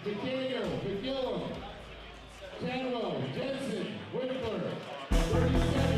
McDaniel, McGill, Chadwell, Jensen, Whitmer, 37,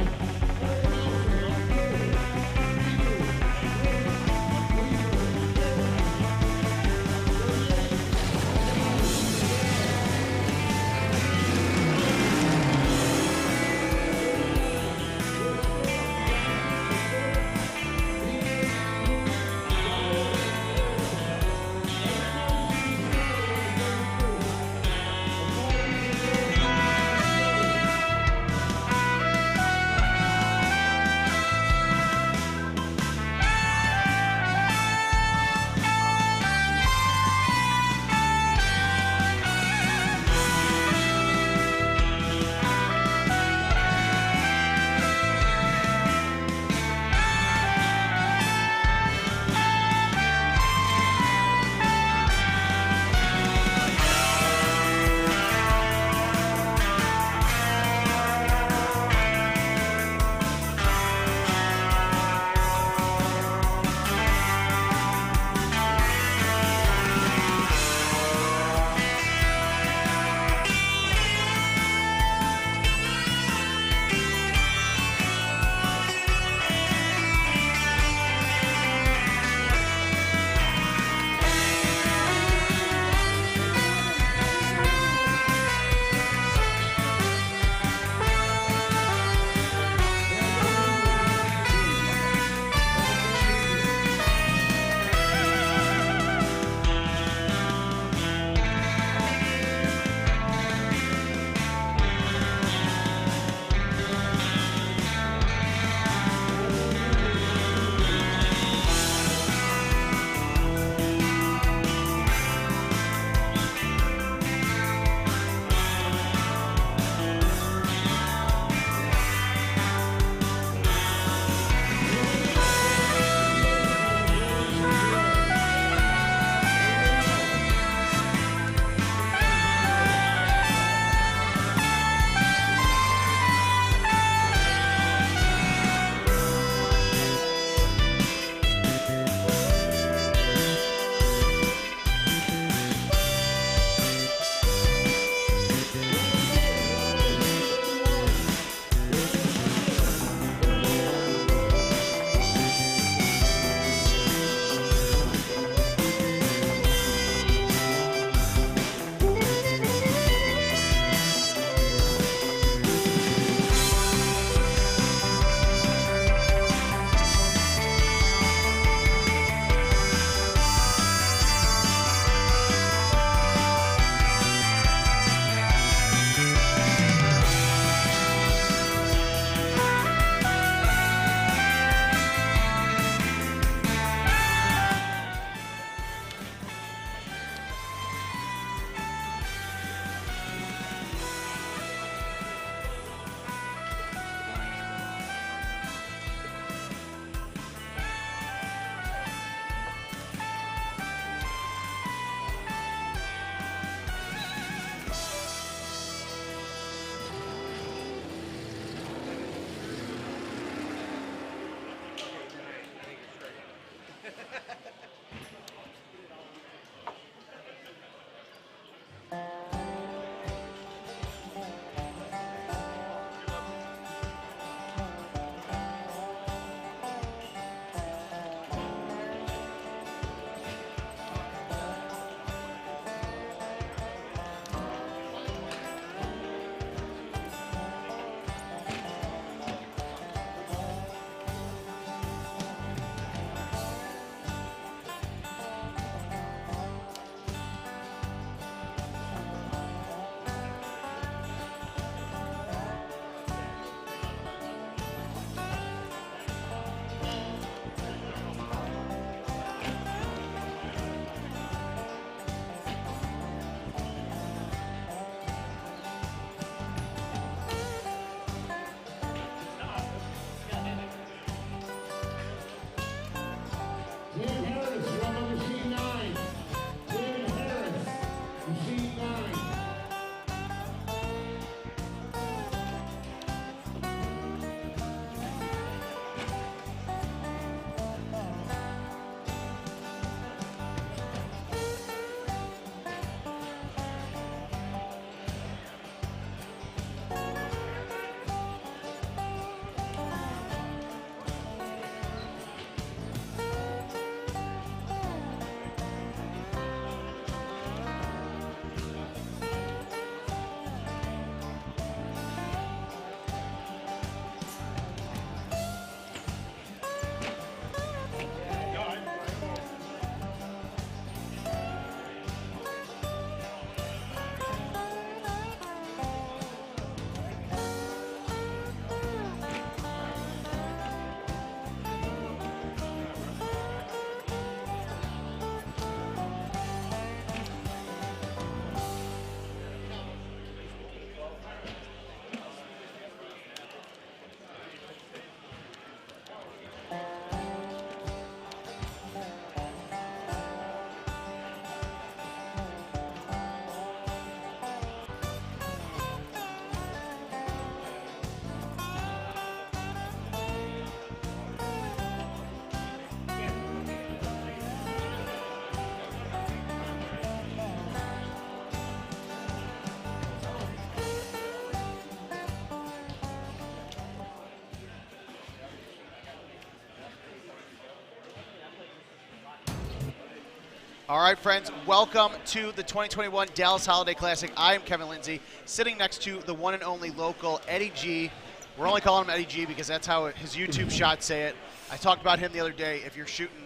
All right, friends, welcome to the 2021 Dallas Holiday Classic. I am Kevin Lindsay, sitting next to the one and only local Eddie G. We're only calling him Eddie G because that's how his YouTube shots say it. I talked about him the other day. If you're shooting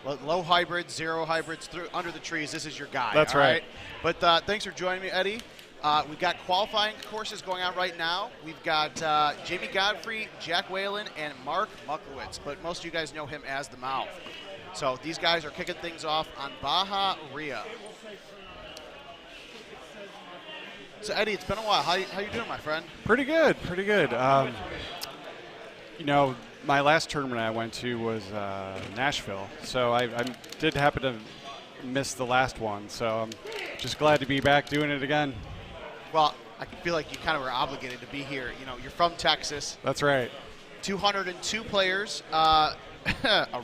low hybrids, zero hybrids under the trees, this is your guy. That's right. But thanks for joining me, Eddie. We've got qualifying courses going on right now. We've got Jamie Godfrey, Jack Whalen, and Mark Mucklewitz, but most of you guys know him as the Mouth. So these guys are kicking things off on Baja Ria. So Eddie, it's been a while. How you doing, my friend? Pretty good, pretty good. You know, my last tournament I went to was Nashville, so I did happen to miss the last one. So I'm just glad to be back doing it again. Well, I feel like you kind of were obligated to be here. You know, you're from Texas. That's right. 202 players, a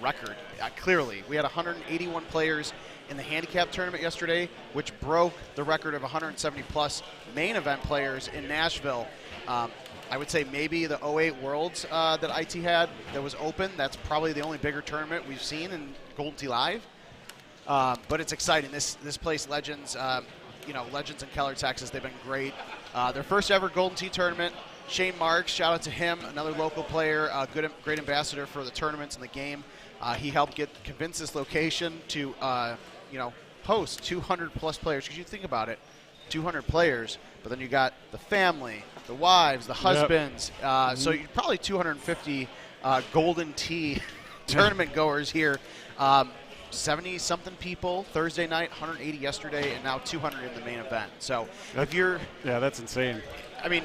record. Clearly, we had 181 players in the handicap tournament yesterday, which broke the record of 170-plus main event players in Nashville. I would say maybe the 08 Worlds that IT had that was open. That's probably the only bigger tournament we've seen in Golden Tee Live. But it's exciting. This place, Legends, Legends in Keller, Texas, they've been great. Their first ever Golden Tee tournament. Shane Marks, shout out to him, another local player, great ambassador for the tournaments and the game. He helped convince this location to, host 200-plus players. Because you think about it, 200 players, but then you got the family, the wives, the husbands. Yep. So you're probably 250 Golden Tee tournament goers here. 70-something people Thursday night, 180 yesterday, and now 200 in the main event. So that's insane. I mean,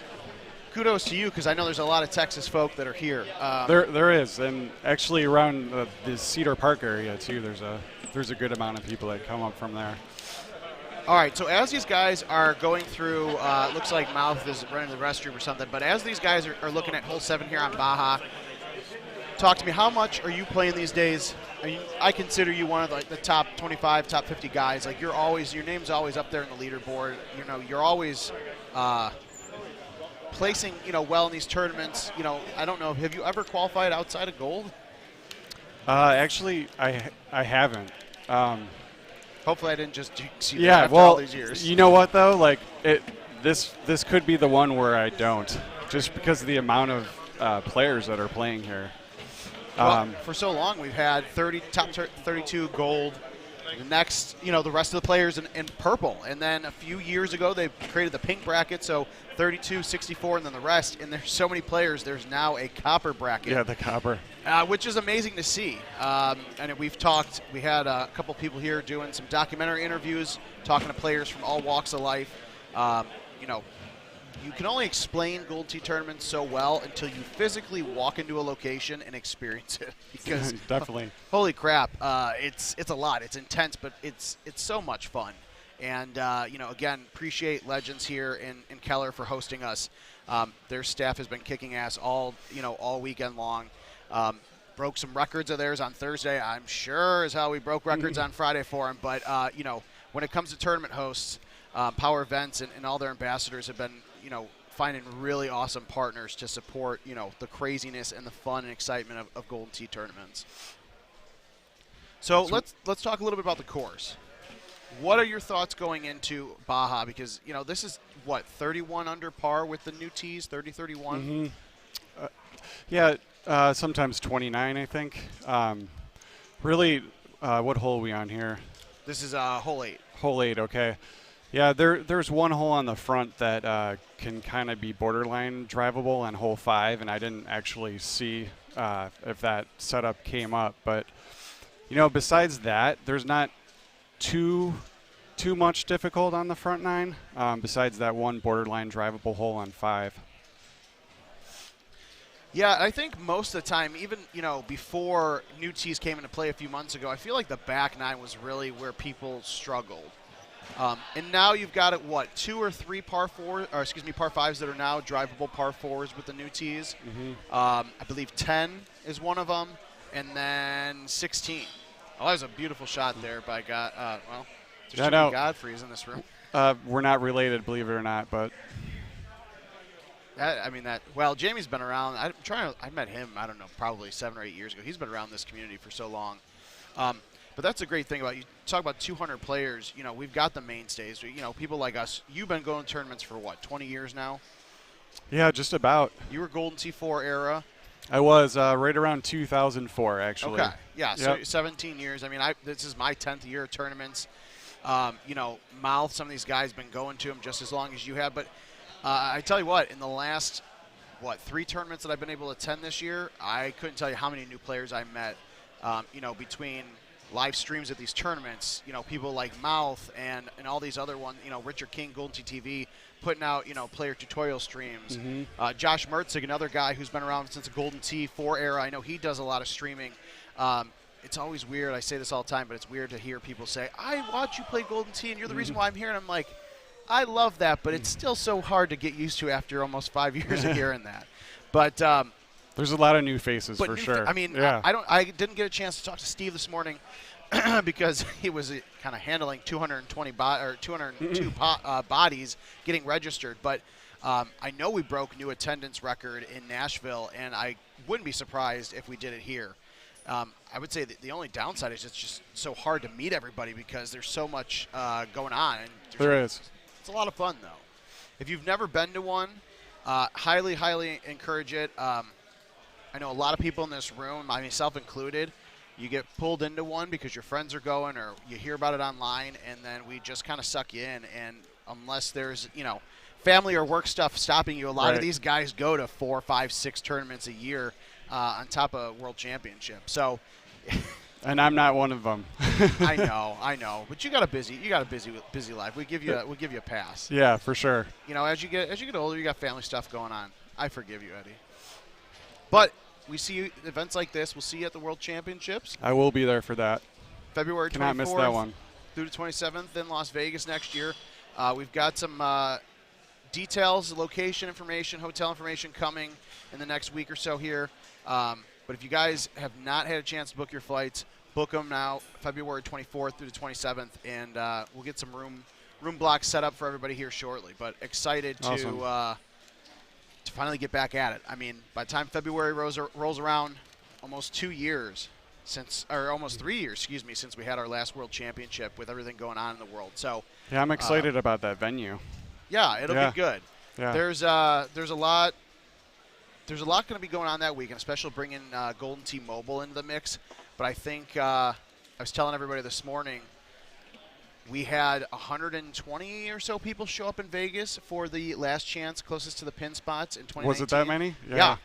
kudos to you, because I know there's a lot of Texas folk that are here. There is, and actually around the Cedar Park area too. There's a good amount of people that come up from there. All right, so as these guys are going through, looks like Mouth is running to the restroom or something. But as these guys are looking at hole 7 here on Baja, talk to me. How much are you playing these days? I consider you one of the top 25, top 50 guys. Like your name's always up there in the leaderboard. You know, you're always placing, well in these tournaments. I don't know. Have you ever qualified outside of gold? Actually, I haven't. Hopefully, I didn't just see that after all these years. You know what though? Like this could be the one where I don't, just because of the amount of players that are playing here. Well, for so long, we've had top 32 gold. The next, the rest of the players in purple. And then a few years ago, they created the pink bracket, so 32, 64, and then the rest. And there's so many players, there's now a copper bracket. Yeah, the copper. Which is amazing to see. And we had a couple people here doing some documentary interviews, talking to players from all walks of life. You can only explain Gold Tee tournaments so well until you physically walk into a location and experience it. Because definitely, holy crap, it's a lot. It's intense, but it's so much fun. And again, appreciate Legends here in Keller for hosting us. Their staff has been kicking ass all weekend long. Broke some records of theirs on Thursday. I'm sure as hell we broke records on Friday for them. But when it comes to tournament hosts, Power Events and all their ambassadors have been finding really awesome partners to support, the craziness and the fun and excitement of Golden Tee tournaments. So let's talk a little bit about the course. What are your thoughts going into Baja? Because, this is, 31 under par with the new tees, 30, 31? Yeah, sometimes 29, I think. Really, what hole are we on here? This is hole 8. Hole 8, okay. Yeah, there's one hole on the front that can kind of be borderline drivable on hole 5, and I didn't actually see if that setup came up. But, besides that, there's not too much difficult on the front 9, besides that one borderline drivable hole on 5. Yeah, I think most of the time, even, before new tees came into play a few months ago, I feel like the back 9 was really where people struggled. And now you've got 2 or 3 par 5s that are now drivable par 4s with the new tees. Mm-hmm. I believe 10 is one of them, and then 16. Oh, that was a beautiful shot there by Godfrey is in this room. We're not related, believe it or not, but Jamie's been around. I met him, I don't know, probably 7 or 8 years ago. He's been around this community for so long. But that's a great thing about you. Talk about 200 players. You know, we've got the mainstays. You know, people like us. You've been going to tournaments for what, 20 years now? Yeah, just about. You were Golden T4 era. I was right around 2004, actually. Okay. Yeah. So Yep. 17 years. I mean, this is my 10th year of tournaments. You know, Mouth. Some of these guys been going to them just as long as you have. But I tell you what, in the last 3 tournaments that I've been able to attend this year, I couldn't tell you how many new players I met. You know, between live streams at these tournaments, you know, people like Mouth and all these other ones, you know, Richard King, Golden Tee TV, putting out, you know, player tutorial streams. Josh Mertzig, another guy who's been around since the Golden T4 era. I know he does a lot of streaming. It's always weird. I say this all the time, but it's weird to hear people say, I watch you play Golden Tee, and you're the reason why I'm here. And I'm like, I love that, but it's still so hard to get used to after almost 5 years of hearing that. But there's a lot of new faces for sure. I mean, yeah. I didn't get a chance to talk to Steve this morning because he was kind of handling 202 bodies getting registered. But I know we broke new attendance record in Nashville, and I wouldn't be surprised if we did it here. I would say that the only downside is it's just so hard to meet everybody because there's so much going on. And there is. It's a lot of fun, though. If you've never been to one, highly, highly encourage it. I know a lot of people in this room, myself included, you get pulled into one because your friends are going or you hear about it online, and then we just kind of suck you in. And unless there's, you know, family or work stuff stopping you, a lot of these guys go to 4, 5, 6 tournaments a year on top of World Championship. So, and I'm not one of them. I know, but you got a busy life. We give you a pass. Yeah, for sure. You know, as you get older, you got family stuff going on. I forgive you, Eddie. But we see you events like this. We'll see you at the World Championships. I will be there for that. February 24th Cannot miss that one. Through the 27th in Las Vegas next year. We've got some details, location information, hotel information coming in the next week or so here. But if you guys have not had a chance to book your flights, book them now, February 24th through the 27th, and we'll get some room blocks set up for everybody here shortly. But excited to finally get back at it. I mean, by the time February rolls around, almost 2 years almost 3 years, since we had our last World Championship with everything going on in the world. So yeah, I'm excited about that venue. Yeah, it'll be good. Yeah. There's a lot going to be going on that week, and especially bringing Golden Tee Mobile into the mix. But I think I was telling everybody this morning, we had 120 or so people show up in Vegas for the last chance closest to the pin spots in 2019. Was it that many? Yeah.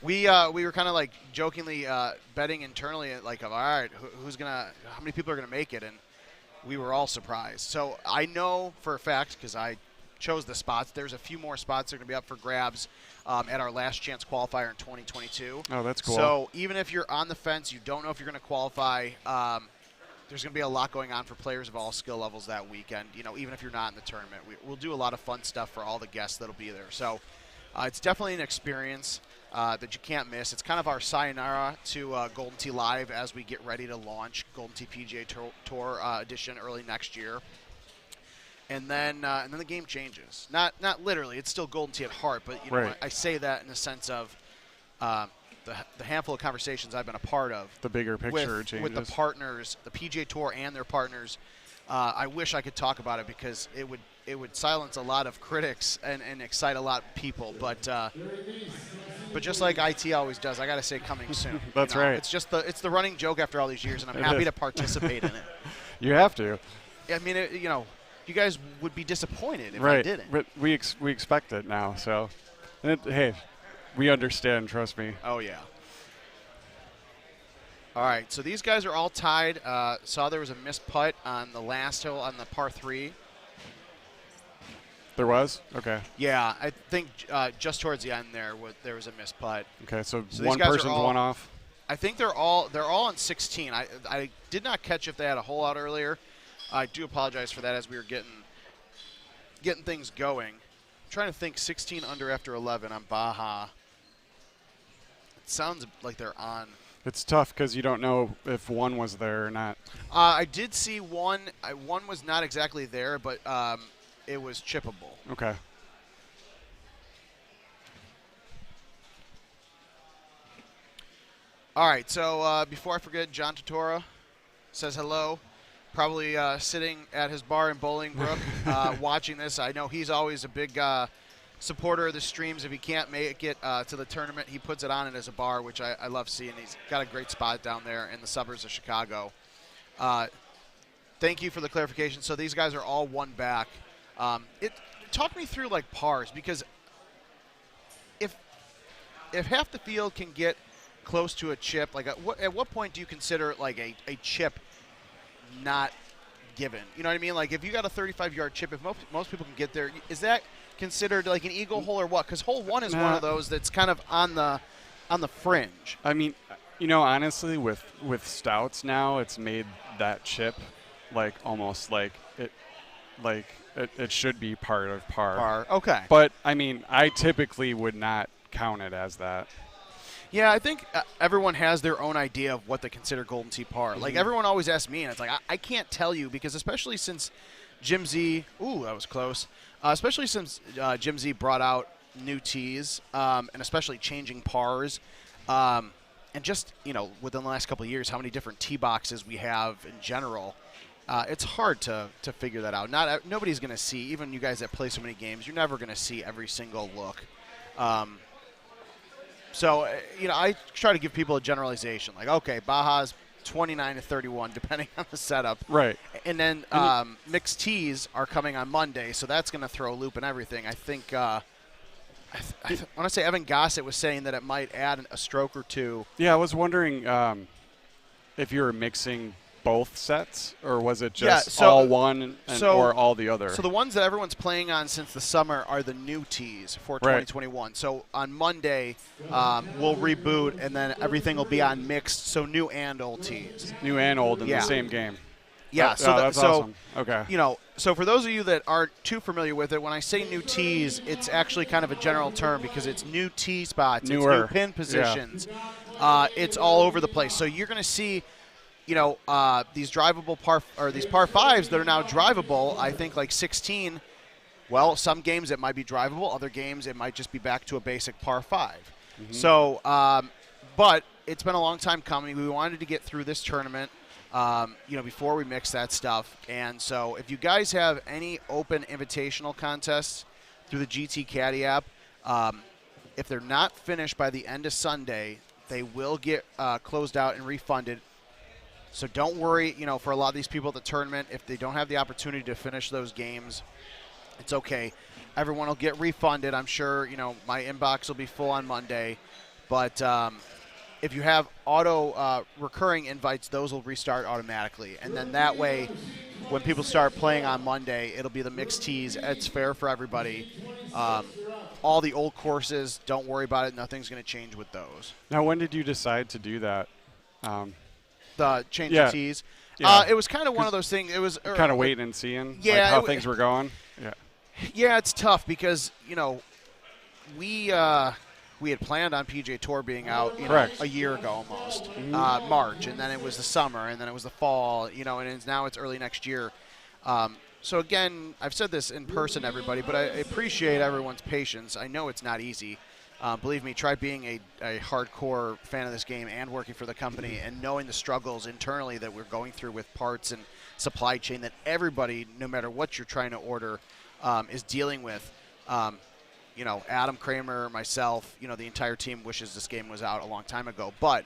We were kind of like jokingly betting internally, like, all right, how many people are gonna make it, and we were all surprised. So I know for a fact, because I chose the spots, there's a few more spots that are gonna be up for grabs at our last chance qualifier in 2022. Oh, that's cool. So even if you're on the fence, you don't know if you're gonna qualify. There's going to be a lot going on for players of all skill levels that weekend. You know, even if you're not in the tournament, we'll do a lot of fun stuff for all the guests that'll be there. So it's definitely an experience that you can't miss. It's kind of our sayonara to Golden Tee Live as we get ready to launch Golden Tee PGA Tour edition early next year. And then the game changes. Not literally. It's still Golden Tee at heart, but you know, I say that in the sense of the handful of conversations I've been a part of, the bigger picture changes with the partners, the PGA Tour and their partners. I wish I could talk about it because it would silence a lot of critics and excite a lot of people. But just like IT always does, I got to say coming soon. That's right. It's the running joke after all these years, and I'm happy to participate in it. You have to. I mean, you guys would be disappointed if I didn't. But we expect it now, so hey. We understand, trust me. Oh, yeah. All right, so these guys are all tied. Saw there was a missed putt on the last hole on the par 3. There was? Okay. Yeah, I think just towards the end there was a missed putt. Okay, so one person's one off? I think they're all on 16. I did not catch if they had a hole out earlier. I do apologize for that as we were getting things going. I'm trying to think 16 under after 11 on Baja. It sounds like they're on. It's tough because you don't know if one was there or not. I did see one. One was not exactly there, but it was chippable. Okay. All right, so before I forget, John Totora, says hello. Probably sitting at his bar in Bolingbrook watching this. I know he's always a big supporter of the streams. If he can't make it to the tournament, he puts it on it as a bar, which I love seeing. He's got a great spot down there in the suburbs of Chicago. Thank you for the clarification. So these guys are all one back. Talk me through like pars, because if half the field can get close to a chip, like at what point do you consider like a chip not given? You know what I mean? Like if you got a 35-yard chip, if most people can get there, is that considered like an eagle hole or what? Because hole 1 is one of those that's kind of on the fringe. I mean, you know, honestly, with stouts now, it's made that chip like almost like it should be part of par. Okay. But I mean, I typically would not count it as that. Yeah, I think everyone has their own idea of what they consider Golden Tee par. Like, everyone always asks me, and it's like, I can't tell you, because especially since Jim Z, that was close, especially since Jim Z brought out new tees, and especially changing pars, and just, you know, within the last couple of years, how many different tee boxes we have in general, it's hard to figure that out. Nobody's going to see, even you guys that play so many games, you're never going to see every single look. So, you know, I try to give people a generalization. Like, okay, Baja's 29 to 31, depending on the setup. Right. And then mixed tees are coming on Monday, so that's going to throw a loop in everything. I think, I want to say Evan Gossett was saying that it might add a stroke or two. Yeah, I was wondering if you were mixing both sets, or was it just all one or all the other? So the ones that everyone's playing on since the summer are the new tees for 2021. Right. So on Monday, we'll reboot, and then everything will be on mixed, so new and old tees. New and old in the same game. Yeah, that's awesome. Okay. You know, so for those of you that aren't too familiar with it, when I say new tees, it's actually kind of a general term because it's new tee spots, Newer. It's new pin positions. Yeah. It's all over the place. So you're going to see, you know, these drivable these par 5s that are now drivable. I think like 16. Well, some games it might be drivable. Other games it might just be back to a basic par 5. Mm-hmm. So, but it's been a long time coming. We wanted to get through this tournament, you know, before we mix that stuff. And so, if you guys have any open invitational contests through the GT Caddy app, if they're not finished by the end of Sunday, they will get closed out and refunded. So don't worry, you know, for a lot of these people at the tournament, if they don't have the opportunity to finish those games, it's okay. Everyone will get refunded. I'm sure, you know, my inbox will be full on Monday. But if you have auto recurring invites, those will restart automatically. And then that way, when people start playing on Monday, it'll be the mixed tees. It's fair for everybody. All the old courses, don't worry about it. Nothing's going to change with those. Now, when did you decide to do that? The change of tees. Yeah. It was kind of one of those things. It was kind of waiting and seeing how things were going. Yeah. Yeah, it's tough because, you know, we had planned on PGA Tour being out, you know, a year ago almost, March, and then it was the summer, and then it was the fall, you know, and now it's early next year. So again, I've said this in person, everybody, but I appreciate everyone's patience. I know it's not easy. Believe me, try being a hardcore fan of this game and working for the company and knowing the struggles internally that we're going through with parts and supply chain that everybody, no matter what you're trying to order, is dealing with. You know, Adam Kramer, myself, you know, the entire team wishes this game was out a long time ago. But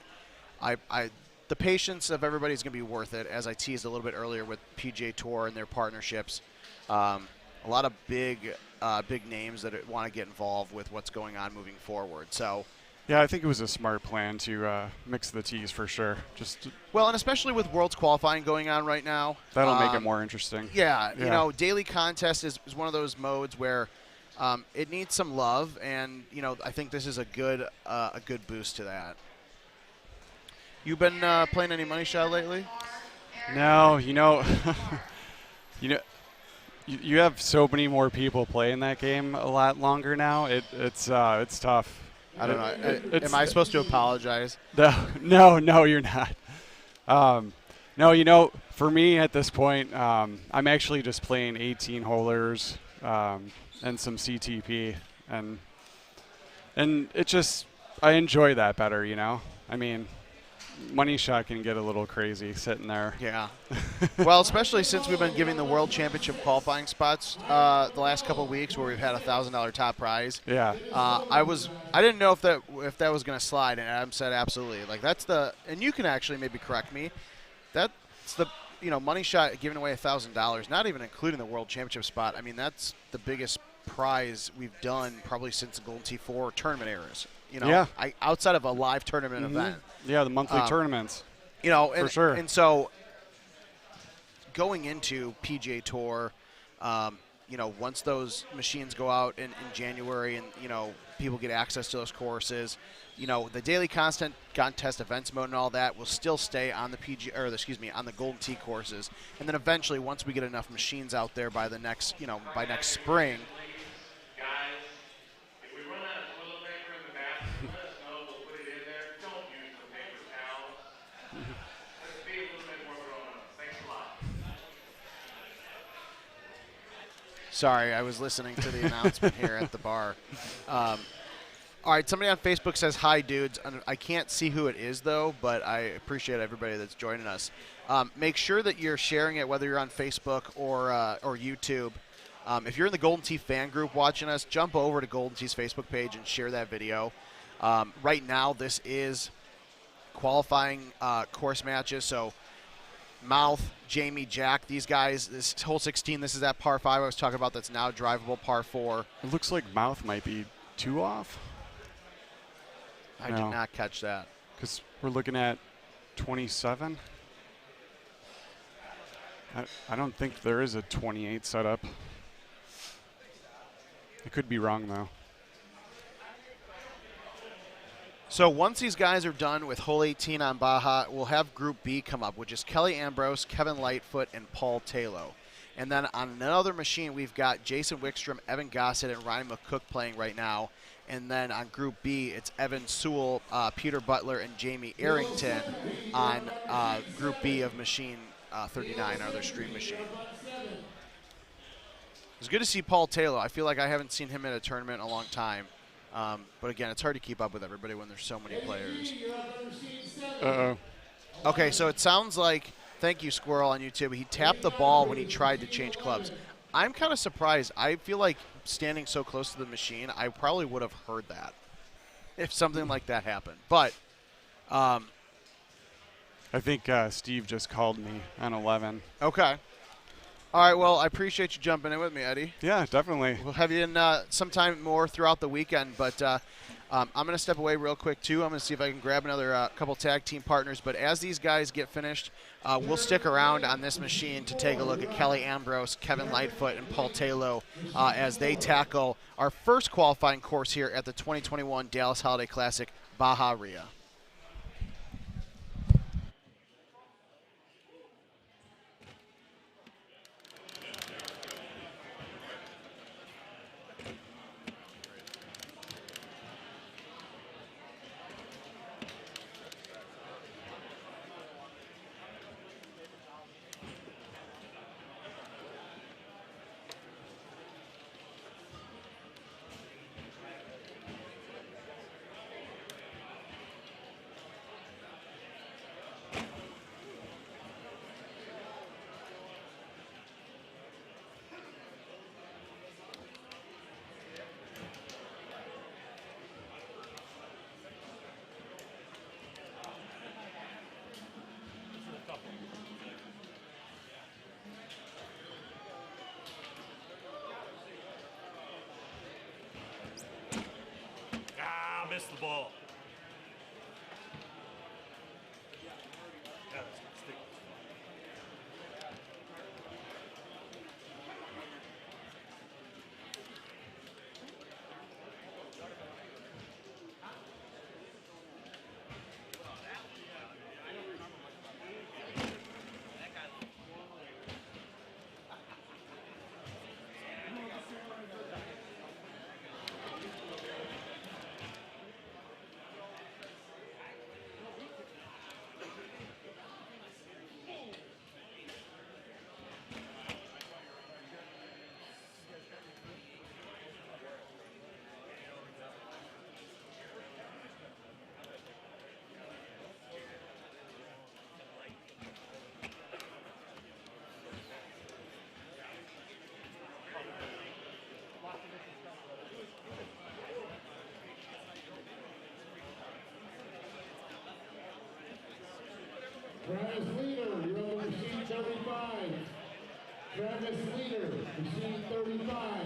the patience of everybody is going to be worth it, as I teased a little bit earlier with PGA Tour and their partnerships. A lot of big names that want to get involved with what's going on moving forward. So, yeah, I think it was a smart plan to mix the tees for sure. Well, and especially with Worlds qualifying going on right now. That'll make it more interesting. Yeah, you know, daily contest is one of those modes where it needs some love, and, you know, I think this is a good boost to that. You been playing any money shot lately? No, you know, you have so many more people playing that game a lot longer now. It's tough. I don't know. Am I supposed to apologize? No, you're not. No, you know, for me at this point, I'm actually just playing 18-holers and some CTP, and it just, I enjoy that better, you know. I mean, money shot can get a little crazy sitting there. Yeah. Well, especially since we've been giving the World Championship qualifying spots the last couple of weeks, where we've had a $1,000 top prize. Yeah. I didn't know if that was going to slide, and Adam said absolutely. Like, that's the, and you can actually maybe correct me. That's the, money shot giving away $1,000, not even including the World Championship spot. I mean, that's the biggest prize we've done probably since the Golden T4 tournament eras. Yeah. Outside of a live tournament event. Yeah, the monthly tournaments. For sure. And so going into PGA Tour, once those machines go out in January and, people get access to those courses, the daily contest events mode and all that will still stay on the on the Golden Tee courses. And then eventually, once we get enough machines out there by the next, by next spring, Sorry, I was listening to the announcement here at the bar. All right, somebody on Facebook says, hi, dudes. I can't see who it is, though, but I appreciate everybody that's joining us. Make sure that you're sharing it, whether you're on Facebook or YouTube. If you're in the Golden Tee fan group watching us, jump over to Golden Tee's Facebook page and share that video. Right now, this is qualifying course matches, so Mouth, Jamie, Jack, these guys, this hole 16, this is that par 5 I was talking about that's now drivable, par 4. It looks like Mouth might be 2 off. I did not catch that. Because we're looking at 27. I don't think there is a 28 set up. I could be wrong, though. So once these guys are done with hole 18 on Baja, we'll have Group B come up, which is Kelly Ambrose, Kevin Lightfoot, and Paul Taylor. And then on another machine, we've got Jason Wickstrom, Evan Gossett, and Ryan McCook playing right now. And then on Group B, it's Evan Sewell, Peter Butler, and Jamie Arrington on Group B of machine 39, our other stream machine. It's good to see Paul Taylor. I feel like I haven't seen him in a tournament in a long time. But again, it's hard to keep up with everybody when there's so many players. Uh-oh. Okay, so it sounds like, thank you, Squirrel on YouTube, he tapped the ball when he tried to change clubs. I'm kind of surprised. I feel like standing so close to the machine, I probably would have heard that if something like that happened. But I think Steve just called me on 11. Okay. All right, well, I appreciate you jumping in with me, Eddie. Yeah, definitely. We'll have you in sometime more throughout the weekend, but I'm going to step away real quick, too. I'm going to see if I can grab another couple tag team partners, but as these guys get finished, we'll stick around on this machine to take a look at Kelly Ambrose, Kevin Lightfoot, and Paul Taylor as they tackle our first qualifying course here at the 2021 Dallas Holiday Classic, Baja Ria. Missed the ball. Yeah, stick. Travis Leader, you're on machine 35. Travis Leader, machine 35.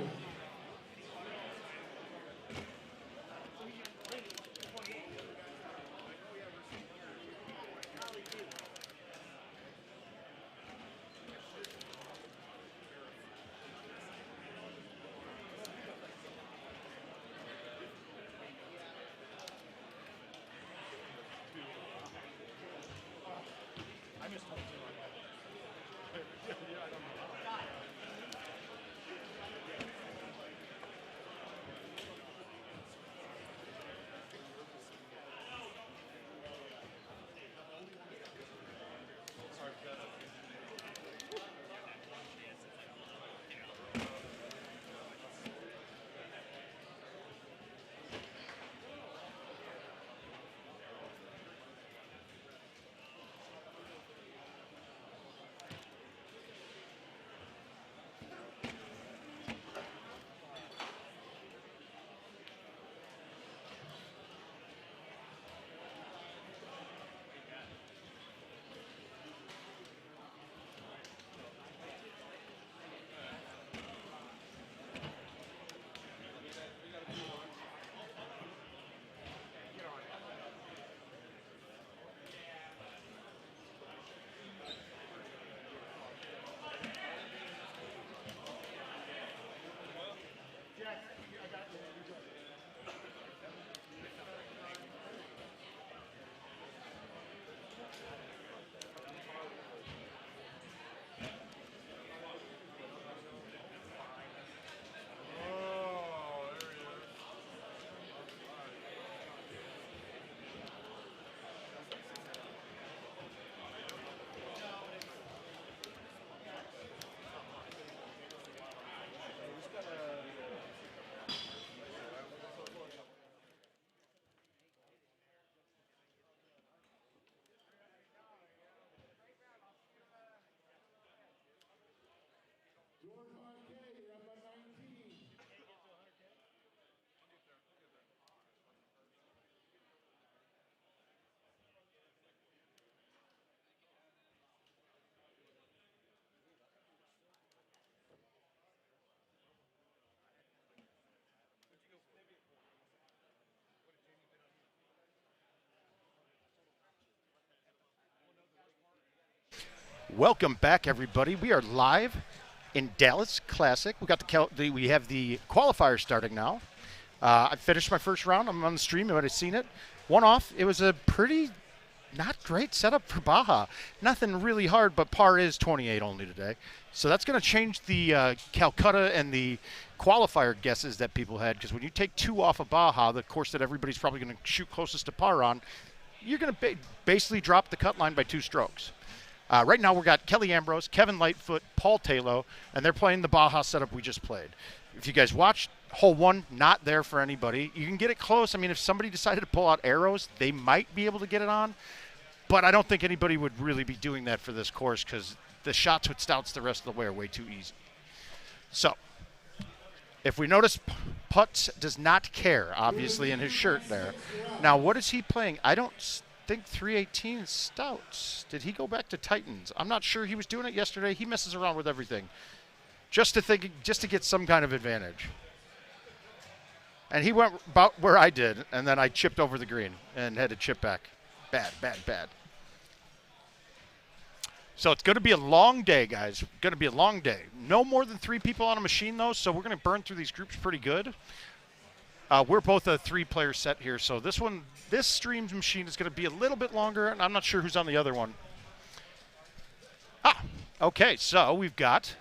Welcome back, everybody. We are live in Dallas Classic. We have the qualifier starting now. I finished my first round. I'm on the stream. You might have seen it. One off. It was a pretty not great setup for Baja. Nothing really hard, but par is 28 only today. So that's going to change the Calcutta and the qualifier guesses that people had, because when you take 2 off of Baja, the course that everybody's probably going to shoot closest to par on, you're going to basically drop the cut line by 2 strokes. Right now, we've got Kelly Ambrose, Kevin Lightfoot, Paul Taylor, and they're playing the Baja setup we just played. If you guys watched, hole 1, not there for anybody. You can get it close. I mean, if somebody decided to pull out arrows, they might be able to get it on. But I don't think anybody would really be doing that for this course, because the shots with Stouts the rest of the way are way too easy. So, if we notice, Putz does not care, obviously, in his shirt there. Now, what is he playing? I don't think 318 Stouts. Did he go back to Titans? I'm not sure. He was doing it yesterday. He messes around with everything just to get some kind of advantage. And he went about where I did, and then I chipped over the green and had to chip back. Bad, bad, bad. So it's going to be a long day, guys. Going to be a long day. No more than 3 people on a machine, though, so we're going to burn through these groups pretty good. We're both a 3-player set here, so this stream's machine is going to be a little bit longer, and I'm not sure who's on the other one. Okay, so we've got,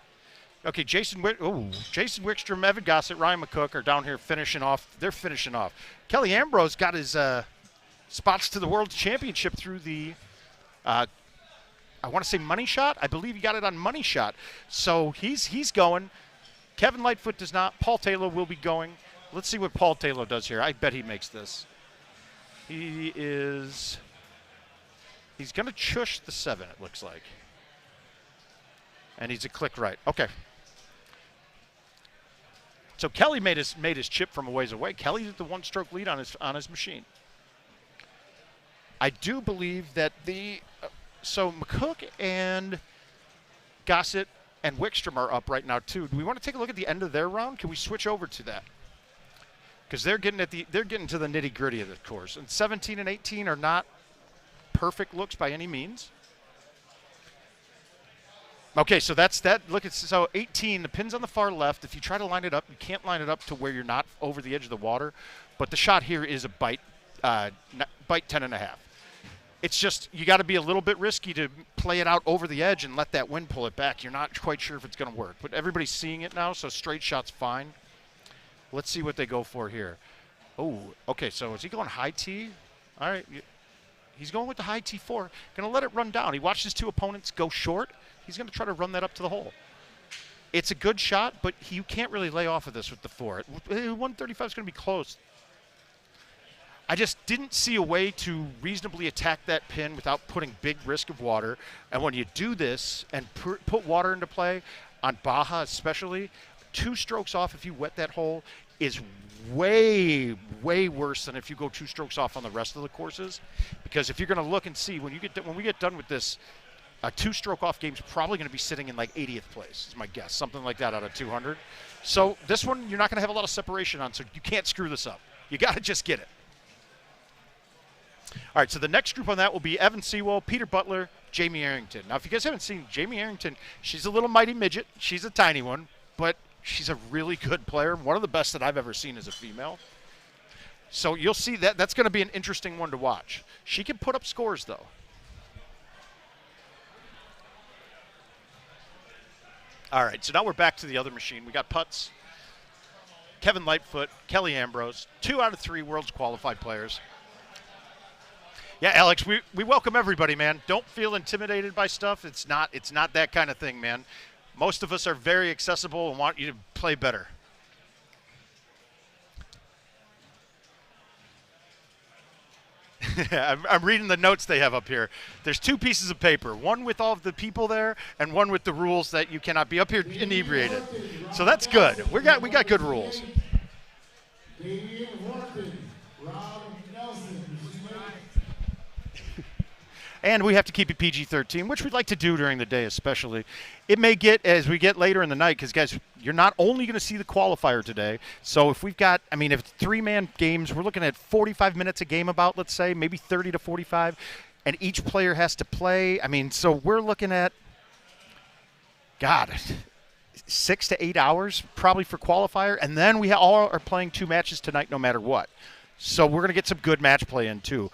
Jason Wickstrom, Evan Gossett, Ryan McCook are down here finishing off. They're finishing off. Kelly Ambrose got his spots to the World Championship through the, I want to say Money Shot. I believe he got it on Money Shot. So he's going. Kevin Lightfoot does not. Paul Taylor will be going. Let's see what Paul Taylor does here. I bet he makes this. He's going to chush the 7, it looks like. And he's a click right. Okay. So Kelly made his chip from a ways away. Kelly did the 1-stroke lead on his machine. I do believe that So McCook and Gossett and Wickstrom are up right now too. Do we want to take a look at the end of their round? Can we switch over to that? Because they're getting to the nitty gritty of the course. And 17 and 18 are not perfect looks by any means. Okay, so that's that. Look at so 18. The pin's on the far left. If you try to line it up, you can't line it up to where you're not over the edge of the water. But the shot here is a bite 10.5. It's just you got to be a little bit risky to play it out over the edge and let that wind pull it back. You're not quite sure if it's going to work. But everybody's seeing it now, so straight shot's fine. Let's see what they go for here. Oh, okay, so is he going high tee? All right. He's going with the high T4. Going to let it run down. He watched his two opponents go short. He's going to try to run that up to the hole. It's a good shot, but you can't really lay off of this with the 4. 135 is going to be close. I just didn't see a way to reasonably attack that pin without putting big risk of water. And when you do this and put water into play, on Baja especially, 2 strokes off if you wet that hole is way, way worse than if you go 2 strokes off on the rest of the courses. Because if you're going to look and see, when we get done with this, a 2-stroke off game is probably going to be sitting in like 80th place, is my guess. Something like that out of 200. So this one, you're not going to have a lot of separation on, so you can't screw this up. You got to just get it. All right, so the next group on that will be Evan Sewell, Peter Butler, Jamie Arrington. Now, if you guys haven't seen Jamie Arrington, she's a little mighty midget. She's a tiny one, but she's a really good player, one of the best that I've ever seen as a female. So you'll see that that's going to be an interesting one to watch. She can put up scores, though. All right, so now we're back to the other machine. We got putts, Kevin Lightfoot, Kelly Ambrose, 2 out of 3 world's qualified players. Yeah, Alex, we welcome everybody, man. Don't feel intimidated by stuff. It's not that kind of thing, man. Most of us are very accessible and want you to play better. I'm reading the notes they have up here. There's 2 pieces of paper, one with all of the people there and one with the rules that you cannot be up here inebriated. So that's good. We got good rules. And we have to keep it PG-13, which we'd like to do during the day especially. It may get, as we get later in the night, because, guys, you're not only going to see the qualifier today. So if we've got, if it's 3-man games, we're looking at 45 minutes a game about, let's say, maybe 30 to 45. And each player has to play. So we're looking at, 6 to 8 hours probably for qualifier. And then we all are playing 2 matches tonight no matter what. So we're going to get some good match play in, too.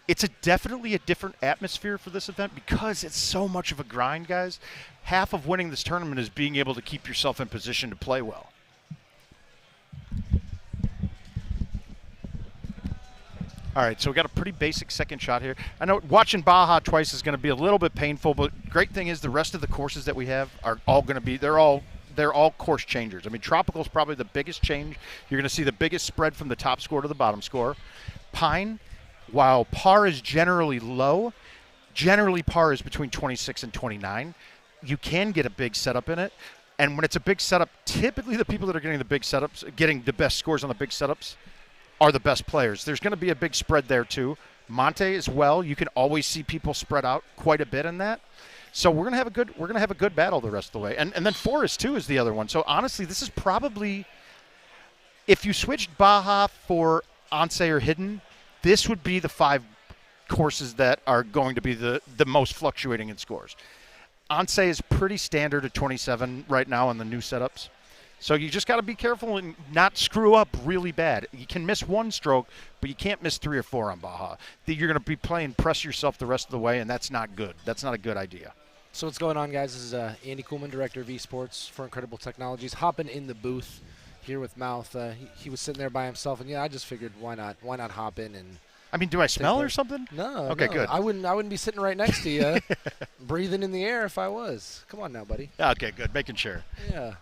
It's definitely a different atmosphere for this event because it's so much of a grind, guys. Half of winning this tournament is being able to keep yourself in position to play well. All right, so we got a pretty basic second shot here. I know watching Baja twice is going to be a little bit painful, but great thing is the rest of the courses that we have are all going to be, they're all course changers. Tropical is probably the biggest change. You're going to see the biggest spread from the top score to the bottom score. Pine, while par is generally low, generally par is between 26 and 29. You can get a big setup in it. And when it's a big setup, typically the people that are getting the big setups, getting the best scores on the big setups, are the best players. There's going to be a big spread there too. Monte as well. You can always see people spread out quite a bit in that. So we're going to have a good battle the rest of the way. And then Forest too is the other one. So honestly, this is probably, if you switched Baja for Once or Hidden, this would be the 5 courses that are going to be the most fluctuating in scores. Once is pretty standard at 27 right now on the new setups. So you just got to be careful and not screw up really bad. You can miss 1 stroke, but you can't miss 3 or 4 on Baja. You're going to be playing press yourself the rest of the way, and that's not good. That's not a good idea. So what's going on, guys? This is Andy Kuhlman, Director of eSports for Incredible Technologies, hopping in the booth here with Mouth. He was sitting there by himself, and I just figured why not hop in and. Do I smell or something? No. Okay, no. good. I wouldn't be sitting right next to you, breathing in the air if I was. Come on now, buddy. Okay, good. Making sure. Yeah.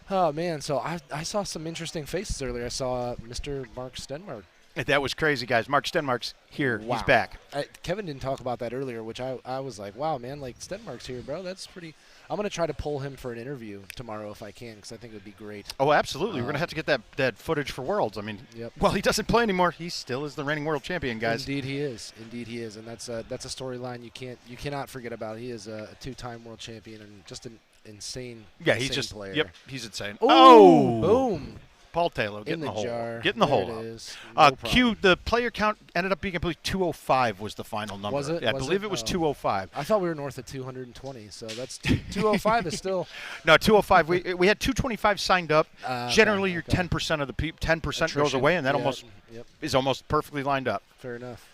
Oh man, so I saw some interesting faces earlier. I saw Mr. Mark Stenmark That was crazy, guys. Mark Stenmark's here. Wow. He's back. Kevin didn't talk about that earlier, which I was like, wow, man, like Stenmark's here, bro. That's pretty. I'm going to try to pull him for an interview tomorrow if I can, because I think it would be great. Oh, absolutely. We're going to have to get that footage for Worlds. I mean, Yep. well, he doesn't play anymore. He still is the reigning world champion, guys. Indeed he is. Indeed he is. And that's a storyline you cannot forget about. He is a 2-time world champion and just an insane He's just player. Yep, he's insane. Ooh, Oh, boom. Paul Taylor, get In in the hole. jar. Get in the There hole. it is. No Q, the player count ended up being, I believe, 205 was the final number. Was it? Yeah, I Was believe it? it was Oh. 205. I thought we were north of 220, so that's 205 is still. No, 205. We had 225 signed up. Generally, your okay. 10% of the 10% goes Attrition. away, and that Yeah, Yep, is almost perfectly lined up. fair enough.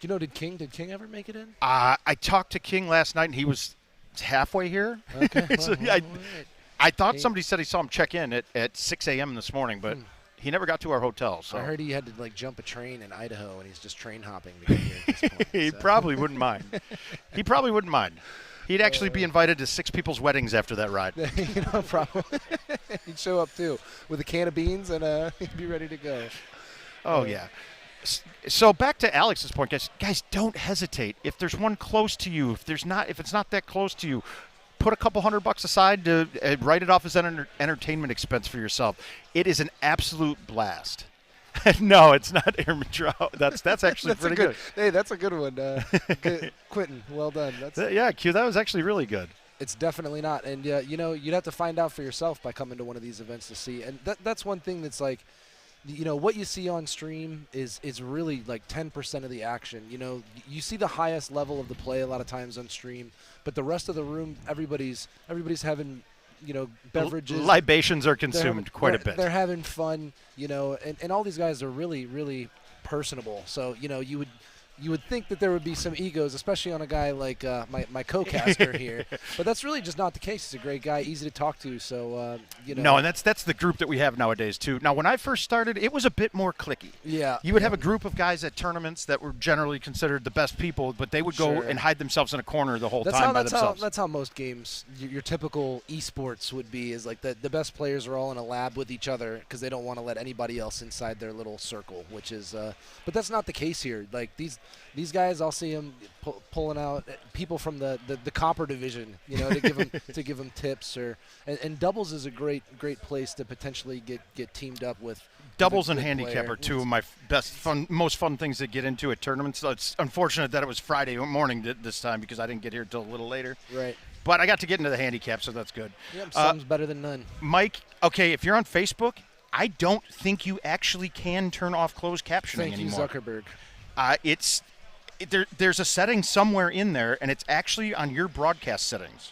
You know, did King ever make it in? I talked to King last night, and he was halfway here. Okay. So, well, yeah, all right. I thought King. somebody said he saw him check in at 6 a.m. this morning, but he never got to our hotel. So I heard he had to like jump a train in Idaho, and he's just train hopping to get here at this point. he so. probably wouldn't mind. He probably wouldn't mind. He'd actually be invited to 6 people's weddings after that ride. You know, probably. He'd show up too with a can of beans, and he'd be ready to go. Oh, yeah. So back to Alex's point, guys, don't hesitate. If there's one close to you, if it's not that close to you, put a couple $100 aside to write it off as an entertainment expense for yourself. It is an absolute blast. No, it's not Airman Trout. That's actually pretty good. Hey, that's a good one. Good. Quentin, well done. Yeah, Q, that was actually really good. It's definitely not. And, you know, you'd have to find out for yourself by coming to one of these events to see. And that's one thing that's like, you know, what you see on stream is really like 10% of the action. You know, you see the highest level of the play a lot of times on stream, but the rest of the room, everybody's having, you know, beverages. Libations are consumed quite a bit. They're having fun, you know, and all these guys are really, really personable. So, you know, you would think that there would be some egos, especially on a guy like my co-caster here. But that's really just not the case. He's a great guy, easy to talk to. So, you know. No, and that's the group that we have nowadays, too. Now, when I first started, it was a bit more cliquey. Yeah. You would have a group of guys at tournaments that were generally considered the best people, but they would go Sure. and hide themselves in a corner the whole time by themselves. That's how most games, your typical esports would be, is like the best players are all in a lab with each other because they don't want to let anybody else inside their little circle, which is but that's not the case here. Like these guys, I'll see them pulling out people from the copper division, you know, to give them tips, and doubles is a great place to potentially get teamed up with. Doubles with and a good handicap player. are two of my most fun things to get into at tournaments. So it's unfortunate that it was Friday morning this time because I didn't get here until a little later. Right. But I got to get into the handicap, so that's good. Yep, some's better than none. Mike, okay, if you're on Facebook, I don't think you actually can turn off closed captioning Thank you, anymore. Zuckerberg. There's a setting somewhere in there, and it's actually on your broadcast settings.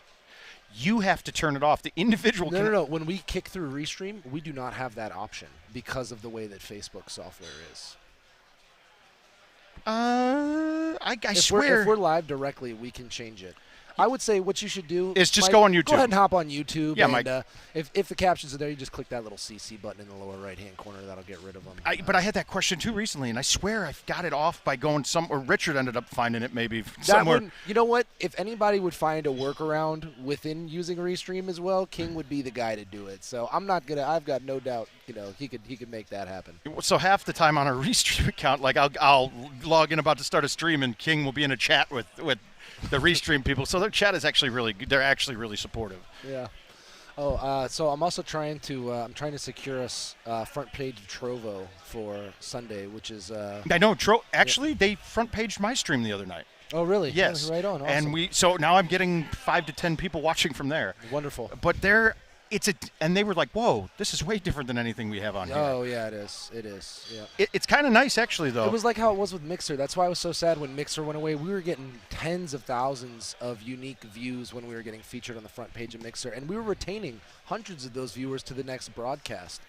You have to turn it off. The individual No. When we kick through Restream, we do not have that option because of the way that Facebook software is. I If swear. we're live directly, we can change it. I would say what you should do is just Mike, go on YouTube. Go ahead and hop on YouTube. Yeah, and, Mike. If the captions are there, you just click that little CC button in the lower right-hand corner. That'll get rid of them. But I had that question too recently, and I swear I got it off by going or Richard ended up finding it maybe That somewhere. one, you know what? If anybody would find a workaround within using Restream as well, King would be the guy to do it. So I've got no doubt, you know, he could make that happen. So half the time on our Restream account, like I'll log in about to start a stream, and King will be in a chat with the Restream people. So their chat is actually really good. They're actually really supportive. Yeah. Oh, so I'm also trying to secure us front page of Trovo for Sunday, which is. I know. Actually, they front paged my stream the other night. Oh, really? Yes. Yeah, right on. Awesome. And so now I'm getting 5 to 10 people watching from there. Wonderful. But and they were like, "Whoa, this is way different than anything we have on here." Oh yeah, it is. It is. Yeah. It's kind of nice actually, though. It was like how it was with Mixer. That's why I was so sad when Mixer went away. We were getting tens of thousands of unique views when we were getting featured on the front page of Mixer, and we were retaining hundreds of those viewers to the next broadcast.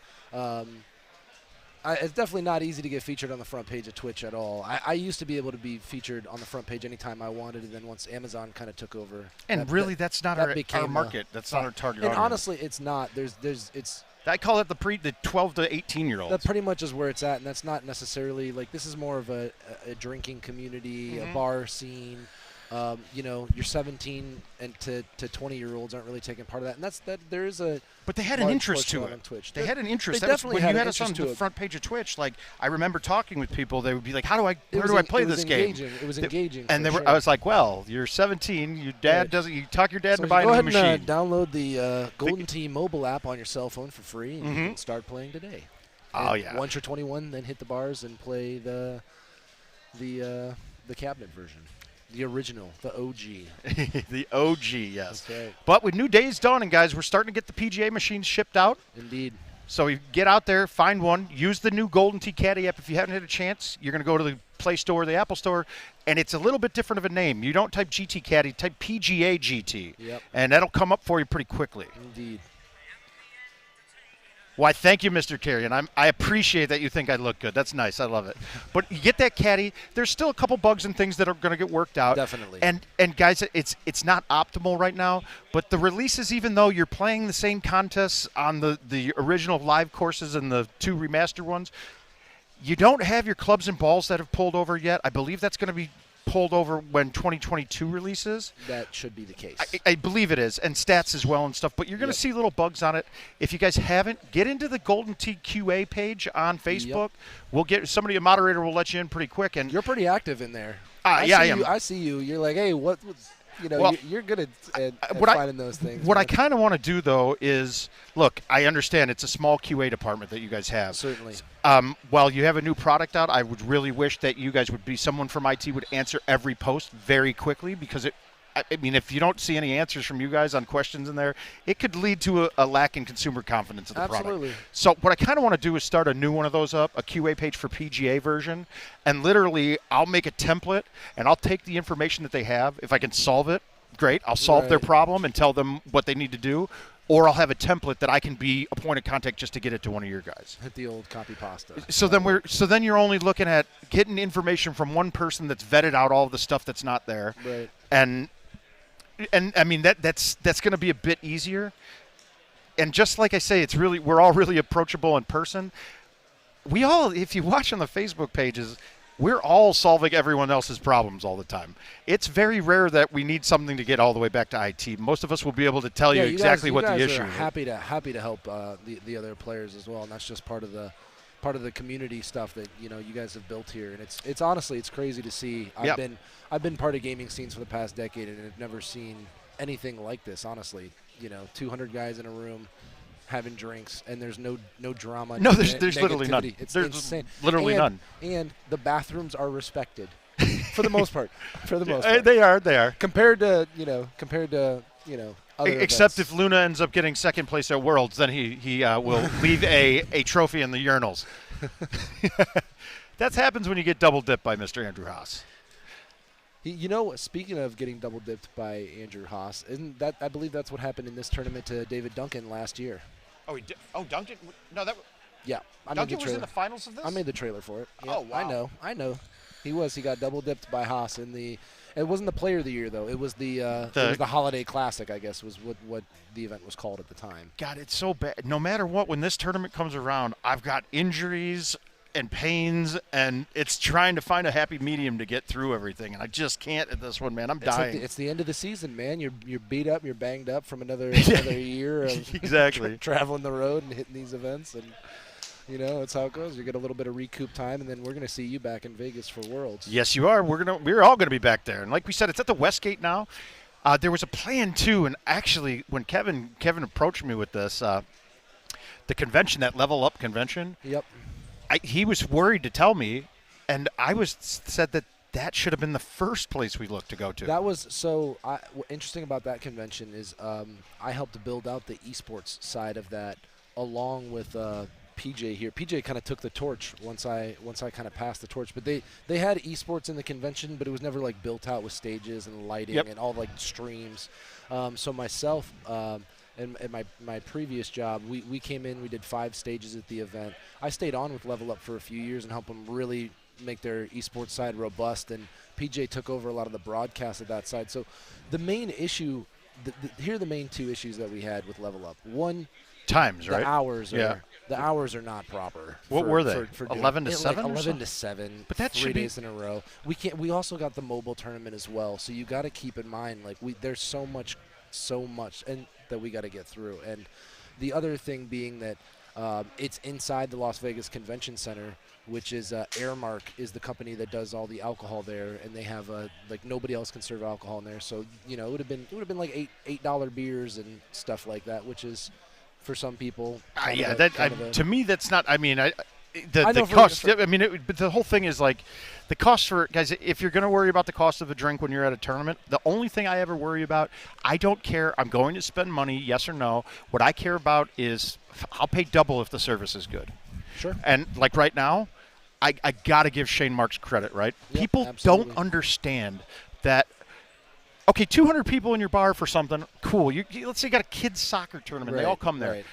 It's definitely not easy to get featured on the front page of Twitch at all. I used to be able to be featured on the front page anytime I wanted, and then once Amazon kind of took over. And that's not our market. That's not our target audience. And honestly, it's not. I call it the 12 to 18-year-olds. That pretty much is where it's at, and that's not necessarily like this is more of a drinking community, a bar scene. You're 17 and to 20-year-olds aren't really taking part of that, and that there is a. But they had an interest to it. On Twitch. They had an interest. They That was definitely when had you an had us on interest the to it. front page of Twitch. Like I remember talking with people, they would be like, "Where do I play this game?" It was engaging. And for sure. I was like, "Well, you're 17. Your dad doesn't. You talk your dad So into buying go a ahead new machine." and download the Golden Tee mobile app on your cell phone for free, and you can start playing today. Oh, And yeah. Once you're 21, then hit the bars and play the cabinet version, the original, the OG. The OG, yes. That's right. But with new days dawning, guys, we're starting to get the PGA machines shipped out. Indeed. So you get out there, find one, use the new Golden Tee Caddy app. If you haven't had a chance, you're going to go to the Play Store or the Apple Store, and it's a little bit different of a name. You don't type GT Caddy, type PGA GT, Yep. and that'll come up for you pretty quickly. Indeed. Why, thank you, Mr. Carrion. I appreciate that you think I look good. That's nice. I love it. But you get that caddy. There's still a couple bugs and things that are going to get worked out. Definitely. And guys, it's not optimal right now. But the releases, even though you're playing the same contests on the original live courses and the 2 remastered ones, you don't have your clubs and balls that have pulled over yet. I believe that's going to be pulled over when 2022 releases. That should be the case. I believe it is, and stats as well and stuff. But you're going to see little bugs on it. If you guys haven't, get into the Golden Tee QA page on Facebook. We'll get somebody, a moderator, will let you in pretty quick. And You're pretty active in there. I am. I see you. You're like, hey, what? Well, you're good at what finding those things. What I but kind of want to do though is look. I understand it's a small QA department that you guys have. certainly. While you have a new product out, I would really wish that you guys would be someone from IT would answer every post very quickly because I mean, if you don't see any answers from you guys on questions in there, it could lead to a lack in consumer confidence in the Absolutely. product. So what I kind of want to do is start a new one of those up, a QA page for PGA version, and literally I'll make a template and I'll take the information that they have. If I can solve it, great. I'll solve their problem and tell them what they need to do. Or I'll have a template that I can be a point of contact just to get it to one of your guys. Hit the old copy pasta. So then you're only looking at getting information from one person that's vetted out all of the stuff that's not there. Right. And I mean that's going to be a bit easier. And just like I say, we're all really approachable in person. We all, if you watch on the Facebook pages, we're all solving everyone else's problems all the time. It's very rare that we need something to get all the way back to IT. Most of us will be able to tell you exactly what the issue is. Happy to help the other players as well, and that's just part of the community stuff that you guys have built here. And it's honestly crazy to see. I've been part of gaming scenes for the past decade, and I've never seen anything like this. Honestly, 200 guys in a room having drinks, and there's no drama. No, there's literally none. It's there's insane. Literally none. And the bathrooms are respected, for the most part. For the most part, they are. Compared to other Except events. if Luna ends up getting second place at Worlds, then he will leave a trophy in the urinals. That happens when you get double dipped by Mr. Andrew Haas. Speaking of getting double dipped by Andrew Haas, isn't that? I believe that's what happened in this tournament to David Duncan last year. Oh, he did. Oh, Duncan. No, that. Yeah, Duncan was in the finals of this. I made the trailer for it. Yeah, Oh, wow. I know. He got double dipped by Haas in the. It wasn't the Player of the Year though. It was it was the Holiday Classic, I guess, was what the event was called at the time. God, it's so bad. No matter what, when this tournament comes around, I've got injuries and pains, and it's trying to find a happy medium to get through everything, and I just can't at this one, man. I'm dying. It's the end of the season, man. You're beat up, you're banged up from another year of exactly traveling the road and hitting these events, and that's how it goes. You get a little bit of recoup time, and then we're gonna see you back in Vegas for Worlds. Yes, you are. We're all gonna be back there, and like we said, it's at the Westgate now. There was a plan too, and actually, when Kevin approached me with this, the convention, that Level Up convention. Yep. He was worried to tell me, and I said that should have been the first place we looked to go to. That was interesting about that convention is I helped build out the esports side of that along with PJ here. PJ kind of took the torch once I kind of passed the torch, but they had esports in the convention, but it was never like built out with stages and lighting and all like streams. So myself. And at my previous job, we came in, we did 5 stages at the event. I stayed on with Level Up for a few years and helped them really make their esports side robust, and PJ took over a lot of the broadcast of that side. So the main issue, here are the main 2 issues that we had with Level Up. One, times, the right? hours The hours are not proper. What were they? For doing 11 to it, 7 like or 11 something? to 7. But that 3 should be- days in a row. We also got the mobile tournament as well. So you got to keep in mind, like there's so much, and that we got to get through. And the other thing being that it's inside the Las Vegas Convention Center, which is Airmark is the company that does all the alcohol there, and they have like nobody else can serve alcohol in there. So it would have been like $8 beers and stuff like that, which is for some people. To me that's not. I mean, the know cost. I mean, but the whole thing is like the cost for guys. If you're going to worry about the cost of a drink when you're at a tournament, the only thing I ever worry about, I don't care. I'm going to spend money, yes or no. What I care about is I'll pay double if the service is good. Sure. And like right now, I got to give Shane Marks credit, right? Yep, People absolutely. don't understand that, okay, 200 people in your bar for something, cool. Let's say you got a kids' soccer tournament. They all come there. Right.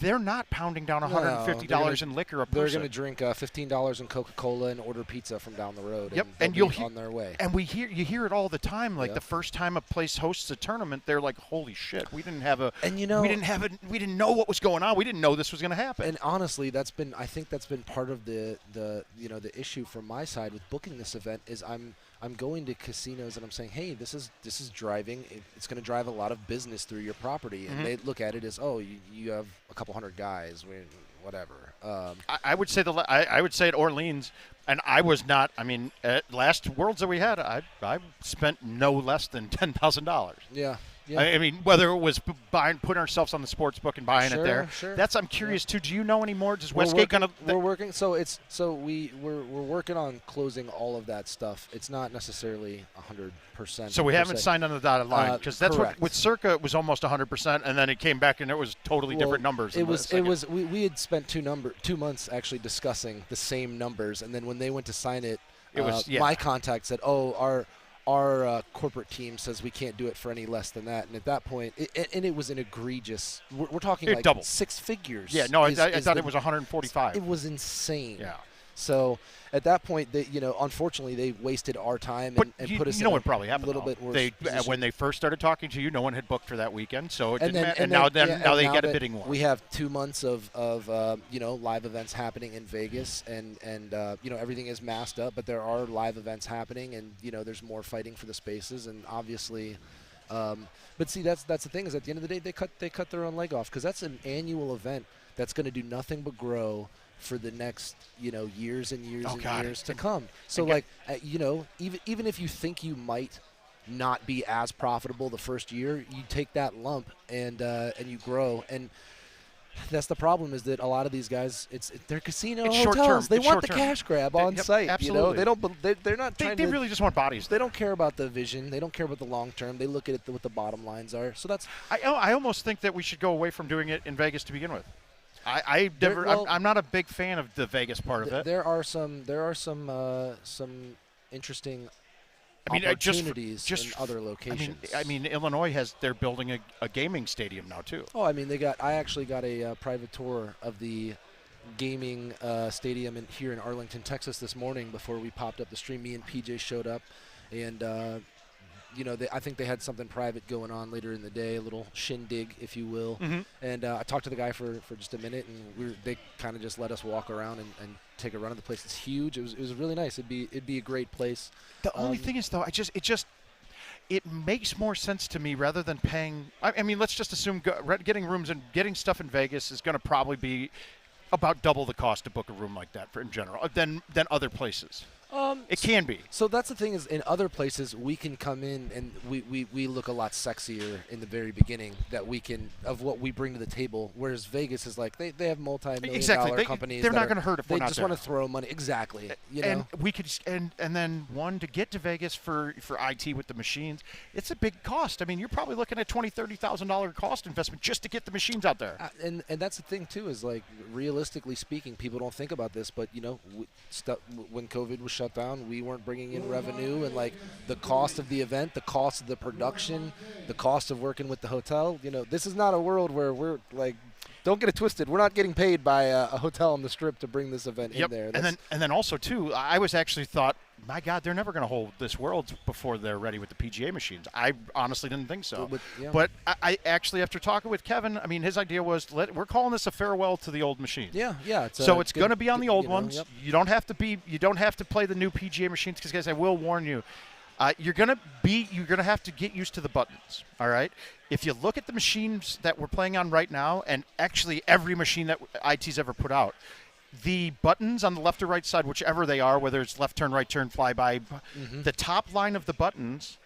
They're not pounding down $150 in liquor a person. They're going to drink $15 in Coca-Cola and order pizza from down the road. Yep, and you'll on their way. And you hear it all the time. Like Yep. the first time a place hosts a tournament, they're like, "Holy shit, we didn't have a." And we didn't know what was going on. We didn't know this was going to happen. And honestly, I think that's been part of the issue from my side with booking this event is I'm going to casinos and I'm saying, hey, this is driving. It's going to drive a lot of business through your property, and they look at it as, oh, you have a couple hundred guys, whatever. I would say I would say at Orleans, and I was not. I mean, at last Worlds that we had, I spent no less than $10,000. Yeah. I mean, whether it was putting ourselves on the sports book and buying it there. Sure. That's I'm curious too. Do you know any more? Does We're Westgate kind of? We're working. So we're working on closing all of that stuff. It's not necessarily 100%. So we haven't signed on the dotted line because that's correct. what with Circa it was almost 100%, and then it came back and it was totally different numbers. We had spent 2 months actually discussing the same numbers, and then when they went to sign it, my contact said, oh, our corporate team says we can't do it for any less than that. And at that point, it was an egregious. We're talking like double 6 figures. Yeah, no, I thought it was 145. It was insane. Yeah. So at that point, unfortunately, they wasted our time and put us in what probably happened a little bit worse position. When they first started talking to you, no one had booked for that weekend, so it didn't matter. And now they get a bidding war. We have 2 months of live events happening in Vegas, and everything is masked up, but there are live events happening, and there's more fighting for the spaces, and obviously. But see, that's the thing is at the end of the day, they cut their own leg off because that's an annual event that's going to do nothing but grow for the next years and years years to come. So even if you think you might not be as profitable the first year, you take that lump and you grow. And that's the problem is that a lot of these guys, they're casino it's hotels. Short-term. They it's want the short-term. cash grab on site. Absolutely. They're not trying They to. really just want bodies. They don't care about the vision. They don't care about the long term. They look at it what the bottom lines are. So that's. I almost think that we should go away from doing it in Vegas to begin with. I'm not a big fan of the Vegas part of it. There are some interesting opportunities in other locations. I mean, Illinois they're building a gaming stadium now too. Oh, I mean, I actually got a private tour of the gaming stadium here in Arlington, Texas this morning before we popped up the stream. Me and PJ showed up, and I think they had something private going on later in the day, a little shindig, if you will. Mm-hmm. And I talked to the guy for just a minute, and they kind of just let us walk around and take a run of the place. It's huge. It was really nice. It'd be a great place. The only thing is, though, it makes more sense to me rather than paying. I mean, let's just assume getting rooms and getting stuff in Vegas is going to probably be about double the cost to book a room like that in general than other places. It can be. So that's the thing is, in other places we can come in and we look a lot sexier in the very beginning of what we bring to the table. Whereas Vegas is like they have multi-million-dollar companies. They're not going to hurt if we're not there. They just want to throw money. Exactly. And we could and then to get to Vegas for IT with the machines, it's a big cost. I mean, you're probably looking at $20,000-$30,000 cost investment just to get the machines out there. And that's the thing too is like realistically speaking, people don't think about this, but when COVID was shut down, we weren't bringing in revenue, and like the cost of the event, the cost of the production, the cost of working with the hotel. This is not a world where we're like Don't get it twisted. We're not getting paid by a hotel on the Strip to bring this event in there. And then also too, I was actually thought, my God, they're never going to hold this Worlds before they're ready with the PGA machines. I honestly didn't think so. But I actually, after talking with Kevin, I mean, his idea was we're calling this a farewell to the old machines. Yeah. It's going to be on the old ones. Yep. You don't have to play the new PGA machines because, guys, I will warn you. You're gonna have to get used to the buttons. All right. If you look at the machines that we're playing on right now, and actually every machine that IT's ever put out, the buttons on the left or right side, whichever they are, whether it's left turn, right turn, flyby, the top line of the buttons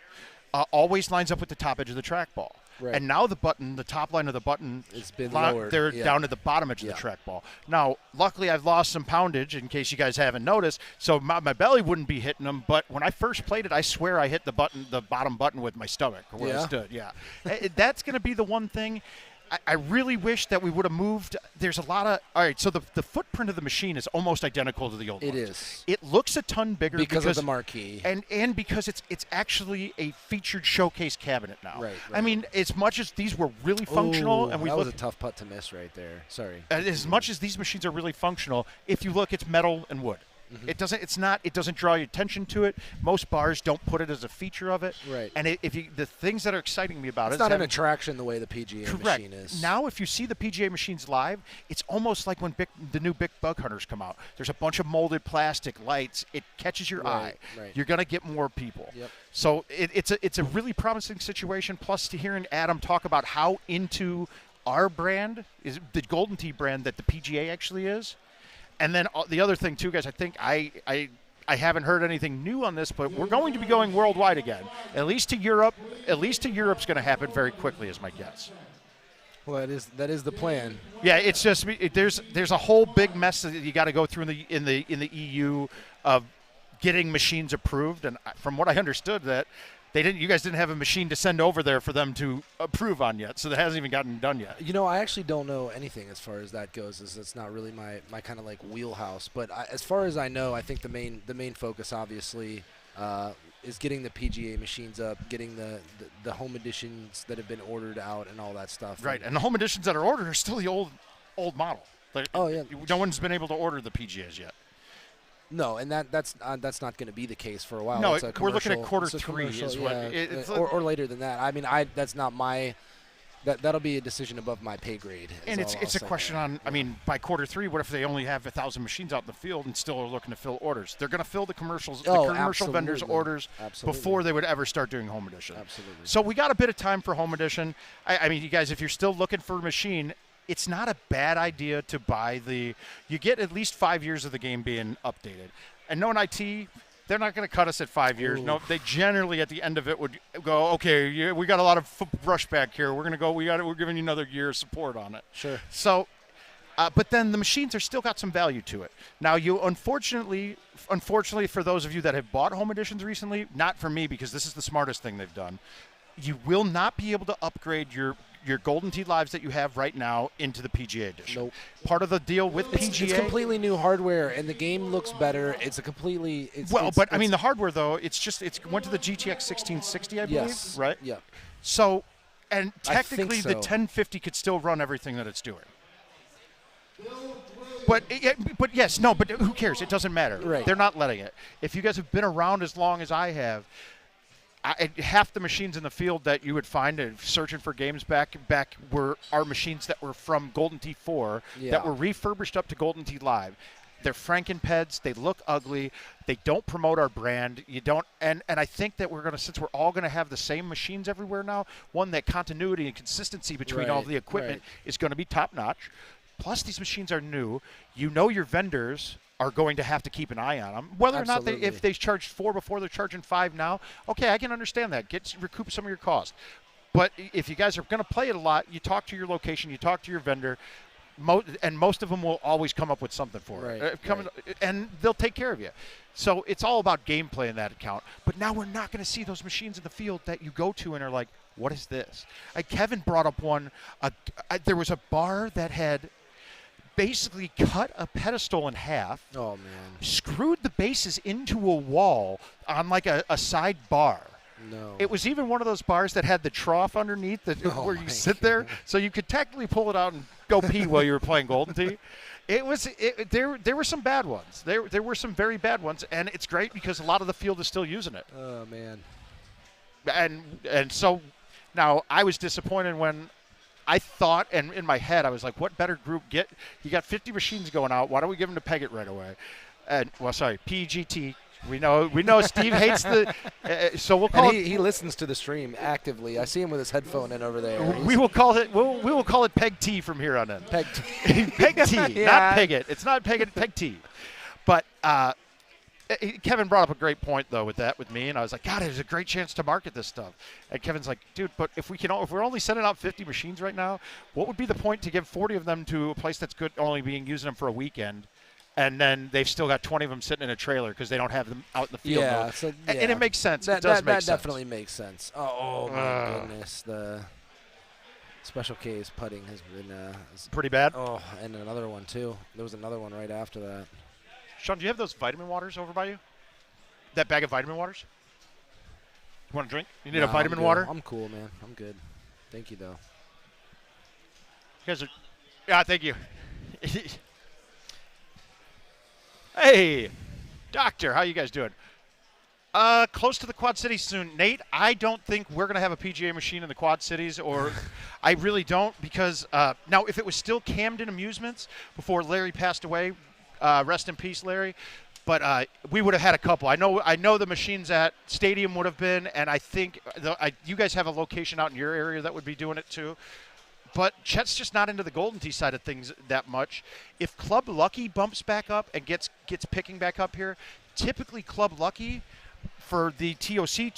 always lines up with the top edge of the trackball. Right. And now the top line of the button, it's been lowered. They're down at the bottom edge of the trackball. Now, luckily, I've lost some poundage, in case you guys haven't noticed, so my belly wouldn't be hitting them. But when I first played it, I swear I hit the bottom button with my stomach where I stood. Yeah, that's going to be the one thing. I really wish that we would have moved. There's a lot of – all right, so the footprint of the machine is almost identical to the old ones. It is. It looks a ton bigger because of the marquee. And because it's actually a featured showcase cabinet now. Right. I mean, as much as these were really functional – and that was a tough putt to miss right there. Sorry. As much as these machines are really functional, if you look, it's metal and wood. It doesn't draw your attention to it. Most bars don't put it as a feature of it. Right. And the things that are exciting me about it's not an attraction the way the PGA machine is. Now, if you see the PGA machines live, it's almost like when the new Bic Bug Hunters come out. There's a bunch of molded plastic lights. It catches your eye. Right. You're going to get more people. Yep. So it's a really promising situation. Plus, to hearing Adam talk about how into our brand is the Golden Tee brand that the PGA actually is. And then the other thing, too, guys, I think I haven't heard anything new on this, but we're going to be going worldwide again, at least to Europe. At least to Europe's going to happen very quickly, is my guess. Well, that is the plan. Yeah, it's just there's a whole big mess that you got to go through in the EU of getting machines approved, and from what I understood, that you guys didn't have a machine to send over there for them to approve on yet, so that hasn't even gotten done yet. You know, I actually don't know anything as far as that goes. It's not really my kind of like wheelhouse. But as far as I know, I think the main focus obviously is getting the PGA machines up, getting the home editions that have been ordered out, and all that stuff. Right, and the home editions that are ordered are still the old model. No one's been able to order the PGAs yet. No, and that's not going to be the case for a while. No, we're looking at Q3 or later than that. I mean, that's not my. That'll be a decision above my pay grade. And it's a question on. I mean, by Q3, what if they only have 1,000 machines out in the field and still are looking to fill orders? They're going to fill the commercial vendors' orders before they would ever start doing home edition. Absolutely. So we got a bit of time for home edition. I mean, you guys, if you're still looking for a machine, it's not a bad idea to buy you get at least 5 years of the game being updated. And knowing IT, they're not going to cut us at 5 years. No, they generally at the end of it would go, okay, we got a lot of brush back here. We're going to go, we're giving you another year of support on it. Sure. So, but then the machines are still got some value to it. Now, unfortunately for those of you that have bought home editions recently, not for me because this is the smartest thing they've done, you will not be able to upgrade your Golden Tee Lives that you have right now into the PGA edition. Nope. Part of the deal with PGA. It's completely new hardware, and the game looks better. It's a completely. I mean, the hardware though, it went to the GTX 1660, I believe, yes. right? Yeah. So, and technically, so. The 1050 could still run everything that it's doing. But who cares? It doesn't matter. Right. They're not letting it. If you guys have been around as long as I have. Half the machines in the field that you would find searching for games back were our machines that were from Golden Tee 4 that were refurbished up to Golden Tee Live. They're Frankenpeds. They look ugly. They don't promote our brand. You don't, and I think that since we're all going to have the same machines everywhere now, that continuity and consistency between all the equipment is going to be top notch. Plus, these machines are new. You know your vendors are going to have to keep an eye on them. Whether or not if they charged 4 before, they're charging 5 now. Okay, I can understand that. Recoup some of your cost. But if you guys are going to play it a lot, you talk to your location, you talk to your vendor, and most of them will always come up with something for it. And they'll take care of you. So it's all about gameplay in that account. But now we're not going to see those machines in the field that you go to and are like, what is this? Kevin brought up one. There was a bar that had basically cut a pedestal in half. Oh, man. Screwed the bases into a wall on like a side bar. No. It was even one of those bars that had the trough underneath where you sit there. So you could technically pull it out and go pee while you were playing Golden Tee. There were some bad ones. There were some very bad ones, and it's great because a lot of the field is still using it. Oh man. And so now I was disappointed when I thought, and in my head I was like, what better group get? You got 50 machines going out. Why don't we give them to PEGT right away? And PEGT. We know Steve hates the. So we'll call it. He listens to the stream actively. I see him with his headphone in over there. We will call it. We will call it PEGT from here on in. PEGT. PEGT, Yeah. not PEGT. It's not PEGT. But Kevin brought up a great point though with me, and I was like, God, there's a great chance to market this stuff. And Kevin's like, dude, but if we're only sending out 50 machines right now, what would be the point to give 40 of them to a place that's good only being using them for a weekend? And then they've still got 20 of them sitting in a trailer because they don't have them out in the field. Yeah, mode. so, And it makes sense. That, it does make that sense. definitely makes sense. Oh my goodness, the special case putting has been Pretty bad. Oh, and another one too. There was another one right after that. Sean, do you have those vitamin waters over by you? That bag of vitamin waters? You want a drink? You need a vitamin water? I'm cool, man. I'm good. Thank you, though. You guys are. Yeah, thank you. Hey, doctor, how you guys doing? Close to the Quad Cities soon. Nate, I don't think we're going to have a PGA machine in the Quad Cities, or I really don't, because now if it was still Camden Amusements before Larry passed away, rest in peace, Larry, but we would have had a couple. I know the machines at Stadium would have been, and I think you guys have a location out in your area that would be doing it too. But Chet's just not into the Golden Tee side of things that much. If Club Lucky bumps back up and gets picking back up here, typically Club Lucky for the TOC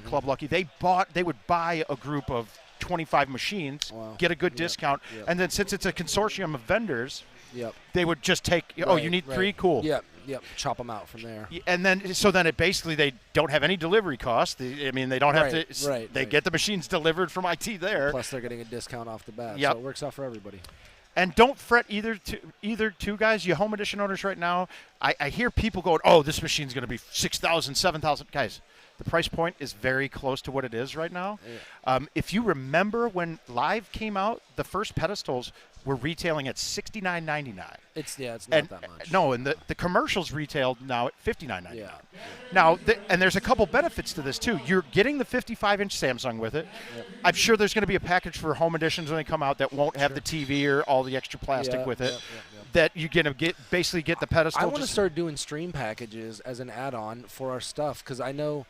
Club Lucky, they would buy a group of 25 machines, get a good discount, and then since it's a consortium of vendors, they would just take. Oh, you need 3, cool. Yep. Chop them out from there. And then it basically they don't have any delivery costs. They don't have to. They get the machines delivered from IT there. Plus they're getting a discount off the bat. Yep. So it works out for everybody. And don't fret either two guys. You home edition owners right now. I hear people going, "Oh, this machine's going to be 6,000, 7,000." Guys, the price point is very close to what it is right now. Yeah. If you remember when Live came out, the first pedestals were retailing at $69.99. It's not that much. No, and the commercials retailed now at $59.99. Yeah. Now, and there's a couple benefits to this too. You're getting the 55-inch Samsung with it. Yep. I'm sure there's going to be a package for home editions when they come out that won't have the TV or all the extra plastic with it. That you're going to basically get the pedestal. I want to start doing stream packages as an add-on for our stuff because I know,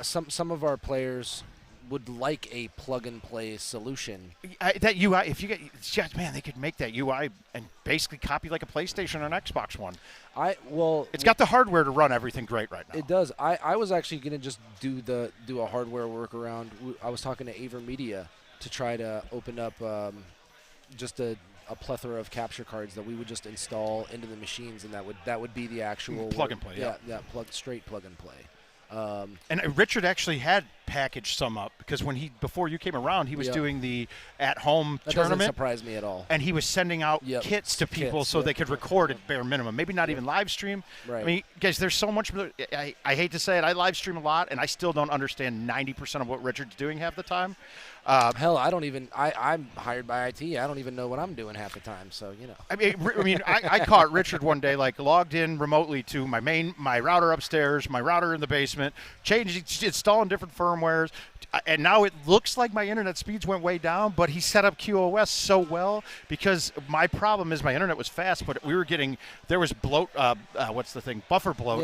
some of our players would like a plug-and-play solution. That UI, if you get, man, they could make that UI and basically copy like a PlayStation or an Xbox One. It's got the hardware to run everything great right now. It does. I was actually going to just do a hardware workaround. I was talking to Aver Media to try to open up just a plethora of capture cards that we would just install into the machines, and that would be the actual plug and play. Yeah, straight plug and play. And Richard actually had packaged some up because before you came around, he was doing the at-home tournament. Doesn't surprise me at all. And he was sending out kits to people so they could record at bare minimum. Maybe not even live stream. Right. I mean, guys, there's so much. I hate to say it, I live stream a lot, and I still don't understand 90% of what Richard's doing half the time. Hell, I don't even. I'm hired by IT. I don't even know what I'm doing half the time. So I caught Richard one day, logged in remotely to my router upstairs, my router in the basement, installing different firmwares, and now it looks like my internet speeds went way down. But he set up QoS so well because my problem is my internet was fast, but there was buffer bloat,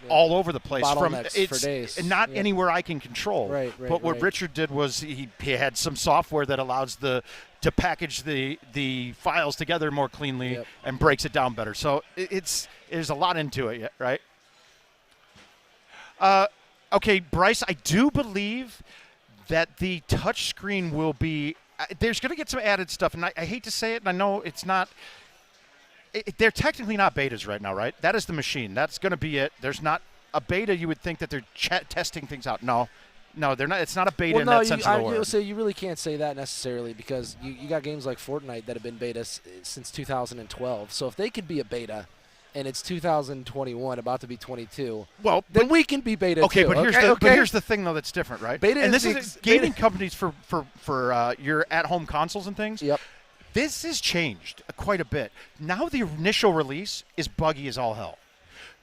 all over the place Bottlenecks for days. Not anywhere I can control. Right. But what Richard did was he had some software that allows to package the files together more cleanly and breaks it down better. So there's a lot into it, right? Okay, Bryce, I do believe that the touch screen will be there's going to get some added stuff, and I hate to say it, and I know it's not they're technically not betas right now, right? That is the machine. That's going to be it. There's not a beta. You would think that they're testing things out. No, they're not. It's not a beta in that sense of the word. So you really can't say that necessarily because you got games like Fortnite that have been betas since 2012. So if they could be a beta, and it's 2021, about to be 22, Well, then we can be beta okay, too. but here's the thing though that's different, right? Beta and is this the is ex- gaming beta- companies for your at-home consoles and things. Yep. This has changed quite a bit. Now the initial release is buggy as all hell.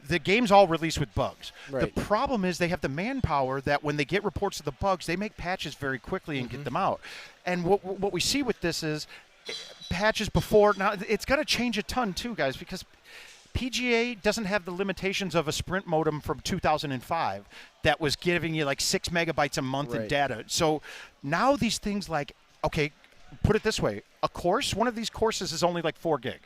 The game's all released with bugs. Right. The problem is they have the manpower that when they get reports of the bugs, they make patches very quickly and get them out. And what we see with this is patches before. Now, it's going to change a ton too, guys, because PGA doesn't have the limitations of a Sprint modem from 2005 that was giving you like 6 megabytes a month in Right. data. So now these things like, okay, put it this way, one of these courses is only like 4 gig.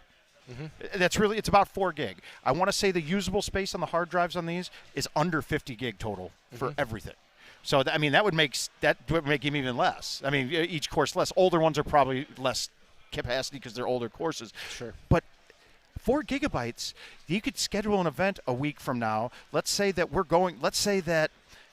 That's really, it's about 4 gig. I want to say the usable space on the hard drives on these is under 50 gig total for everything. So, I mean, that would make them even less. I mean, each course less. Older ones are probably less capacity because they're older courses. Sure. But 4 gigabytes, you could schedule an event a week from now. Let's say that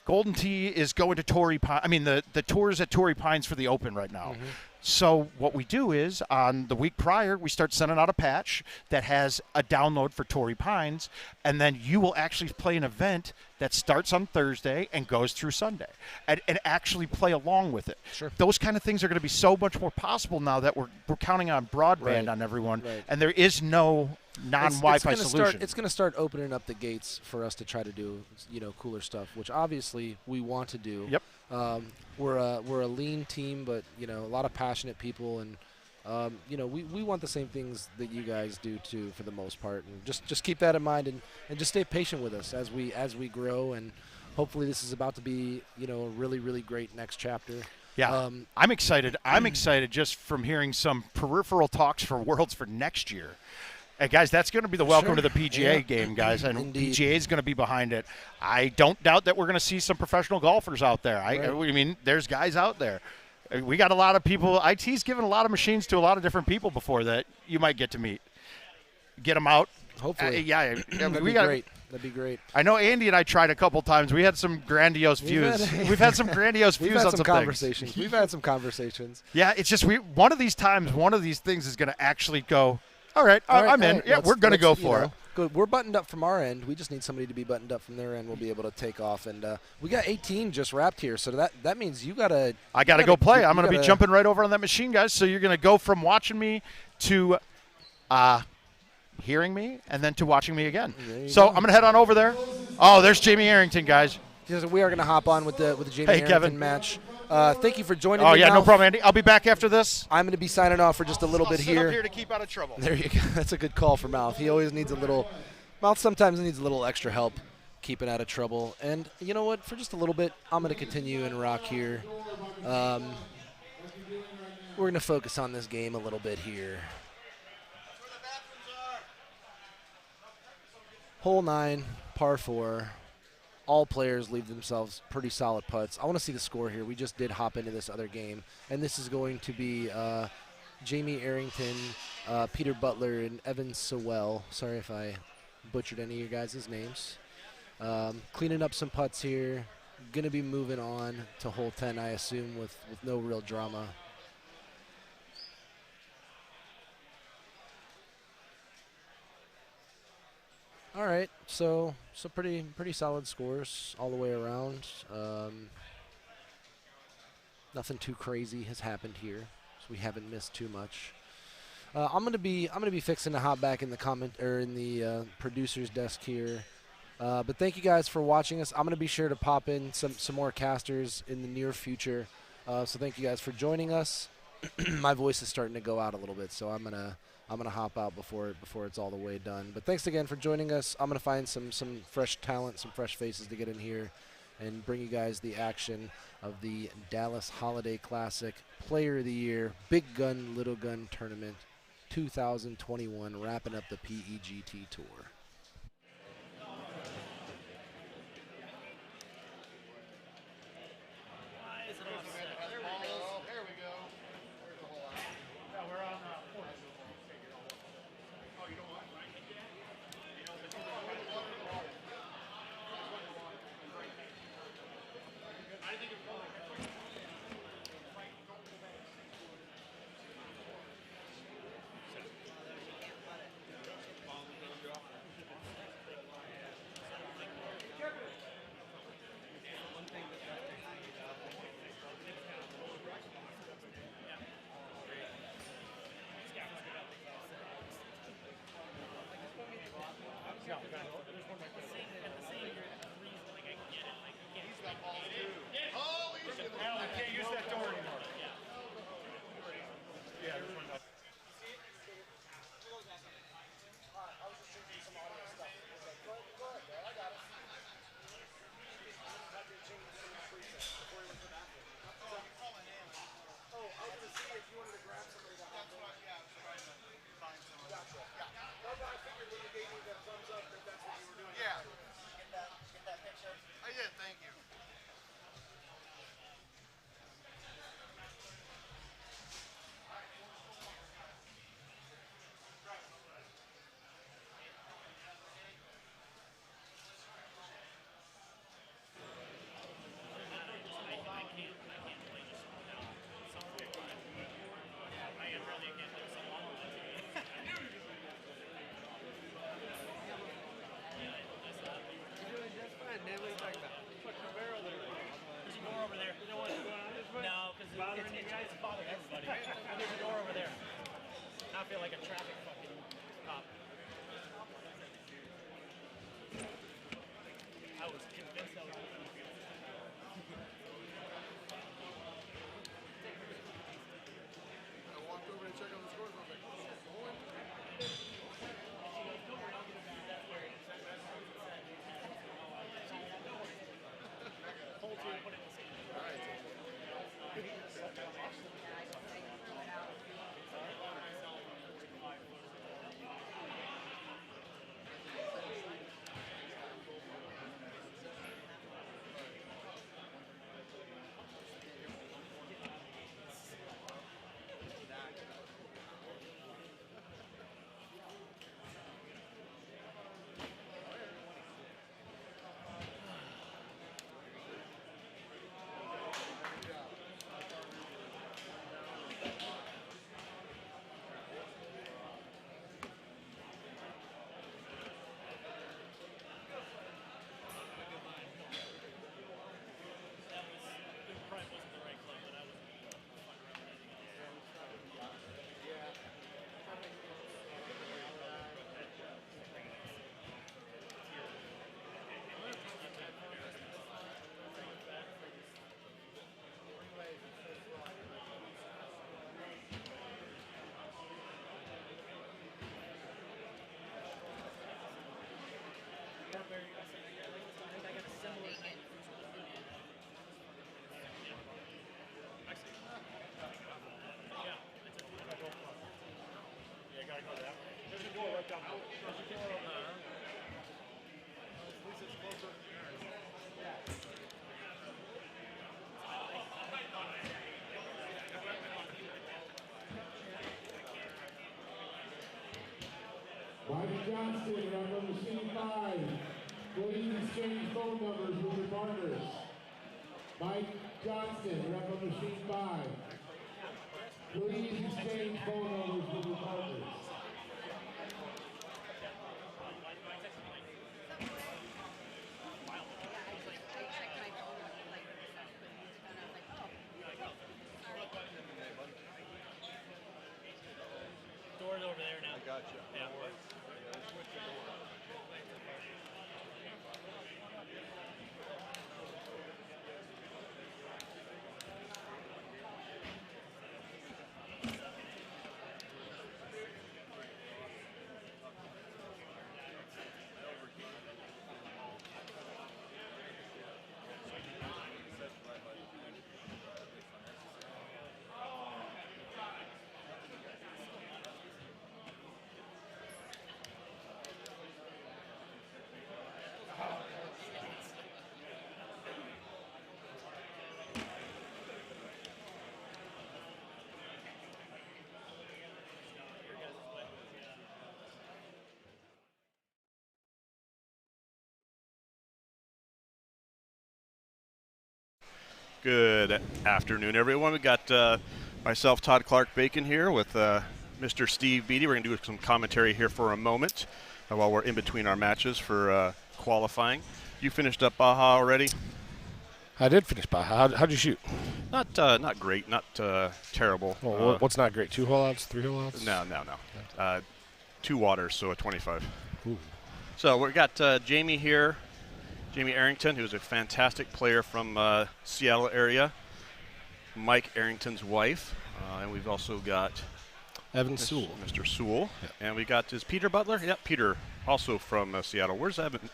Golden Tee is going to Torrey Pines. I mean, the tour's at Torrey Pines for the Open right now. So what we do is on the week prior, we start sending out a patch that has a download for Torrey Pines, and then you will actually play an event that starts on Thursday and goes through Sunday, and actually play along with it. Sure. Those kind of things are going to be so much more possible now that we're counting on broadband Right. on everyone, Right. and there is no non-Wi-Fi solution. It's going to start opening up the gates for us to try to do, cooler stuff, which obviously we want to do. Yep. We're a lean team, but a lot of passionate people, and we want the same things that you guys do too, for the most part. And just keep that in mind, and just stay patient with us as we grow, and hopefully this is about to be a really, really great next chapter. Yeah, I'm excited. I'm excited just from hearing some peripheral talks for Worlds for next year. Hey, guys, that's going to be the welcome to the PGA game, guys. And Indeed. PGA is going to be behind it. I don't doubt that we're going to see some professional golfers out there. I mean, there's guys out there. We got a lot of people. IT's given a lot of machines to a lot of different people before that you might get to meet. Get them out. Hopefully. That'd be great. That'd be great. I know Andy and I tried a couple times. We had some grandiose views. We've had some grandiose views on some conversations. things. We've had some conversations. Yeah, it's just one of these times, one of these things is going to actually go, all right, I'm in. Yeah, we're going to go for it. Good. We're buttoned up from our end. We just need somebody to be buttoned up from their end. We'll be able to take off. And we got 18 just wrapped here, so that means you got to – I got to go play. I'm going to be jumping right over on that machine, guys. So you're going to go from watching me to hearing me and then to watching me again. So I'm going to head on over there. Oh, there's Jamie Arrington, guys. We are going to hop on with the Jamie Arrington Kevin. match. Thank you for joining me. Oh, yeah, Mouth. no problem, Andy. I'll be back after this. I'm going to be signing off for just a little bit I'll sit here. up here to keep out of trouble. There you go. That's a good call for Mouth. He always needs a little – Mouth sometimes needs a little extra help keeping out of trouble. And you know what? For just a little bit, I'm going to continue and rock here. We're going to focus on this game a little bit here. Hole 9, par 4. All players leave themselves pretty solid putts. I want to see the score here. We just did hop into this other game, and this is going to be Jamie Arrington, Peter Butler, and Evan Sewell. Sorry if I butchered any of your guys' names. Cleaning up some putts here. Going to be moving on to hole 10, I assume, with no real drama. All right, so pretty solid scores all the way around. Nothing too crazy has happened here, so we haven't missed too much. I'm gonna be fixing to hop back in the producer's desk here. But thank you guys for watching us. I'm gonna be sure to pop in some more casters in the near future. So thank you guys for joining us. My voice is starting to go out a little bit, so I'm gonna hop out before it's all the way done. But thanks again for joining us. I'm gonna find some fresh talent, some fresh faces to get in here, and bring you guys the action of the Dallas Holiday Classic Player of the Year Big Gun Little Gun Tournament 2021, wrapping up the PEGT Tour. Mike Johnston, rep on machine 5. Please exchange phone numbers with your partners. Mike Johnston, rep on machine 5. Please exchange phone numbers with your partners. Doors over there now. I got you. Yeah. Good afternoon, everyone. We got myself, Todd Clark-Bacon, here with Mr. Steve Beatty. We're going to do some commentary here for a moment while we're in between our matches for qualifying. You finished up Baja already? I did finish Baja. How'd you shoot? Not great, not terrible. Well, what's not great? 2 hole outs, 3 hole outs? No. 2 waters, so a 25. Ooh. So we got Jamie here. Jamie Arrington, who's a fantastic player from Seattle area. Mike Arrington's wife. And we've also got Evan Sewell. Mr. Sewell. Yep. And we got, is Peter Butler? Yep, Peter, also from Seattle. Where's Evan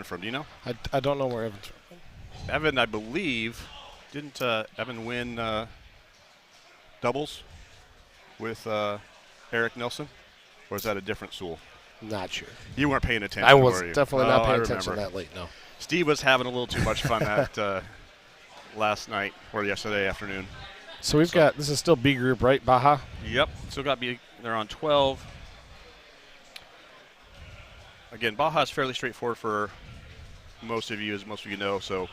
from? Do you know? I don't know where Evan's from. Evan, I believe, didn't Evan win doubles with Eric Nelson? Or is that a different Sewell? Not sure. You weren't paying attention, I was were you? definitely not Oh, paying I attention remember. that late, no. Steve was having a little too much fun that last night or yesterday afternoon. So we've got, this is still B group, right, Baja? Yep, still got B. They're on 12. Again, Baja is fairly straightforward for most of you, as most of you know, so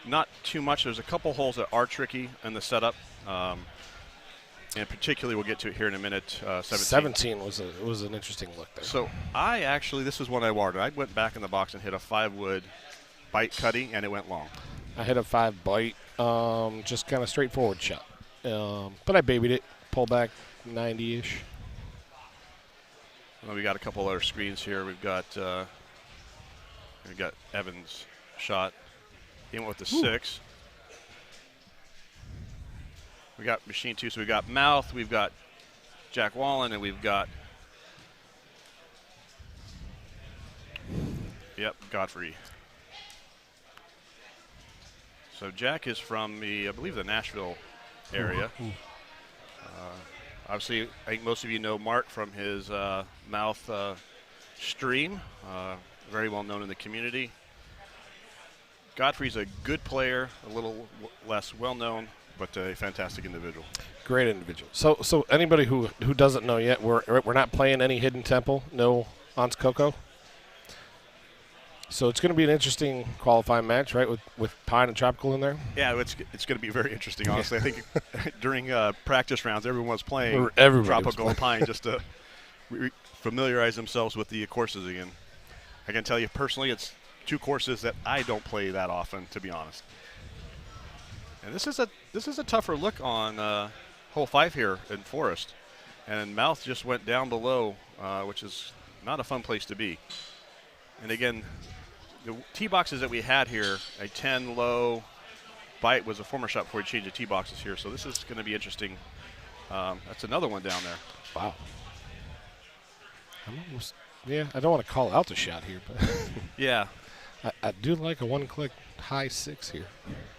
not too much. There's a couple holes that are tricky in the setup, and particularly we'll get to it here in a minute. 17 was an interesting look there. So this was one I wanted. I went back in the box and hit a 5-wood bite cutting, and it went long. I hit a 5 bite, just kind of straightforward shot. But I babied it, pull back 90-ish. Well, we got a couple other screens here. We've got Evans' shot. He went with the 6. We got machine 2, so we got Mouth, we've got Jack Wallen, and we've got Godfrey. So Jack is from I believe the Nashville area. Obviously, I think most of you know Mark from his Mouth stream. Very well known in the community. Godfrey's a good player, a little less well known, but a fantastic individual. Great individual. So anybody who doesn't know yet, we're not playing any Hidden Temple, no Ans Coco. So it's going to be an interesting qualifying match, right, with Pine and Tropical in there? Yeah, it's going to be very interesting, honestly. I think during practice rounds, everyone was playing Everybody Tropical was and Pine just to familiarize themselves with the courses again. I can tell you personally, it's 2 courses that I don't play that often, to be honest. And this is a tougher look on hole 5 here in Forest. And Mouth just went down below, which is not a fun place to be. And again, the tee boxes that we had here, a 10 low bite was a former shot before we changed the tee boxes here. So this is going to be interesting. That's another one down there. Wow. I don't want to call out the shot here, but Yeah. I do like a 1-click high 6 here.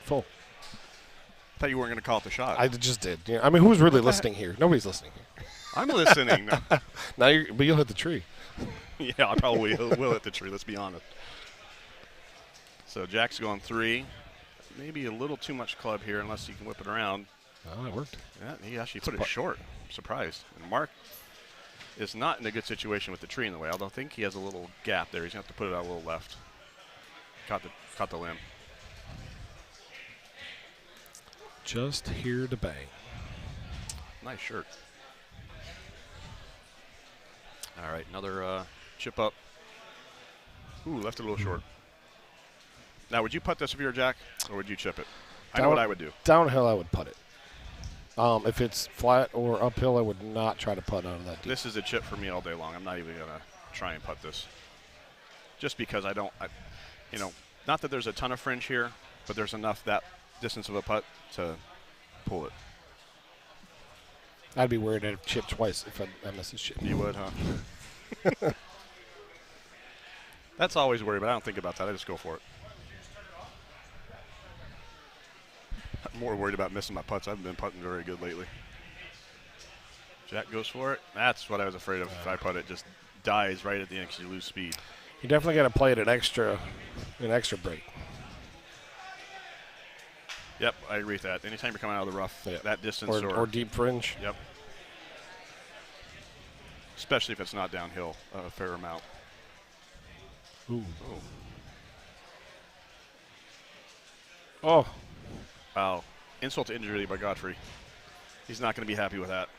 Full. I thought you weren't going to call it the shot. I just did. Yeah. I mean, who's really listening here? Nobody's listening here. I'm listening. But you'll hit the tree. Yeah, I probably will hit the tree, let's be honest. So Jack's going 3. Maybe a little too much club here unless you can whip it around. Oh, it worked. Yeah, he actually put it short. I'm surprised. And Mark is not in a good situation with the tree in the way, although I think he has a little gap there. He's going to have to put it out a little left. Caught the limb. Just here to bang. Nice shirt. All right, another chip up. Ooh, left it a little short. Now, would you putt this if you were Jack, or would you chip it? I know what I would do. Downhill, I would putt it. If it's flat or uphill, I would not try to putt out of that deep. This is a chip for me all day long. I'm not even going to try and putt this. Just because not that there's a ton of fringe here, but there's enough that distance of a putt to pull it. I'd be worried I'd chip twice if I miss this chip. You would, huh? That's always worry, but I don't think about that. I just go for it. I'm more worried about missing my putts. I haven't been putting very good lately. Jack goes for it. That's what I was afraid of. If I putt it, just dies right at the end because you lose speed. You definitely got to play it an extra break. Yep, I agree with that. Anytime you're coming out of the rough, that distance or deep fringe. Yep. Especially if it's not downhill a fair amount. Ooh. Oh. Wow. Insult to injury by Godfrey. He's not going to be happy with that.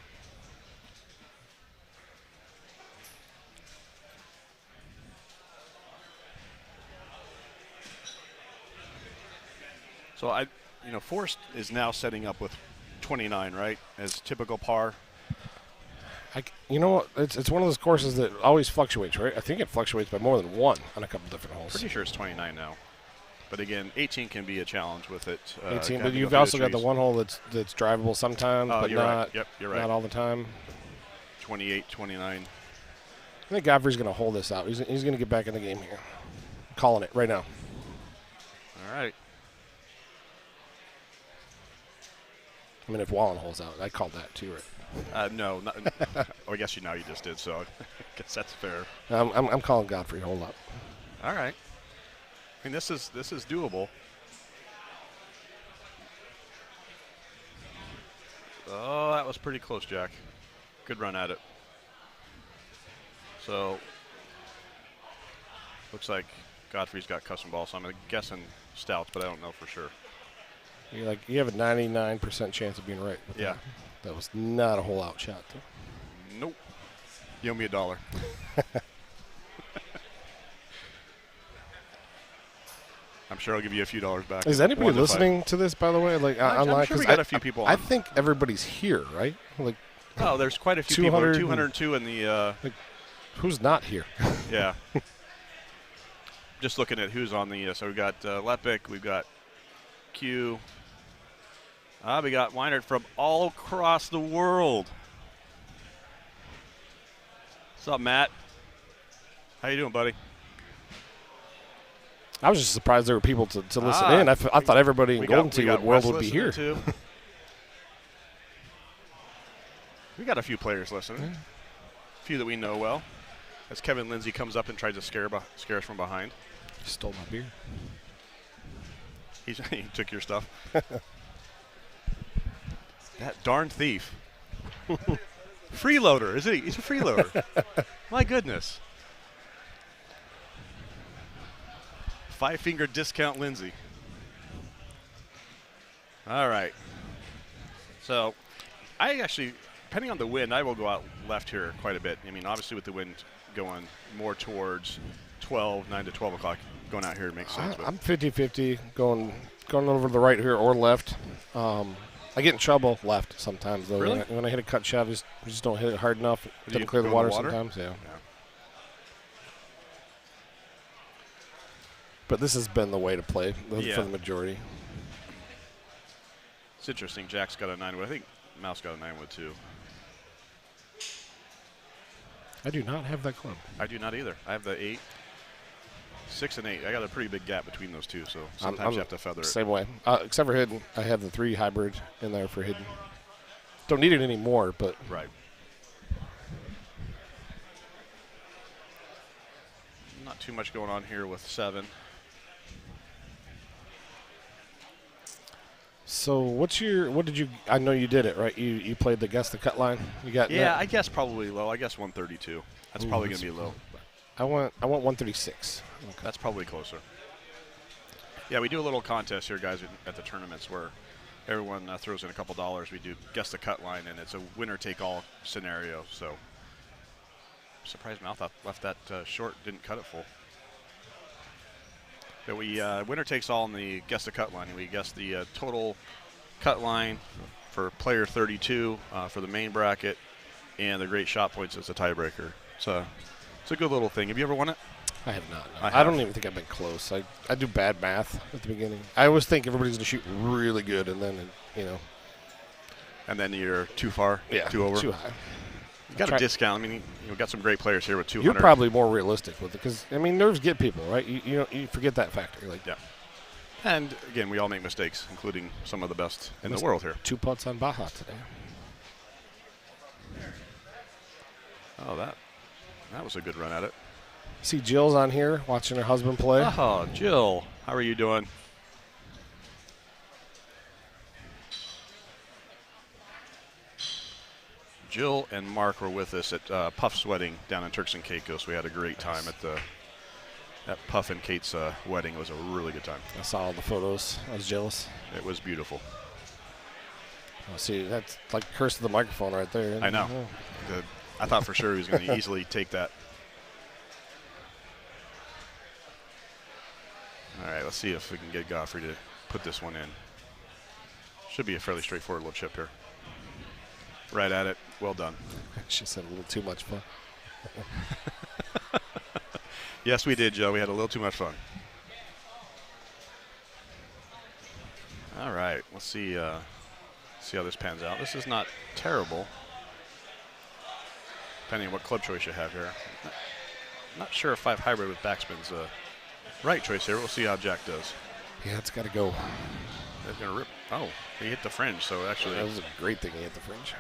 So Forrest is now setting up with 29, right, as typical par. You know what? It's one of those courses that always fluctuates, right? I think it fluctuates by more than 1 on a couple different holes. Pretty sure it's 29 now. But again, 18 can be a challenge with it. 18, but you've also got the one hole that's drivable sometimes, but you're not, right. Yep, you're right. Not all the time. 28, 29. I think Godfrey's going to hold this out. He's going to get back in the game here. I'm calling it right now. All right. I mean, if Wallen holes out, I called that too, right? No. Not, oh, I guess you just did, so I guess that's fair. I'm calling Godfrey hole up. All right. I mean, this is doable. Oh, that was pretty close, Jack. Good run at it. So, looks like Godfrey's got custom balls, so I'm guessing stouts, but I don't know for sure. You have a 99% chance of being right. Yeah. That was not a hole out shot, though. Nope. You owe me $1. I'm sure I'll give you a few dollars back. Is anybody listening to this, by the way? Like online? I'm sure we got a few people on. I think everybody's here, right? Like, oh, there's quite a few people. 202 in the. Who's not here? Yeah. Just looking at who's on the. So we got Lepic, we've got Q. We got Weinert from all across the world. What's up, Matt? How you doing, buddy? I was just surprised there were people to listen in. I thought everybody in Golden Tee World would be here. Too. We got a few players listening. A few that we know well. As Kevin Lindsay comes up and tries to scare us from behind. He stole my beer. He took your stuff. That darn thief. Freeloader, is he? He's a freeloader. My goodness. 5-finger discount Lindsay. All right. So, I actually, depending on the wind, I will go out left here quite a bit. I mean, obviously with the wind going more towards 9 to 12 o'clock, going out here makes sense. I'm 50-50, going over to the right here or left. I get in trouble left sometimes, though. Really? When I hit a cut shot, I just don't hit it hard enough. It doesn't clear the water sometimes, yeah. But this has been the way to play for the majority. It's interesting. Jack's got a 9-wood. I think Mouse got a 9-wood, too. I do not have that club. I do not either. I have the 8. 6 and 8. I got a pretty big gap between those two, so sometimes you have to feather it. Same way. Except for hidden. I have the 3 hybrid in there for hidden. Don't need it anymore, but. Right. Not too much going on here with 7. So what did you, I know you did it, right? You played the guess the cut line. You got net? I guess probably low. I guess 132. That's probably going to be low. I want 136. Okay. That's probably closer. Yeah, we do a little contest here, guys, at the tournaments where everyone throws in a couple dollars. We do guess the cut line, and it's a winner-take-all scenario. So, I'm surprised Mouth left that short, didn't cut it full. But we winner takes all in the guess the cut line. We guess the total cut line for player 32 for the main bracket, and the great shot points as a tiebreaker. So it's a good little thing. Have you ever won it? I have not. No. I don't even think I've been close. I do bad math at the beginning. I always think everybody's going to shoot really good, and then, And then you're too far, too over? Too high. You got a discount. I mean, you've got some great players here with 200. You're probably more realistic with it because, nerves get people, right? You forget that factor. Yeah. And, again, we all make mistakes, including some of the best in the world here. 2 putts on Baja today. Oh, that was a good run at it. See Jill's on here watching her husband play. Oh, Jill. How are you doing? Jill and Mark were with us at Puff's wedding down in Turks and Caicos. We had a great time at Puff and Kate's wedding. It was a really good time. I saw all the photos. I was jealous. It was beautiful. Oh, see, that's like curse of the microphone right there. I know. Oh. I thought for sure he was going to easily take that. All right, let's see if we can get Godfrey to put this one in. Should be a fairly straightforward little chip here. Right at it. Well done. She said a little too much fun. Yes, we did, Joe. We had a little too much fun. All right, let's see how this pans out. This is not terrible, depending on what club choice you have here. Not sure if 5 hybrid with backspin's right choice here. We'll see how Jack does. Yeah, it's got to go. That's gonna rip. Oh, he hit the fringe. So actually, That was a great thing he hit the fringe.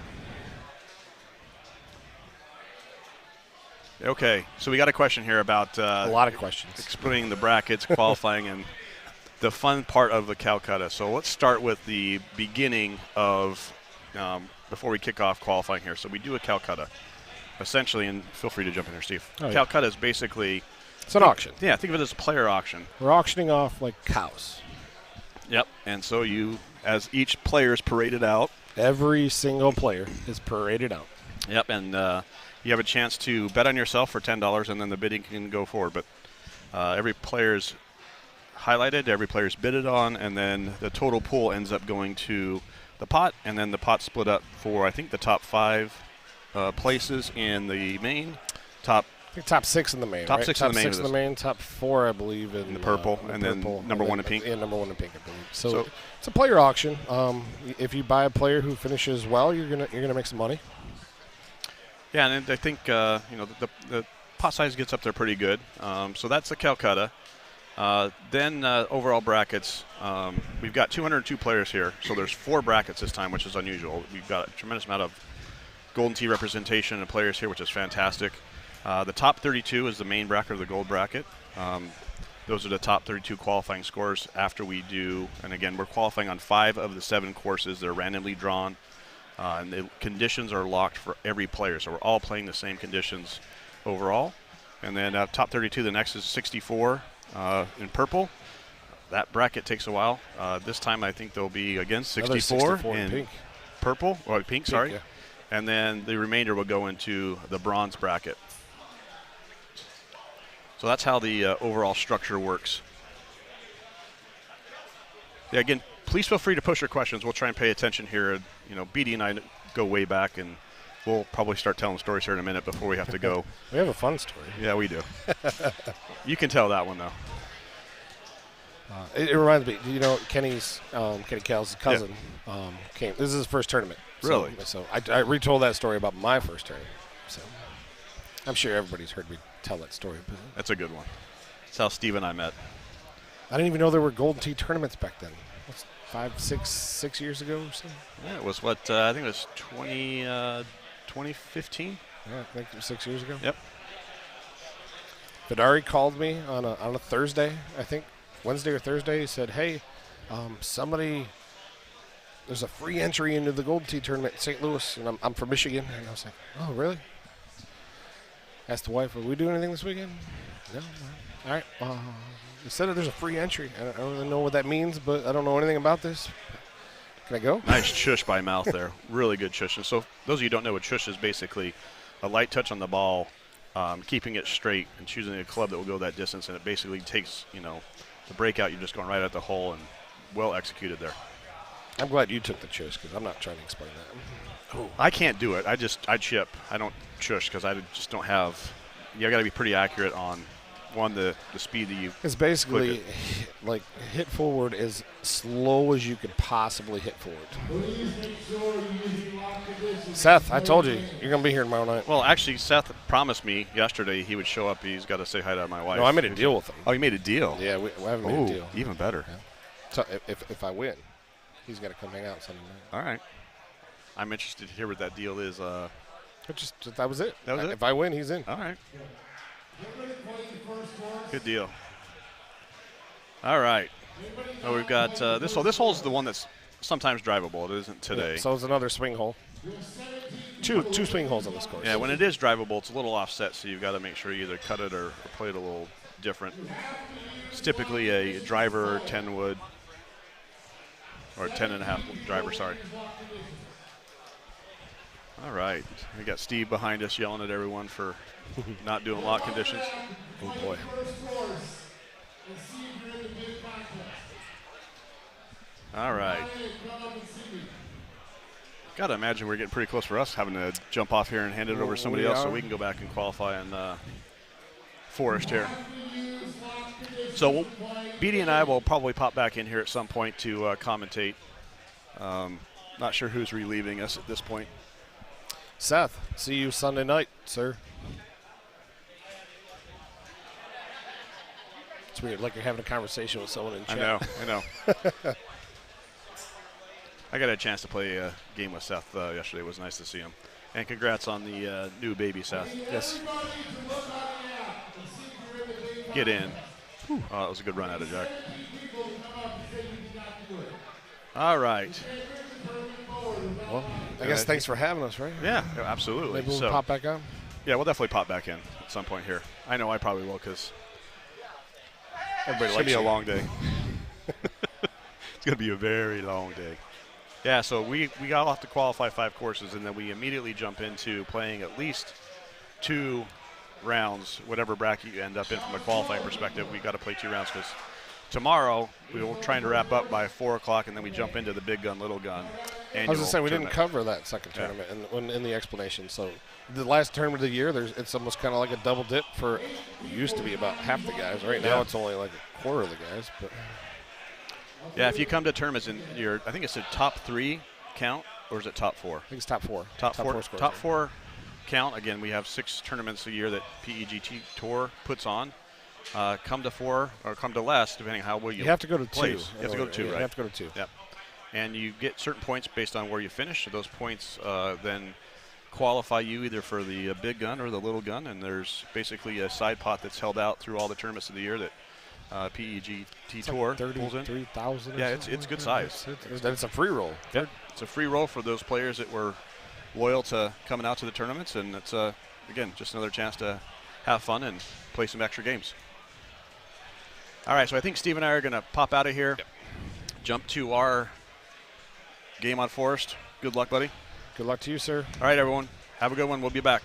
okay. So we got a question here about A lot of questions. explaining the brackets, qualifying, and the fun part of the Calcutta. So let's start with the beginning of before we kick off qualifying here. So we do a Calcutta, essentially, and feel free to jump in here, Steve. Oh, yeah. Calcutta is basically, It's an auction. yeah, think of it as a player auction. We're auctioning off like cows. Yep. And so you, as each player is paraded out. Every single player is paraded out. Yep. And you have a chance to bet on yourself for $10, and then the bidding can go forward. But every player's highlighted, every player's bidded on, and then the total pool ends up going to the pot, and then the pot split up for, I think, the top 5 places in the main, top I think top 6 in the main. Top right? 6 in the main Top of 6 in this. the main. Top 4, I believe, in the purple, in the and then purple, number and 1 in pink. Yeah, number 1 in pink, I believe. So it's a player auction. If you buy a player who finishes well, you're gonna make some money. Yeah, and I think the pot size gets up there pretty good. So that's the Calcutta. Then overall brackets, we've got 202 players here, so there's 4 brackets this time, which is unusual. We've got a tremendous amount of Golden Tee representation and players here, which is fantastic. The top 32 is the main bracket of the gold bracket. Those are the top 32 qualifying scores after we do, and again, we're qualifying on 5 of the 7 courses. They're randomly drawn, and the conditions are locked for every player, so we're all playing the same conditions overall. And then top 32, the next is 64 in purple. That bracket takes a while. This time I think there'll be, again, 64 in pink. Purple, or pink, sorry. Yeah. And then the remainder will go into the bronze bracket. So that's how the overall structure works. Yeah, again, please feel free to push your questions. We'll try and pay attention here. You know, BD and I go way back, and we'll probably start telling stories here in a minute before we have to go. We have a fun story. Yeah, we do. You can tell that one, though. It reminds me, Kenny Cal's cousin came. This is his first tournament. Really? So I retold that story about my first tournament. So I'm sure everybody's heard me tell that story. But That's a good one. That's how Steve and I met. I didn't even know there were Golden Tee tournaments back then. That's 6 years ago or something. Yeah, it was what, I think it was 2015? Yeah, I think it was 6 years ago. Yep. Vidari called me on a Thursday, I think, Wednesday or Thursday. He said, hey, there's a free entry into the Golden Tee tournament in St. Louis, and I'm from Michigan. And I was like, oh, really? Asked the wife, are we doing anything this weekend? No. All right. He said that there's a free entry. I don't really know what that means, but I don't know anything about this. Can I go? Nice shush by mouth there. Really good shush. And so those of you who don't know what shush is, basically a light touch on the ball, keeping it straight and choosing a club that will go that distance, and it basically takes, the breakout, you're just going right at the hole, and well executed there. I'm glad you took the choice because I'm not trying to explain that. Oh. I can't do it. I chip. I don't shush because I just don't have. You got to be pretty accurate on the speed that you. It's basically like hit forward as slow as you could possibly hit forward. Seth, I told you you're gonna be here tomorrow night. Well, actually, Seth promised me yesterday he would show up. He's got to say hi to my wife. No, I made a deal with him. Oh, you made a deal? Yeah, we haven't made a deal. Even better. Yeah. So if I win, he's got to come hang out Sunday night. All right. I'm interested to hear what that deal is. That was it. That was it? If I win, he's in. All right. Good deal. All right. Well, we've got this hole. This hole's the one that's sometimes drivable. It isn't today. Yeah, so it's another swing hole. Two swing holes on this course. Yeah, when it is drivable, it's a little offset, so you've got to make sure you either cut it or play it a little different. It's typically a driver 10 wood, or 10.5 driver, sorry. All right. We got Steve behind us yelling at everyone for not doing lock conditions. Oh, boy. All right. Got to imagine we're getting pretty close for us having to jump off here and hand it over to somebody else so we can go back and qualify in Forest here. So BD and I will probably pop back in here at some point to commentate. Not sure who's relieving us at this point. Seth, see you Sunday night, sir. It's weird, like you're having a conversation with someone in chat. I know. I got a chance to play a game with Seth yesterday. It was nice to see him. And congrats on the new baby, Seth. Yes. Get in. Oh, that was a good run out of Jack. All right. Well, I guess thanks for having us, right? Yeah, absolutely. Maybe we'll pop back on. Yeah, we'll definitely pop back in at some point here. I know I probably will because Everybody it's going to be a you. long day. It's going to be a very long day. Yeah, so we got off to qualify 5 courses, and then we immediately jump into playing at least 2 rounds, whatever bracket you end up in from a qualifying perspective. We got to play 2 rounds because tomorrow we were trying to wrap up by 4 o'clock, and then we jump into the big gun, little gun. I was going to say, we didn't cover that second tournament in the explanation. So the last tournament of the year, it's almost kind of like a double dip for, it used to be about half the guys. Right now it's only like a quarter of the guys. But yeah, if you come to tournaments and I think it's a top 3 count, or is it top 4? I think it's top 4. Top 4 scores, top 4 count. Again, we have 6 tournaments a year that PEGT Tour puts on. Come to 4 or come to less, depending on how well you have to go to place. 2. You have to go to 2, right? You have to go to 2. Yep. And you get certain points based on where you finish. So those points then qualify you either for the big gun or the little gun. And there's basically a side pot that's held out through all the tournaments of the year that PEGT Tour pulls in. 33,000. Yeah, it's good size. It's a free roll. Yep. It's a free roll for those players that were loyal to coming out to the tournaments, and it's again just another chance to have fun and play some extra games. All right, so I think Steve and I are going to pop out of here, jump to our game on Forest. Good luck, buddy. Good luck to you, sir. All right, everyone. Have a good one. We'll be back.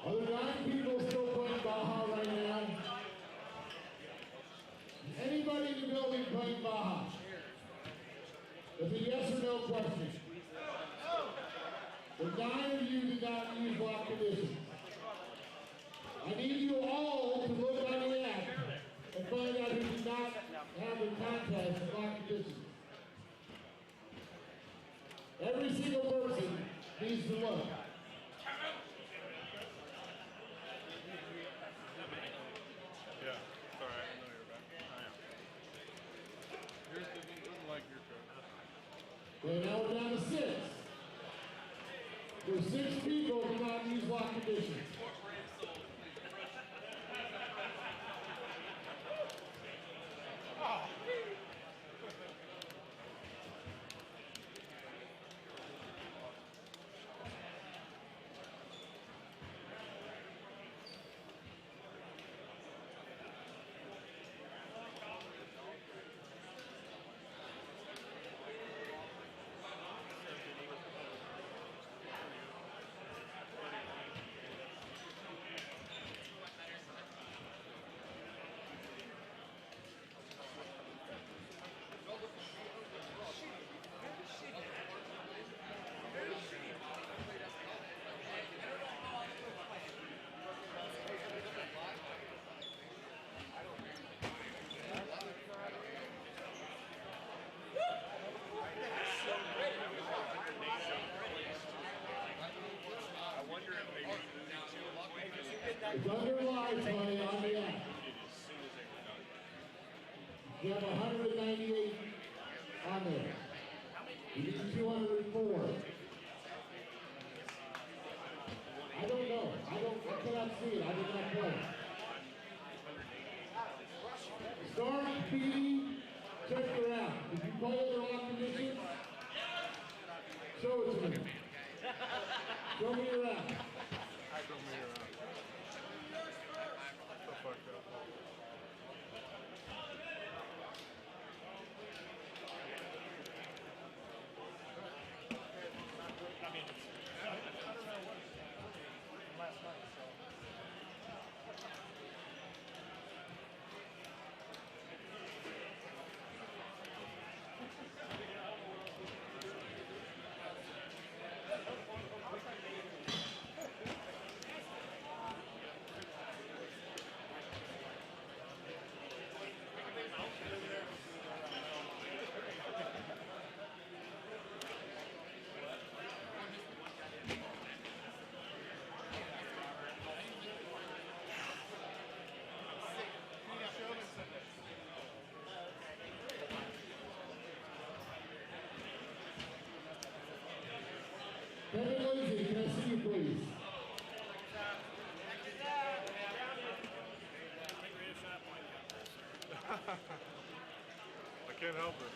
Are there 9 people still playing Baja right now? Anybody in the building playing Baja? It's a yes or no question. The 9 of you did not use block conditions. I need you all to look on the app and find out who did not have the contest of block conditions. Every single person needs to look. Okay, now we're down to 6. There's 6 people who do not use block conditions. It's under live play on the app. You have 198 on there. You need 204. I don't know. I cannot see it. I did not play. Start B, check your app. If you play under all conditions, show it to me. Show me your app. Kevin Lindsay, can I see you please? I can't help it.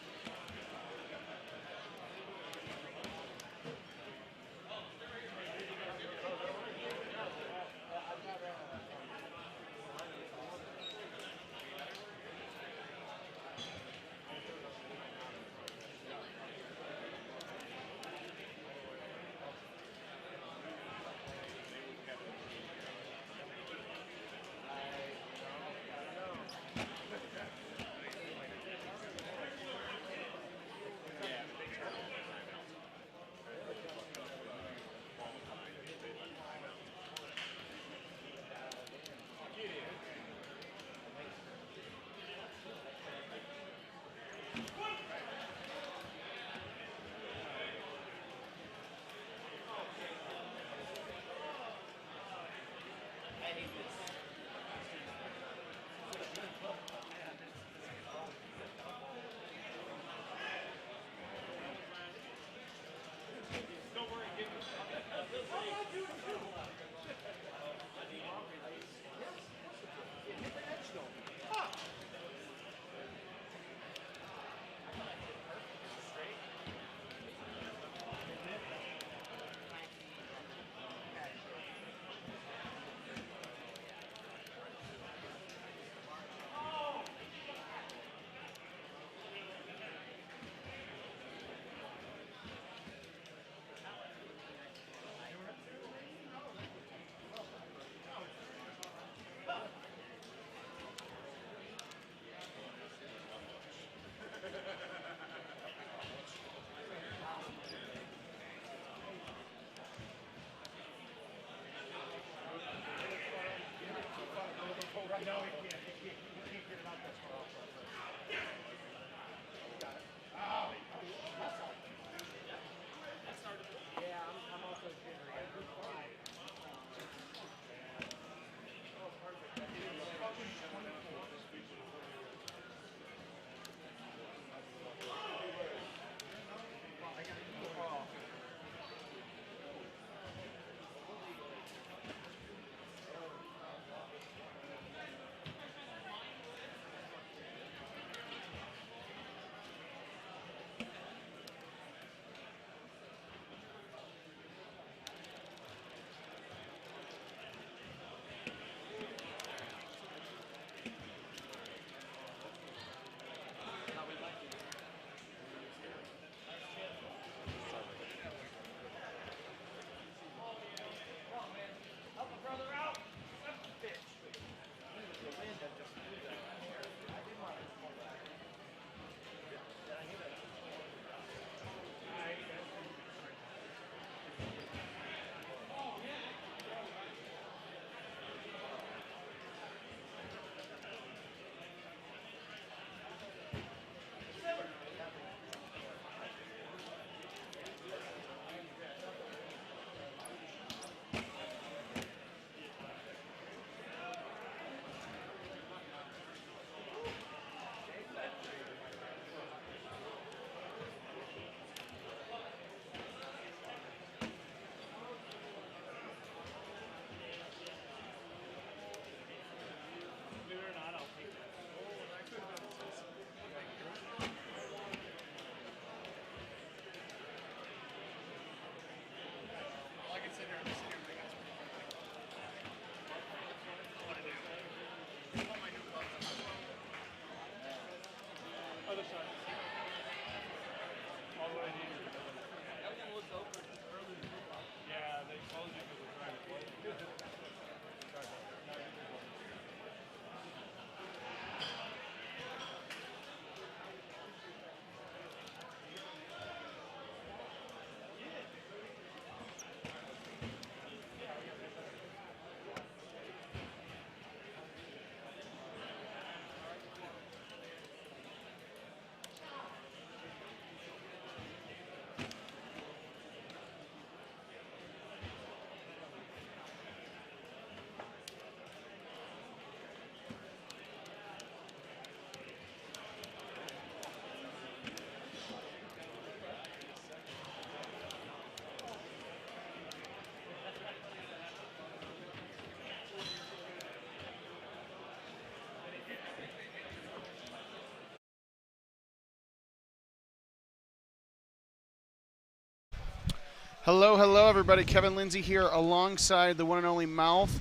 Hello, hello, everybody. Kevin Lindsay here alongside the one and only Mouth.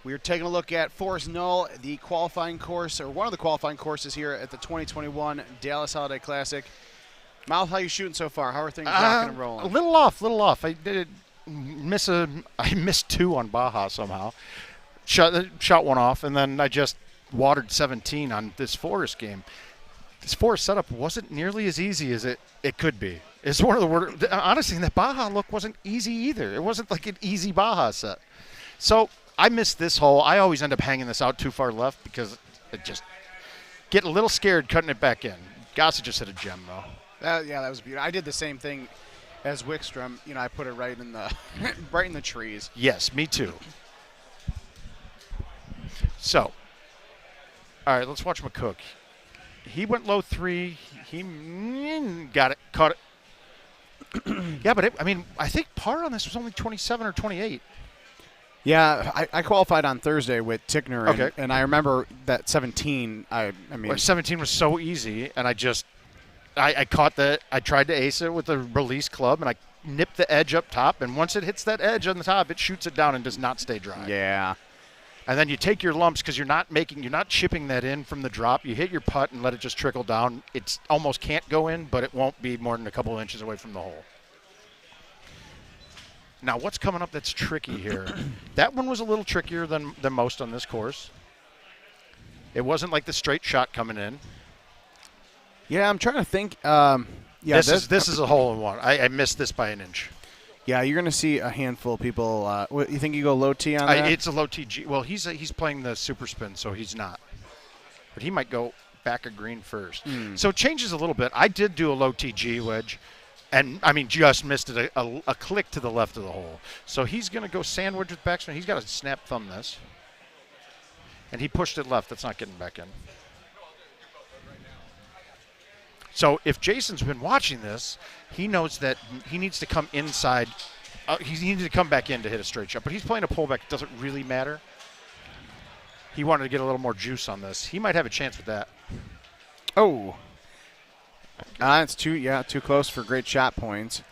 We are taking a look at Forest Knoll, the qualifying course, or one of the qualifying courses here at the 2021 Dallas Holiday Classic. Mouth, how you shooting so far? How are things rocking and rolling? A little off. I missed 2 on Baja somehow. Shot one off, and then I just watered 17 on this Forest game. This Forest setup wasn't nearly as easy as it could be. It's one of the worst. Honestly, that Baja look wasn't easy either. It wasn't like an easy Baja set. So I missed this hole. I always end up hanging this out too far left because it just get a little scared cutting it back in. Gossett just hit a gem, though. Yeah, that was beautiful. I did the same thing as Wickstrom. You know, I put it right in the right in the trees. Yes, me too. So, all right, let's watch McCook. He went low 3. He got it, caught it. Yeah, but I think par on this was only 27 or 28. Yeah, I qualified on Thursday with Tickner, Okay. and I remember that 17. Well, 17 was so easy, and I caught that. I tried to ace it with a release club, and I nipped the edge up top, and once it hits that edge on the top, it shoots it down and does not stay dry. Yeah. And then you take your lumps because you're not chipping that in from the drop. You hit your putt and let it just trickle down. It almost can't go in, but it won't be more than a couple inches away from the hole. Now, what's coming up that's tricky here? That one was a little trickier than most on this course. It wasn't like the straight shot coming in. Yeah, I'm trying to think. This is a hole in one. I missed this by an inch. Yeah, you're going to see a handful of people. You think you go low T on that? It's a low TG. Well, he's playing the super spin, so he's not. But he might go back of green first. So it changes a little bit. I did do a low TG wedge, and just missed it a click to the left of the hole. So he's going to go sandwich with backswing. He's got to snap thumb this. And he pushed it left. That's not getting back in. So if Jason's been watching this, he knows that he needs to come inside. He needs to come back in to hit a straight shot. But he's playing a pullback. It doesn't really matter. He wanted to get a little more juice on this. He might have a chance with that. Oh. It's too close for great shot points.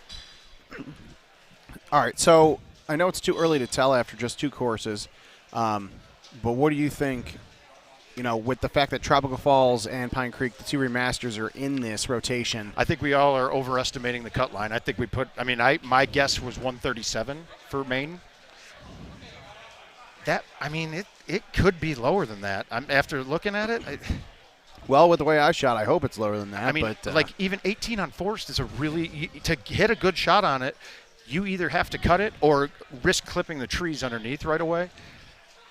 All right, so I know it's too early to tell after just 2 courses, but what do you think, with the fact that Tropical Falls and Pine Creek, the 2 remasters, are in this rotation? I think we all are overestimating the cut line. I think we put – my guess was 137 for Maine. It could be lower than that. After looking at it – well, with the way I shot, I hope it's lower than that. But even 18 on Forest is to hit a good shot on it, you either have to cut it or risk clipping the trees underneath right away.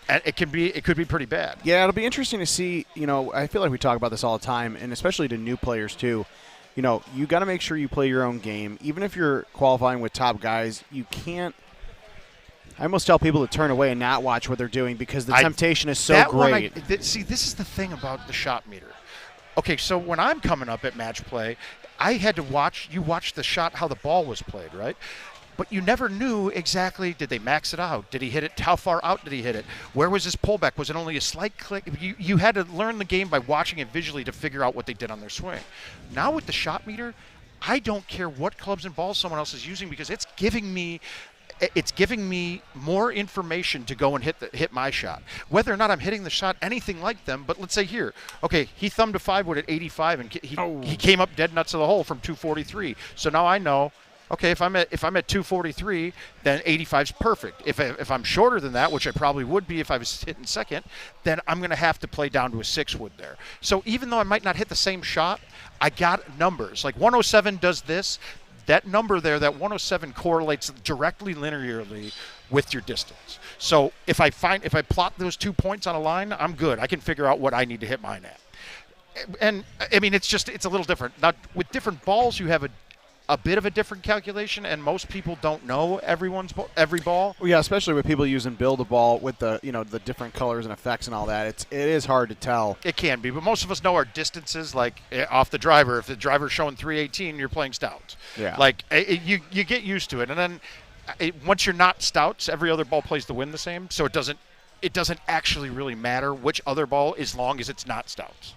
And it could be pretty bad. Yeah, it'll be interesting to see. I feel like we talk about this all the time, and especially to new players too. You got to make sure you play your own game. Even if you're qualifying with top guys, you can't. I almost tell people to turn away and not watch what they're doing because the temptation is so great. This is the thing about the shot meter. Okay, so when I'm coming up at match play, I had to watch the shot, how the ball was played, right? But you never knew exactly, did they max it out? Did he hit it? How far out did he hit it? Where was his pullback? Was it only a slight click? You had to learn the game by watching it visually to figure out what they did on their swing. Now with the shot meter, I don't care what clubs and balls someone else is using because it's giving me more information to go and hit my shot. Whether or not I'm hitting the shot anything like them, but let's say here, okay, he thumbed a 5-wood at 85 and he came up dead nuts of the hole from 243. So now I know, okay, if I'm at 243, then 85's perfect. If I'm shorter than that, which I probably would be if I was hitting second, then I'm going to have to play down to a 6-wood there. So even though I might not hit the same shot, I got numbers. Like 107 does this. That number there, that 107 correlates directly linearly with your distance. So if I plot those 2 points on a line, I'm good. I can figure out what I need to hit mine at. And it's a little different. Now with different balls, you have a bit of a different calculation, and most people don't know every ball. Well, yeah, especially with people using build-a-ball with the different colors and effects and all that. It is hard to tell. It can be, but most of us know our distances, like off the driver. If the driver's showing 318, you're playing stouts. Yeah. Like you get used to it, and then once you're not stouts, every other ball plays the wind the same, so it doesn't actually really matter which other ball as long as it's not stouts.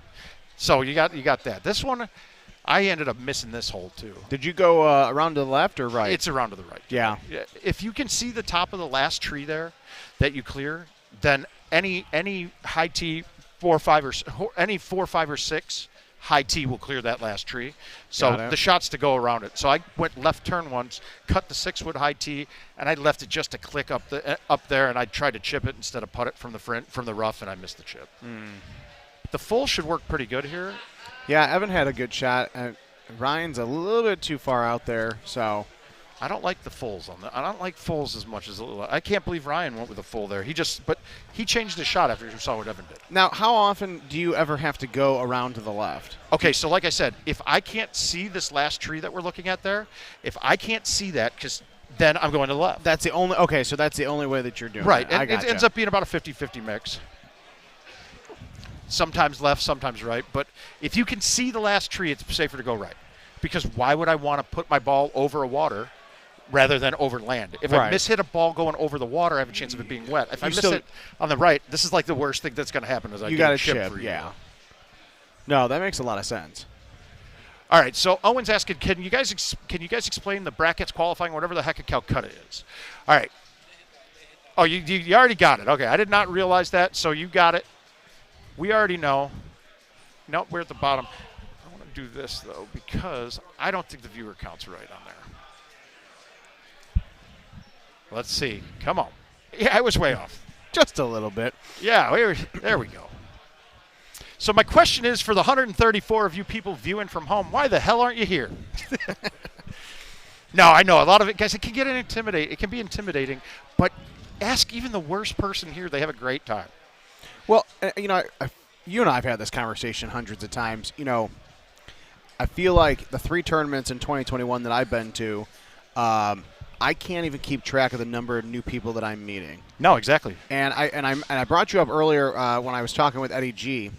So you got that. This one, I ended up missing this hole too. Did you go around to the left or right? It's around to the right. Yeah. If you can see the top of the last tree there that you clear, then any high tee 4, 5, or any 4, 5, or 6 high tee will clear that last tree. So the shot's to go around it. So I went left turn once, cut the 6-wood high tee, and I left it just a click up there, and I tried to chip it instead of putt it from the rough, and I missed the chip. The full should work pretty good here. Yeah, Evan had a good shot. Ryan's a little bit too far out there, so. I don't like the fulls on that. I don't like fulls as much as I can't believe Ryan went with a full there. But he changed his shot after he saw what Evan did. Now, how often do you ever have to go around to the left? Okay, so like I said, if I can't see this last tree that we're looking at there, if I can't see that, because then I'm going to the left. That's the only. Okay, so that's the only way that you're doing right. it. And it ends up being about a 50-50 mix. Sometimes left, sometimes right. But if you can see the last tree, it's safer to go right. Because why would I want to put my ball over a water rather than over land? If I mishit a ball going over the water, I have a chance of it being wet. If I miss it on the right, this is like the worst thing that's going to happen is I get a chip for you. Yeah. No, that makes a lot of sense. All right, so Owen's asking, can you guys explain the brackets, qualifying, whatever the heck a Calcutta is? All right. Oh, you already got it. Okay, I did not realize that, so you got it. We already know. No, we're at the bottom. I want to do this, though, because I don't think the viewer count's right on there. Let's see. Come on. Yeah, I was way off. Just a little bit. Yeah, there we go. So my question is, for the 134 of you people viewing from home, why the hell aren't you here? No, I know. A lot of it, guys, it can be intimidating, but ask even the worst person here. They have a great time. Well, you know, you and I have had this conversation hundreds of times. You know, I feel like the 3 tournaments in 2021 that I've been to, I can't even keep track of the number of new people that I'm meeting. No, exactly. And I brought you up earlier when I was talking with Eddie G.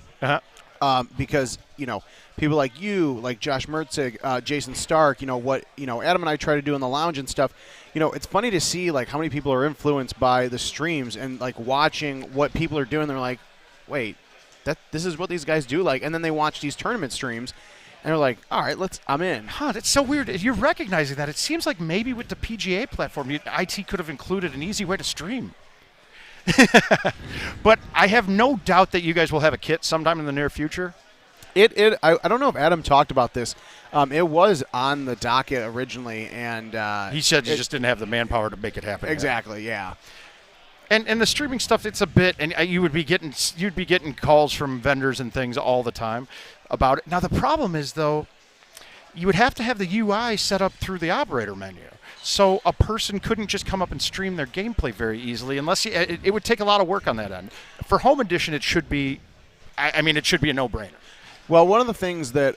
Because, you know, people like you, like Josh Mertzig, Jason Stark, you know, what, you know, Adam and I try to do in the lounge and stuff. You know, it's funny to see, like, how many people are influenced by the streams and, like, watching what people are doing. They're like, wait, this is what these guys do? Like, and then they watch these tournament streams, and they're like, all right, I'm in. Huh, that's so weird. If you're recognizing that, it seems like maybe with the PGA platform, IT could have included an easy way to stream. But I have no doubt that you guys will have a kit sometime in the near future. I don't know if Adam talked about this. It was on the docket originally, and he said you just didn't have the manpower to make it happen. Exactly, yeah. And the streaming stuff, it's a bit, and you'd be getting calls from vendors and things all the time about it. Now the problem is, though, you would have to have the UI set up through the operator menu. So a person couldn't just come up and stream their gameplay very easily unless it would take a lot of work on that end. For Home Edition, it should be, it should be a no-brainer. Well, one of the things that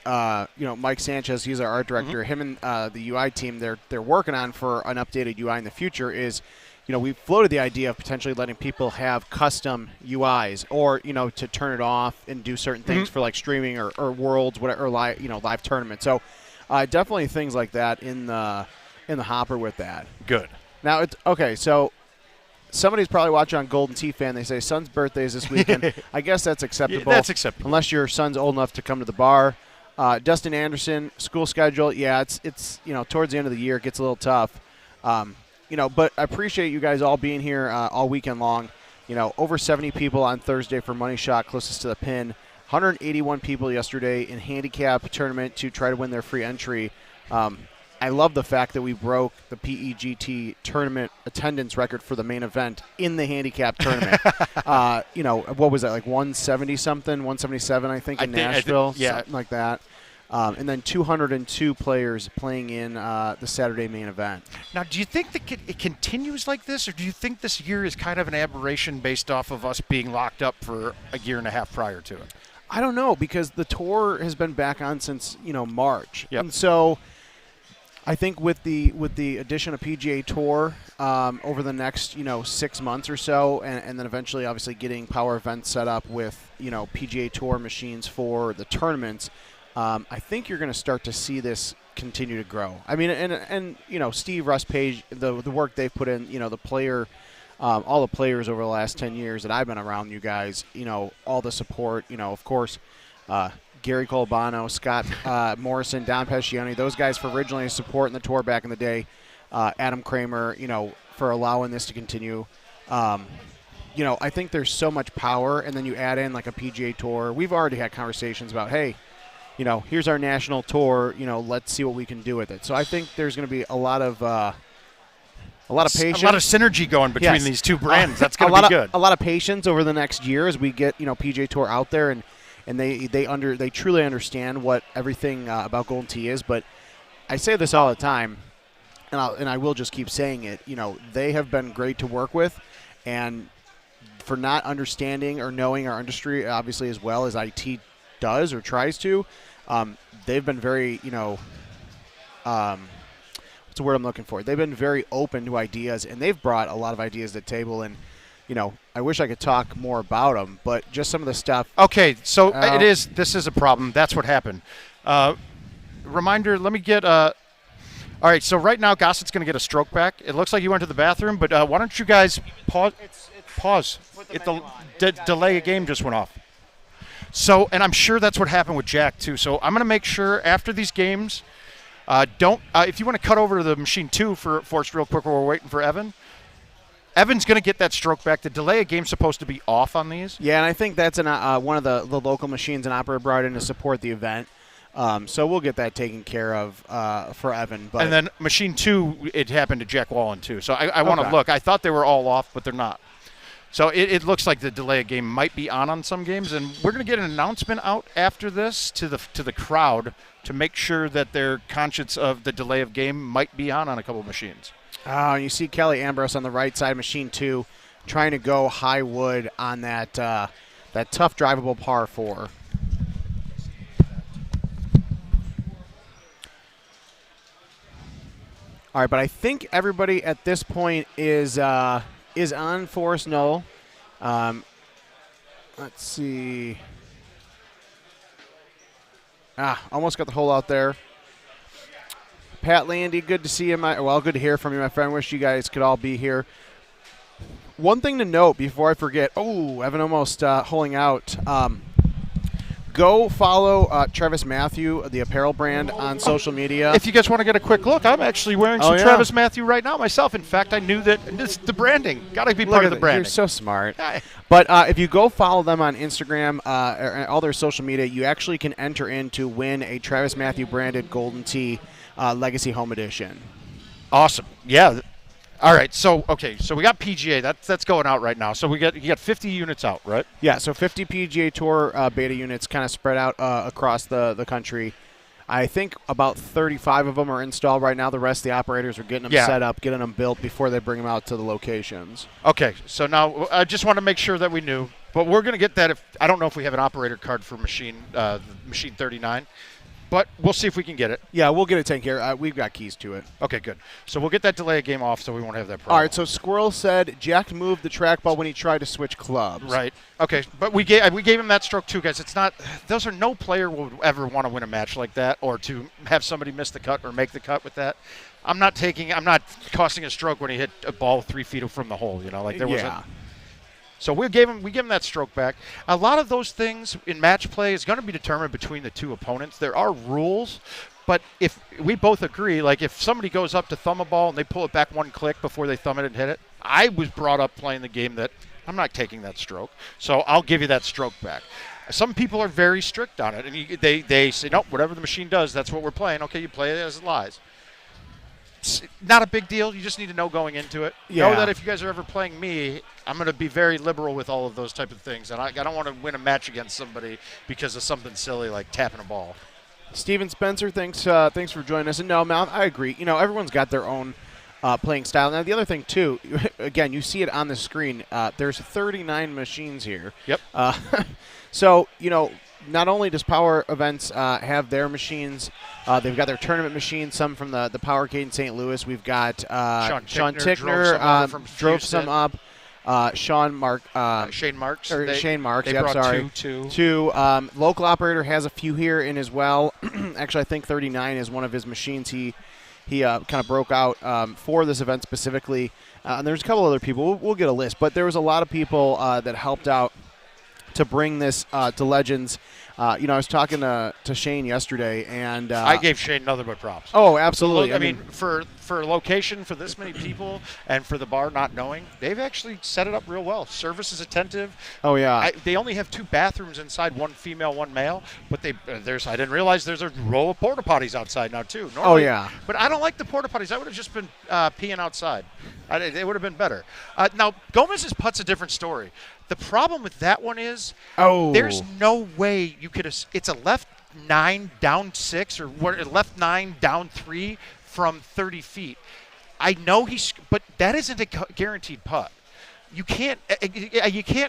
you know, Mike Sanchez, he's our art director, him and the UI team, they're working on for an updated UI in the future is, you know, we floated the idea of potentially letting people have custom UIs, or, you know, to turn it off and do certain things for like streaming or worlds, whatever, or live tournaments. So definitely things like that in the hopper with that. Good. Now it's okay. So somebody's probably watching on Golden Tee Fan. They say son's birthday is this weekend. I guess that's acceptable. Yeah, that's acceptable. Unless your son's old enough to come to the bar. Dustin Anderson, school schedule. Yeah, it's you know, towards the end of the year it gets a little tough. You know, but I appreciate you guys all being here all weekend long. You know, over 70 people on Thursday for Money Shot closest to the pin. 181 people yesterday in handicap tournament to try to win their free entry. I love the fact that we broke the PEGT tournament attendance record for the main event in the handicap tournament. You know, what was that, like 170-something, 177, I think, in Nashville, something like that. And then 202 players playing in the Saturday main event. Now, do you think that it continues like this, or do you think this year is kind of an aberration based off of us being locked up for a year and a half prior to it? I don't know, because the tour has been back on since, you know, March. Yep. And so I think with the addition of PGA Tour over the next, you know, 6 months or so, and then eventually obviously getting power events set up with, you know, PGA Tour machines for the tournaments, I think you're going to start to see this continue to grow. I mean, and you know, Steve, Russ Page, the work they've put in, you know, the player, all the players over the last 10 years that I've been around you guys, you know, all the support, you know, of course, Gary Colabano, Scott Morrison, Don Pescioni, those guys for originally supporting the tour back in the day. Adam Kramer, for allowing this to continue. I think there's so much power, and then you add in like a PGA Tour. We've already had conversations about, hey, here's our national tour. Let's see what we can do with it. So I think there's going to be a lot of patience. A lot of synergy going between these two brands. That's going to be good. A lot of patience over the next year as we get PGA Tour out there, and they truly understand what everything about Golden Tee is. But I say this all the time, and I will just keep saying it. They have been great to work with, and for not understanding or knowing our industry obviously as well as IT does or tries to, they've been very what's the word I'm looking for? They've been very open to ideas, and they've brought a lot of ideas to the table. And I wish I could talk more about them, but just some of the stuff. Okay, so this is a problem. That's what happened. Reminder, let me get all right, so right now Gossett's going to get a stroke back. It looks like you went to the bathroom, but why don't you guys pause? Pause. The delay a game just went off. So, and I'm sure that's what happened with Jack too. So I'm going to make sure after these games, if you want to cut over to the machine 2 for us real quick while we're waiting for Evan. Evan's going to get that stroke back. The delay a game's supposed to be off on these. Yeah, and I think that's one of the local machines an operator brought in to support the event. So we'll get that taken care of for Evan. But and then machine 2, it happened to Jack Wallen too. So I want to look. I thought they were all off, but they're not. So it looks like the delay game might be on some games, and we're going to get an announcement out after this to the crowd to make sure that they're conscious of the delay of game might be on a couple of machines. You see Kelly Ambrose on the right side, machine 2, trying to go high wood on that tough drivable par 4. All right, but I think everybody at this point is on Forest Knoll. Let's see. Almost got the hole out there. Pat Landy, good to see you. Good to hear from you, my friend. Wish you guys could all be here. One thing to note before I forget. Evan almost holing out. Go follow Travis Matthew, the apparel brand, on social media. If you guys want to get a quick look, I'm actually wearing some Travis Matthew right now myself. In fact, I knew that it's the branding. Got to be part of the branding. You're so smart. But if you go follow them on Instagram or all their social media, you actually can enter in to win a Travis Matthew branded Golden Tee Legacy Home Edition. Awesome. Yeah. All right, so we got PGA. That's going out right now. So you got 50 units out, right? Yeah, so 50 PGA Tour beta units kind of spread out across the country. I think about 35 of them are installed right now. The rest of the operators are getting them set up, getting them built before they bring them out to the locations. Okay, so now I just want to make sure that we knew. But we're going to get that. I don't know if we have an operator card for machine 39. But we'll see if we can get it. Yeah, we'll get it taken care of. We've got keys to it. Okay, good. So we'll get that delay game off so we won't have that problem. All right, so Squirrel said Jack moved the trackball when he tried to switch clubs. Right. Okay, but we gave him that stroke too, guys. No player would ever want to win a match like that or to have somebody miss the cut or make the cut with that. I'm not costing a stroke when he hit a ball 3 feet from the hole, So we gave him that stroke back. A lot of those things in match play is going to be determined between the two opponents. There are rules, but if we both agree, like if somebody goes up to thumb a ball and they pull it back one click before they thumb it and hit it, I was brought up playing the game that I'm not taking that stroke, so I'll give you that stroke back. Some people are very strict on it, and they say, nope, whatever the machine does, that's what we're playing. Okay, you play it as it lies. It's not a big deal. You just need to know going into it. Yeah. Know that if you guys are ever playing me, I'm going to be very liberal with all of those type of things. And I don't want to win a match against somebody because of something silly like tapping a ball. Steven Spencer, thanks for joining us. And no, Mount, I agree. Everyone's got their own playing style. Now, the other thing, too, again, you see it on the screen. There's 39 machines here. Yep. So, not only does Power Events have their machines, they've got their tournament machines, some from the Powercade in St. Louis. We've got Sean Tickner drove some up. Shane Marks. Shane Marks. They brought two. Local operator has a few here in as well. Actually, I think 39 is one of his machines. He kind of broke out for this event specifically. And there's a couple other people. We'll get a list, but there was a lot of people that helped out to bring this to Legends. I was talking to Shane yesterday, and I gave Shane nothing but props. Oh, absolutely. I mean, for location, for this many people, and for the bar not knowing, they've actually set it up real well. Service is attentive. Oh, yeah. They only have 2 bathrooms inside, 1 female, 1 male. But I didn't realize there's a row of porta potties outside now too. Normally, oh yeah. But I don't like the porta potties. I would have just been peeing outside. It would have been better. Now Gomez's putt's a different story. The problem with that one is, there's no way you could. It's a left 9 down 6 or left 9 down 3 from 30 feet. I know but that isn't a guaranteed putt. You can't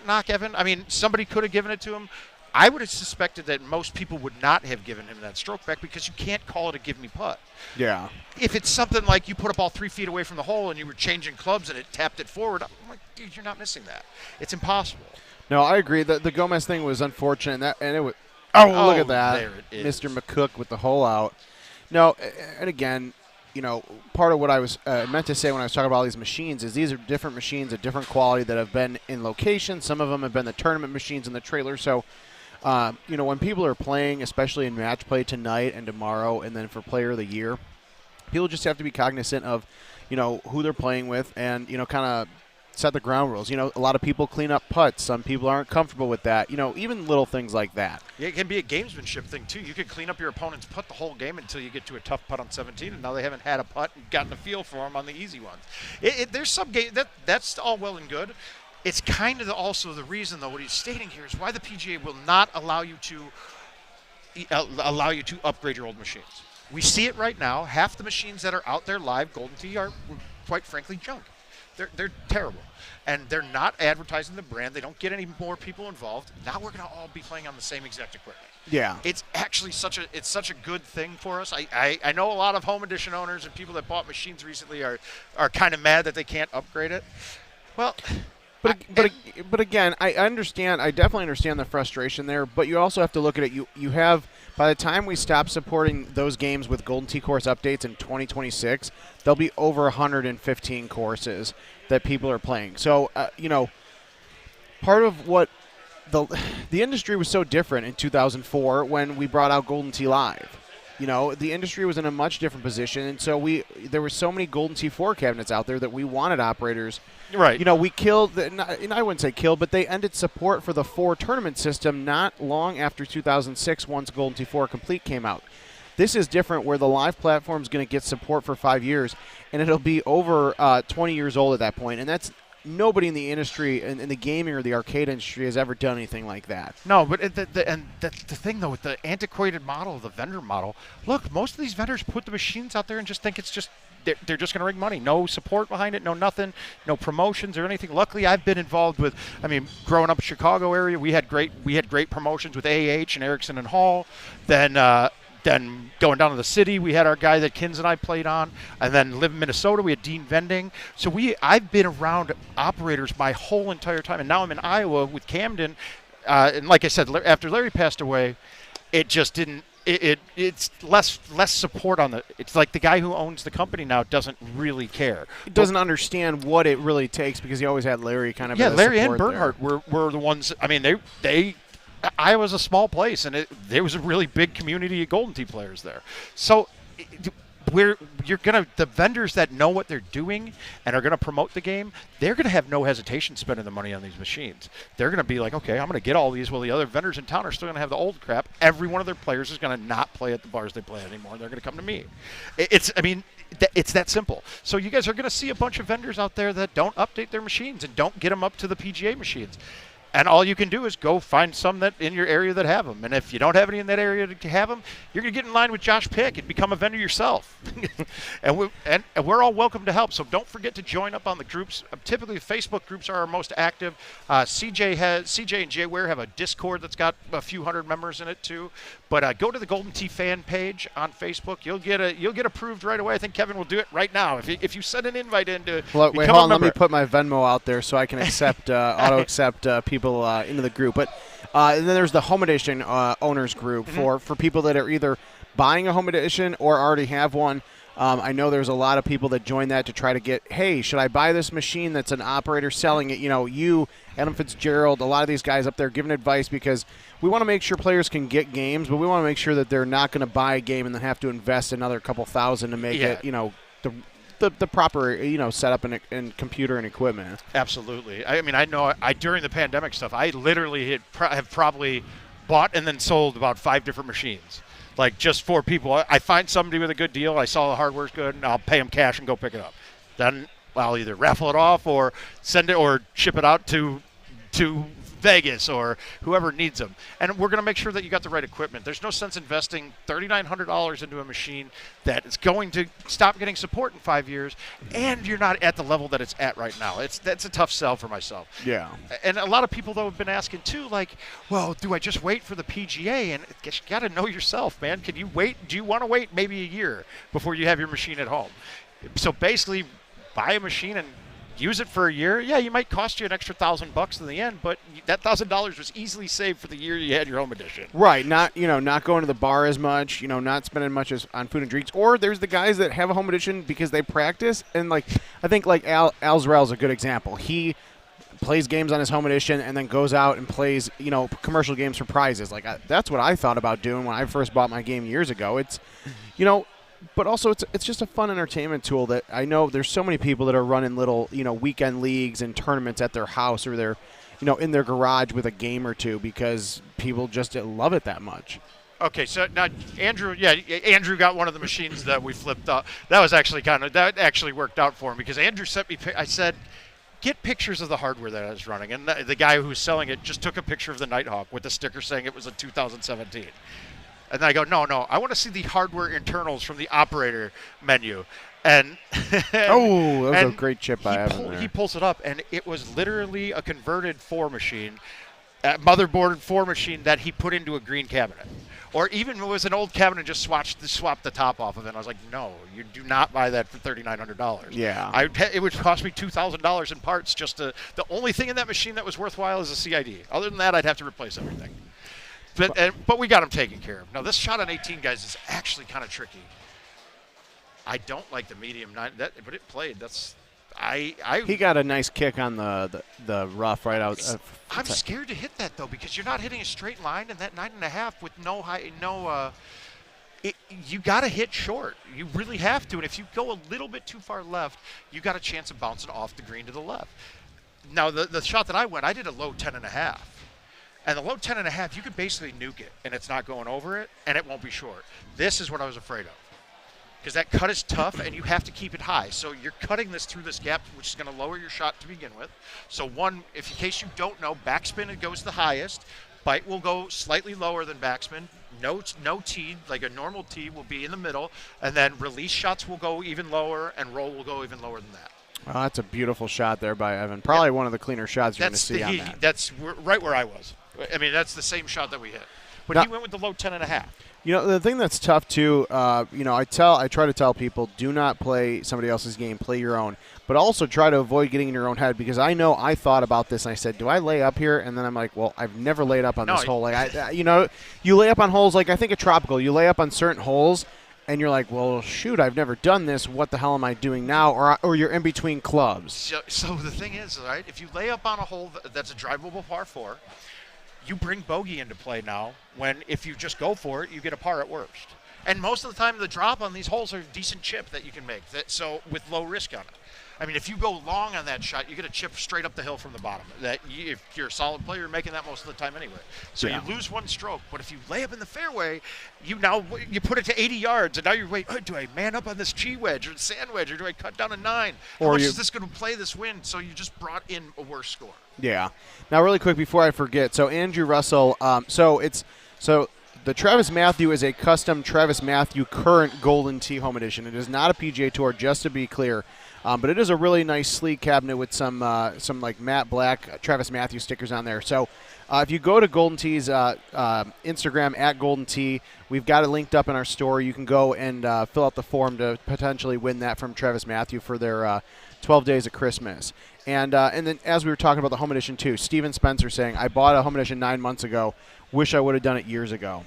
knock Evan. I mean, somebody could have given it to him. I would have suspected that most people would not have given him that stroke back because you can't call it a give me putt. Yeah. If it's something like you put a ball 3 feet away from the hole and you were changing clubs and it tapped it forward, I'm like, dude, you're not missing that. It's impossible. No, I agree. The Gomez thing was unfortunate, and it was. Oh, look at that, there it is. Mr. McCook with the hole out. No, and again, part of what I was meant to say when I was talking about all these machines is these are different machines of different quality that have been in location. Some of them have been the tournament machines in the trailer. So, when people are playing, especially in match play tonight and tomorrow, and then for Player of the Year, people just have to be cognizant of, who they're playing with, and kind of set the ground rules. A lot of people clean up putts. Some people aren't comfortable with that. Even little things like that. Yeah, it can be a gamesmanship thing too. You could clean up your opponent's putt the whole game until you get to a tough putt on 17, and now they haven't had a putt and gotten a feel for them on the easy ones. There's some game that's all well and good. It's kind of also the reason, though, what he's stating here is why the PGA will not allow you to upgrade your old machines. We see it right now. Half the machines that are out there live, Golden Tee, are quite frankly junk. They're terrible. And they're not advertising the brand. They don't get any more people involved. Now we're going to all be playing on the same exact equipment. Yeah. It's actually such a good thing for us. I know a lot of home edition owners and people that bought machines recently are kind of mad that they can't upgrade it. Well, but again, I understand. I definitely understand the frustration there. But you also have to look at it. You have, by the time we stop supporting those games with Golden Tee course updates in 2026, there'll be over 115 courses that people are playing. So part of what the industry was so different in 2004 when we brought out Golden Tee Live. The industry was in a much different position, and so there were so many Golden Tee 4 cabinets out there that we wanted operators. Right. We killed, and I wouldn't say killed, but they ended support for the 4 tournament system not long after 2006 once Golden Tee 4 Complete came out. This is different where the live platform is going to get support for 5 years, and it'll be over 20 years old at that point, and that's nobody in the industry, in the gaming or the arcade industry, has ever done anything like that. No, but the thing, though, with the antiquated model, the vendor model, look, most of these vendors put the machines out there and just think it's just they're just going to ring money. No support behind it, no nothing, no promotions or anything. Luckily, I've been involved with, growing up in Chicago area, we had great promotions with AH and Erickson and Hall. Then going down to the city, we had our guy that Kins and I played on. And then live in Minnesota, we had Dean Vending. So I've been around operators my whole entire time. And now I'm in Iowa with Camden. And like I said, after Larry passed away, it just didn't. It's less support on the. It's like the guy who owns the company now doesn't really care. He doesn't understand what it really takes because he always had Larry kind of. Yeah, as Larry and support Bernhardt were the ones. They Iowa's a small place, and there was a really big community of Golden Tee players there. So the vendors that know what they're doing and are going to promote the game, they're going to have no hesitation spending the money on these machines. They're going to be like, okay, I'm going to get all these while the other vendors in town are still going to have the old crap. Every one of their players is going to not play at the bars they play anymore, and they're going to come to me. It's that simple. So you guys are going to see a bunch of vendors out there that don't update their machines and don't get them up to the PGA machines. And all you can do is go find some that in your area that have them. And if you don't have any in that area to have them, you're going to get in line with Josh Pick and become a vendor yourself. and we're all welcome to help. So don't forget to join up on the groups. Typically, Facebook groups are our most active. CJ and Jay Ware have a Discord that's got a few hundred members in it too. But go to the Golden Tee fan page on Facebook. You'll get approved right away. I think Kevin will do it right now. If you send an invite in to wait, become hold on. a member. Let me put my Venmo out there so I can accept auto accept people into the group. But and then there's the Home Edition owners group for people that are either buying a Home Edition or already have one. I know there's a lot of people that join that to try to get, hey, should I buy this machine that's an operator selling it? You know, you, Adam Fitzgerald, a lot of these guys up there giving advice because we want to make sure players can get games, but we want to make sure that they're not going to buy a game and then have to invest another couple thousand to make it, you know, the proper, you know, setup and computer and equipment. Absolutely. I mean, I know during the pandemic stuff, I literally have probably bought and then sold about 5 different machines. Like just for people. I find somebody with a good deal, I saw the hardware's good, and I'll pay them cash and go pick it up. Then I'll either raffle it off or send it or ship it out to Vegas or whoever needs them. And we're going to make sure that you got the right equipment. There's no sense investing $3,900 into a machine that is going to stop getting support in 5 years, and you're not at the level that it's at right now. That's a tough sell for myself. Yeah. And a lot of people, though, have been asking, too, like, well, do I just wait for the PGA? And you got to know yourself, man. Can you wait? Do you want to wait maybe a year before you have your machine at home? So basically, buy a machine and use it for a year. Yeah, you might cost you an extra $1,000 in the end, but that $1,000 was easily saved for the year you had your home edition. Right, not going to the bar as much, not spending much on food and drinks. Or there's the guys that have a home edition because they practice, and like I think like Al Zrell's a good example. He plays games on his home edition and then goes out and plays commercial games for prizes. Like that's what I thought about doing when I first bought my game years ago. It's but also it's just a fun entertainment tool that I know there's so many people that are running little, weekend leagues and tournaments at their house or their, in their garage with a game or two because people just love it that much. Okay, so now Andrew got one of the machines that we flipped up. That actually worked out for him because Andrew sent me, I said, get pictures of the hardware that I was running. And the guy who was selling it just took a picture of the Nighthawk with the sticker saying it was a 2017. And then I go, no, I want to see the hardware internals from the operator menu. And that was a great chip I have in there. He pulls it up, and it was literally a converted 4 machine, a motherboard 4 machine that he put into a green cabinet. Or even if it was an old cabinet, just swapped the top off of it. And I was like, no, you do not buy that for $3,900. Yeah. It would cost me $2,000 in parts the only thing in that machine that was worthwhile is a CID. Other than that, I'd have to replace everything. But we got him taken care of. Now, this shot on 18, guys, is actually kind of tricky. I don't like the medium 9, but it played. He got a nice kick on the rough right out. I'm scared to hit that, though, because you're not hitting a straight line, and that 9.5 with you got to hit short. You really have to. And if you go a little bit too far left, you got a chance of bouncing off the green to the left. Now, the shot that I did a low 10.5. And the low 10.5, you could basically nuke it, and it's not going over it, and it won't be short. This is what I was afraid of, because that cut is tough, and you have to keep it high. So you're cutting this through this gap, which is going to lower your shot to begin with. So in case you don't know, backspin it goes the highest. Bite will go slightly lower than backspin. No tee, like a normal tee, will be in the middle, and then release shots will go even lower, and roll will go even lower than that. Oh, that's a beautiful shot there by Evan. Probably one of the cleaner shots you're going to see on that. That's right where I was. I mean, that's the same shot that we hit. But he went with the low 10.5. The thing that's tough, too, I try to tell people, do not play somebody else's game, play your own. But also try to avoid getting in your own head, because I know I thought about this, and I said, do I lay up here? And then I'm like, well, I've never laid up on this hole. Like, you lay up on holes, like I think at Tropical, you lay up on certain holes, and you're like, well, shoot, I've never done this. What the hell am I doing now? Or you're in between clubs. So the thing is, right, if you lay up on a hole that's a drivable par 4, you bring bogey into play now, when if you just go for it, you get a par at worst. And most of the time, the drop on these holes are a decent chip that you can make, so with low risk on it. I mean, if you go long on that shot, you get a chip straight up the hill from the bottom. If you're a solid player, you're making that most of the time anyway. So you lose one stroke. But if you lay up in the fairway, you put it to 80 yards, and now you're waiting, do I man up on this G wedge or the sand wedge, or do I cut down a 9? How much is this going to play this wind? So you just brought in a worse score. Yeah. Now, really quick before I forget, so Andrew Russell, the Travis Mathew is a custom Travis Mathew current Golden Tee Home Edition. It is not a PGA Tour, just to be clear. But it is a really nice sleek cabinet with some like matte black Travis Mathew stickers on there. So if you go to Golden Tee's Instagram at Golden Tee, we've got it linked up in our store. You can go and fill out the form to potentially win that from Travis Mathew for their 12 Days of Christmas. And then as we were talking about the home edition too, Steven Spencer saying, I bought a home edition 9 months ago. Wish I would have done it years ago.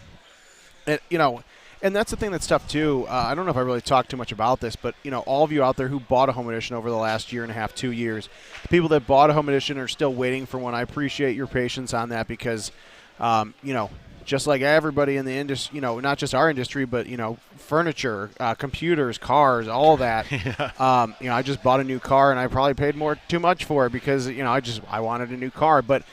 And that's the thing that's tough, too. I don't know if I really talked too much about this, but, all of you out there who bought a home edition over the last year and a half, 2 years, the people that bought a home edition are still waiting for one. I appreciate your patience on that because, just like everybody in the industry, not just our industry, but, furniture, computers, cars, all that. I just bought a new car, and I probably paid too much for it because, I wanted a new car. But,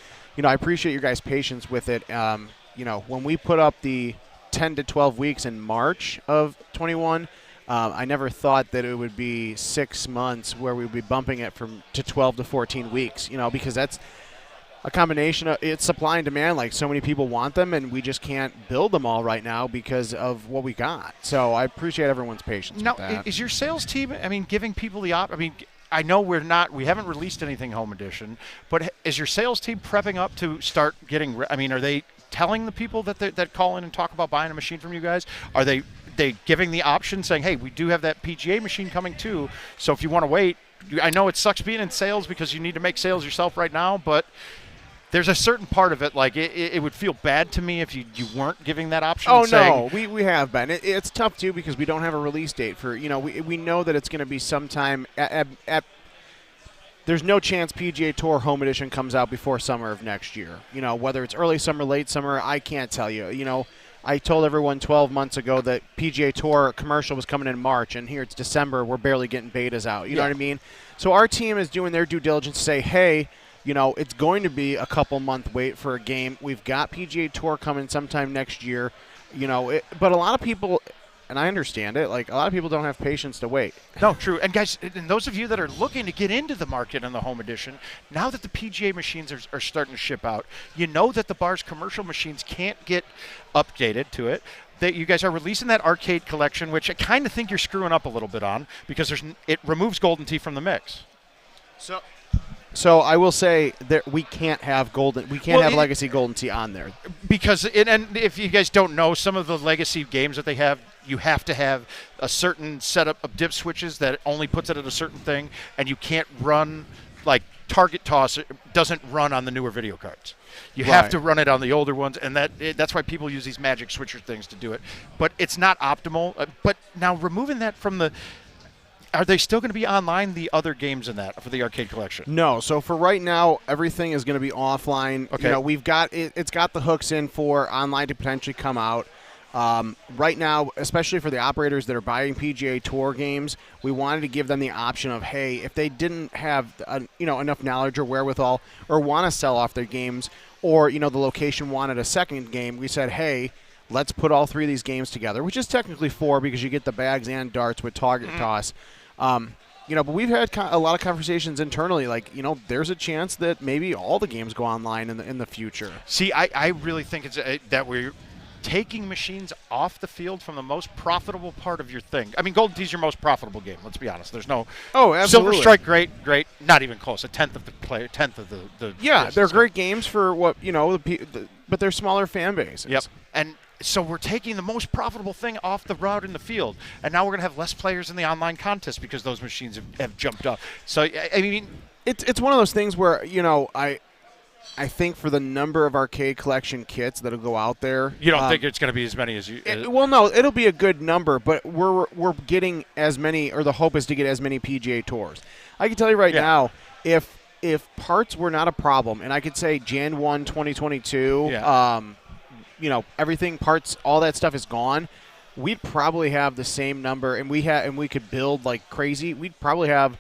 I appreciate your guys' patience with it. When we put up the 10 to 12 weeks in March of 21, I never thought that it would be 6 months where we would be bumping it to 12 to 14 weeks, because that's a combination of it's supply and demand. Like, so many people want them, and we just can't build them all right now because of what we got. So I appreciate everyone's patience. Now, with that. Is your sales team, giving people the I know we haven't released anything home edition, but is your sales team prepping up to start getting, are they telling the people that call in and talk about buying a machine from you guys? Are they giving the option saying, hey, we do have that PGA machine coming too, so if you want to wait, I know it sucks being in sales because you need to make sales yourself right now, but there's a certain part of it, like it would feel bad to me if you weren't giving that option. Oh, no, we have been. It's tough, too, because we don't have a release date for, we know that it's going to be sometime at there's no chance PGA Tour Home Edition comes out before summer of next year. Whether it's early summer, late summer, I can't tell you. I told everyone 12 months ago that PGA Tour commercial was coming in March, and here it's December. We're barely getting betas out. You know what I mean? So our team is doing their due diligence to say, hey, it's going to be a couple-month wait for a game. We've got PGA Tour coming sometime next year. But a lot of people, and I understand it, like a lot of people don't have patience to wait. No, true. And guys, and those of you that are looking to get into the market in the home edition, now that the PGA machines are starting to ship out, that the bar's commercial machines can't get updated to it. That you guys are releasing that arcade collection, which I kind of think you're screwing up a little bit on because it removes Golden Tee from the mix. So I will say that we can't have Legacy Golden Tee on there because and if you guys don't know, some of the Legacy games that they have, you have to have a certain setup of dip switches that only puts it at a certain thing, and you can't run like target toss. It doesn't run on the newer video cards. You have to run it on the older ones, and that's why people use these magic switcher things to do it. But it's not optimal. But now removing that from the. Are they still going to be online, the other games in that, for the arcade collection? No. So for right now, everything is going to be offline. Okay. We've got it's got the hooks in for online to potentially come out. Right now, especially for the operators that are buying PGA Tour games, we wanted to give them the option of, hey, if they didn't have enough knowledge or wherewithal or want to sell off their games, or the location wanted a second game, we said, hey, let's put all three of these games together, which is technically 4 because you get the bags and darts with target toss. But we've had a lot of conversations internally, like, there's a chance that maybe all the games go online in the future. See, I really think it's that we're taking machines off the field from the most profitable part of your thing. Golden Tee's your most profitable game, let's be honest. There's no absolutely. Silver Strike, great, not even close. A tenth of the Yeah, they're great games for what, but they're smaller fan bases. Yep. And so we're taking the most profitable thing off the route in the field, and now we're going to have less players in the online contest because those machines have jumped up. So, it's one of those things where, I think for the number of arcade collection kits that'll go out there, you don't think it's going to be as many as you? Well, no, it'll be a good number, but we're getting as many, or the hope is to get as many PGA Tours. I can tell you right now, if parts were not a problem, and I could say Jan 1, 2022, everything, parts, all that stuff is gone, we'd probably have the same number, and we could build like crazy. We'd probably have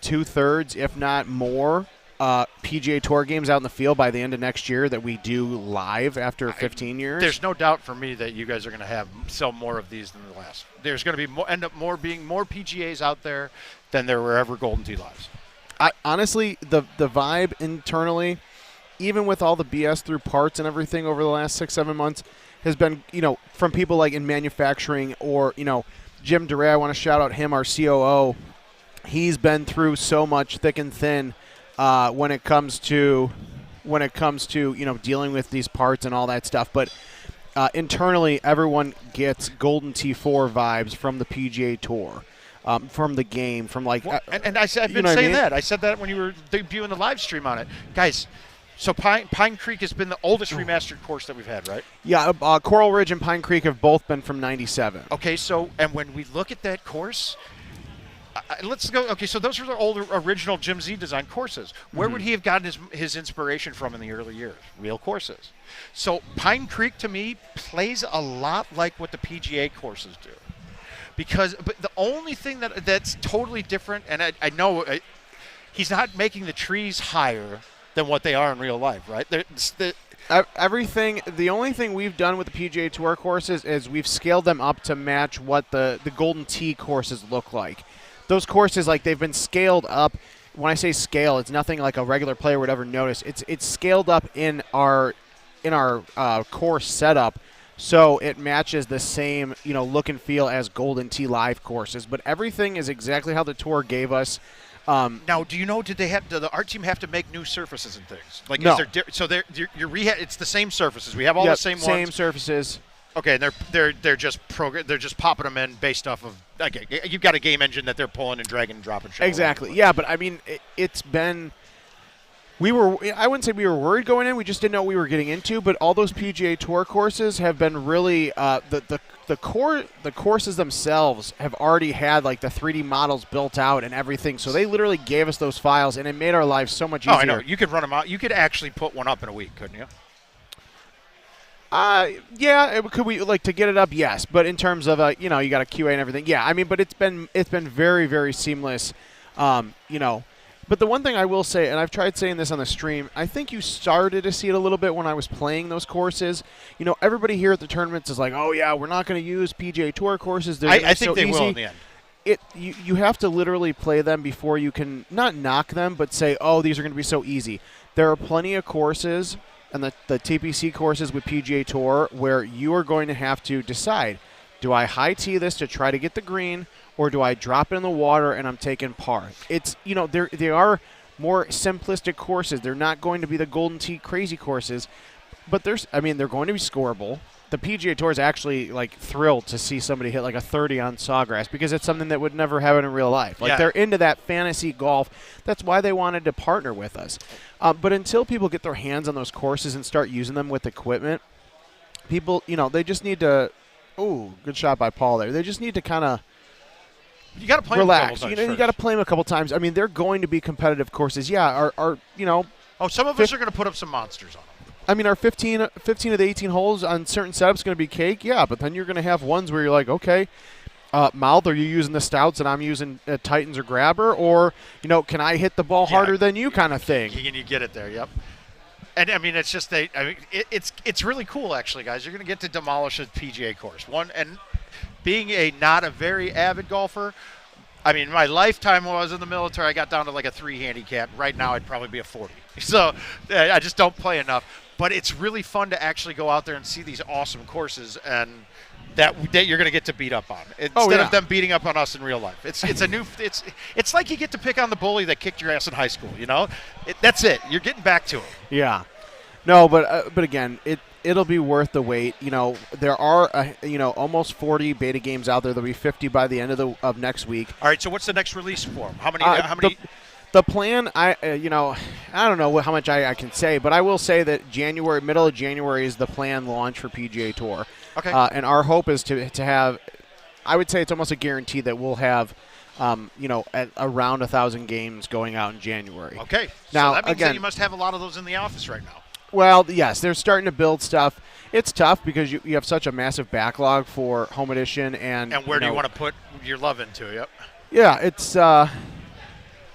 2/3, if not more, PGA Tour games out in the field by the end of next year that we do live after 15 years. There's no doubt for me that you guys are going to sell more of these than the last. There's going to be end up being more PGAs out there than there were ever Golden Tee Lives. Honestly, the vibe internally, even with all the BS through parts and everything over the last 6-7 months, has been, from people like in manufacturing or, Jim DeRay, I want to shout out him, our COO. He's been through so much thick and thin when it comes to dealing with these parts and all that stuff. But internally, everyone gets Golden T4 vibes from the PGA Tour. From the game, from like... I've been saying that. I said that when you were debuting the live stream on it. Guys, So Pine Creek has been the oldest remastered course that we've had, right? Yeah, Coral Ridge and Pine Creek have both been from '97. Okay, so and when we look at that course, let's go. Okay, so those are the older original Jim Z design courses. Where would he have gotten his inspiration from in the early years? Real courses. So Pine Creek to me plays a lot like what the PGA courses do, but the only thing that's totally different, and I know he's not making the trees higher than what they are in real life, right? The only thing we've done with the PGA Tour courses is we've scaled them up to match what the Golden Tee courses look like. Those courses, like, they've been scaled up. When I say scale, it's nothing like a regular player would ever notice. It's scaled up in our course setup, so it matches the same look and feel as Golden Tee Live courses. But everything is exactly how the tour gave us. Now, do you know? Did the art team have to make new surfaces and things? Like, no. Your rehab? It's the same surfaces. We have all the same ones. Same surfaces. Okay, and they're just they're just popping them in based off of. Okay, you've got a game engine that they're pulling and dragging and dropping. Exactly. Yeah, but I mean, it's been. I wouldn't say we were worried going in. We just didn't know what we were getting into. But all those PGA Tour courses have been really the courses themselves have already had like the 3D models built out and everything. So they literally gave us those files, and it made our lives so much easier. Oh, I know. You could run them out. You could actually put one up in a week, couldn't you? Yeah. Could we to get it up? Yes, but in terms of you got a QA and everything. Yeah, I mean, but it's been very, very seamless. But the one thing I will say, and I've tried saying this on the stream, I think you started to see it a little bit when I was playing those courses. Everybody here at the tournaments is like, oh, yeah, we're not going to use PGA Tour courses. I think they will in the end. You have to literally play them before you can not knock them, but say, oh, these are going to be so easy. There are plenty of courses, and the TPC courses with PGA Tour, where you are going to have to decide, do I high tee this to try to get the green, or do I drop it in the water and I'm taking par? It's they are more simplistic courses. They're not going to be the Golden Tee crazy courses, but they're going to be scoreable. The PGA Tour is actually thrilled to see somebody hit like a 30 on Sawgrass because it's something that would never happen in real life. They're into that fantasy golf. That's why they wanted to partner with us. But until people get their hands on those courses and start using them with equipment, people they just need to. Oh, good shot by Paul there. They just need to kind of. You got to play relax. them a couple times you got to play them a couple times. I mean, they're going to be competitive courses. Yeah, some of us are going to put up some monsters on them. I mean, our 15 of the 18 holes on certain setups going to be cake. Yeah, but then you're going to have ones where you're like, okay, Mouth, are you using the Stouts and I'm using Titans or Grabber, or can I hit the ball harder than you, kind of thing? Can you get it there? Yep. And I mean, it's just it's really cool actually, guys. You're going to get to demolish a PGA course. Being not a very avid golfer, I mean, my lifetime when I was in the military, I got down to like a 3 handicap. Right now, I'd probably be a 40. So I just don't play enough. But it's really fun to actually go out there and see these awesome courses and that you're going to get to beat up on instead of them beating up on us in real life. It's like you get to pick on the bully that kicked your ass in high school. That's it. You're getting back to it. Yeah. No, but again, it'll be worth the wait. There are almost 40 beta games out there. There'll be 50 by the end of next week. All right. So what's the next release for them? How many? The plan, I don't know how much I can say, but I will say that middle of January is the planned launch for PGA Tour. Okay. And our hope is to have, I would say it's almost a guarantee that we'll have, at around 1,000 games going out in January. Okay. Now, so that means that you must have a lot of those in the office right now. Well, yes, they're starting to build stuff. It's tough because you have such a massive backlog for Home Edition. And where do you want to put your love into? Yep. Yeah, it's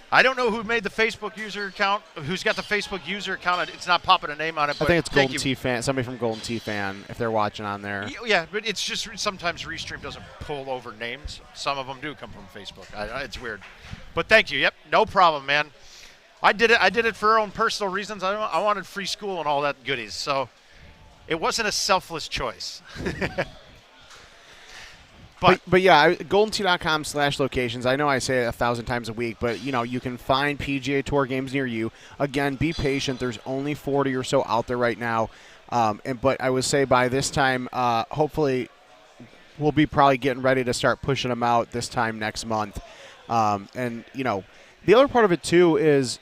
I don't know who made the Facebook user account. Who's got the Facebook user account? It's not popping a name on it. But I think it's Golden Tee Fan. Somebody from Golden Tee Fan, if they're watching on there. Yeah, but it's just sometimes Restream doesn't pull over names. Some of them do come from Facebook. It's weird. But thank you. Yep, no problem, man. I did it for our own personal reasons. I wanted free school and all that goodies. So it wasn't a selfless choice. But yeah, GoldenTee.com/locations. I know I say it 1,000 times a week, but you can find PGA Tour games near you. Again, be patient. There's only 40 or so out there right now. But I would say by this time, hopefully, we'll be probably getting ready to start pushing them out this time next month. The other part of it too is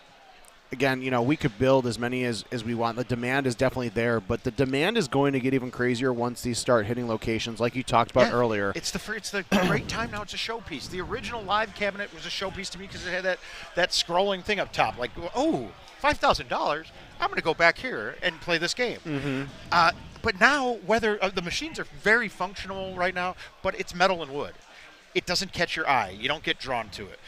again, we could build as many as we want. The demand is definitely there, but the demand is going to get even crazier once these start hitting locations like you talked about earlier. It's the great time now. It's a showpiece. The original live cabinet was a showpiece to me because it had that scrolling thing up top. Like, oh, $5,000. I'm going to go back here and play this game. Mm-hmm. But now, whether the machines are very functional right now, but it's metal and wood. It doesn't catch your eye. You don't get drawn to it.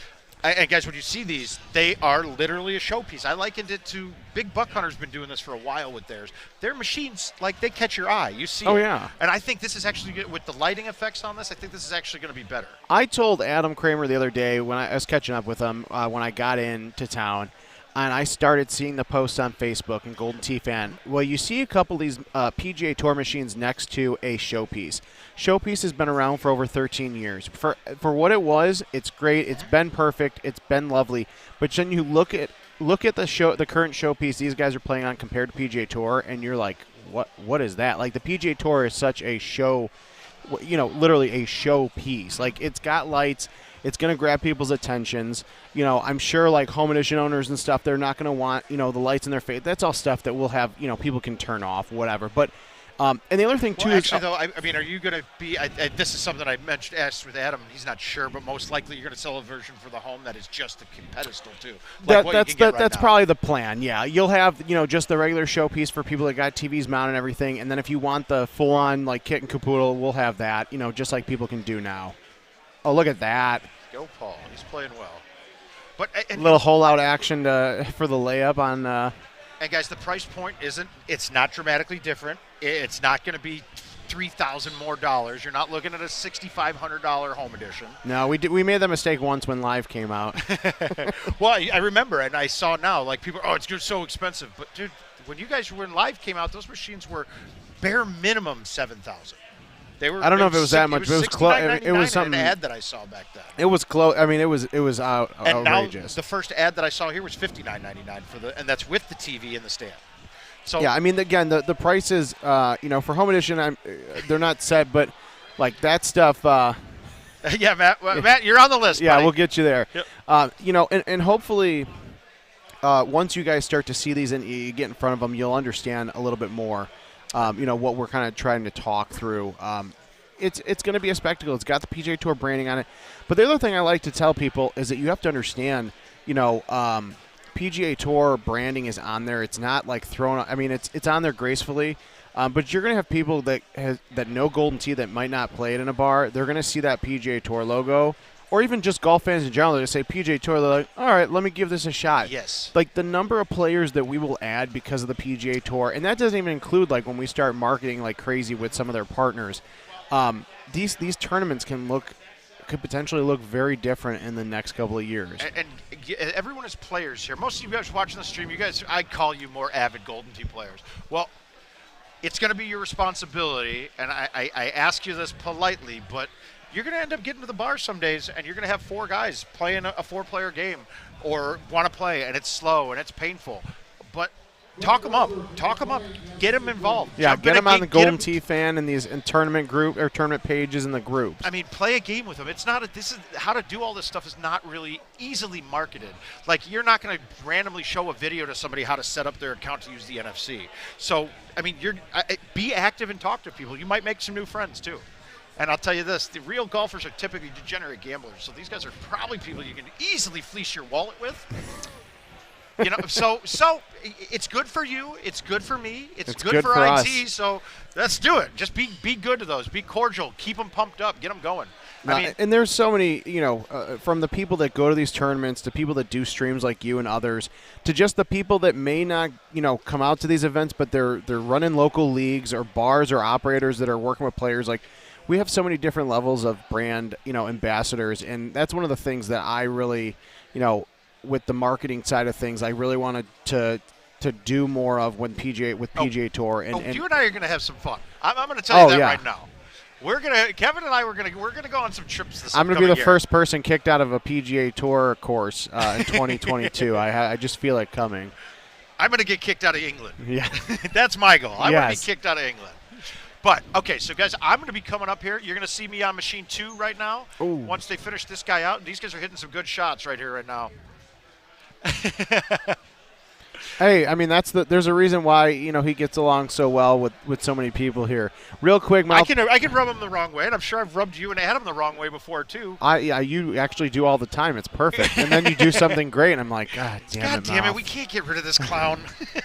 And guys, when you see these, they are literally a showpiece. I likened it to Big Buck Hunter's been doing this for a while with theirs. Their machines, like, they catch your eye. You see it. Yeah. And I think this is actually good with the lighting effects on this. I think this is actually going to be better. I told Adam Kramer the other day when I was catching up with him when I got into town, and I started seeing the posts on Facebook and Golden Tee Fan. Well, you see a couple of these PGA Tour machines next to a showpiece. Showpiece has been around for over 13 years. For what it was, it's great. It's been perfect. It's been lovely. But then you look at the current showpiece these guys are playing on compared to PGA Tour, and you're like, what is that? Like, the PGA Tour is such a show, literally a showpiece. Like, it's got lights. It's going to grab people's attentions. I'm sure, like, home edition owners and stuff, they're not going to want, the lights in their face. That's all stuff that we'll have, people can turn off, whatever. But and the other thing, too, actually, though, I mean, are you going to be this is something I asked with Adam. He's not sure, but most likely you're going to sell a version for the home that is just a pedestal, too. Like that's probably the plan, yeah. You'll have, just the regular showpiece for people that got TVs mounted and everything. And then if you want the full-on, like, kit and caboodle, we'll have that, just like people can do now. Oh, look at that. Go, Paul. He's playing well. But a little hole-out action for the layup on And, guys, the price point it's not dramatically different. It's not going to be $3,000 more. You're not looking at a $6,500 home edition. No, we made that mistake once when Live came out. Well, I remember, and I saw now, like, people, it's just so expensive. But, dude, when Live came out, those machines were bare minum $7,000. I don't know if it was that much, but it was close. It was something. An ad that I saw back then. It was close. I mean, it was outrageous. And now the first ad that I saw here was $59.99 and that's with the TV in the stand. So yeah, I mean, again, the prices, for home edition, they're not set, but like that stuff. Yeah, Matt, you're on the list. Yeah, buddy. We'll get you there. Yep. And hopefully, once you guys start to see these and you get in front of them, you'll understand a little bit more. What we're kind of trying to talk through. It's going to be a spectacle. It's got the PGA Tour branding on it. But the other thing I like to tell people is that you have to understand, PGA Tour branding is on there. It's not like thrown. I mean, it's on there gracefully. But you're going to have people that know Golden Tee that might not play it in a bar. They're going to see that PGA Tour logo. Or even just golf fans in general, they say PGA Tour, they're like, all right, let me give this a shot. Yes. Like the number of players that we will add because of the PGA Tour, and that doesn't even include like when we start marketing like crazy with some of their partners. These tournaments could potentially look very different in the next couple of years. And everyone is players here. Most of you guys watching the stream, I'd call you more avid Golden Tee players. Well, it's going to be your responsibility, and I ask you this politely, but you're going to end up getting to the bar some days, and you're going to have four guys playing a four-player game or want to play, and it's slow and it's painful. But talk them up. Get them involved. Yeah, get them on the Golden Tee Fan and these tournament group or tournament pages in the groups. I mean, play a game with them. This is how to do all this stuff is not really easily marketed. Like, you're not going to randomly show a video to somebody how to set up their account to use the NFC. So, I mean, be active and talk to people. You might make some new friends too. And I'll tell you this, the real golfers are typically degenerate gamblers. So these guys are probably people you can easily fleece your wallet with. So it's good for you. It's good for me. It's good for IT. So let's do it. Just be good to those. Be cordial. Keep them pumped up. Get them going. And there's so many, from the people that go to these tournaments to people that do streams like you and others to just the people that may not, come out to these events, but they're running local leagues or bars or operators that are working with players. Like, we have so many different levels of brand, ambassadors, and that's one of the things that I really, with the marketing side of things, I really wanted to do more of with PGA Tour. And you and I are going to have some fun. I'm going to tell you that right now. Kevin and I we're going to go on some trips this. I'm going to be the first person kicked out of a PGA Tour course in 2022. I just feel it coming. I'm going to get kicked out of England. Yeah, that's my goal. I want to be kicked out of England. But, okay, so, guys, I'm going to be coming up here. You're going to see me on machine 2 right now. Ooh. Once they finish this guy out. These guys are hitting some good shots right here right now. Hey, I mean there's a reason why he gets along so well with so many people here. Real quick, I can rub him the wrong way, and I'm sure I've rubbed you and Adam the wrong way before too. You actually do all the time. It's perfect, and then you do something great, and I'm like, God damn it, we can't get rid of this clown.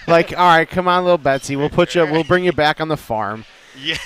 Like, all right, come on, little Betsy, we'll bring you back on the farm. Yeah.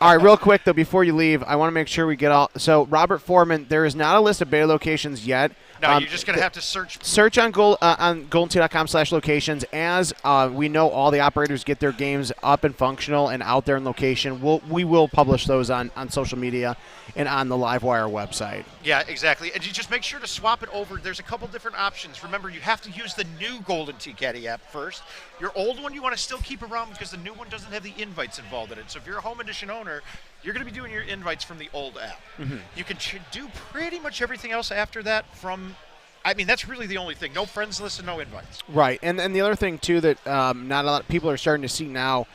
All right, real quick though, before you leave, I want to make sure we get all. So Robert Foreman, there is not a list of beta locations yet. No, you're just going to have to search. Search on goldentea.com/locations. As we know, all the operators get their games up and functional and out there in location. We will publish those on social media and on the Livewire website. Yeah, exactly. And you just make sure to swap it over. There's a couple different options. Remember, you have to use the new Golden Tee Caddy app first. Your old one you want to still keep around because the new one doesn't have the invites involved in it. So if you're a home edition owner, you're going to be doing your invites from the old app. Mm-hmm. You can do pretty much everything else after that that's really the only thing. No friends list and no invites. Right. And the other thing, too, that not a lot of people are starting to see now,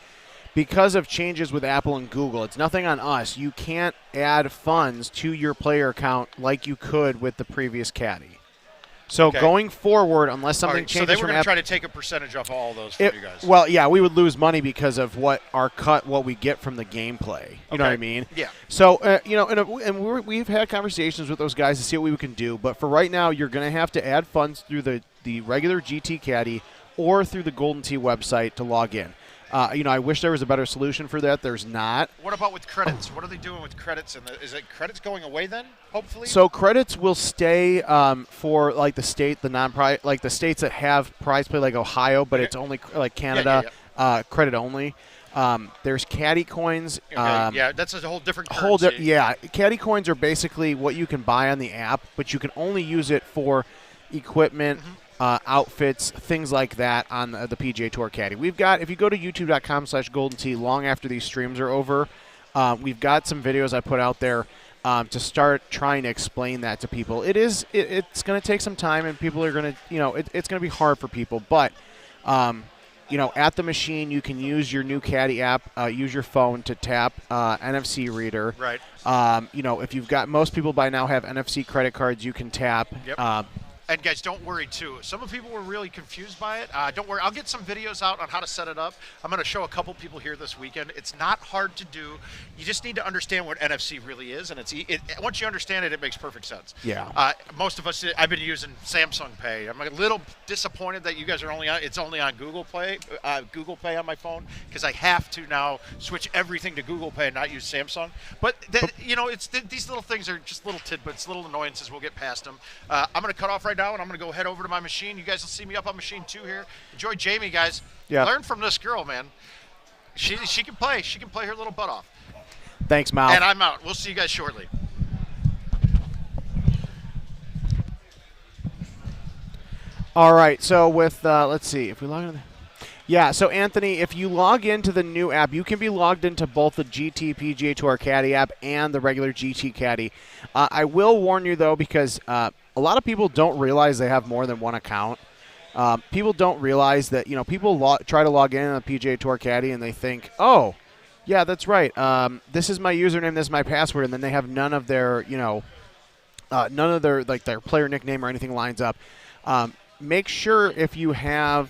because of changes with Apple and Google, it's nothing on us. You can't add funds to your player account like you could with the previous caddy. So going forward, unless something changes, so they were going to try to take a percentage off all those for you guys. Well, yeah, we would lose money because of what we get from the gameplay. You know what I mean? Yeah. So we've had conversations with those guys to see what we can do. But for right now, you're going to have to add funds through the regular GT Caddy or through the Golden Tee website to log in. I wish there was a better solution for that. There's not. What about with credits? What are they doing with credits? Is it credits going away then? Hopefully. So credits will stay for like the states that have prize play, like Ohio, but it's only like Canada. Credit only. There's caddy coins. That's a whole different currency. Caddy coins are basically what you can buy on the app, but you can only use it for equipment. Mm-hmm. Outfits, things like that on the PGA Tour Caddy. We've got, if you go to youtube.com/GoldenTee long after these streams are over, we've got some videos I put out there to start trying to explain that to people. It's going to take some time, and people are going to, it's going to be hard for people. But, at the machine, you can use your new Caddy app, use your phone to tap NFC reader. Right. If you've got, most people by now have NFC credit cards you can tap. Yep. And guys, don't worry too. Some of people were really confused by it. Don't worry. I'll get some videos out on how to set it up. I'm going to show a couple people here this weekend. It's not hard to do. You just need to understand what NFC really is, and once you understand it, it makes perfect sense. Yeah. Most of us, I've been using Samsung Pay. I'm a little disappointed that you guys are it's only on Google Pay on my phone, because I have to now switch everything to Google Pay and not use Samsung. But these little things are just little tidbits, little annoyances. We'll get past them. I'm going to cut off right now, and I'm going to go head over to my machine. You guys will see me up on machine 2 here. Enjoy Jamie, guys. Yeah. Learn from this girl, man. She can play. She can play her little butt off. Thanks, Mal. And I'm out. We'll see you guys shortly. All right. So with let's see if we log in. Yeah. So Anthony, if you log into the new app, you can be logged into both the GT PGA Tour Caddy app and the regular GT Caddy. I will warn you though, because a lot of people don't realize they have more than one account. People don't realize that, people try to log in on the PGA Tour Caddy and they think, oh, yeah, that's right. This is my username, this is my password, and then they have none of their, their player nickname or anything lines up. Make sure if you have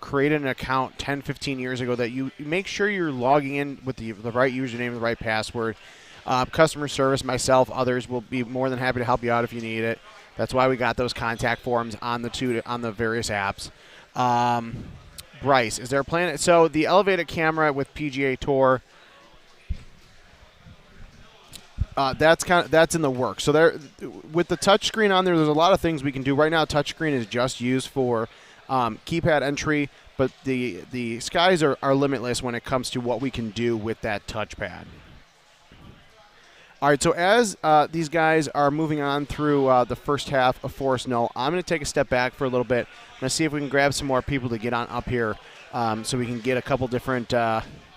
created an account 10, 15 years ago, that you make sure you're logging in with the right username, the right password. Customer service, myself, others will be more than happy to help you out if you need it. That's why we got those contact forms on the various apps. Bryce, is there a plan? So the elevated camera with PGA Tour, that's in the works. So there, with the touchscreen on there's a lot of things we can do. Right now, touchscreen is just used for keypad entry, but the skies are limitless when it comes to what we can do with that touchpad. All right, so as these guys are moving on through the first half of Forest Knoll, I'm going to take a step back for a little bit. I'm going to see if we can grab some more people to get on up here so we can get a couple different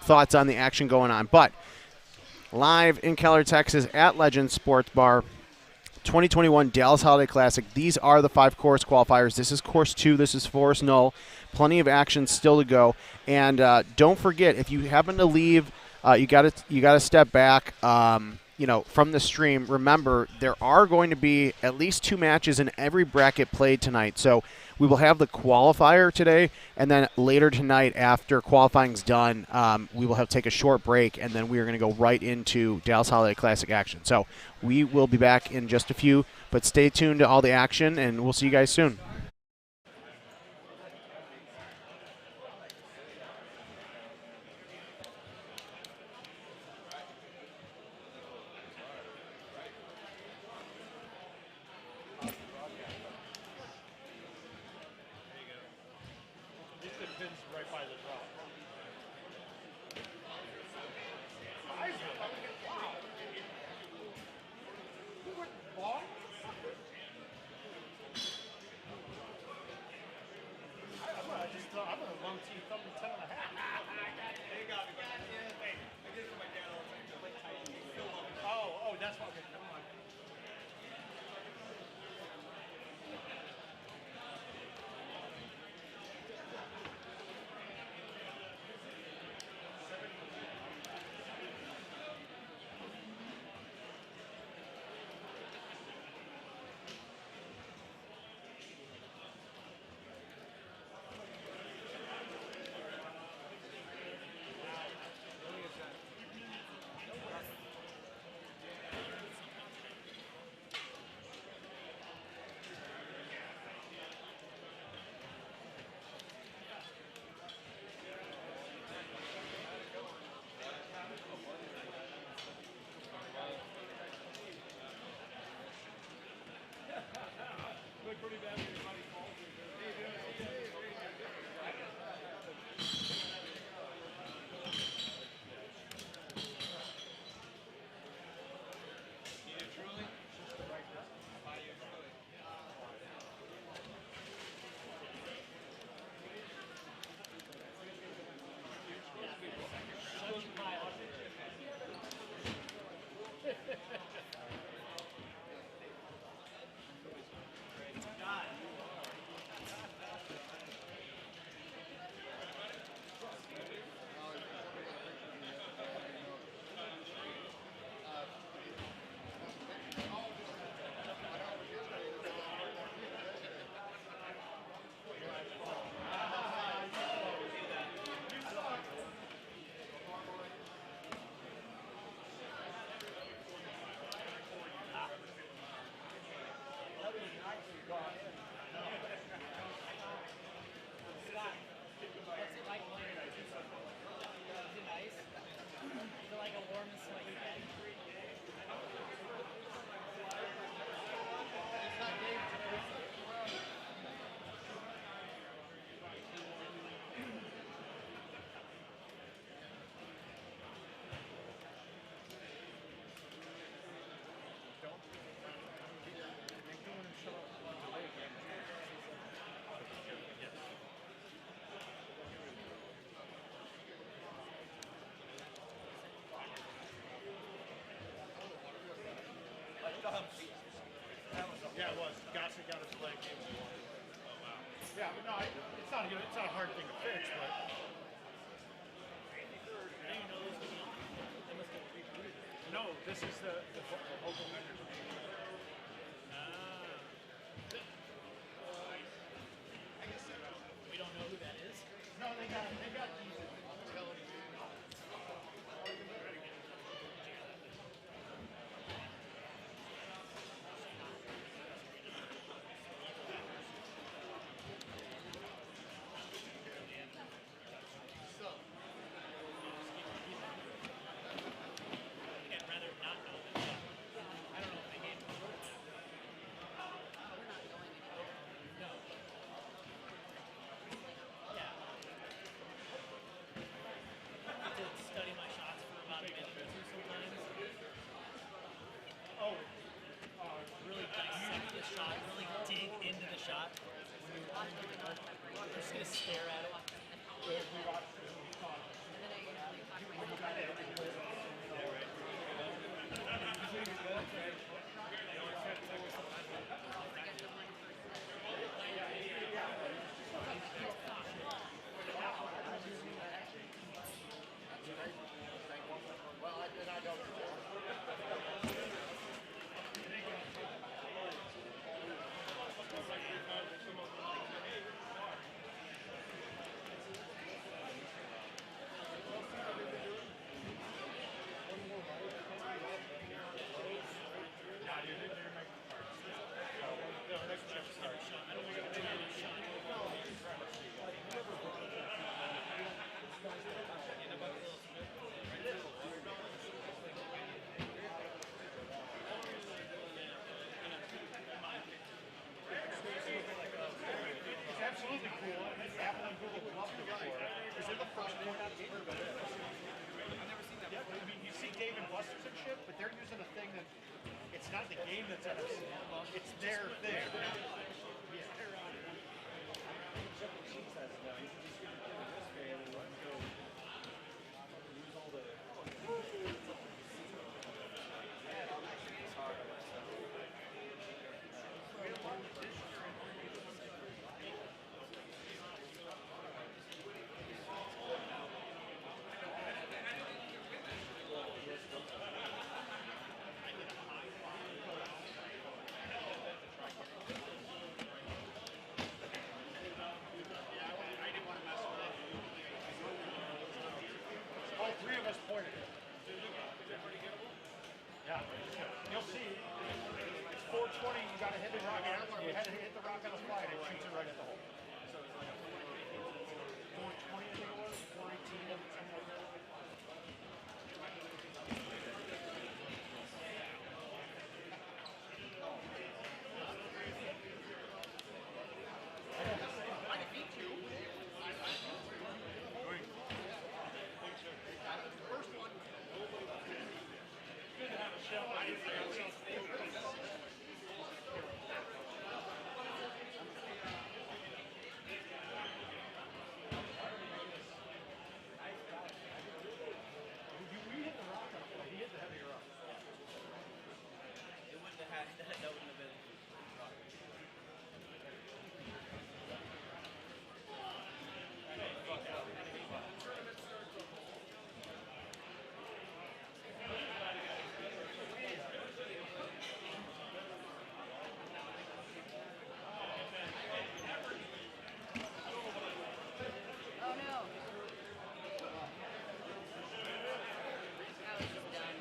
thoughts on the action going on. But live in Keller, Texas at Legends Sports Bar, 2021 Dallas Holiday Classic. These are the 5 course qualifiers. This is course 2. This is Forest Knoll. Plenty of action still to go. And don't forget, if you happen to leave, you got to step back. from the stream, remember there are going to be at least 2 matches in every bracket played tonight. So we will have the qualifier today, and then later tonight after qualifying's done, we will take a short break, and then we are going to go right into Dallas Holiday Classic action. So we will be back in just a few, but stay tuned to all the action, and we'll see you guys soon. Yeah, it was. Gossett got his leg. Oh, wow. Yeah, but no, it's not a hard thing to fix, but. No, this is the local vendors. We don't know who that is. No, they got these. I'd rather not know them. I don't know if they gave them. No. Yeah. I did study my shots for about a minute or two sometimes. Oh, Really dissect the shot, really dig into the shot. Just gonna stare at it. they're using a thing that it's not the game that's NFC. It's their thing. All three of us pointed. Yeah, you'll see. It's 420. You got to hit the rock. You had to hit the rock on the fly, and it shoots it right at the hole. 420, I think it was. 418. Something like that. That wouldn't have been. Oh no. That was just done.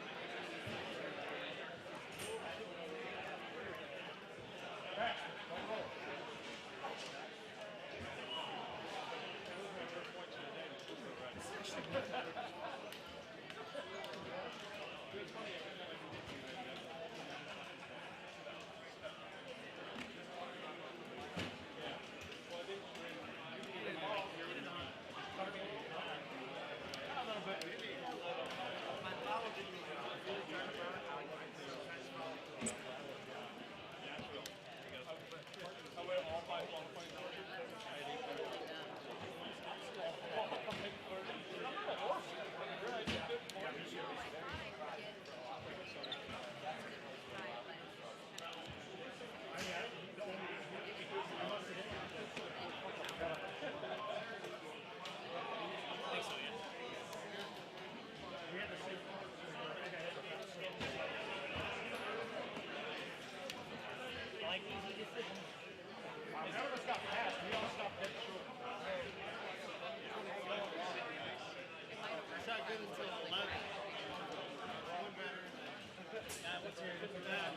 Like easy decisions. None of us got past. We all stopped dead short. It's not good until 11. One better. That was here for that.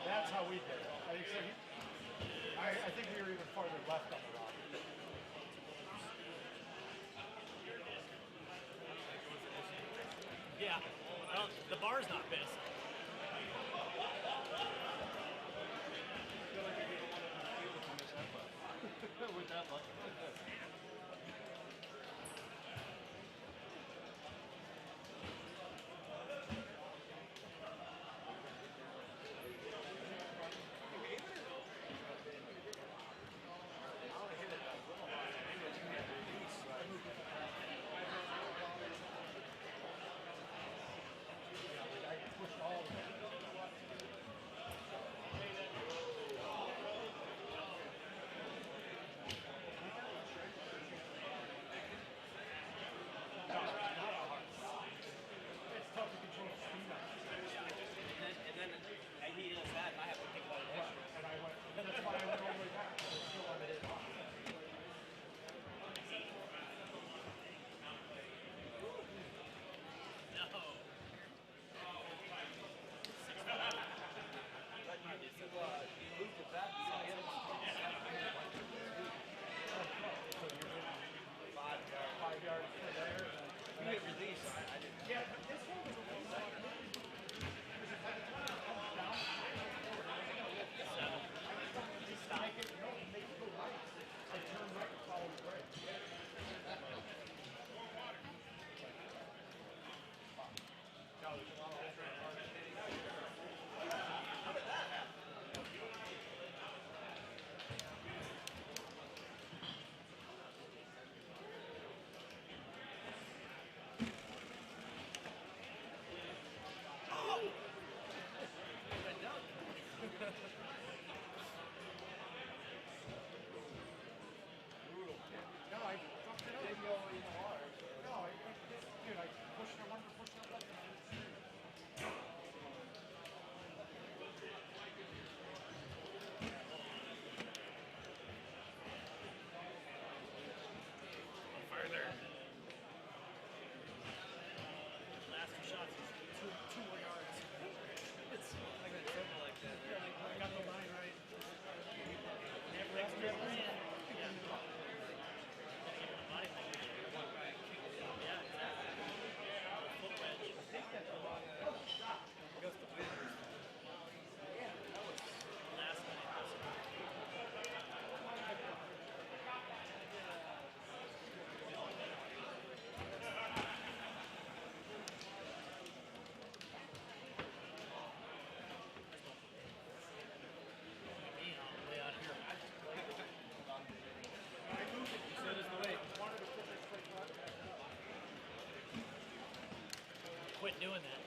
That's how we did it. I think we were even farther left on the rock. Yeah. Well, the bar's not pissed. With that luck. Last two shots is two more yards. It's like that circle like that. Yeah, like I got the line right. Never yeah. Body language. Yeah, exactly. Foot wedge. Goes to win. Last night. Quit doing that.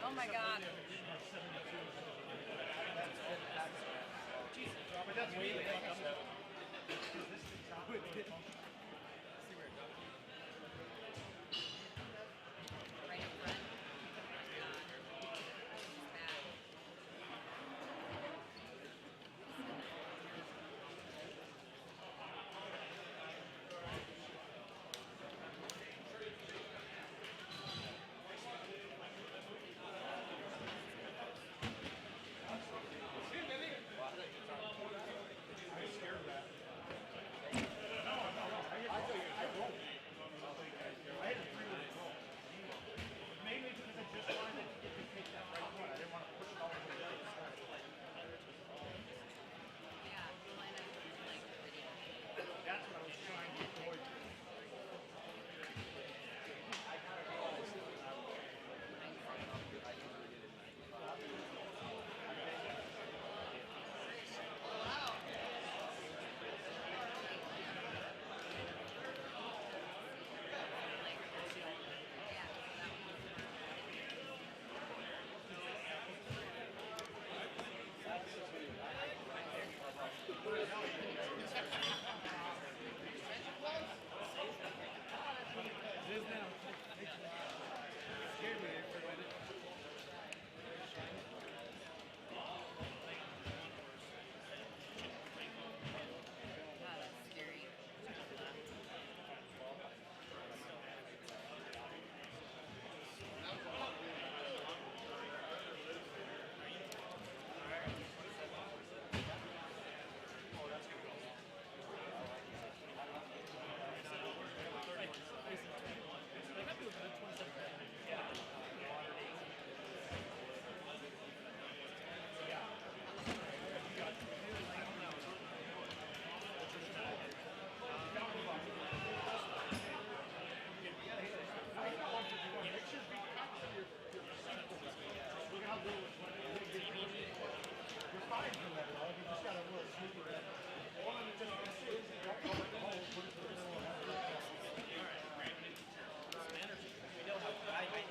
Oh my God. Right in front.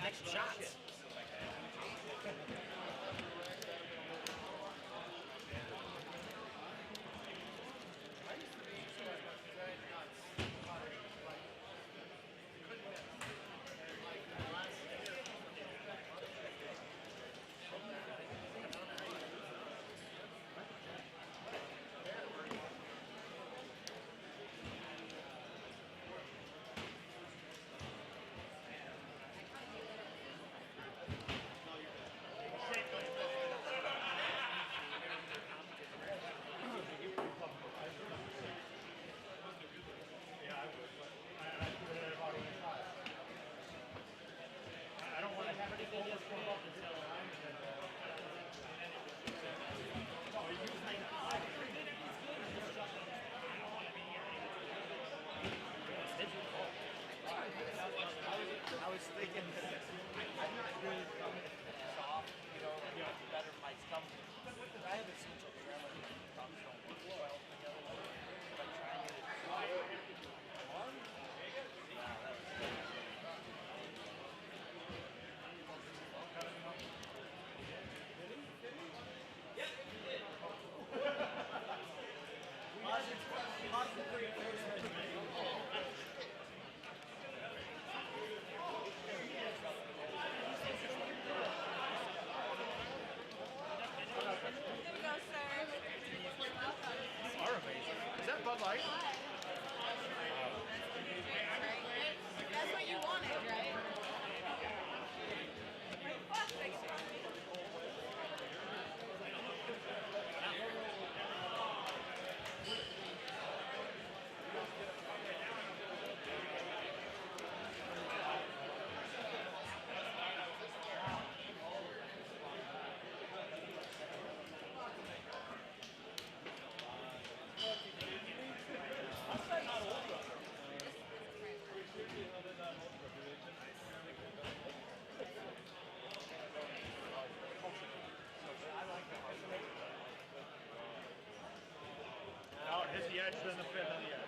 Next shots. I was thinking, I'm not really soft, you know, better mics come. I have a switch over here, like, thumbs don't work well together. If I try and get it on, Here we go, sir. These are amazing. Is that Bud Light? That's what you wanted, right? Out hits the edge, then the fifth on the edge.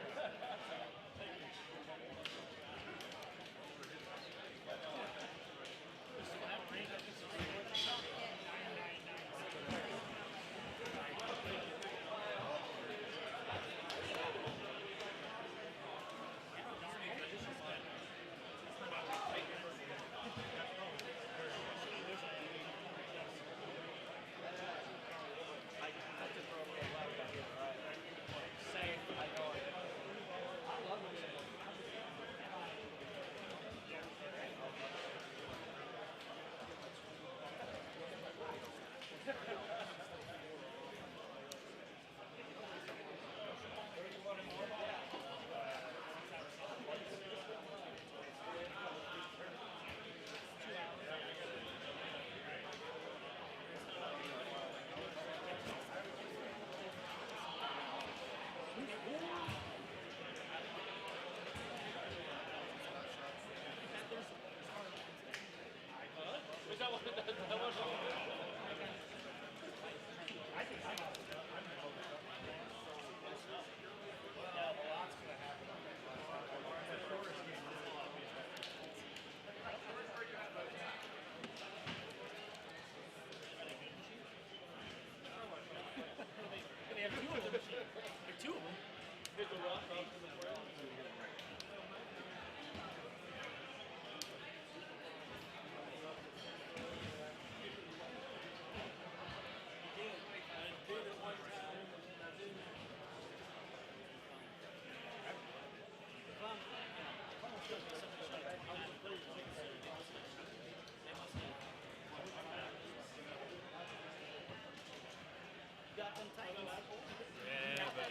Yeah, but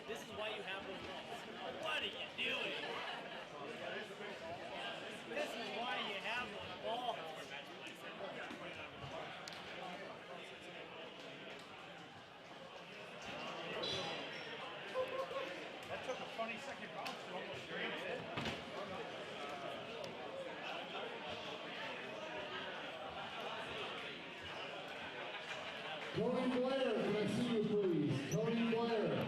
this is why you have those balls. What are you doing? This is why you have those balls. That took a funny second bounce to almost drain it. Tony Blair, can I see you please? Tony Blair.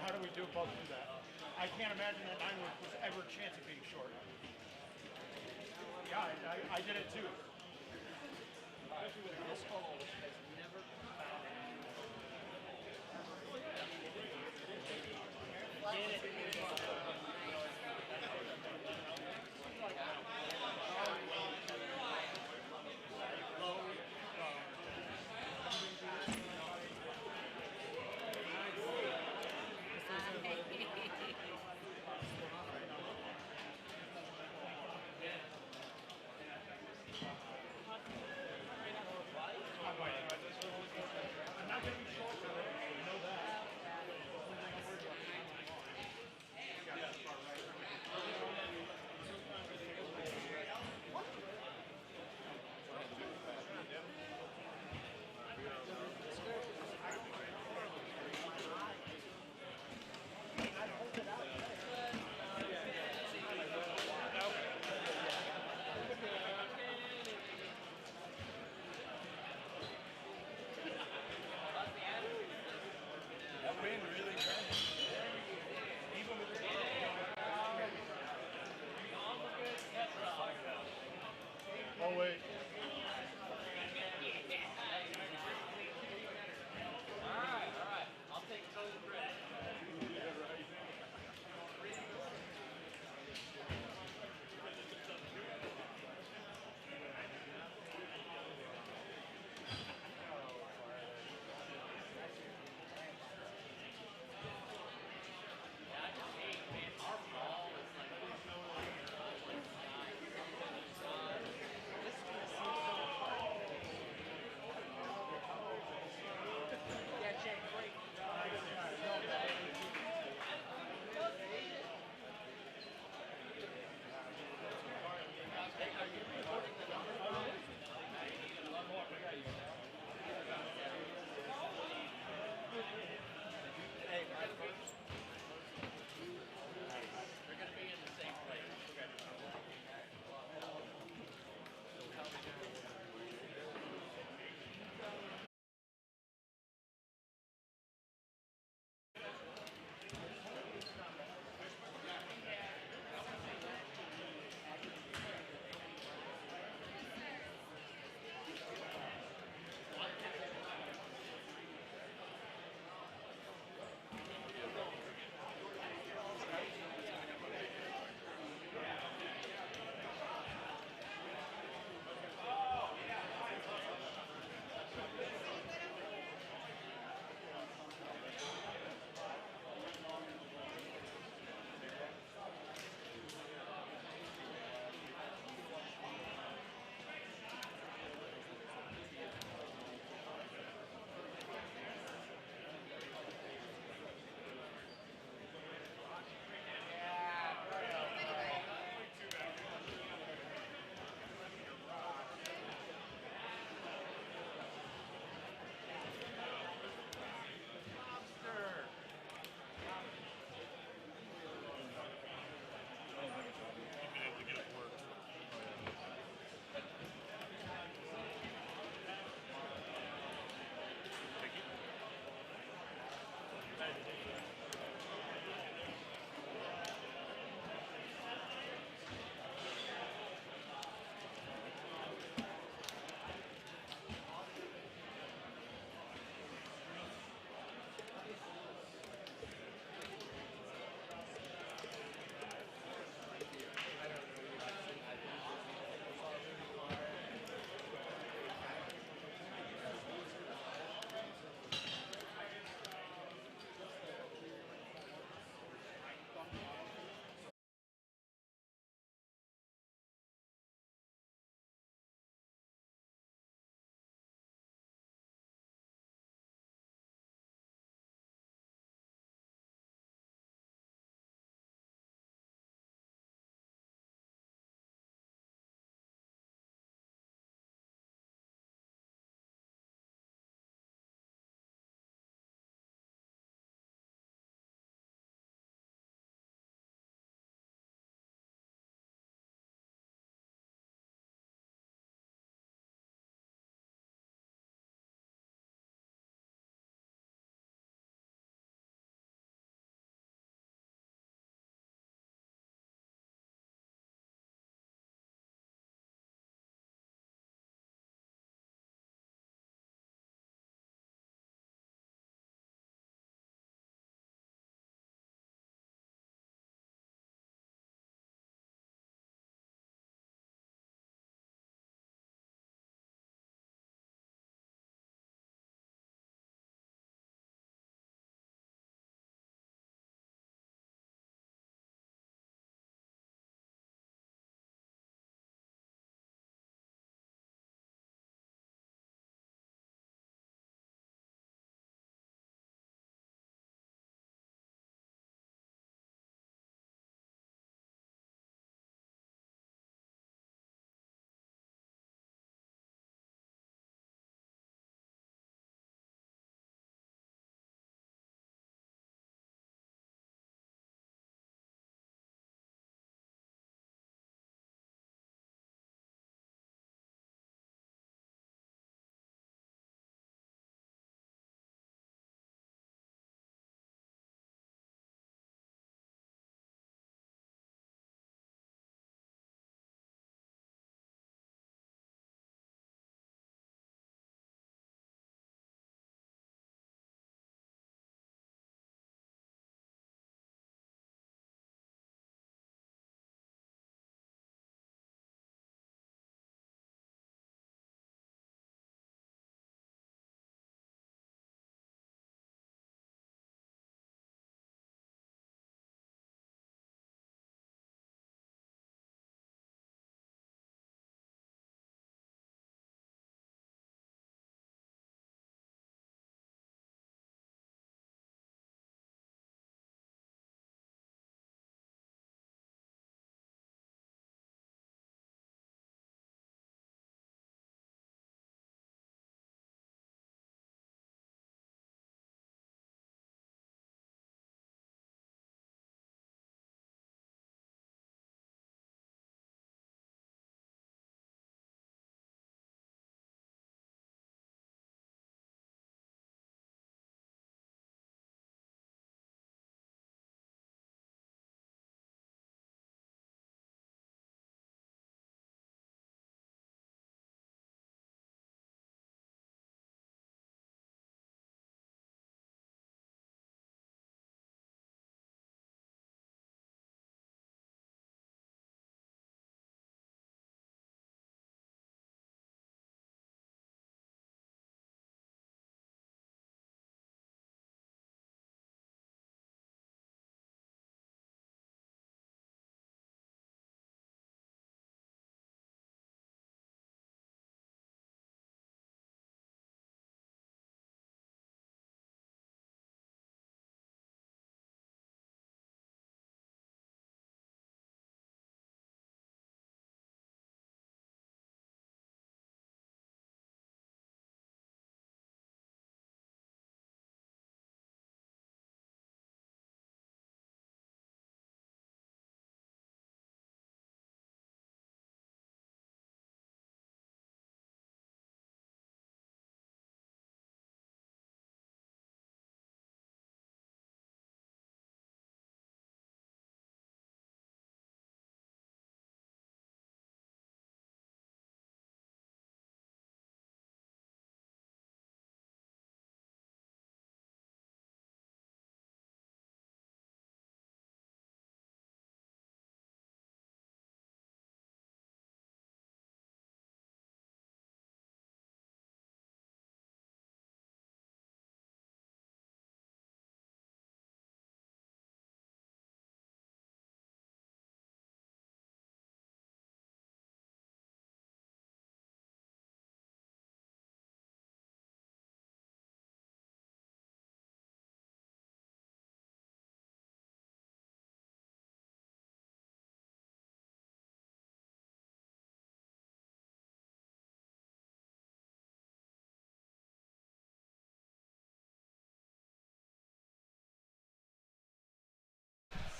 How do we do both do that? I can't imagine that 9 was ever a chance of being short. Yeah, I did it too. This hole has never found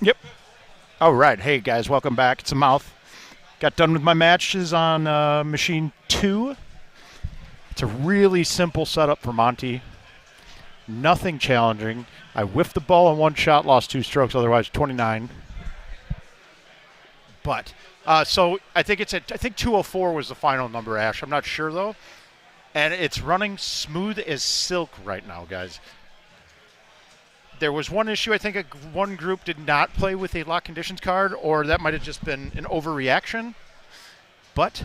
Yep. All right. Hey, guys, welcome back. It's a mouth. Got done with my matches on machine 2. It's a really simple setup for Monty. Nothing challenging. I whiffed the ball in one shot, lost 2 strokes, otherwise 29. But, so I think I think 204 was the final number, Ash. I'm not sure, though. And it's running smooth as silk right now, guys. There was one issue. I think one group did not play with a lock conditions card, or that might have just been an overreaction. But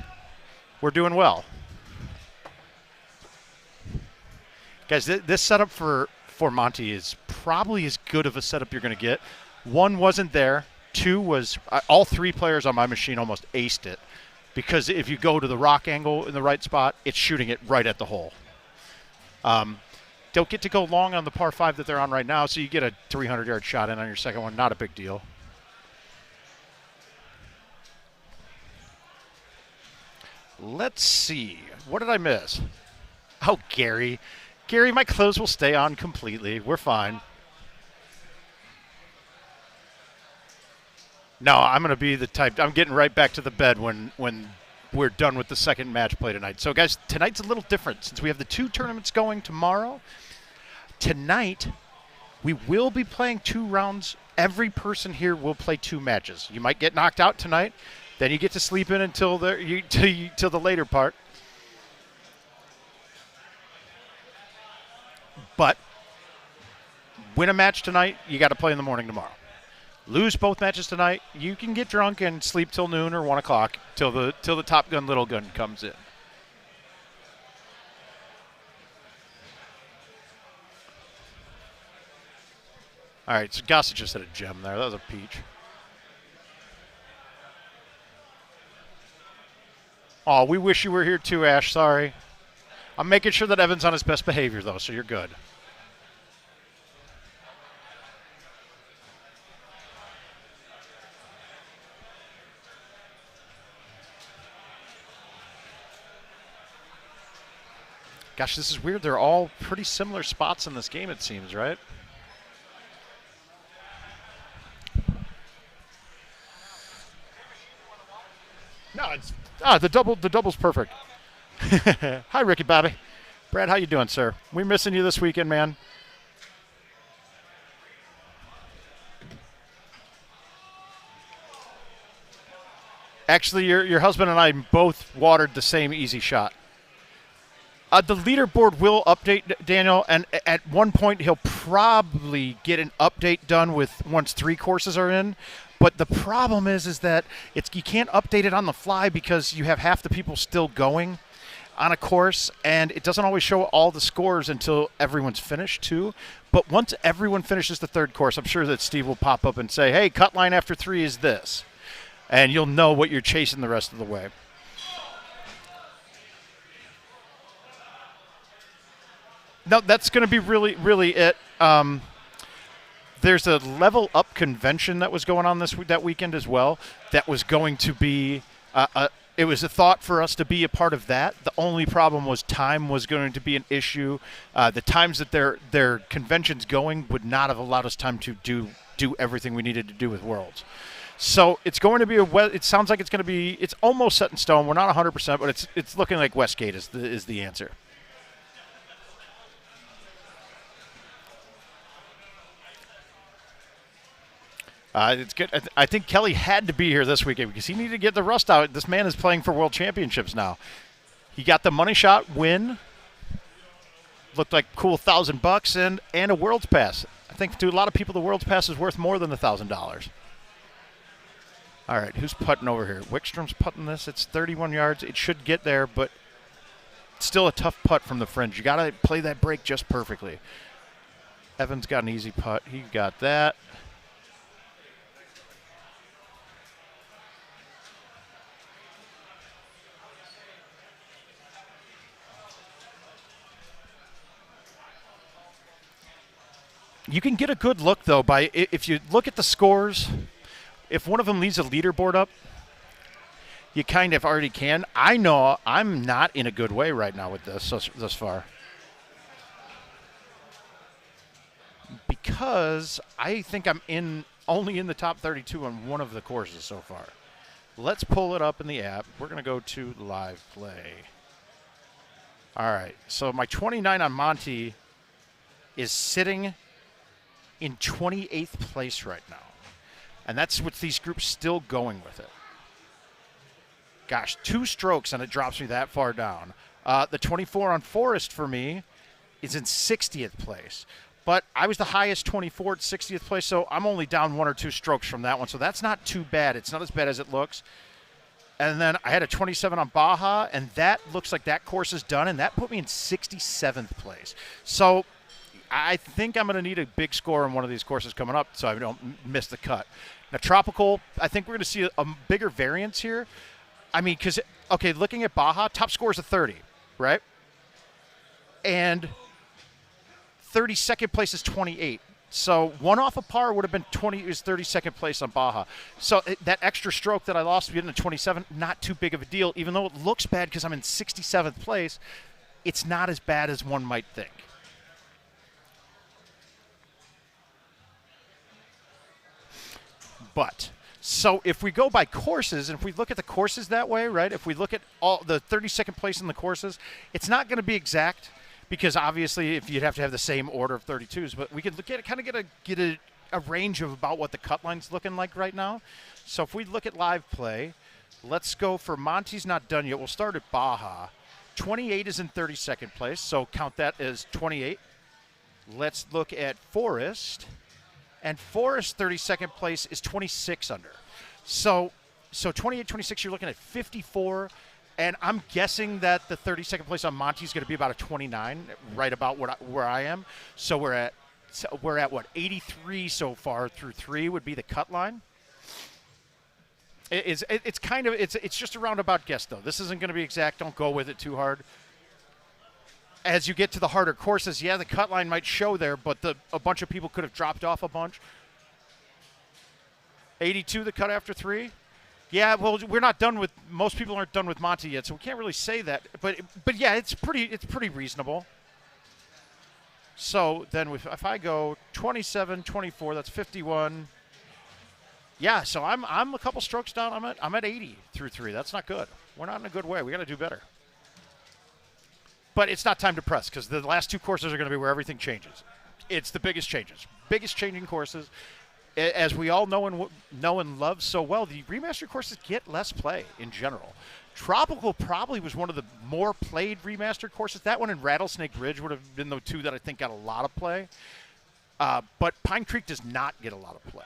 we're doing well. Guys, this setup for Monty is probably as good of a setup you're going to get. 1 wasn't there. 2 was all 3 players on my machine almost aced it, because if you go to the rock angle in the right spot, it's shooting it right at the hole. Don't get to go long on the par 5 that they're on right now, so you get a 300-yard shot in on your second one. Not a big deal. Let's see. What did I miss? Oh, Gary. Gary, my clothes will stay on completely. We're fine. No, I'm going to be the type. I'm getting right back to the bed when we're done with the second match play tonight. So, guys, tonight's a little different. Since we have the 2 tournaments going tomorrow, tonight we will be playing 2 rounds. Every person here will play 2 matches. You might get knocked out tonight. Then you get to sleep in until till the later part. But win a match tonight, you got to play in the morning tomorrow. Lose both matches tonight, you can get drunk and sleep till noon or 1 o'clock till the Top Gun Little Gun comes in. All right, so Gossett just hit a gem there. That was a peach. Oh, we wish you were here too, Ash. Sorry. I'm making sure that Evan's on his best behavior, though, so you're good. Gosh, this is weird. They're all pretty similar spots in this game, it seems, right? No, it's the double's perfect. Hi, Ricky Bobby. Brad, how you doing, sir? We're missing you this weekend, man. Actually, your husband and I both watered the same easy shot. The leaderboard will update, Daniel, and at one point he'll probably get an update done once 3 courses are in. But the problem is that you can't update it on the fly because you have half the people still going on a course, and it doesn't always show all the scores until everyone's finished too. But once everyone finishes the 3rd course, I'm sure that Steve will pop up and say, hey, cut line after 3 is this. And you'll know what you're chasing the rest of the way. No, that's going to be really, really it. There's a level up convention that was going on that weekend as well. That was going to be it was a thought for us to be a part of that. The only problem was time was going to be an issue. The times that their convention's going would not have allowed us time to do everything we needed to do with Worlds. So it's going to be it sounds like it's almost set in stone. We're not 100%, but it's looking like Westgate is the answer. It's good. I think Kelly had to be here this weekend because he needed to get the rust out. This man is playing for World Championships now. He got the money shot win. Looked like cool $1,000 and a World's Pass. I think to a lot of people the World's Pass is worth more than $1,000. All right, who's putting over here? Wickstrom's putting this. It's 31 yards. It should get there, but still a tough putt from the fringe. You got to play that break just perfectly. Evans got an easy putt. He got that. You can get a good look, though, by if you look at the scores. If one of them leaves a leaderboard up, you kind of already can. I know I'm not in a good way right now with this thus far. Because I think I'm in only in the top 32 on one of the courses so far. Let's pull it up in the app. We're going to go to live play. All right, so my 29 on Monty is sitting in 28th place right now. And that's with these groups still going with it. Gosh, 2 strokes and it drops me that far down. The 24 on Forrest for me is in 60th place. But I was the highest 24 at 60th place, so I'm only down 1 or 2 strokes from that one. So that's not too bad. It's not as bad as it looks. And then I had a 27 on Baja, and that looks like that course is done, and that put me in 67th place. So I think I'm going to need a big score on one of these courses coming up so I don't miss the cut. Now, Tropical, I think we're going to see a bigger variance here. I mean, because, okay, looking at Baja, top score is a 30, right? And 32nd place is 28. So 1 off of par would have been 32nd place on Baja. So that extra stroke that I lost to get into 27, not too big of a deal. Even though it looks bad because I'm in 67th place, it's not as bad as one might think. But, so if we go by courses, and if we look at the courses that way, right, if we look at all the 32nd place in the courses, it's not going to be exact because obviously if you'd have to have the same order of 32s, but we could look at it, kind of get a range of about what the cut line's looking like right now. So if we look at live play, let's go for Monty's not done yet. We'll start at Baja. 28 is in 32nd place, so count that as 28. Let's look at Forest. And Forest 32nd place is 26 under. So 28, 26, you're looking at 54. And I'm guessing that the 32nd place on Monty is going to be about a 29, right about where I am. So we're at what, 83 so far through 3 would be the cut line. It's just a roundabout guess though. This isn't going to be exact. Don't go with it too hard. As you get to the harder courses, yeah, the cut line might show there, but a bunch of people could have dropped off a bunch. 82 the cut after 3. Yeah, well, we're not done with. Most people aren't done with Monty yet, so we can't really say that. But yeah, it's pretty reasonable. So then, if I go 27, 24, that's 51. Yeah, so I'm a couple strokes down. I'm at 80 through 3. That's not good. We're not in a good way. We got to do better. But it's not time to press because the last 2 courses are going to be where everything changes. It's the biggest changes, biggest changing courses. As we all know and love so well, the remaster courses get less play in general. Tropical probably was one of the more played remastered courses. That one and Rattlesnake Ridge would have been the 2 that I think got a lot of play. But Pine Creek does not get a lot of play.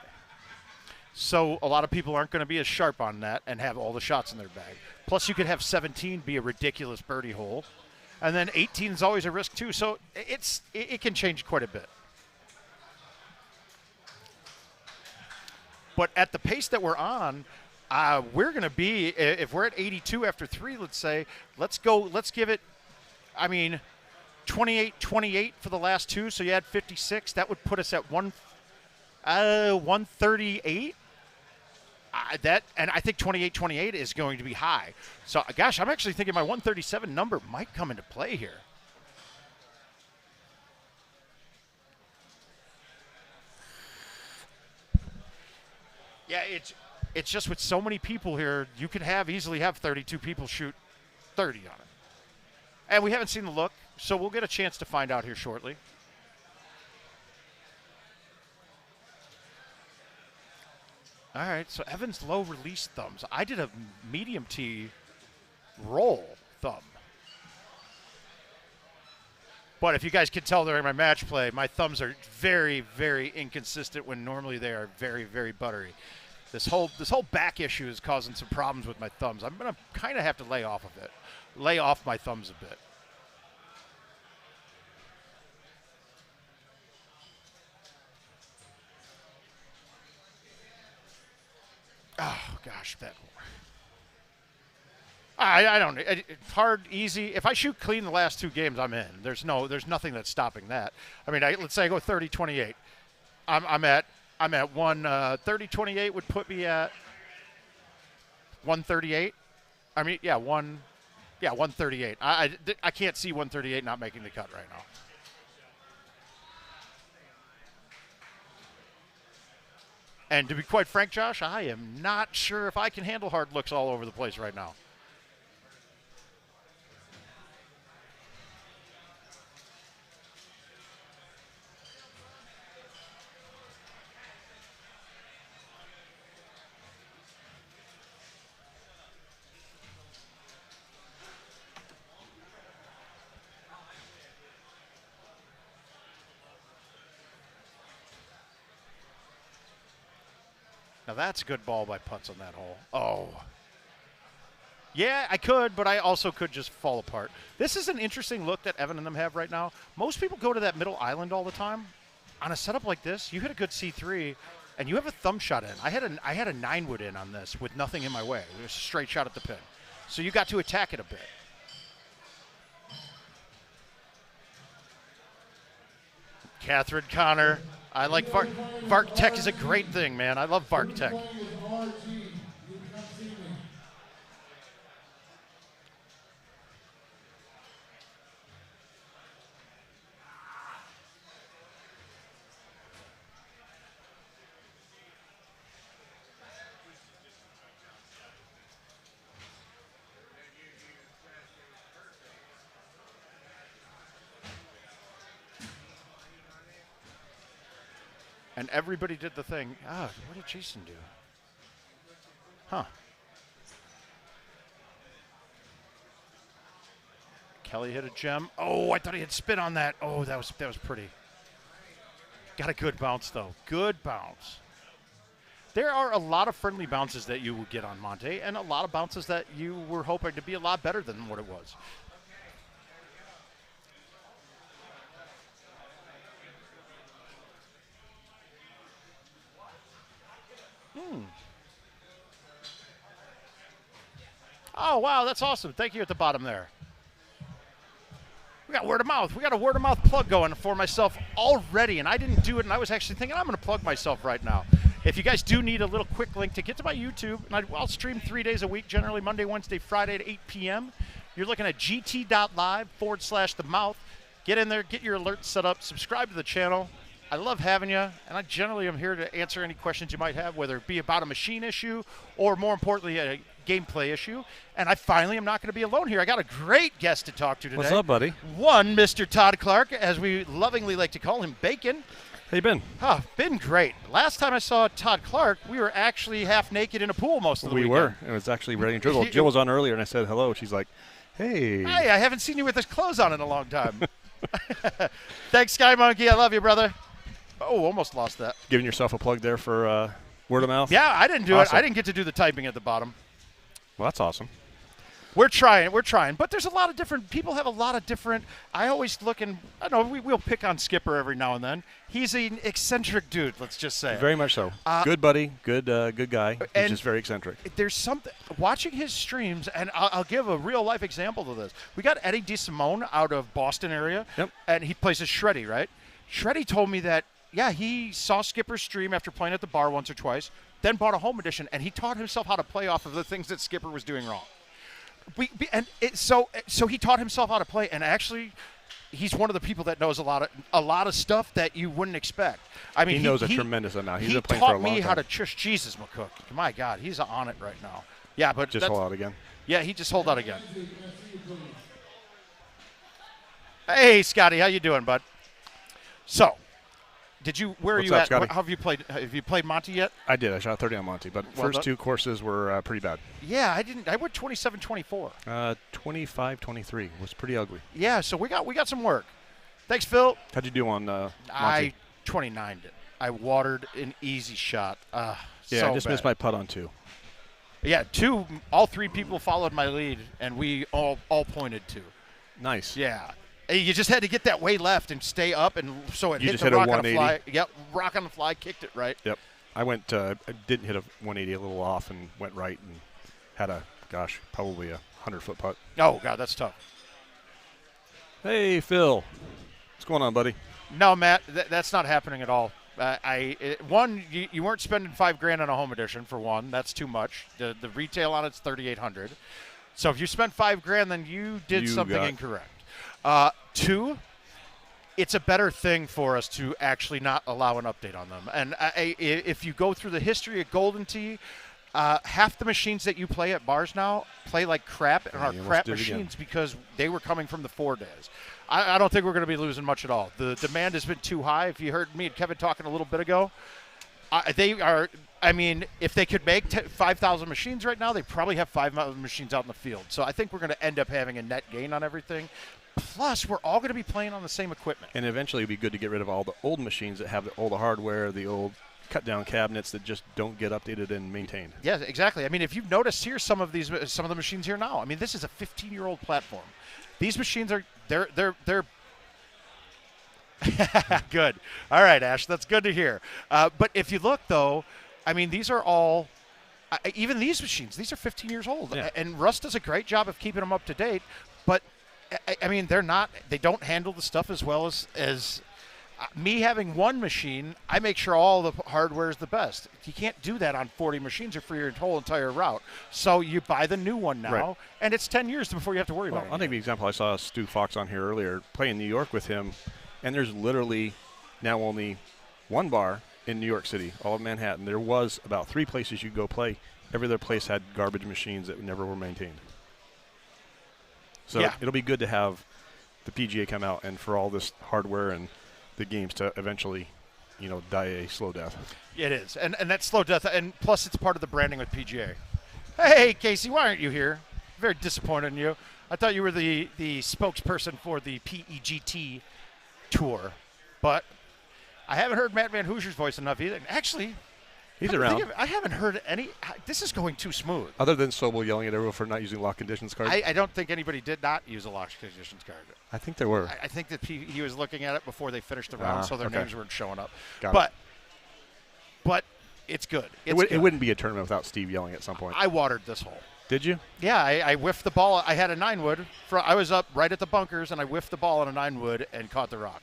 So a lot of people aren't going to be as sharp on that and have all the shots in their bag. Plus, you could have 17 be a ridiculous birdie hole. And then 18 is always a risk, too. So it can change quite a bit. But at the pace that we're on, we're going to be, if we're at 82 after 3, let's say, let's give it, 28 for the last 2. So you add 56. That would put us at 138. And I think 28 is going to be high. So, gosh, I'm actually thinking my 137 number might come into play here. Yeah, it's just with so many people here, you could easily have 32 people shoot 30 on it. And we haven't seen the look, so we'll get a chance to find out here shortly. All right, so Evan's low release thumbs. I did a medium T roll thumb. But if you guys can tell during my match play, my thumbs are very, very inconsistent when normally they are very, very buttery. This whole back issue is causing some problems with my thumbs. I'm going to kind of have to lay off my thumbs a bit. Oh, gosh, that. I don't. Hard, easy. If I shoot clean the last 2 games, I'm in. There's nothing that's stopping that. Let's say I go 30-28. I'm at 30-28 would put me at 138. 138. I can't see 138 not making the cut right now. And to be quite frank, Josh, I am not sure if I can handle hard looks all over the place right now. Now that's a good ball by putts on that hole. Oh. Yeah, I could, but I also could just fall apart. This is an interesting look that Evan and them have right now. Most people go to that middle island all the time. On a setup like this, you hit a good C3, and you have a thumb shot in. I had a 9-wood in on this with nothing in my way. It was a straight shot at the pin. So you got to attack it a bit. Catherine Connor. I like Vark Tech is a great thing, man. I love Vark Tech. And everybody did the thing. Ah, what did Jason do? Huh. Kelly hit a gem. Oh, I thought he had spin on that. Oh, that was pretty. Got a good bounce, though. Good bounce. There are a lot of friendly bounces that you will get on Monte, and a lot of bounces that you were hoping to be a lot better than what it was. Oh, wow, that's awesome. Thank you at the bottom there. We got word of mouth. We got a word of mouth plug going for myself already, and I didn't do it, and I was actually thinking I'm going to plug myself right now. If you guys do need a little quick link to get to my YouTube, and I'll stream 3 days a week, generally Monday, Wednesday, Friday at 8 p.m. You're looking at gt.live/themouth. Get in there, get your alerts set up, subscribe to the channel. I love having you, and I generally am here to answer any questions you might have, whether it be about a machine issue or, more importantly, a gameplay issue. And I finally am not going to be alone here. I got a great guest to talk to today. What's up, buddy? One, Mr. Todd Clark, as we lovingly like to call him, Bacon. How you been? Oh, been great. Last time I saw Todd Clark, we were actually half naked in a pool most of the weekend. We were. It was actually ready and dribble. Jill was on earlier, and I said hello. She's like, hey. Hey, I haven't seen you with his clothes on in a long time. Thanks, Sky Monkey. I love you, brother. Oh, almost lost that. Giving yourself a plug there for word of mouth? Yeah, I didn't do awesome. it. I didn't get to do the typing at the bottom. Well, that's awesome. We're trying. But there's a lot of different – people have a lot of different – I always look and – I don't know, we'll pick on Skipper every now and then. He's an eccentric dude, let's just say. Very much so. Good buddy, good guy. He's just very eccentric. There's something – watching his streams, and I'll give a real-life example to this. We got Eddie DeSimone out of Boston area, and he plays as Shreddy, right? Shreddy told me that, yeah, he saw Skipper's stream after playing at the bar once or twice, then bought a home edition, and he taught himself how to play off of the things that Skipper was doing wrong. So he taught himself how to play, and actually, he's one of the people that knows a lot of stuff that you wouldn't expect. I mean, he knows a tremendous amount. He's been playing for a long time. He taught me how to chush Jesus, McCook. My God, he's on it right now. Yeah, but just hold out again. Yeah, he just hold out again. Hey, Scotty, how you doing, bud? So. Where are you at? Scotty? How have you played? Have you played Monty yet? I did. I shot 30 on Monty, but first two courses were pretty bad. Yeah, I didn't. I went 27-24. 25-23 was pretty ugly. Yeah, so we got some work. Thanks, Phil. How'd you do on Monty? I 29'd it. I watered an easy shot. I just missed my putt on 2. Yeah, 2. All 3 people followed my lead, and we all pointed 2. Nice. Yeah. You just had to get that way left and stay up, and so it hit the rock on the 180. fly. Yep, rock on the fly, kicked it right. Yep. I didn't hit a 180, a little off, and went right and had probably a 100-foot putt. Oh, God, that's tough. Hey, Phil. What's going on, buddy? No, Matt, that's not happening at all. You weren't spending $5,000 on a home edition, for one. That's too much. The retail on it's $3,800. So if you spent $5,000, then you did something incorrect. 2, it's a better thing for us to actually not allow an update on them. And if you go through the history of Golden Tee, half the machines that you play at bars now play like crap and are crap machines because they were coming from the 4 days. I don't think we're going to be losing much at all. The demand has been too high. If you heard me and Kevin talking a little bit ago, they are. I mean, if they could make 5,000 machines right now, they probably have 5,000 machines out in the field. So I think we're going to end up having a net gain on everything. Plus, we're all going to be playing on the same equipment. And eventually, it'd be good to get rid of all the old machines that have all the hardware, the old cut-down cabinets that just don't get updated and maintained. Yeah, exactly. I mean, if you've noticed here, some of the machines here now. I mean, this is a 15-year-old platform. These machines are they're good. All right, Ash, that's good to hear. But if you look, though, I mean, these are all even these machines. These are 15 years old, and Russ does a great job of keeping them up to date. But I mean, they don't handle the stuff as well as me having one machine. I make sure all the hardware is the best. You can't do that on 40 machines or for your whole entire route. So you buy the new one now, and it's 10 years before you have to worry about it. I'll take the example. I saw Stu Fox on here earlier playing New York with him, and there's literally now only one bar in New York City, all of Manhattan. There was about 3 places you could go play. Every other place had garbage machines that never were maintained. So it'll be good to have the PGA come out and for all this hardware and the games to eventually, die a slow death. It is, and that slow death, and plus it's part of the branding with PGA. Hey, Casey, why aren't you here? Very disappointed in you. I thought you were the spokesperson for the PEGT tour, but I haven't heard Matt Van Hoosier's voice enough either. And actually, he's around. I haven't heard any. This is going too smooth. Other than Sobel yelling at everyone for not using lock conditions cards. I don't think anybody did not use a lock conditions card. I think there were. I think that he was looking at it before they finished the round, so their names weren't showing up. But it's good. It wouldn't be a tournament without Steve yelling at some point. I watered this hole. Did you? Yeah, I whiffed the ball. I had a 9-wood. I was up right at the bunkers, and I whiffed the ball on a 9-wood and caught the rock.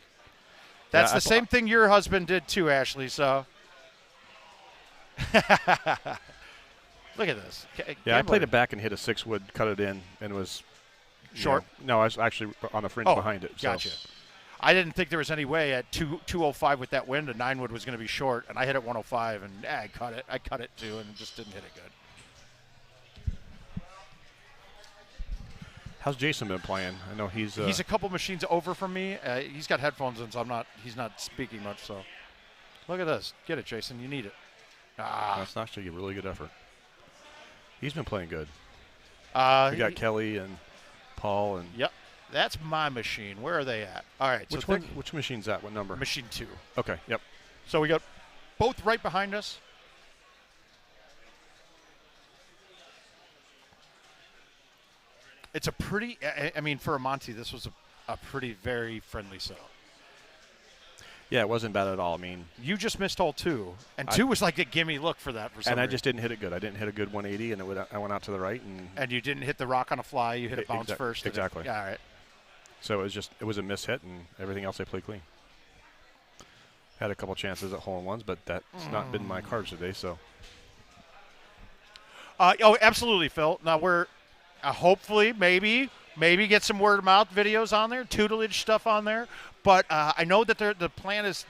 That's the same thing your husband did too, Ashley, so. Look at this. I played it back and hit a 6-wood, cut it in, and was short. No, I was actually on the fringe behind it. Gotcha. I didn't think there was any way at 205 with that wind, a 9-wood was going to be short, and I hit it 105, and I cut it. I cut it too, and just didn't hit it good. How's Jason been playing? I know he's a couple machines over from me. He's got headphones in, so he's not speaking much. So look at this. Get it, Jason. You need it. That's actually a really good effort. He's been playing good. We got Kelly and Paul and. Yep, that's my machine. Where are they at? All right. Which one? Which machine's that? What number? Machine 2. Okay. Yep. So we got both right behind us. It's a pretty. I mean, for a Monty, this was a pretty very friendly setup. Yeah, it wasn't bad at all. I mean, you just missed hole 2, and 2 was like a gimme look for that. And I just didn't hit it good. I didn't hit a good 180, and I went out to the right. And you didn't hit the rock on a fly. You hit a bounce first. Exactly. Yeah, all right. So it was a miss hit, and everything else I played clean. Had a couple chances at hole-in-ones, but that's not been my cards today. So. Absolutely, Phil. Now we're hopefully maybe get some word of mouth videos on there, tutelage stuff on there. But I know that the plan is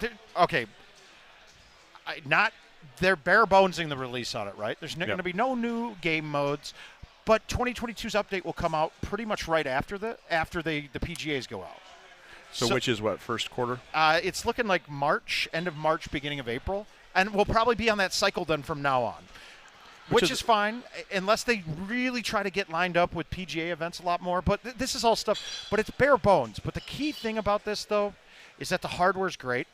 they're bare bonesing the release on it, right? There's going to be no new game modes, but 2022's update will come out pretty much right after the PGAs go out. So which is what, first quarter? It's looking like March, end of March, beginning of April, and we'll probably be on that cycle then from now on. Which is fine, unless they really try to get lined up with PGA events a lot more. But this is all stuff, but it's bare bones. But the key thing about this, though, is that the hardware's great.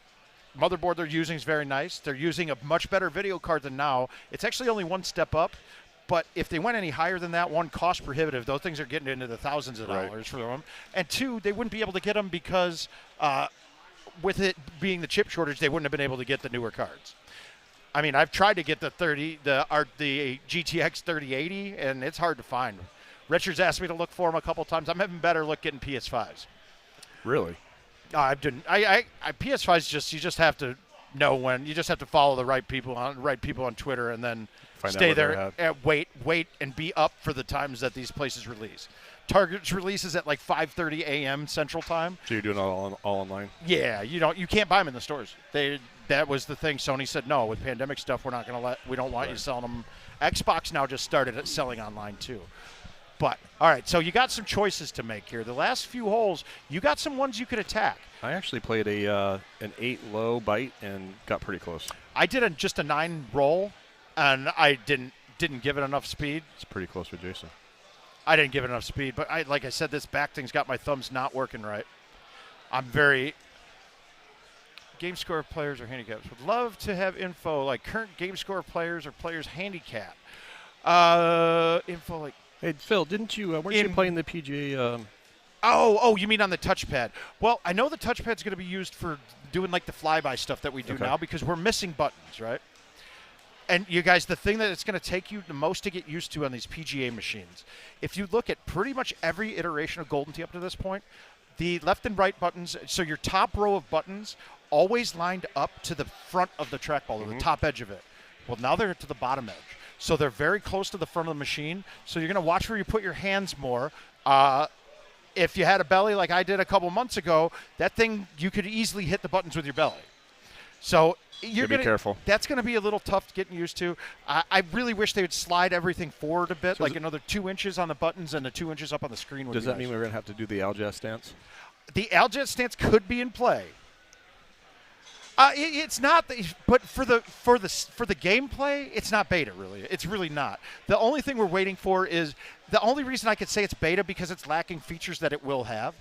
Motherboard they're using is very nice. They're using a much better video card than now. It's actually only one step up. But if they went any higher than that, one, cost prohibitive. Those things are getting into the thousands of dollars for them. And 2, they wouldn't be able to get them because with it being the chip shortage, they wouldn't have been able to get the newer cards. I mean, I've tried to get the GTX 3080, and it's hard to find. Richard's asked me to look for them a couple times. I'm having better luck getting PS5s. Really? PS5s you just have to know when. You just have to follow the right people on Twitter, and then stay there and wait and be up for the times that these places release. target releases at like 5:30 a.m. Central Time. So you're doing it all online? Yeah, you can't buy them in the stores. That was the thing. Sony said no. With pandemic stuff, we don't want you selling them. Xbox now just started selling online too. But all right, so you got some choices to make here. The last few holes, you got some ones you could attack. I actually played an 8 low bite and got pretty close. I did just a 9 roll, and I didn't give it enough speed. It's pretty close with Jason. I didn't give it enough speed, but like I said, this back thing's got my thumbs not working right. I'm very game score players or handicaps. Would love to have info like current game score players or players handicap. Info like. Hey Phil, weren't you playing the PGA? Oh, you mean on the touchpad? Well, I know the touchpad's going to be used for doing like the flyby stuff that we do now because we're missing buttons, right? And you guys, the thing that it's going to take you the most to get used to on these PGA machines, if you look at pretty much every iteration of Golden Tee up to this point, the left and right buttons, so your top row of buttons always lined up to the front of the trackball, or the top edge of it. Well, now they're to the bottom edge. So they're very close to the front of the machine. So you're going to watch where you put your hands more. If you had a belly like I did a couple months ago, that thing, you could easily hit the buttons with your belly. So you're going to be careful. That's going to be a little tough getting used to. I really wish they would slide everything forward a bit, like another 2 inches on the buttons and the 2 inches up on the screen. Does that mean we're going to have to do the Aljet stance? The Aljet stance could be in play. It's not, but for the gameplay, it's not beta really. It's really not. The only thing we're waiting for is the only reason I could say it's beta because it's lacking features that it will have.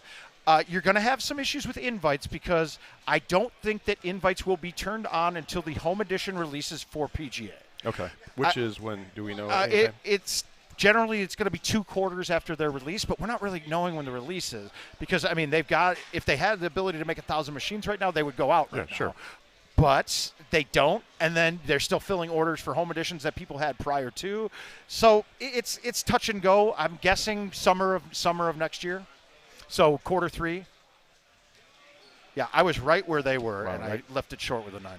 You're going to have some issues with invites because I don't think that invites will be turned on until the home edition releases for PGA. Okay, which is when? Do we know? It's generally it's going to be 2 quarters after their release, but we're not really knowing when the release is because I mean if they had the ability to make 1,000 machines right now, they would go out right now. Sure. But they don't, and then they're still filling orders for home editions that people had prior to. So it's touch and go. I'm guessing summer of next year. So quarter 3. Yeah, I was right where they were, and I left it short with a 9-1.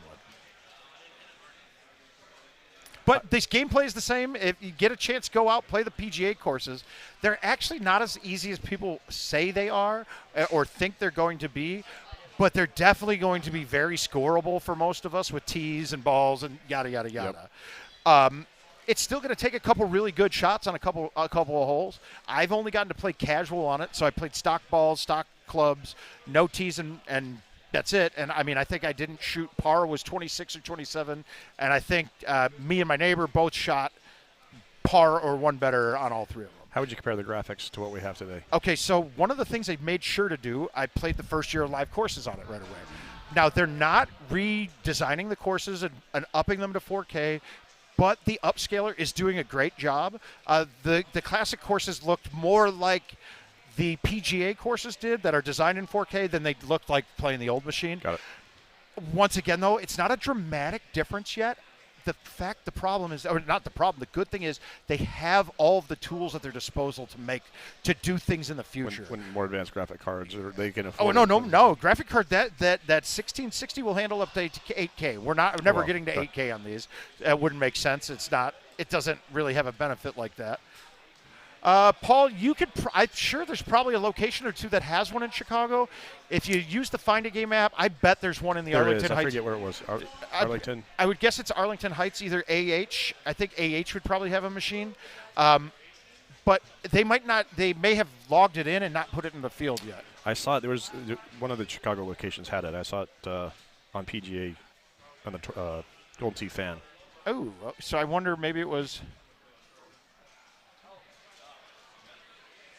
But this gameplay is the same. If you get a chance, go out, play the PGA courses. They're actually not as easy as people say they are or think they're going to be, but they're definitely going to be very scoreable for most of us with tees and balls and yada, yada, yada. Yep. It's still going to take a couple really good shots on a couple of holes. I've only gotten to play casual on it, so I played stock balls, stock clubs, no tees, and that's it. And, I mean, I think I didn't shoot. Par was 26 or 27, and I think me and my neighbor both shot par or one better on all 3 of them. How would you compare the graphics to what we have today? Okay, so one of the things they made sure to do, I played the first year of live courses on it right away. Now, they're not redesigning the courses and upping them to 4K, but the upscaler is doing a great job. The classic courses looked more like the PGA courses did that are designed in 4K than they looked like playing the old machine. Got it. Once again, though, it's not a dramatic difference yet. The good thing is they have all of the tools at their disposal to do things in the future. When more advanced graphic cards, are they can afford? Oh no! Graphic card that 1660 will handle up to 8K. We're never getting to 8K on these. It wouldn't make sense. It doesn't really have a benefit like that. Paul, I'm sure there's probably a location or two that has one in Chicago. If you use the Find a Game app, I bet there's one in the Arlington Heights. I forget where it was. Arlington. I would guess it's Arlington Heights, either AH. I think AH would probably have a machine. But they might not. They may have logged it in and not put it in the field yet. I saw it. There was one of the Chicago locations had it. I saw it on PGA on the Golden Tee Fan. Oh, so I wonder maybe it was.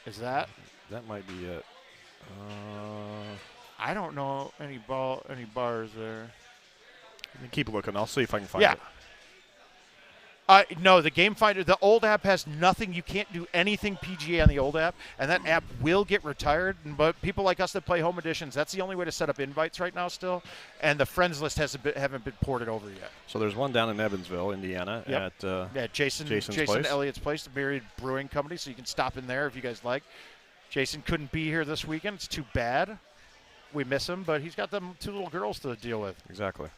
Is that? That might be it. I don't know any bars there. Keep looking. I'll see if I can find it. No, the Game Finder, the old app has nothing. You can't do anything PGA on the old app, and that app will get retired. But people like us that play home editions, that's the only way to set up invites right now still. And the friends list haven't been ported over yet. So there's one down in Evansville, Indiana, at Jason place. Elliott's place, the Myriad Brewing Company. So you can stop in there if you guys like. Jason couldn't be here this weekend. It's too bad. We miss him, but he's got them 2 little girls to deal with. Exactly.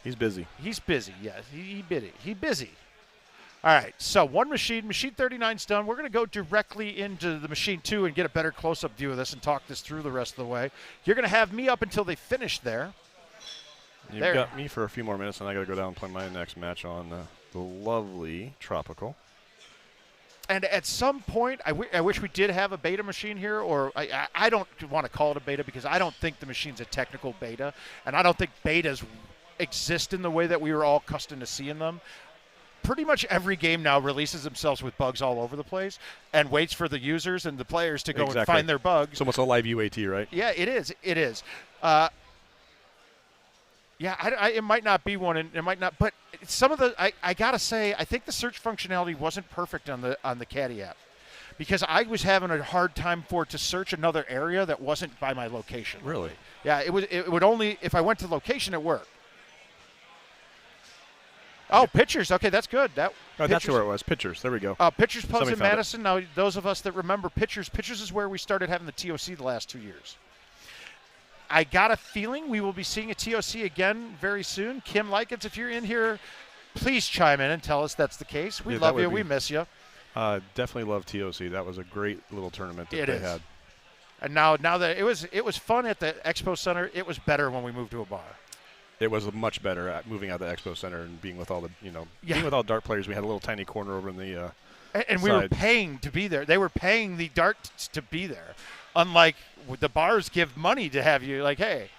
He's busy. He's busy. Yes, he busy. All right, so one machine 39's done. We're going to go directly into the machine 2 and get a better close-up view of this and talk this through the rest of the way. You're going to have me up until they finish there. You've got me for a few more minutes, and I got to go down and play my next match on the lovely Tropical. And at some point, I wish we did have a beta machine here, or I don't want to call it a beta because I don't think the machine's a technical beta, and I don't think betas exist in the way that we were all accustomed to seeing them. Pretty much every game now releases themselves with bugs all over the place and waits for the users and the players to go and find their bugs. So it's a live UAT, right? Yeah, it is. It is. It might not be one, and it might not. But some of the, I gotta say, I think the search functionality wasn't perfect on the Caddy app, because I was having a hard time to search another area that wasn't by my location. Really? Yeah, it would only if I went to location it worked. Oh, pitchers. Okay, that's good. That's where it was. Pitchers. There we go. Pitchers pubs Somebody in found it. Madison. Now, those of us that remember pitchers is where we started having the TOC the last 2 years. I got a feeling we will be seeing a TOC again very soon. Kim Likens, if you're in here, please chime in and tell us that's the case. We love you. We miss you. Definitely love TOC. That was a great little tournament that they had. And now that it was fun at the Expo Center, it was better when we moved to a bar. It was much better at moving out of the Expo Center and being with all the, being with all dart players. We had a little tiny corner over in the and we were paying to be there. They were paying the darts to be there. Unlike the bars give money to have you, like, hey.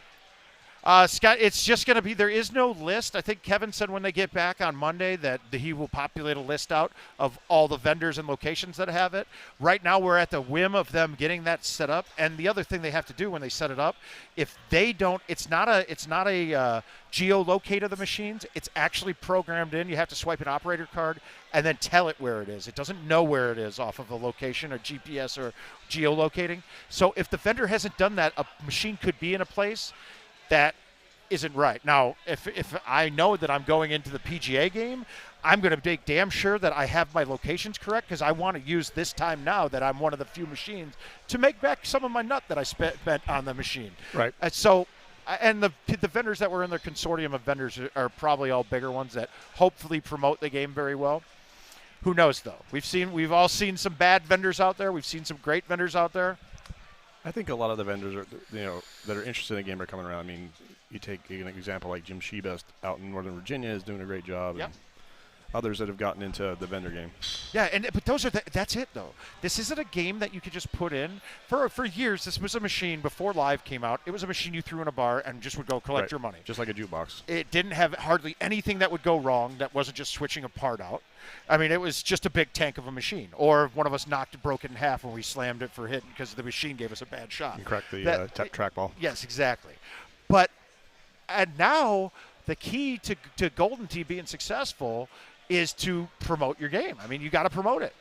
Scott, it's just going to be, there is no list. I think Kevin said when they get back on Monday that he will populate a list out of all the vendors and locations that have it. Right now we're at the whim of them getting that set up. And the other thing they have to do when they set it up, if they don't, it's not a geolocate of the machines. It's actually programmed in. You have to swipe an operator card and then tell it where it is. It doesn't know where it is off of a location or GPS or geolocating. So if the vendor hasn't done that, a machine could be in a place that isn't right. Now, if I know that I'm going into the PGA game, I'm going to make damn sure that I have my locations correct, because I want to use this time now that I'm one of the few machines to make back some of my nut that I spent on the machine. Right. And the vendors that were in their consortium of vendors are probably all bigger ones that hopefully promote the game very well. Who knows, though? We've all seen some bad vendors out there. We've seen some great vendors out there. I think a lot of the vendors that are interested in the game are coming around. I mean, you take an example like Jim Shebest out in Northern Virginia is doing a great job. Yep. And others that have gotten into the vendor game. Yeah, but that's it though. This isn't a game that you could just put in. For years, this was a machine before Live came out. It was a machine you threw in a bar and just would go collect your money. Just like a jukebox. It didn't have hardly anything that would go wrong that wasn't just switching a part out. I mean, it was just a big tank of a machine. Or one of us broke it in half when we slammed it for hitting because the machine gave us a bad shot. You cracked the trackball. Yes, exactly. And now the key to Golden Tee being successful is to promote your game. I mean, you got to promote it.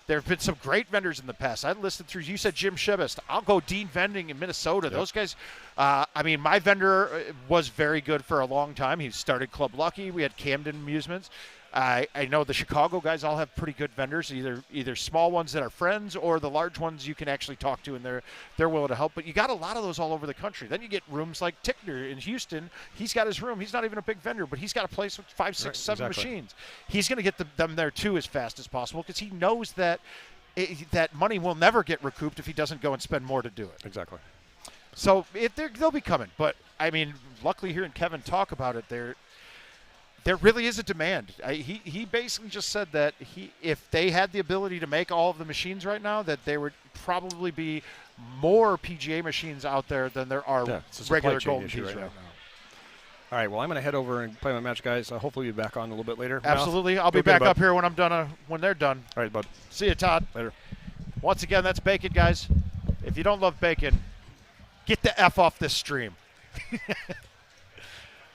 There have been some great vendors in the past. I listed through, you said Jim Shebest. I'll go Dean Vending in Minnesota. Yep. Those guys, my vendor was very good for a long time. He started Club Lucky. We had Camden Amusements. I know the Chicago guys all have pretty good vendors, either small ones that are friends or the large ones you can actually talk to, and they're willing to help. But you got a lot of those all over the country. Then you get rooms like Tickner in Houston. He's got his room. He's not even a big vendor, but he's got a place with 5, 6, 7 machines. He's going to get them there too as fast as possible because he knows that that money will never get recouped if he doesn't go and spend more to do it. Exactly. So they'll be coming. But, I mean, luckily hearing Kevin talk about it, there really is a demand. He basically just said that if they had the ability to make all of the machines right now, that there would probably be more PGA machines out there than there are regular Golden Tees right now. All right, well, I'm going to head over and play my match, guys. Hopefully we'll be back on a little bit later. Absolutely. I'll be back up here when I'm done. When they're done. All right, bud. See you, Todd. Later. Once again, that's bacon, guys. If you don't love bacon, get the F off this stream.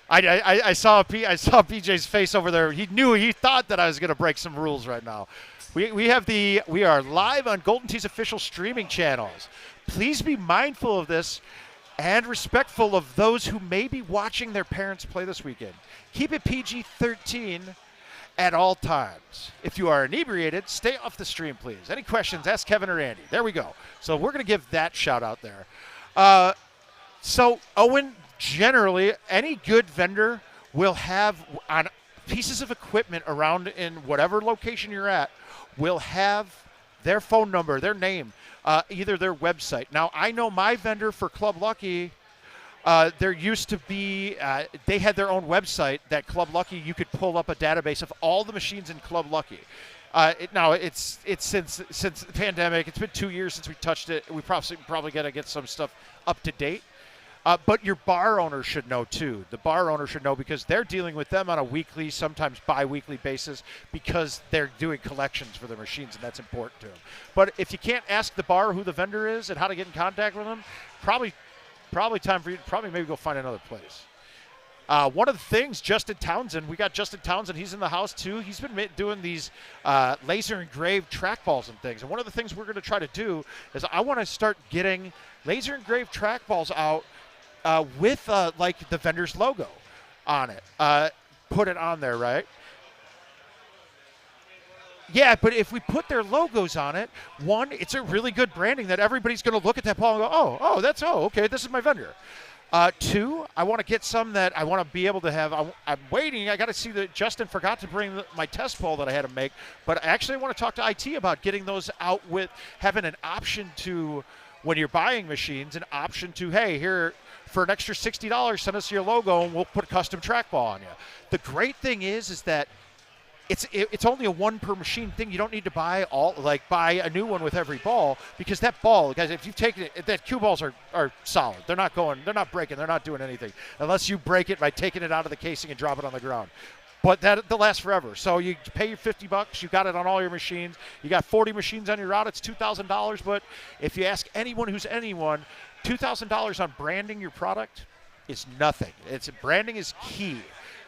I saw PJ's face over there. He thought that I was going to break some rules right now. We are live on Golden Tee's official streaming channels. Please be mindful of this and respectful of those who may be watching their parents play this weekend. Keep it PG-13 at all times. If you are inebriated, stay off the stream, please. Any questions, ask Kevin or Andy. There we go. So we're going to give that shout out there. So, Owen, generally, any good vendor will have pieces of equipment around in whatever location you're at will have their phone number, their name, either their website. Now, I know my vendor for Club Lucky, there used to be, they had their own website that Club Lucky, you could pull up a database of all the machines in Club Lucky. Now, it's since the pandemic, it's been 2 years since we touched it. We probably got to get some stuff up to date. But your bar owner should know, too. The bar owner should know because they're dealing with them on a weekly, sometimes bi-weekly basis because they're doing collections for their machines, and that's important to them. But if you can't ask the bar who the vendor is and how to get in contact with them, probably time for you to maybe go find another place. One of the things, Justin Townsend, we got Justin Townsend. He's in the house, too. He's been doing these laser engraved trackballs and things. And one of the things we're going to try to do is I want to start getting laser engraved trackballs out with like the vendor's logo on it. Put it on there, right? Yeah, but if we put their logos on it, one, it's a really good branding that everybody's going to look at that ball and go, okay, this is my vendor. Two, I want to get some that I want to be able to have. I'm waiting. I got to see that Justin forgot to bring my test ball that I had to make. But actually, I want to talk to IT about getting those out with having an option to, when you're buying machines, an option to, hey, here, for an extra $60, send us your logo and we'll put a custom trackball on you. The great thing is that it's only a one per machine thing. You don't need to buy a new one with every ball because that ball, guys, if you've taken it, that cue balls are solid. They're not breaking, they're not doing anything unless you break it by taking it out of the casing and drop it on the ground. But they'll last forever. So you pay your $50, you got it on all your machines. You got 40 machines on your route, it's $2,000. But if you ask anyone who's anyone, $2,000 on branding your product is nothing. Branding is key.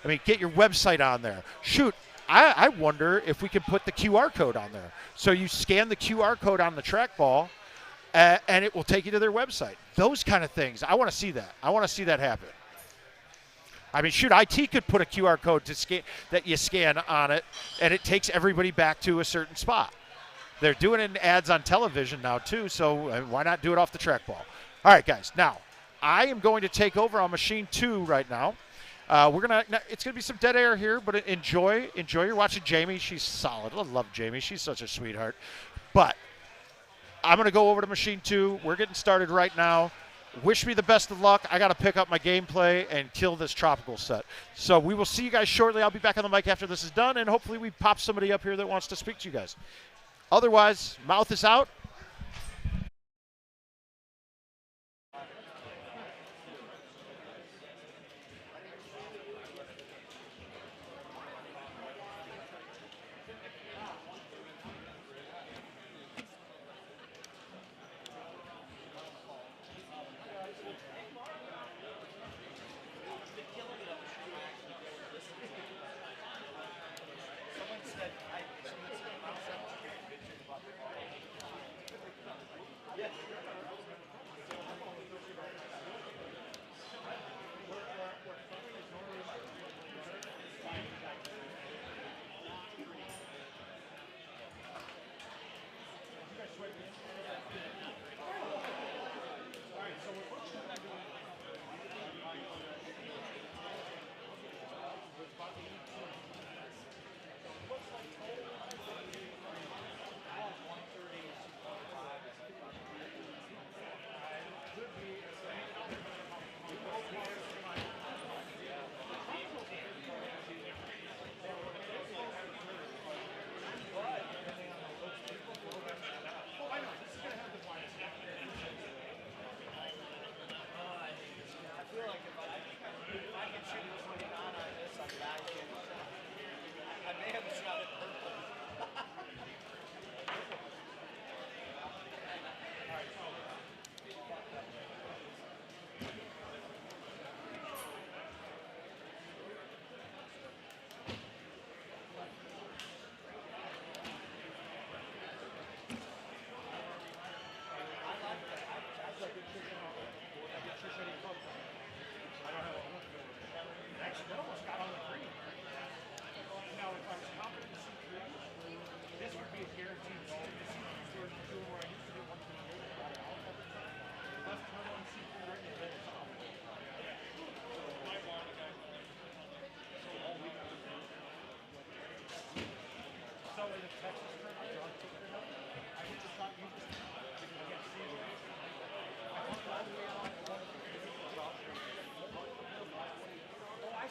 I mean, get your website on there. Shoot. I wonder if we can put the QR code on there. So you scan the QR code on the trackball, and it will take you to their website. Those kind of things. I want to see that. I want to see that happen. I mean, shoot, IT could put a QR code that you scan on it, and it takes everybody back to a certain spot. They're doing it in ads on television now, too, so why not do it off the trackball? All right, guys. Now, I am going to take over on machine 2 right now. It's gonna be some dead air here, but enjoy. You're watching Jamie. She's solid. I love Jamie. She's such a sweetheart. But I'm gonna go over to machine 2. We're getting started right now. Wish me the best of luck. I gotta pick up my gameplay and kill this tropical set. So we will see you guys shortly. I'll be back on the mic after this is done, and hopefully we pop somebody up here that wants to speak to you guys. Otherwise, mouth is out.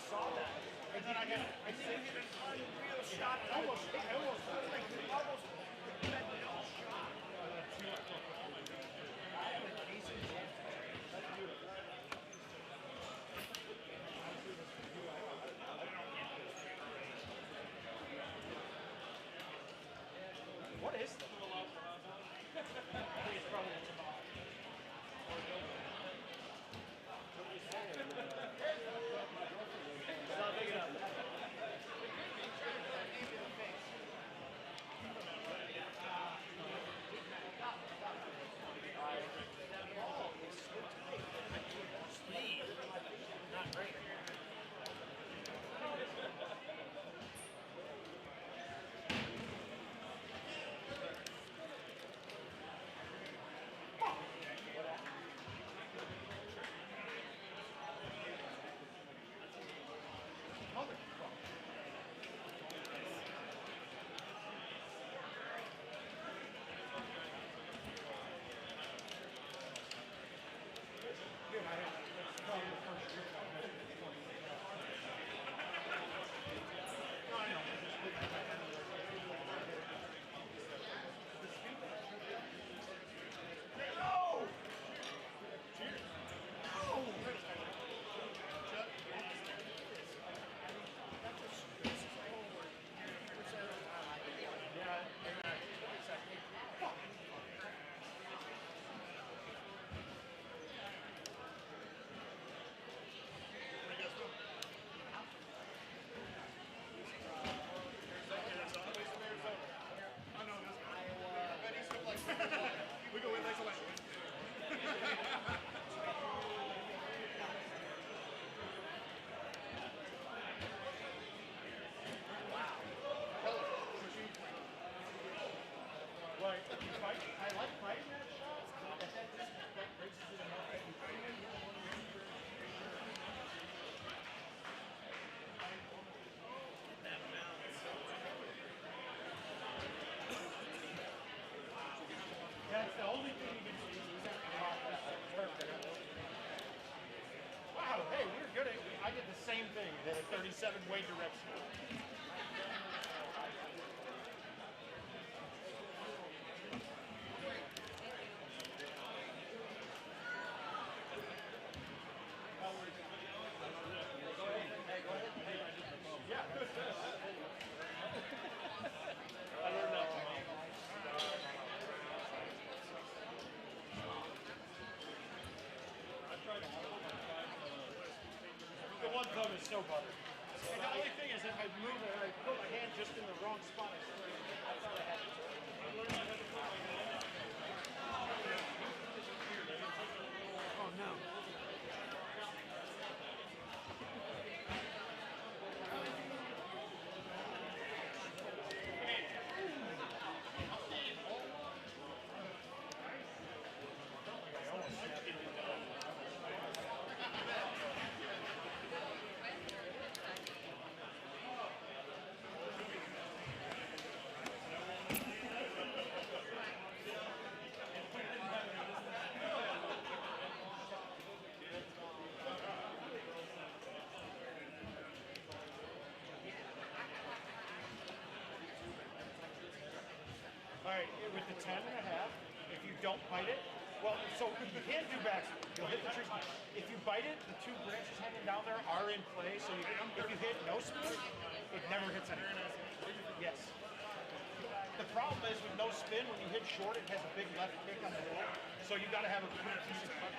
saw that. And then I think it an unreal shot. I almost bet the shot. What is that? I think it's probably a tomahawk. It's not big enough. Not great. We go in next election. Right. I like fighting that shot. That breaks it enough. That's the only thing you can see. Perfect. Wow, hey, we're good at I did the same thing, hit a 37 way direction. Yeah, good. I learned that from Mom. The one thumb is so buttered. And the only thing is if I move it, I put my hand just in the wrong spot. I thought I had it. Oh no. All right, with the 10 and a half, if you don't bite it, well, so you can't do backspin. You'll hit the tree. If you bite it, the two branches hanging down there are in play. So if you hit no spin, it never hits anything. Yes. The problem is with no spin, when you hit short, it has a big left kick on the roll. So you got to have a pretty decent cut.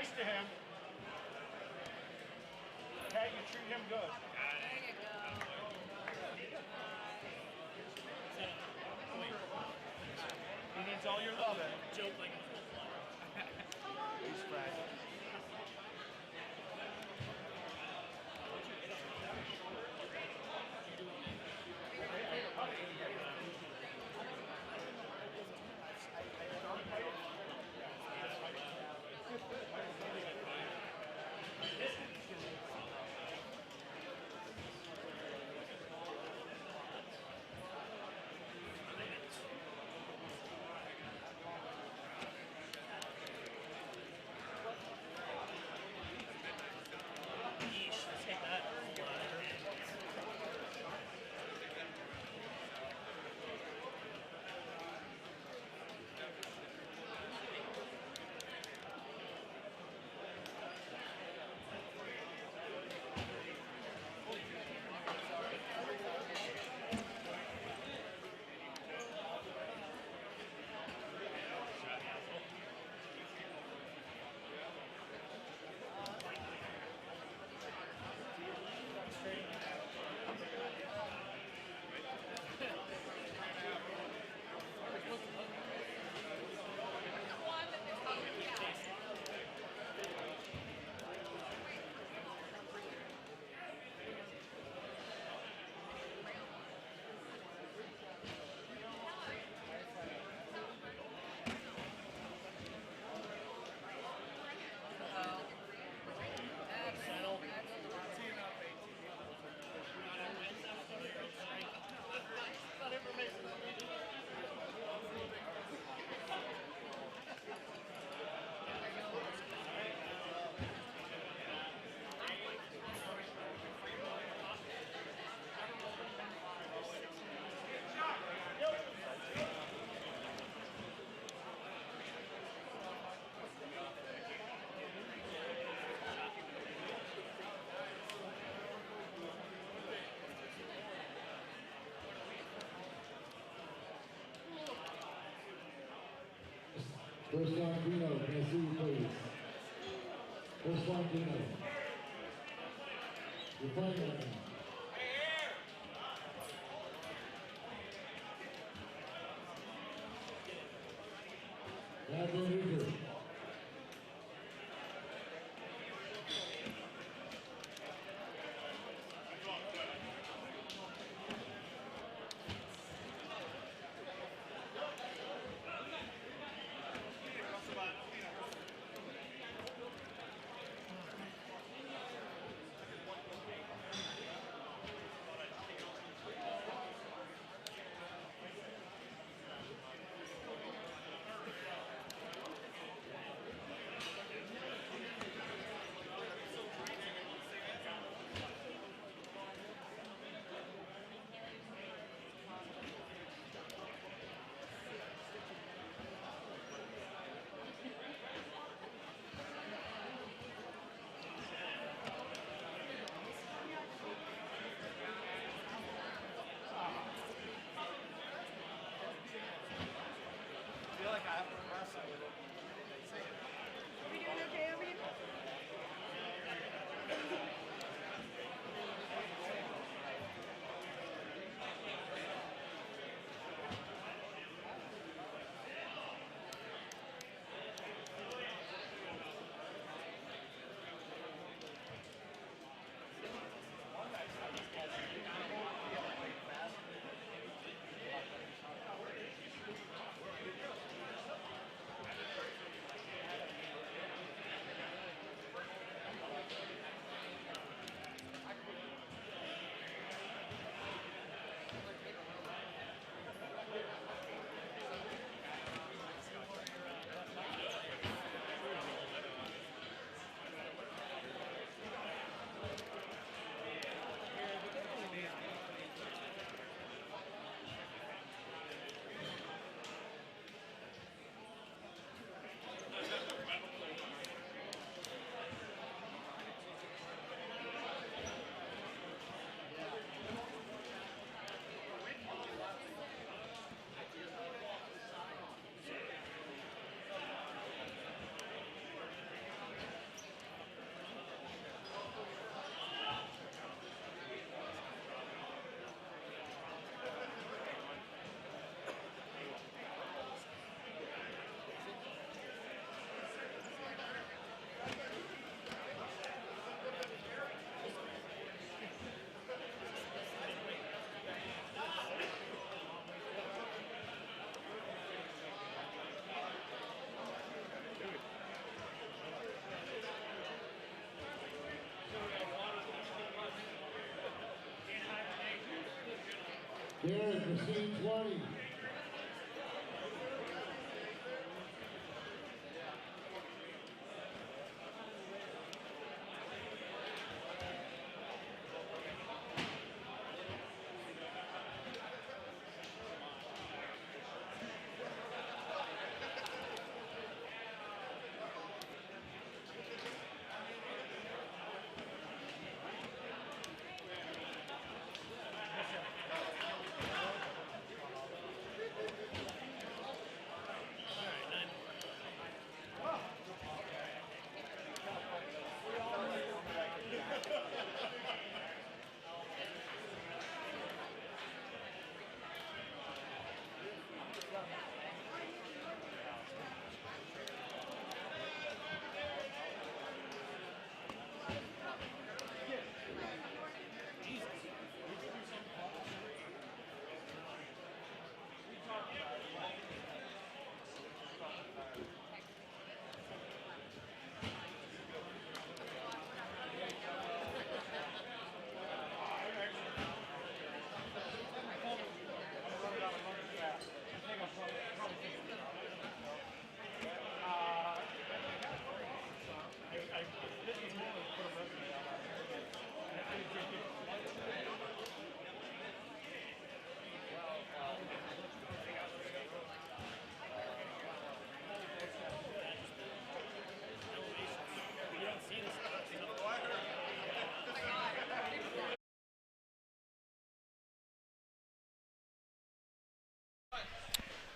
nice to him. Okay, you treat him good. There you go. He needs all your love. Joke like He's fragile. yeesh, let's take that. First one, Dino, can I see you please? First one, Dino. You're playing right now. Bad man injured. Darren, machine 20.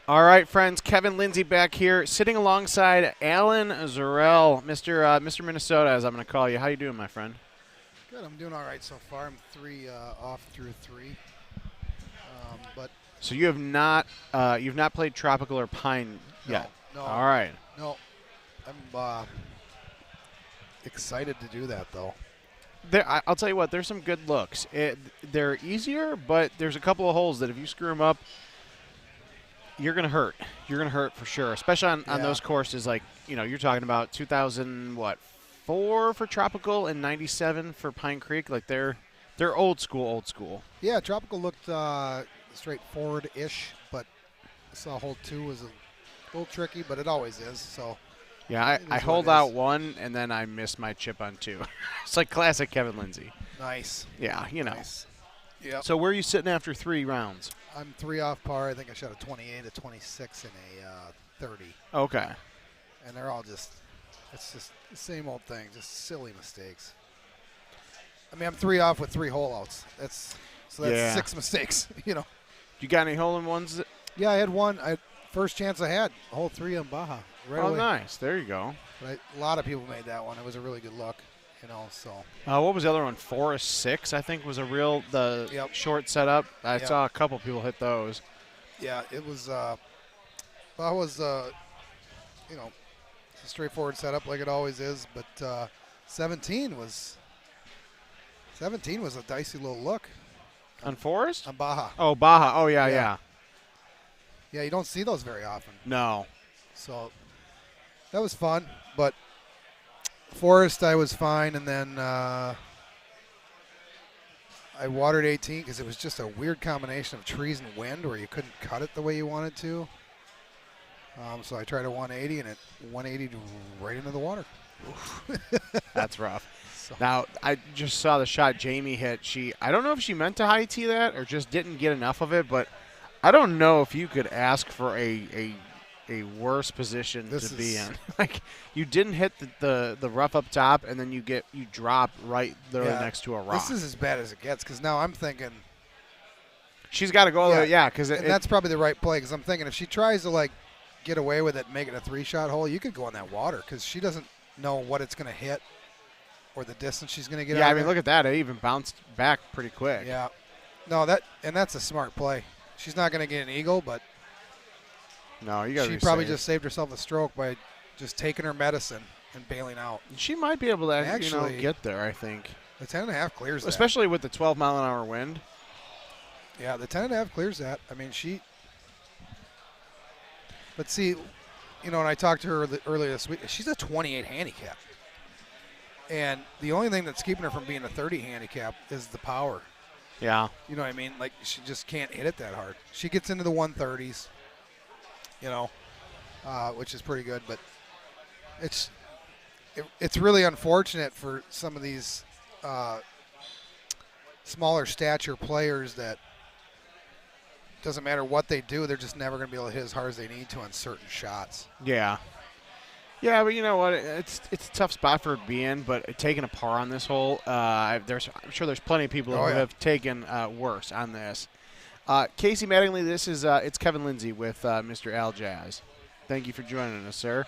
All right, friends. Kevin Lindsay back here, sitting alongside Alan Zarell, Mr. Minnesota, as I'm going to call you. How you doing, my friend? Good. I'm doing all right so far. I'm 3 off through 3. But So you've not played Tropical or Pine yet? No. All right. No. I'm excited to do that, though. I'll tell you what. There's some good looks. They're easier, but there's a couple of holes that if you screw them up, you're going to hurt. You're going to hurt for sure, especially on those courses like, you're talking about 2004 for Tropical and 97 for Pine Creek. Like they're old school. Yeah, Tropical looked straightforward-ish, but I saw hole 2 was a little tricky, but it always is. So yeah, I hold out 1 and then I miss my chip on 2. It's like classic Kevin Lindsay. Nice. Yeah, Nice. Yeah. So where are you sitting after 3 rounds? I'm 3 off par. I think I shot a 28, a 26, and a 30. Okay. And they're all it's just the same old thing, just silly mistakes. I mean, I'm 3 off with 3 hole outs. That's 6 mistakes, You got any hole in ones? Yeah, I had one. First chance I had, hole 3 on Baja. Right away. Nice. There you go. But a lot of people made that one. It was a really good look, So. What was the other one? Forest 6, I think, was the short setup. I saw a couple people hit those. Yeah, it was. Baja was, a straightforward setup like it always is. But 17 was a dicey little look. On Forest? On Baja. Oh, Baja. Oh, yeah. Yeah, you don't see those very often. No. So that was fun, but Forest I was fine, and then I watered 18 because it was just a weird combination of trees and wind where you couldn't cut it the way you wanted to. So I tried a 180, and it 180'd right into the water. That's rough. Now, I just saw the shot Jamie hit. I don't know if she meant to high tee that or just didn't get enough of it, but I don't know if you could ask for a worse position to be in. Like, you didn't hit the rough up top, and then you drop right there next to a rock. This is as bad as it gets because now I'm thinking she's got to go there. Yeah, because that's probably the right play because I'm thinking if she tries to get away with it, and make it a 3-shot hole, you could go in that water because she doesn't know what it's going to hit or the distance she's going to get. Yeah, out I mean, there. look at that. It even bounced back pretty quick. Yeah, no, that's a smart play. She's not going to get an eagle, but no, you got. She probably just saved herself a stroke by just taking her medicine and bailing out. She might be able to actually get there. I think the 10.5 clears that. Especially with the 12-mile-an-hour wind. Yeah, the 10.5 clears that. I mean, but see, when I talked to her earlier this week, she's a 28 handicap. And the only thing that's keeping her from being a 30 handicap is the power. Yeah. You know what I mean? Like, she just can't hit it that hard. She gets into the 130s, which is pretty good. But it's really unfortunate for some of these smaller stature players that doesn't matter what they do, they're just never going to be able to hit as hard as they need to on certain shots. Yeah. Yeah, but you know what? It's a tough spot for it to be in, but taking a par on this hole, I'm sure there's plenty of people who have taken worse on this. Casey Mattingly, this is it's Kevin Lindsay with Mr. Al Jazz. Thank you for joining us, sir.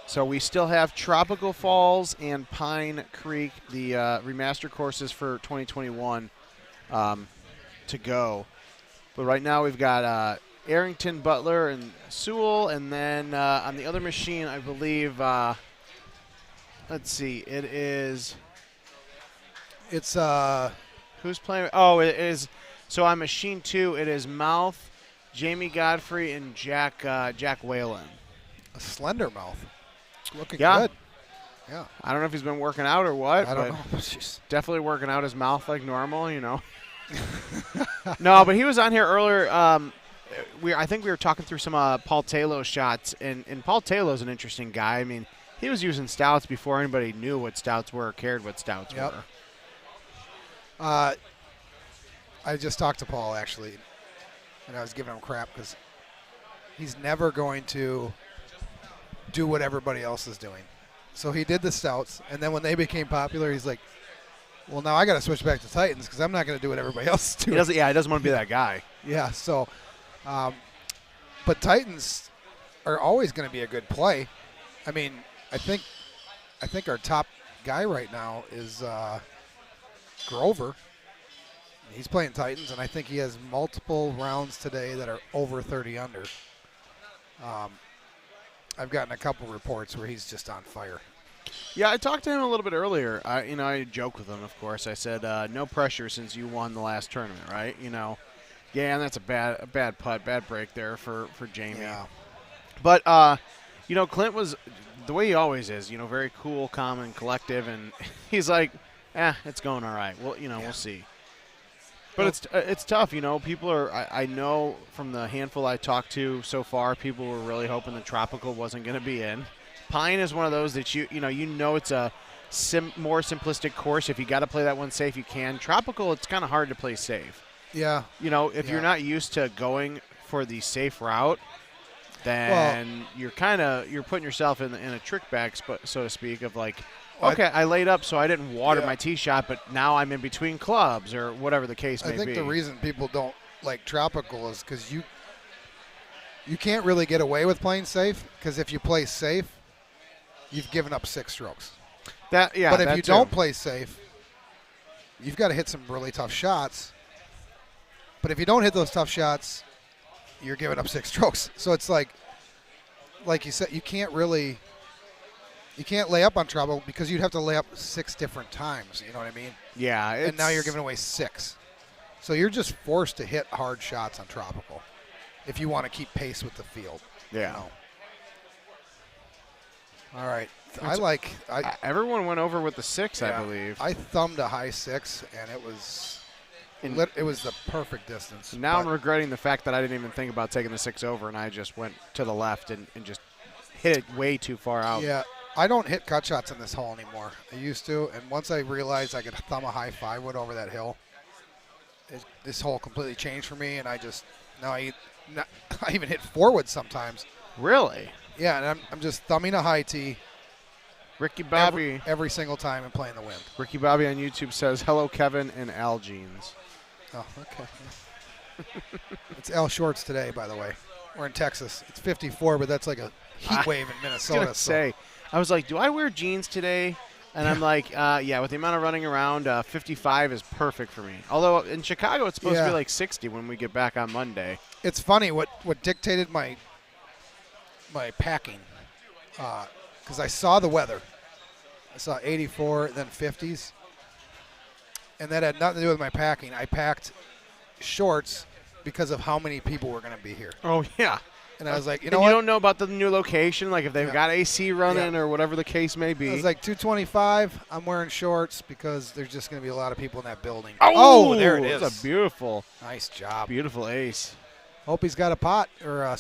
So we still have Tropical Falls and Pine Creek, the remaster courses for 2021 to go. But right now we've got Arrington, Butler, and Sewell, and then on the other machine, I believe, let's see, it's who's playing? Oh, it is. So on machine 2, it is Mouth, Jamie Godfrey, and Jack Whalen. A slender Mouth, looking yeah. good. Yeah. I don't know if he's been working out or what. I don't but know. Definitely working out his mouth like normal, No, but he was on here earlier. I think we were talking through some Paul Taylor shots, and Paul Taylor's an interesting guy. I mean, he was using stouts before anybody knew what stouts were or cared what stouts were. I just talked to Paul, actually, and I was giving him crap because he's never going to do what everybody else is doing. So he did the stouts, and then when they became popular, he's like, well, now I got to switch back to Titans because I'm not going to do what everybody else is doing. He doesn't want to be that guy. Yeah, so, but Titans are always going to be a good play. I mean, I think our top guy right now is Grover. He's playing Titans, and I think he has multiple rounds today that are over 30 under. I've gotten a couple reports where he's just on fire. Yeah, I talked to him a little bit earlier. I joked with him, of course. I said, no pressure since you won the last tournament, right? Yeah, and that's a bad putt, bad break there for Jamie. Yeah. But, Clint was the way he always is, very cool, calm, and collective, and he's like, it's going all right. Well, we'll see. But it's tough, People are. I know from the handful I talked to so far, people were really hoping the Tropical wasn't going to be in. Pine is one of those that it's a more simplistic course. If you got to play that one safe, you can. Tropical, it's kind of hard to play safe. Yeah. If you're not used to going for the safe route, then you're putting yourself in a trick bag, so to speak, of like. Okay, I laid up so I didn't water my tee shot, but now I'm in between clubs or whatever the case may be. I think the reason people don't like Tropical is because you can't really get away with playing safe because if you play safe, you've given up 6 strokes. But if you don't play safe, you've got to hit some really tough shots. But if you don't hit those tough shots, you're giving up 6 strokes. So it's like you said, you can't lay up on Tropical because you'd have to lay up 6 different times. You know what I mean? Yeah. And now you're giving away 6. So you're just forced to hit hard shots on Tropical if you want to keep pace with the field. Yeah. All right. Everyone went over with the 6, I believe. I thumbed a high 6, and it was the perfect distance. Now I'm regretting the fact that I didn't even think about taking the 6 over, and I just went to the left and just hit it way too far out. Yeah. I don't hit cut shots in this hole anymore. I used to, and once I realized I could thumb a high 5-wood over that hill, this hole completely changed for me, and I even hit 4-wood sometimes. Really? Yeah, and I'm just thumbing a high tee. Ricky Bobby. Every single time and playing the wind. Ricky Bobby on YouTube says, hello, Kevin and Al Jeans. Oh, okay. It's Al Shorts today, by the way. We're in Texas. It's 54, but that's like a heat wave in Minnesota. I was like, do I wear jeans today? And I'm like, with the amount of running around, 55 is perfect for me. Although in Chicago, it's supposed to be like 60 when we get back on Monday. It's funny what dictated my packing, because I saw the weather. I saw 84, then 50s, and that had nothing to do with my packing. I packed shorts because of how many people were going to be here. Oh, yeah. And I was like, you and know you what? don't know about the new location, like if they've got AC running or whatever the case may be. I was like, 225. I'm wearing shorts because there's just going to be a lot of people in that building. Oh, there it is. That's a beautiful, nice job. beautiful ace. Hope he's got a pot or a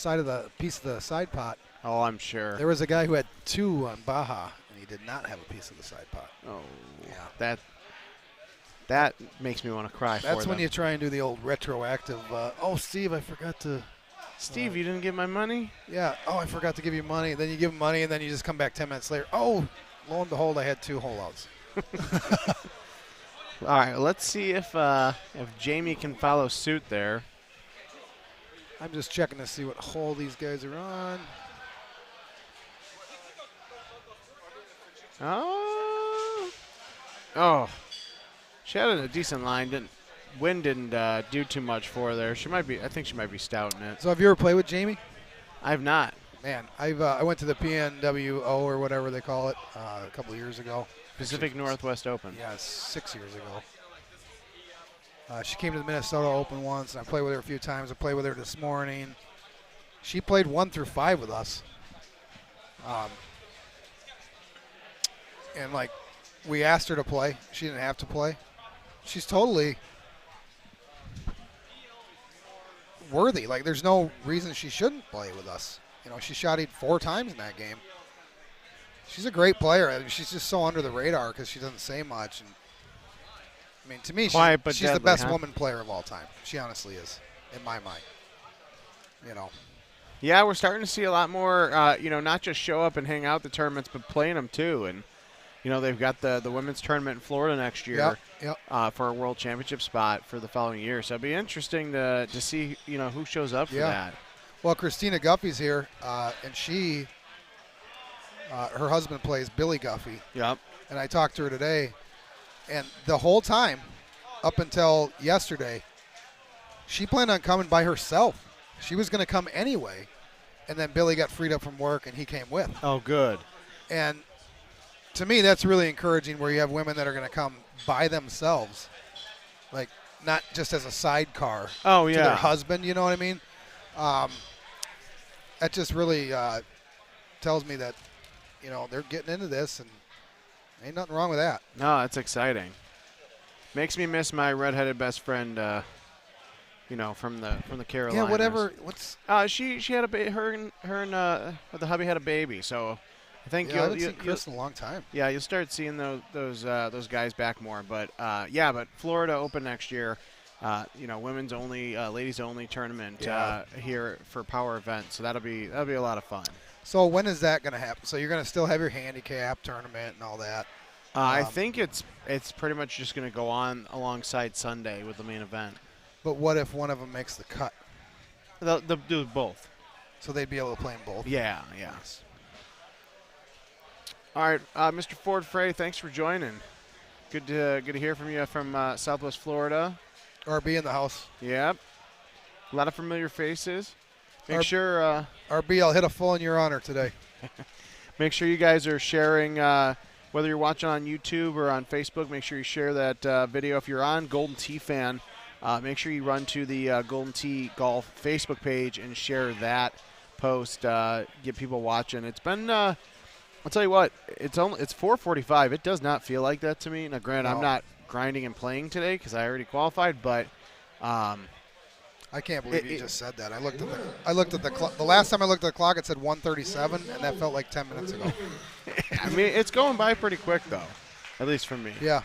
piece of the side pot. Oh, I'm sure. There was a guy who had 2 on Baja, and he did not have a piece of the side pot. Oh, yeah. That makes me want to cry. That's when you try and do the old retroactive. Oh, Steve, I forgot to. Steve, you didn't get my money? Yeah. Oh, I forgot to give you money. Then you give him money, and then you just come back 10 minutes later. Oh, lo and behold, I had 2 holeouts. All right, let's see if Jamie can follow suit there. I'm just checking to see what hole these guys are on. Oh, she had a decent line. Wind didn't do too much for her there. I think she might be stouting it. So have you ever played with Jamie? I have not. Man, I went to the PNWO or whatever they call it a couple of years ago. Pacific Northwest Open. Yeah, 6 years ago. She came to the Minnesota Open once, and I played with her a few times. I played with her this morning. She played 1 through 5 with us. And, like, we asked her to play. She didn't have to play. She's totally worthy. Like, there's no reason she shouldn't play with us. You know, she shotted 4 times in that game. She's a great player. I mean, she's just so under the radar because she doesn't say much. And I mean, to me, she's the best woman player of all time. She honestly is, in my mind. You know. Yeah, we're starting to see a lot more, not just show up and hang out at the tournaments, but playing them too. And, they've got the women's tournament in Florida next year for a world championship spot for the following year. So it'll be interesting to see, who shows up for that. Well, Christina Guffey's here, and she, her husband plays Billy Guffey. Yep. And I talked to her today, and the whole time, up until yesterday, she planned on coming by herself. She was going to come anyway, and then Billy got freed up from work, and he came with. Oh, good. And to me, that's really encouraging where you have women that are going to come by themselves, like not just as a sidecar to their husband, you know what I mean? That just really tells me that, they're getting into this, and ain't nothing wrong with that. No, that's exciting. Makes me miss my redheaded best friend, from the Carolinas. Yeah, whatever. What's she had a her and the hubby had a baby, so I think I haven't seen Chris in a long time. Yeah, you'll start seeing those guys back more. But but Florida Open next year, women's only, ladies only tournament here for power events. So that'll be a lot of fun. So when is that going to happen? So you're going to still have your handicap tournament and all that? I think it's pretty much just going to go on alongside Sunday with the main event. But what if one of them makes the cut? They'll do both. So they'd be able to play them both? Yeah. Nice. All right, Mr. Ford Frey, thanks for joining. Good to hear from you from Southwest Florida. RB in the house. Yep. A lot of familiar faces. Make sure RB, I'll hit a full in your honor today. Make sure you guys are sharing, whether you're watching on YouTube or on Facebook, make sure you share that video. If you're on Golden Tee Fan, make sure you run to the Golden Tee Golf Facebook page and share that post. Get people watching. It's been, I'll tell you what, it's 4:45. It does not feel like that to me. Now, granted, I'm not grinding and playing today because I already qualified, but I can't believe you just said that. I looked at the clock. The last time I looked at the clock, it said 1:37, and that felt like 10 minutes ago. I mean, it's going by pretty quick, though, at least for me. Yeah.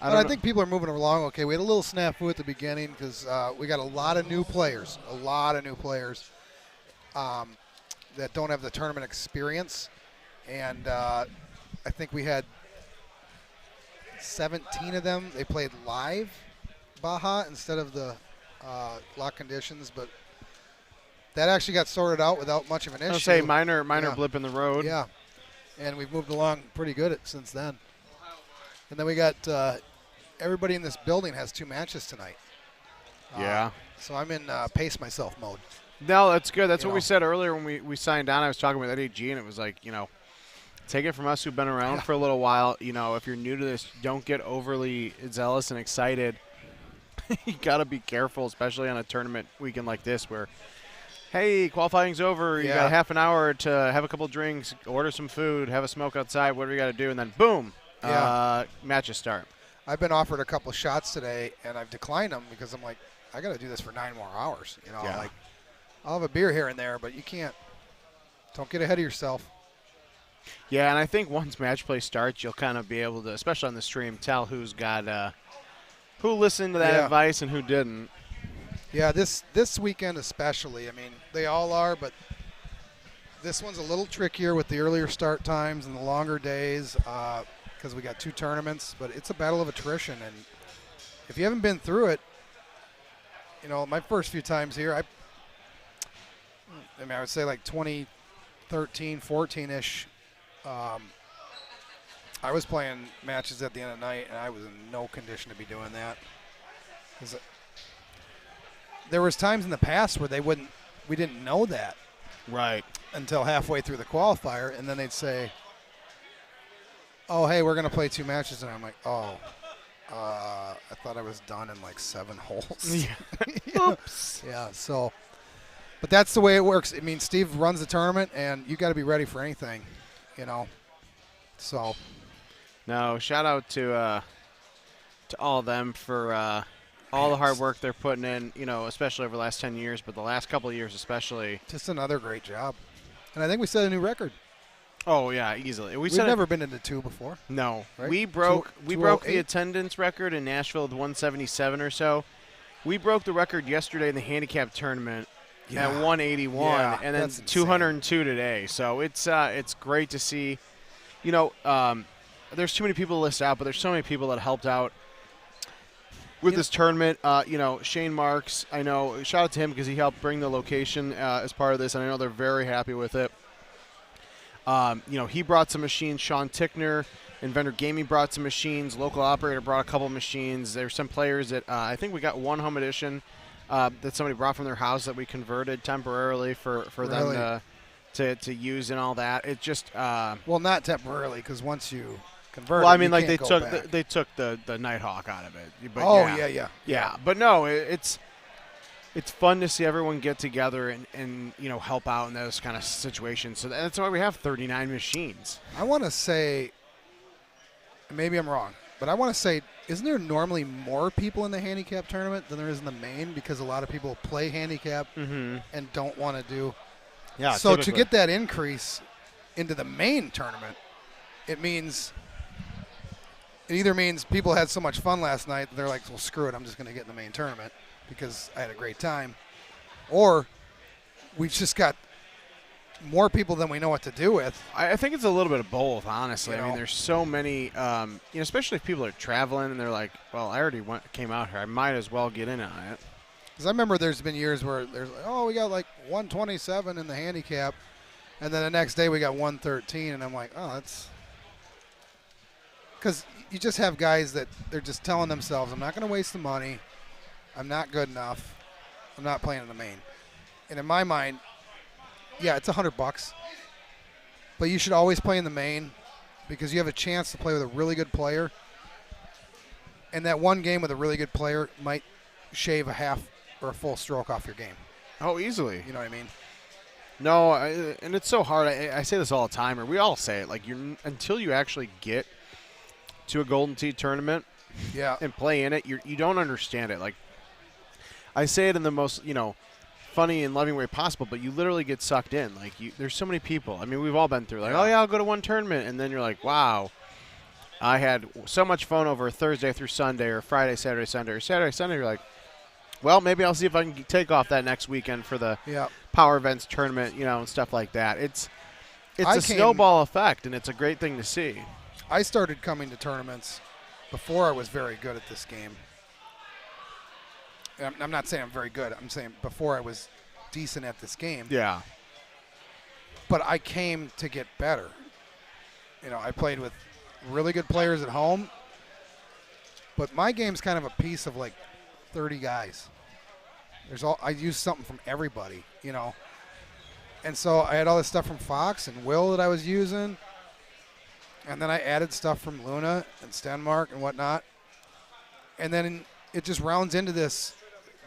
I think people are moving along okay. We had a little snafu at the beginning because we got a lot of new players, that don't have the tournament experience. And I think we had 17 of them. They played live Baja instead of the lock conditions, but that actually got sorted out without much of an issue. I'll say minor blip in the road. Yeah, and we've moved along pretty good since then. And then we got everybody in this building has 2 matches tonight. Yeah. So I'm in pace myself mode. No, that's good. That's what we said earlier when we signed on. I was talking with Eddie G, and it was like, take it from us who've been around for a little while. If you're new to this, don't get overly zealous and excited. You got to be careful, especially on a tournament weekend like this where hey, qualifying's over. You Yeah. got half an hour to have a couple drinks, order some food, have a smoke outside, whatever you got to do, and then boom, matches start. I've been offered a couple shots today, and I've declined them because I'm like, I got to do this for 9 more hours. You know, Yeah. like I'll have a beer here and there, but you can't. Don't get ahead of yourself. Yeah, and I think once match play starts, you'll kind of be able to, especially on the stream, tell who's got who listened to that Yeah. advice and who didn't. Yeah, this weekend especially. I mean, they all are, but this one's a little trickier with the earlier start times and the longer days because we got 2 tournaments. But it's a battle of attrition, and if you haven't been through it, you know, my first few times here, I would say like 2013, 14-ish. I was playing matches at the end of the night, and I was in no condition to be doing that. 'Cause there was times in the past where we didn't know that Right. until halfway through the qualifier, and then they'd say, "Oh, hey, we're going to play 2 matches," and I'm like, "Oh, I thought I was done in like 7 holes." Yeah. Oops. Yeah. So, but that's the way it works. I mean, Steve runs the tournament, and you got to be ready for anything, you know. So. No, shout out to all of them for all the hard work they're putting in, you know, especially over the last 10 years, but the last couple of years especially. Just another great job. And I think we set a new record. Oh, yeah, easily. We've never been into 2 before. No. Right? We broke the 208? attendance record in Nashville with 177 or so. We broke the record yesterday in the handicap tournament at 181, Yeah, and then that's insane. 202 today. So it's great to see. You know, there's too many people to list out, but there's so many people that helped out with this tournament. You know, Shane Marks, I know, shout out to him because he helped bring the location as part of this, and I know they're very happy with it. You know, he brought some machines. Sean Tickner, Inventor Gaming, brought some machines. Local Operator brought a couple machines. There's some players that I think we got one home edition that somebody brought from their house that we converted temporarily for Really? them to use and all that. It just well, not temporarily, because once you convert, well, I it, mean, you like can't they go took back. they took the Nighthawk out of it. But Oh, yeah. But no, it's fun to see everyone get together and you know, help out in those kind of situations. So that's why we have 39 machines. I want to say, maybe I'm wrong, but I want to say, isn't there normally more people in the handicap tournament than there is in the main, because a lot of people play handicap and don't want to do. Yeah. So typically. to get that increase into the main tournament, it either means people had so much fun last night that they're like, well, screw it, I'm just going to get in the main tournament because I had a great time, or we've just got more people than we know what to do with. I think it's a little bit of both, honestly. You I mean, know? there's so many, you know, especially if people are traveling and they're like, well, I already came out here. I might as well get in on it. Because I remember there's been years where there's like, oh, we got like 127 in the handicap, and then the next day we got 113, and I'm like, oh, that's because you just have guys that they're just telling themselves, I'm not going to waste the money. I'm not good enough. I'm not playing in the main. And in my mind, yeah, it's $100, but you should always play in the main because you have a chance to play with a really good player, and that one game with a really good player might shave a half or a full stroke off your game. Oh, easily. You know what I mean? No, and it's so hard. I say this all the time, or we all say it. Like, until you actually get to a Golden Tee tournament, and play in it, you don't understand it. Like, I say it in the most, you know, funny and loving way possible, but you literally get sucked in. Like, there's so many people. I mean, we've all been through. Like, oh yeah, I'll go to one tournament, and then you're like, wow, I had so much fun over Thursday through Sunday, or Friday, Saturday, Sunday, or Saturday, Sunday. You're like, well, maybe I'll see if I can take off that next weekend for the Power Events tournament, you know, and stuff like that. It's a snowball effect, and it's a great thing to see. I started coming to tournaments before I was very good at this game. I'm not saying I'm very good. I'm saying before I was decent at this game. Yeah. But I came to get better. You know, I played with really good players at home, but my game's kind of a piece of like 30 guys. I use something from everybody, you know. And so I had all this stuff from Fox and Will that I was using. And then I added stuff from Luna and Stenmark and whatnot. And then it just rounds into this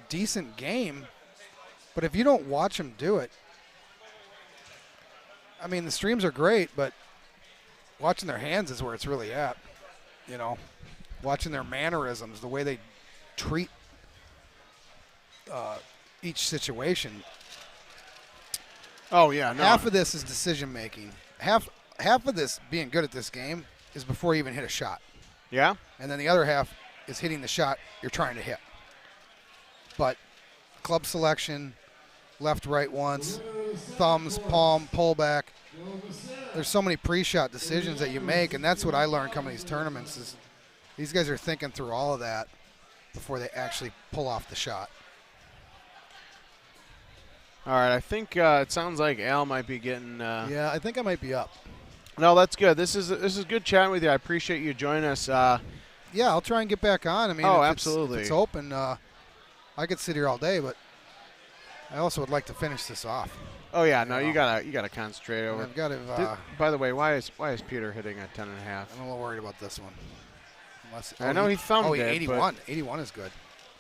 decent game. But if you don't watch them do it, I mean, the streams are great, but watching their hands is where it's really at. You know, watching their mannerisms, the way they treat each situation. Oh yeah, no. Half of this is decision making. Half of this being good at this game is before you even hit a shot. Yeah. And then the other half is hitting the shot you're trying to hit. But club selection, left, right once, thumbs, palm, pull back. There's so many pre-shot decisions that you make, and that's what I learned coming to these tournaments is these guys are thinking through all of that before they actually pull off the shot. All right, I think it sounds like Al might be getting. Yeah, I think I might be up. No, that's good. This is good chatting with you. I appreciate you joining us. Yeah, I'll try and get back on. I mean, oh, if absolutely. It's open. I could sit here all day, but I also would like to finish this off. Oh yeah, no, you gotta concentrate over. I've got to. By the way, why is Peter hitting a 10.5? I'm a little worried about this one. I know he thumbed it. 81. 81 is good.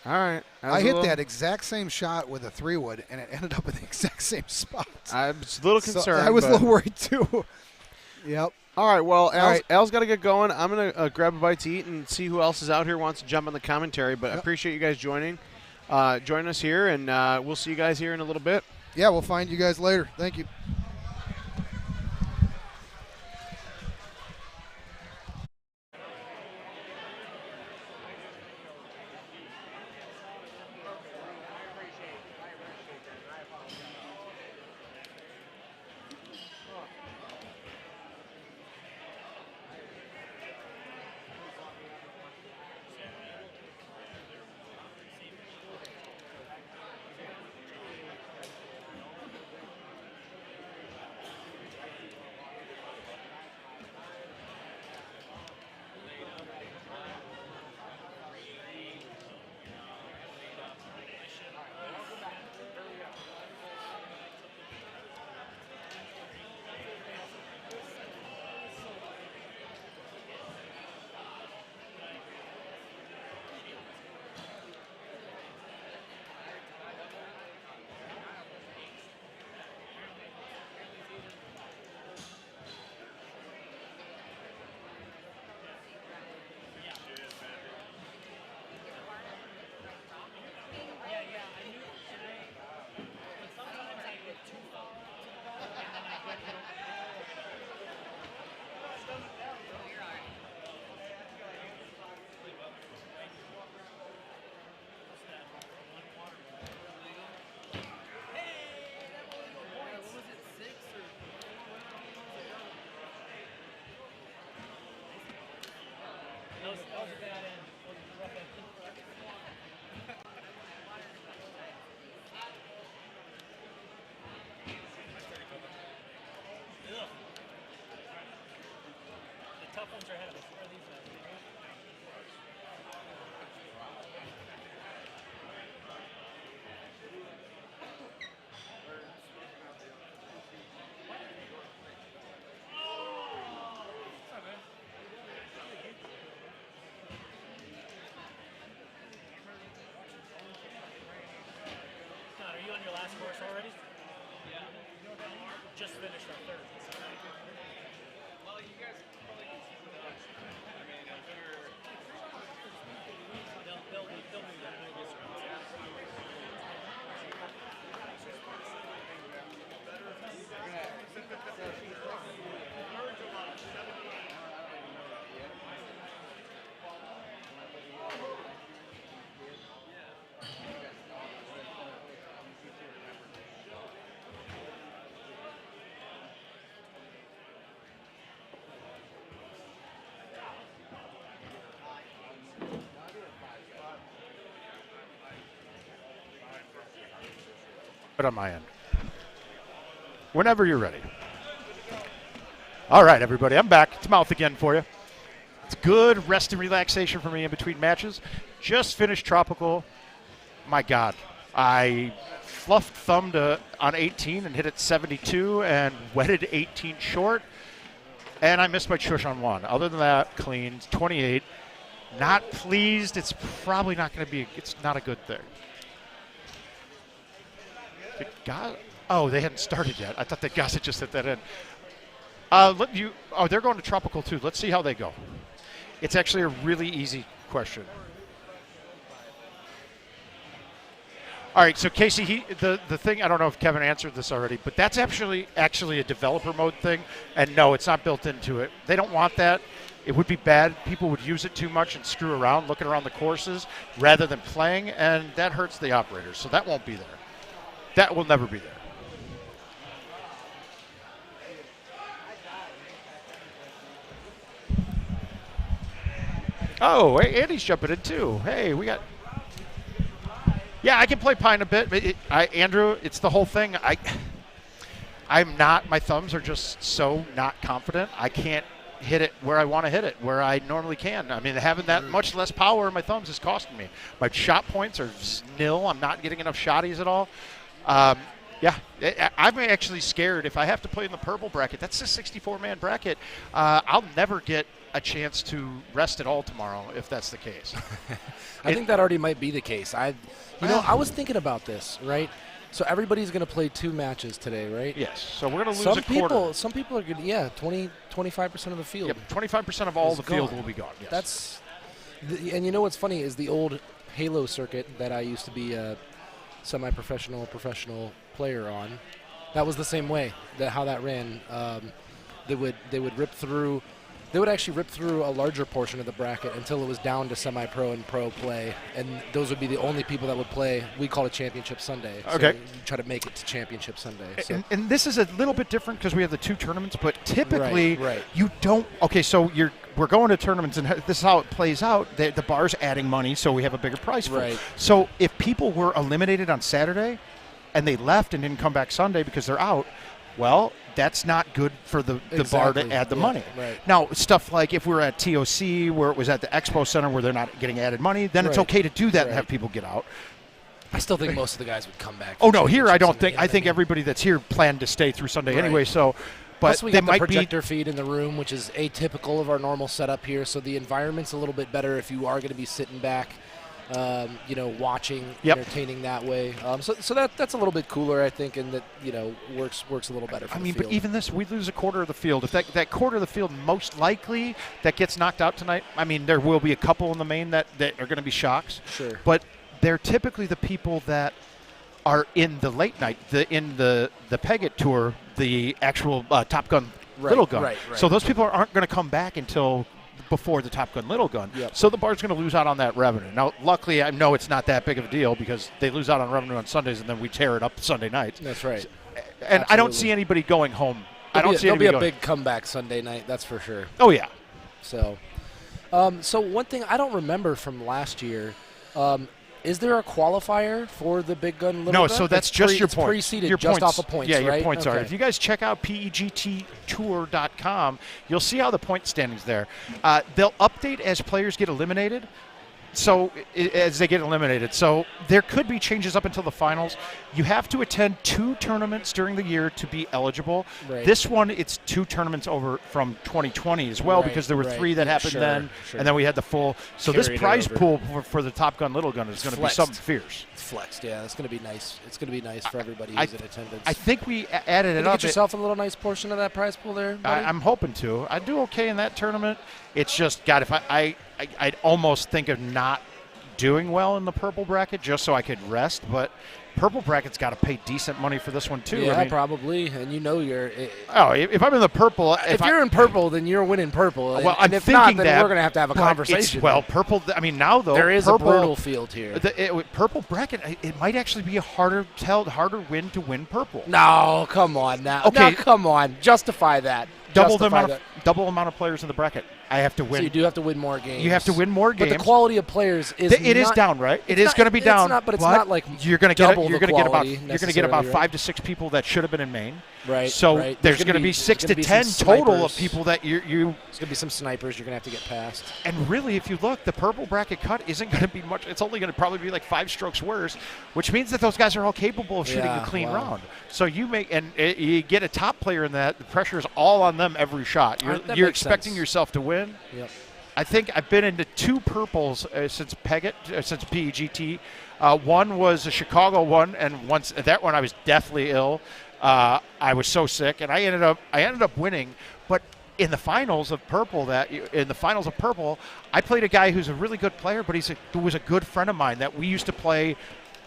All right. I hit that exact same shot with a 3-wood, and it ended up in the exact same spot. I was a little concerned. So I was a little worried, too. Yep. All right, well, Al's got to get going. I'm going to grab a bite to eat and see who else is out here wants to jump on the commentary, but I appreciate you guys joining us here, and we'll see you guys here in a little bit. Yeah, we'll find you guys later. Thank you. Tough ones are ahead of us. Where are these guys? John, are you on your last course already? Yeah. Just finished our third. Well, you guys probably can see the I mean, I'm sure they'll be there. But on my end. Whenever you're ready. All right, everybody, I'm back. It's Mouth again for you. It's good rest and relaxation for me in between matches. Just finished Tropical. My God. I fluffed thumbed on 18 and hit it 72 and wetted 18 short. And I missed my chush on 1. Other than that, clean. 28. Not pleased. It's probably not going to be, it's not a good thing. Oh, they hadn't started yet. I thought that Goss had just hit that in. They're going to Tropical too. Let's see how they go. It's actually a really easy question. All right, so Casey, the thing, I don't know if Kevin answered this already, but that's actually a developer mode thing, and no, it's not built into it. They don't want that. It would be bad. People would use it too much and screw around, looking around the courses, rather than playing, and that hurts the operators, so that won't be there. That will never be there. Oh, hey, Andy's jumping in too. Hey, we got... Yeah, I can play Pine a bit. Andrew, it's the whole thing. I'm not, my thumbs are just so not confident. I can't hit it where I want to hit it, where I normally can. I mean, having that much less power in my thumbs is costing me. My shot points are nil. I'm not getting enough shotties at all. Yeah, I'm actually scared. If I have to play in the purple bracket, that's a 64-man bracket. I'll never get a chance to rest at all tomorrow if that's the case. I think that already might be the case. I was thinking about this, right? So everybody's going to play 2 matches today, right? Yes. So we're going to lose a quarter. Some people are going to, 25% of the field. Yep, 25% of all the field will be gone. Yes. And you know what's funny is the old Halo circuit that I used to be a semi-professional, professional player on. That was the same way. How that ran. They would rip through. They would actually rip through a larger portion of the bracket until it was down to semi-pro and pro play, and those would be the only people that would play. We call it Championship Sunday. Okay. So you try to make it to Championship Sunday. So. And this is a little bit different because we have the 2 tournaments, but typically right. You don't. Okay, so we're going to tournaments, and this is how it plays out. The bar's adding money, so we have a bigger prize pool. Right. So if people were eliminated on Saturday, and they left and didn't come back Sunday because they're out, well, that's not good for the bar to add the money. Right. Now, stuff like if we're at TOC, where it was at the Expo Center where they're not getting added money, then it's okay to do that and have people get out. I still think most of the guys would come back. Oh, no, here I don't think. I think everybody that's here planned to stay through Sunday anyway, so... But plus we got the projector feed in the room, which is atypical of our normal setup here, so the environment's a little bit better if you are going to be sitting back, watching, entertaining that way. So that's a little bit cooler, I think, and that works a little better. For the field. But even this, we lose a quarter of the field. If that quarter of the field, most likely that gets knocked out tonight. I mean, there will be a couple in the main that are going to be shocks. Sure. But they're typically the people that are in the late night, in the PEGT tour, the actual Top Gun Little Gun. Right. So those people aren't going to come back until before the Top Gun Little Gun. Yep. So the bar's going to lose out on that revenue. Now, luckily, I know it's not that big of a deal because they lose out on revenue on Sundays and then we tear it up Sunday nights. That's right. And Absolutely. I don't see anybody going home. There'll be a big comeback Sunday night, that's for sure. Oh, yeah. So one thing I don't remember from last year, is there a qualifier for the big gun, little gun? No, so that's just your points. Pre-seeded your just points. off of points, yeah, right? your points are. If you guys check out PEGTtour.com, you'll see how the point standings there. They'll update as players get eliminated. So as they get eliminated. So there could be changes up until the finals. You have to attend 2 tournaments during the year to be eligible. Right. This one, it's 2 tournaments over from 2020 as well because there were 3 that happened then, and then we had the full. So this prize pool for the Top Gun Little Gun is going to be something fierce. It's flexed, yeah. It's going to be nice. It's going to be nice for everybody who's in attendance. I think we added it up. Get yourself a little nice portion of that prize pool there, buddy? I'm hoping to. I do okay in that tournament. It's just, God, if I'd almost think of not doing well in the purple bracket just so I could rest, but purple bracket's got to pay decent money for this one too. Yeah, I mean, probably, and you're. If I'm in the purple, if you're in purple, then you're winning purple. Well, and if not, then we're going to have a conversation. Purple. I mean, now though there is purple, a brutal field here. Purple bracket, it might actually be a harder win to win purple. No, come on now. Okay, no, come on, justify that. Double amount of players in the bracket. I have to win. So you do have to win more games. You have to win more games. But the quality of players is it is down, right? It is going to be down. But it's not like you're going to get about right? 5 to 6 people that should have been in Maine. Right. So there's going to be 6 to 10 total of people that you. There's going to be some snipers you're going to have to get past. And really, if you look, the purple bracket cut isn't going to be much. It's only going to probably be like 5 strokes worse, which means that those guys are all capable of shooting a clean round. So you you get a top player in that. The pressure is all on them every shot. You're expecting yourself to win. Yep. I think I've been into 2 purples since PEGT. One was a Chicago one, and once that one I was deathly ill. I was so sick, and I ended up winning. But in the finals of purple, I played a guy who's a really good player, but who was a good friend of mine that we used to play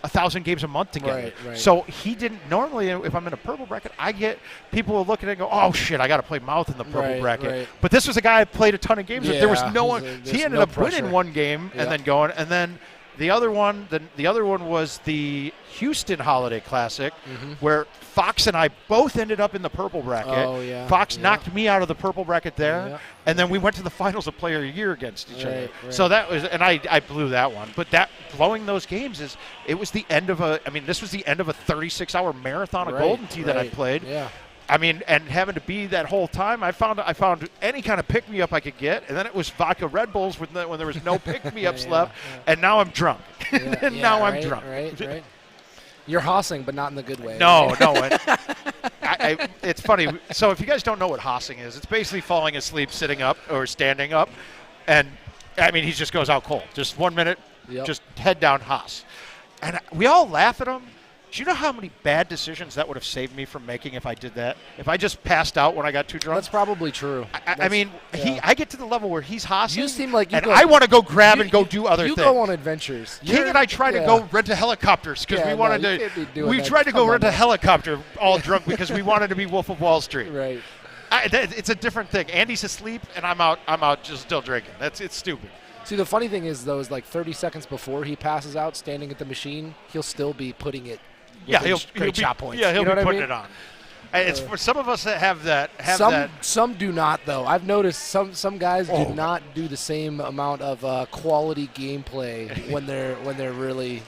1,000 games a month together. Right. So he didn't normally. If I'm in a purple bracket, I get people who look at it and go, "Oh shit, I got to play mouth in the purple bracket." Right. But this was a guy I played a ton of games with. There was no one. He ended up pressure. winning one game and then going, and then the other one was the Houston Holiday Classic, where Fox and I both ended up in the purple bracket. Oh, yeah. Fox knocked me out of the purple bracket there, and then we went to the finals of Player of the Year against each other. Right. So that was, and I blew that one. But blowing those games this was the end of a 36-hour marathon of Golden Tee that I played. Yeah. I mean, and having to be that whole time, I found any kind of pick-me-up I could get, and then it was vodka Red Bulls when there was no pick-me-ups left, and now I'm drunk. I'm drunk. Right. You're hossing, but not in the good way. No. It's funny. So if you guys don't know what hossing is, it's basically falling asleep sitting up or standing up, and I mean he just goes out cold. Just 1 minute, just head down hoss, and we all laugh at him. Do you know how many bad decisions that would have saved me from making if I did that? If I just passed out when I got too drunk? That's probably true. I get to the level where he's hossing. You seem like you and I want to go grab and go do other things. You go on adventures. King and I tried to go rent a helicopters because we wanted to. We tried to go rent a helicopter all drunk because we wanted to be Wolf of Wall Street. Right. It's a different thing. Andy's asleep and I'm out just still drinking. It's stupid. See, the funny thing is, though, is like 30 seconds before he passes out, standing at the machine, he'll still be putting it. He'll be shot points. Yeah, he'll be putting it on. It's for some of us that have that. Some do not, though. I've noticed some guys do not do the same amount of quality gameplay when they're really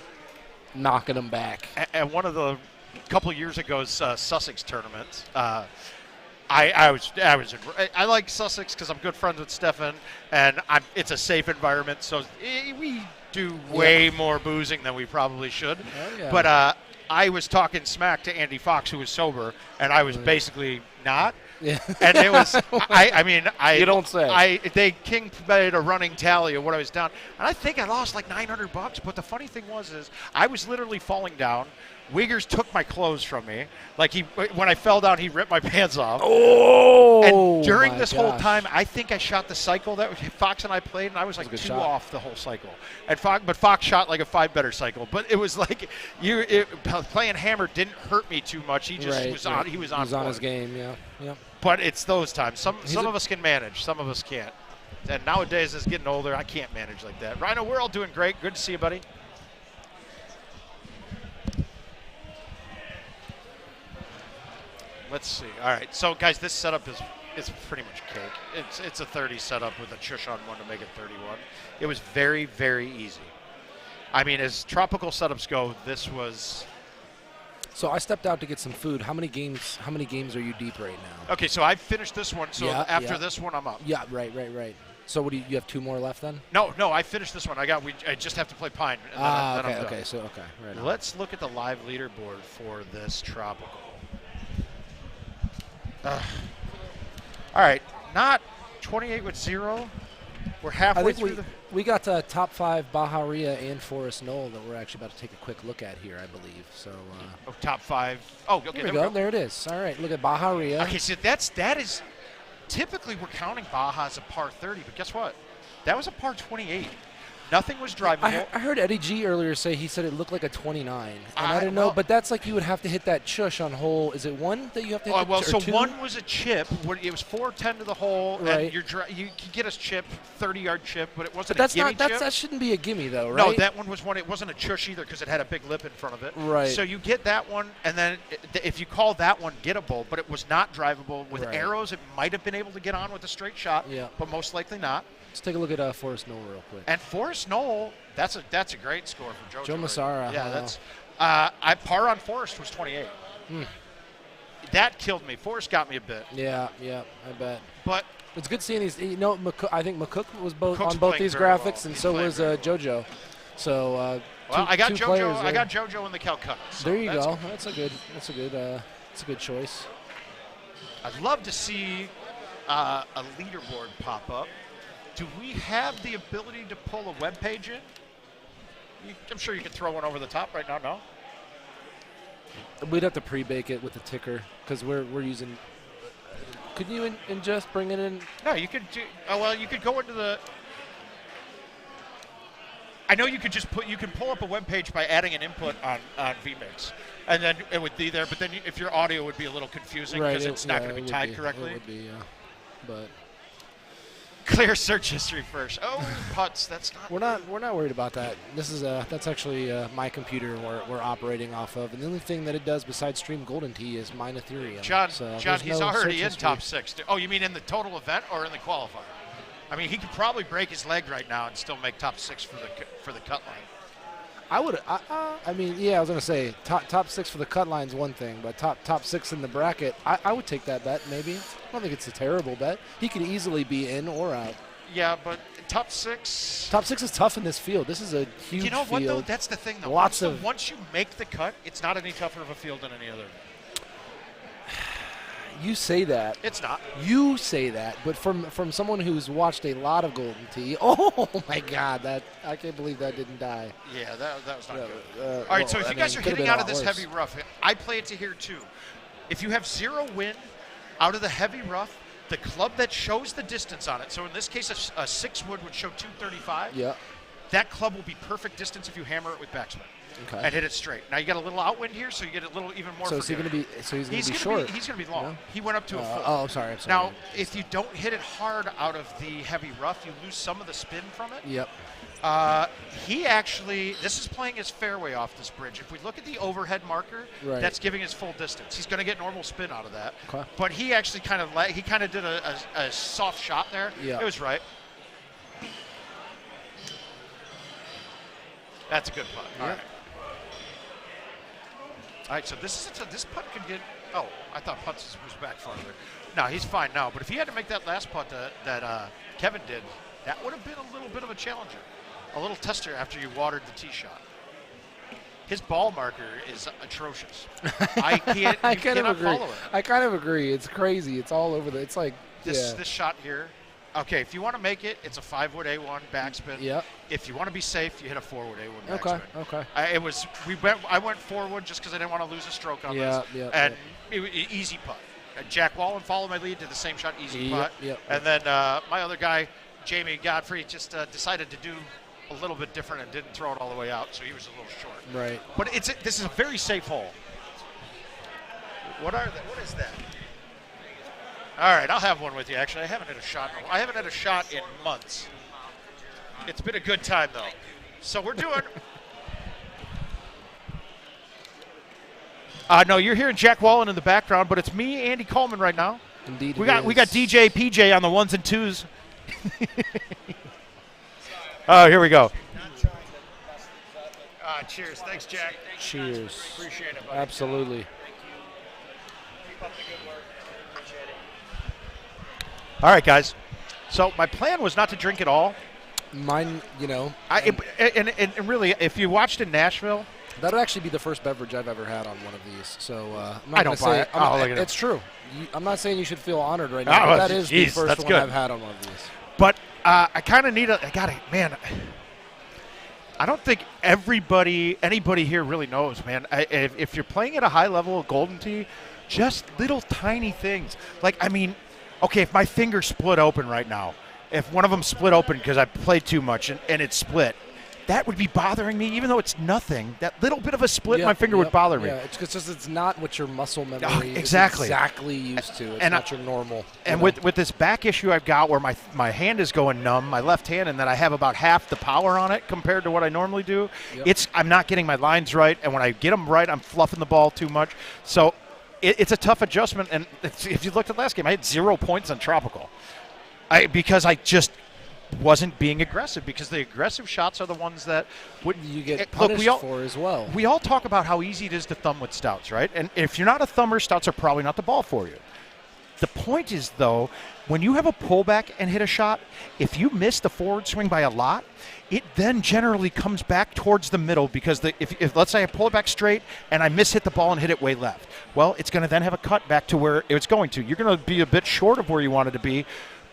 knocking them back. And one of the couple years ago's Sussex tournaments, I like Sussex because I'm good friends with Stefan, and it's a safe environment, so we do way more boozing than we probably should. Oh, yeah. But I was talking smack to Andy Fox, who was sober, and I was basically not. Yeah. And it was, I you don't say. They made a running tally of what I was down, and I think I lost like $900. But the funny thing was, I was literally falling down. Wiggers took my clothes from me. Like when I fell down, he ripped my pants off. Oh! And during this whole time, I think I shot the cycle that Fox and I played, and I was like 2 off the whole cycle. And Fox shot like a 5 better cycle. But it was like playing hammer didn't hurt me too much. He just was on. He was on his game. Yeah. But it's those times. Some of us can manage. Some of us can't. And nowadays, as getting older, I can't manage like that. Rhino, we're all doing great. Good to see you, buddy. Let's see. All right. So, guys, this setup is pretty much cake. It's a 30 setup with a chush on one to make it 31. It was very, very easy. I mean, as tropical setups go, this was. So I stepped out to get some food. How many games are you deep right now? Okay, so I finished this one. So after this one, I'm up. Yeah. Right. So what do you have 2 more left then? No, I finished this one. I just have to play Pine. And then I'm done. Okay. So right on. Let's look at the live leaderboard for this tropical. All right, not 28 with 0. We're halfway through. We got top 5 Baharia and Forest Knoll that we're actually about to take a quick look at here, I believe. So. Top 5. Oh, okay. There we go. There it is. All right, look at Baharia. Okay, so that is typically we're counting Baja as a par 30, but guess what? That was a par 28. Nothing was drivable. I heard Eddie G earlier say he said it looked like a 29. And I didn't know, but that's like you would have to hit that chush on hole. Is it 1 that you have to hit? Well, so 2? 1 was a chip. It was 410 to the hole, right. And you could get a chip, 30-yard chip, but it wasn't a gimme chip. That shouldn't be a gimme, though, right? No, that one was one. It wasn't a chush either because it had a big lip in front of it. Right. So you get that one, and then if you call that one gettable, but it was not drivable. With arrows, it might have been able to get on with a straight shot, but most likely not. Let's take a look at Forest Knoll real quick. And Forest Knoll, that's a great score for Joe Massara. Yeah, that's par on Forest was 28. That killed me. Forest got me a bit. Yeah, I bet. But it's good seeing these. You know, I think McCook was on both these graphics, and so was JoJo. So well, I got JoJo. I got JoJo in the Calcutta. So there you go. That's a good choice. I'd love to see a leaderboard pop up. Do we have the ability to pull a web page in? I'm sure you can throw one over the top right now, no? We'd have to pre-bake it with the ticker because we're using. Could you just bring it in? No, you could do. Oh well, you could go into the. I know you could just you can pull up a web page by adding an input on vMix, and then it would be there. But then if your audio would be a little confusing because it's not going to be timed correctly. It would be, yeah. But clear search history first. Oh, putts. That's not. We're not worried about that. This is that's actually my computer we're operating off of, and the only thing that it does besides stream Golden Tee is mine Ethereum. John, so he's no already in history. top 6. Oh, you mean in the total event or in the qualifier? I mean, he could probably break his leg right now and still make top 6 for the cut line. I mean, yeah, I was gonna say top 6 for the cut line's one thing, but top 6 in the bracket, I would take that bet maybe. I don't think it's a terrible bet. He could easily be in or out. Yeah, but top 6. Top 6 is tough in this field. This is a huge field. You know what though? That's the thing though. Once you make the cut, it's not any tougher of a field than any other. You say that. It's not. You say that, but from someone who's watched a lot of Golden Tee, oh my God, I can't believe that didn't die. Yeah, that was not good. All right, so if you guys are hitting out of this heavy rough, I play it to here too. If you have 0 wind out of the heavy rough, the club that shows the distance on it, so in this case a 6 wood would show 235. Yeah. That club will be perfect distance if you hammer it with backspin. Okay. And hit it straight. Now you got a little outwind here, so you get a little even more. So is he going to be? So he's going to be short. He's going to be long. No? He went up to a 4. Oh, I'm sorry. Now, if you don't hit it hard out of the heavy rough, you lose some of the spin from it. Yep. He actually, this is playing his fairway off this bridge. If we look at the overhead marker, that's giving his full distance. He's going to get normal spin out of that. Okay. But he actually kind of did a soft shot there. Yeah. It was right. That's a good putt. All right. All right, so this putt could get. Oh, I thought putts was back farther. No, he's fine now. But if he had to make that last putt that Kevin did, that would have been a little bit of a challenger, a little tester after you watered the tee shot. His ball marker is atrocious. I can't. I kind of agree. Follow it. I kind of agree. It's crazy. It's all over It's like this shot here. Okay, if you want to make it, it's a 5-wood A1 backspin. Yep. If you want to be safe, you hit a 4-wood A1 backspin. Okay. I went 4-wood just because I didn't want to lose a stroke on this. And it was easy putt. Jack Wallen followed my lead, did the same shot, easy putt. And then my other guy, Jamie Godfrey, just decided to do a little bit different and didn't throw it all the way out, so he was a little short. Right. But this is a very safe hole. What is that? All right, I'll have one with you. Actually, I haven't had a shot in months. It's been a good time though. So we're doing. No, you're hearing Jack Wallen in the background, but it's me, Andy Coleman, right now. Indeed, we got DJ PJ on the 1s and 2s. Oh, here we go. Cheers. Thanks, Jack. Cheers. Appreciate it, buddy. Absolutely. Keep up the good work. Appreciate it. All right, guys. So my plan was not to drink at all. Mine, and really, if you watched in Nashville, that would actually be the first beverage I've ever had on one of these. So I don't buy it. It's true. I'm not saying you should feel honored right now, but that is the first one I've had on one of these. But I kind of need man. I don't think anybody here really knows, man. If you're playing at a high level of Golden Tee, just little tiny things. Okay, if my finger split open right now, if one of them split open because I played too much and it split, that would be bothering me, even though it's nothing. That little bit of a split in my finger would bother me. Yeah, it's not what your muscle memory exactly. is exactly used to. It's not your normal. And with this back issue I've got where my hand is going numb, my left hand, and then I have about half the power on it compared to what I normally do, I'm not getting my lines right, and when I get them right, I'm fluffing the ball too much. So it's a tough adjustment, and if you looked at last game, I had 0 points on Tropical because I just wasn't being aggressive, because the aggressive shots are the ones that you get punished for as well. We all talk about how easy it is to thumb with stouts, right? And if you're not a thumber, stouts are probably not the ball for you. The point is, though, when you have a pullback and hit a shot, if you miss the forward swing by a lot, it then generally comes back towards the middle, because if let's say I pull it back straight and I hit the ball and hit it way left, well, it's going to then have a cut back to where it's going to. You're going to be a bit short of where you wanted to be,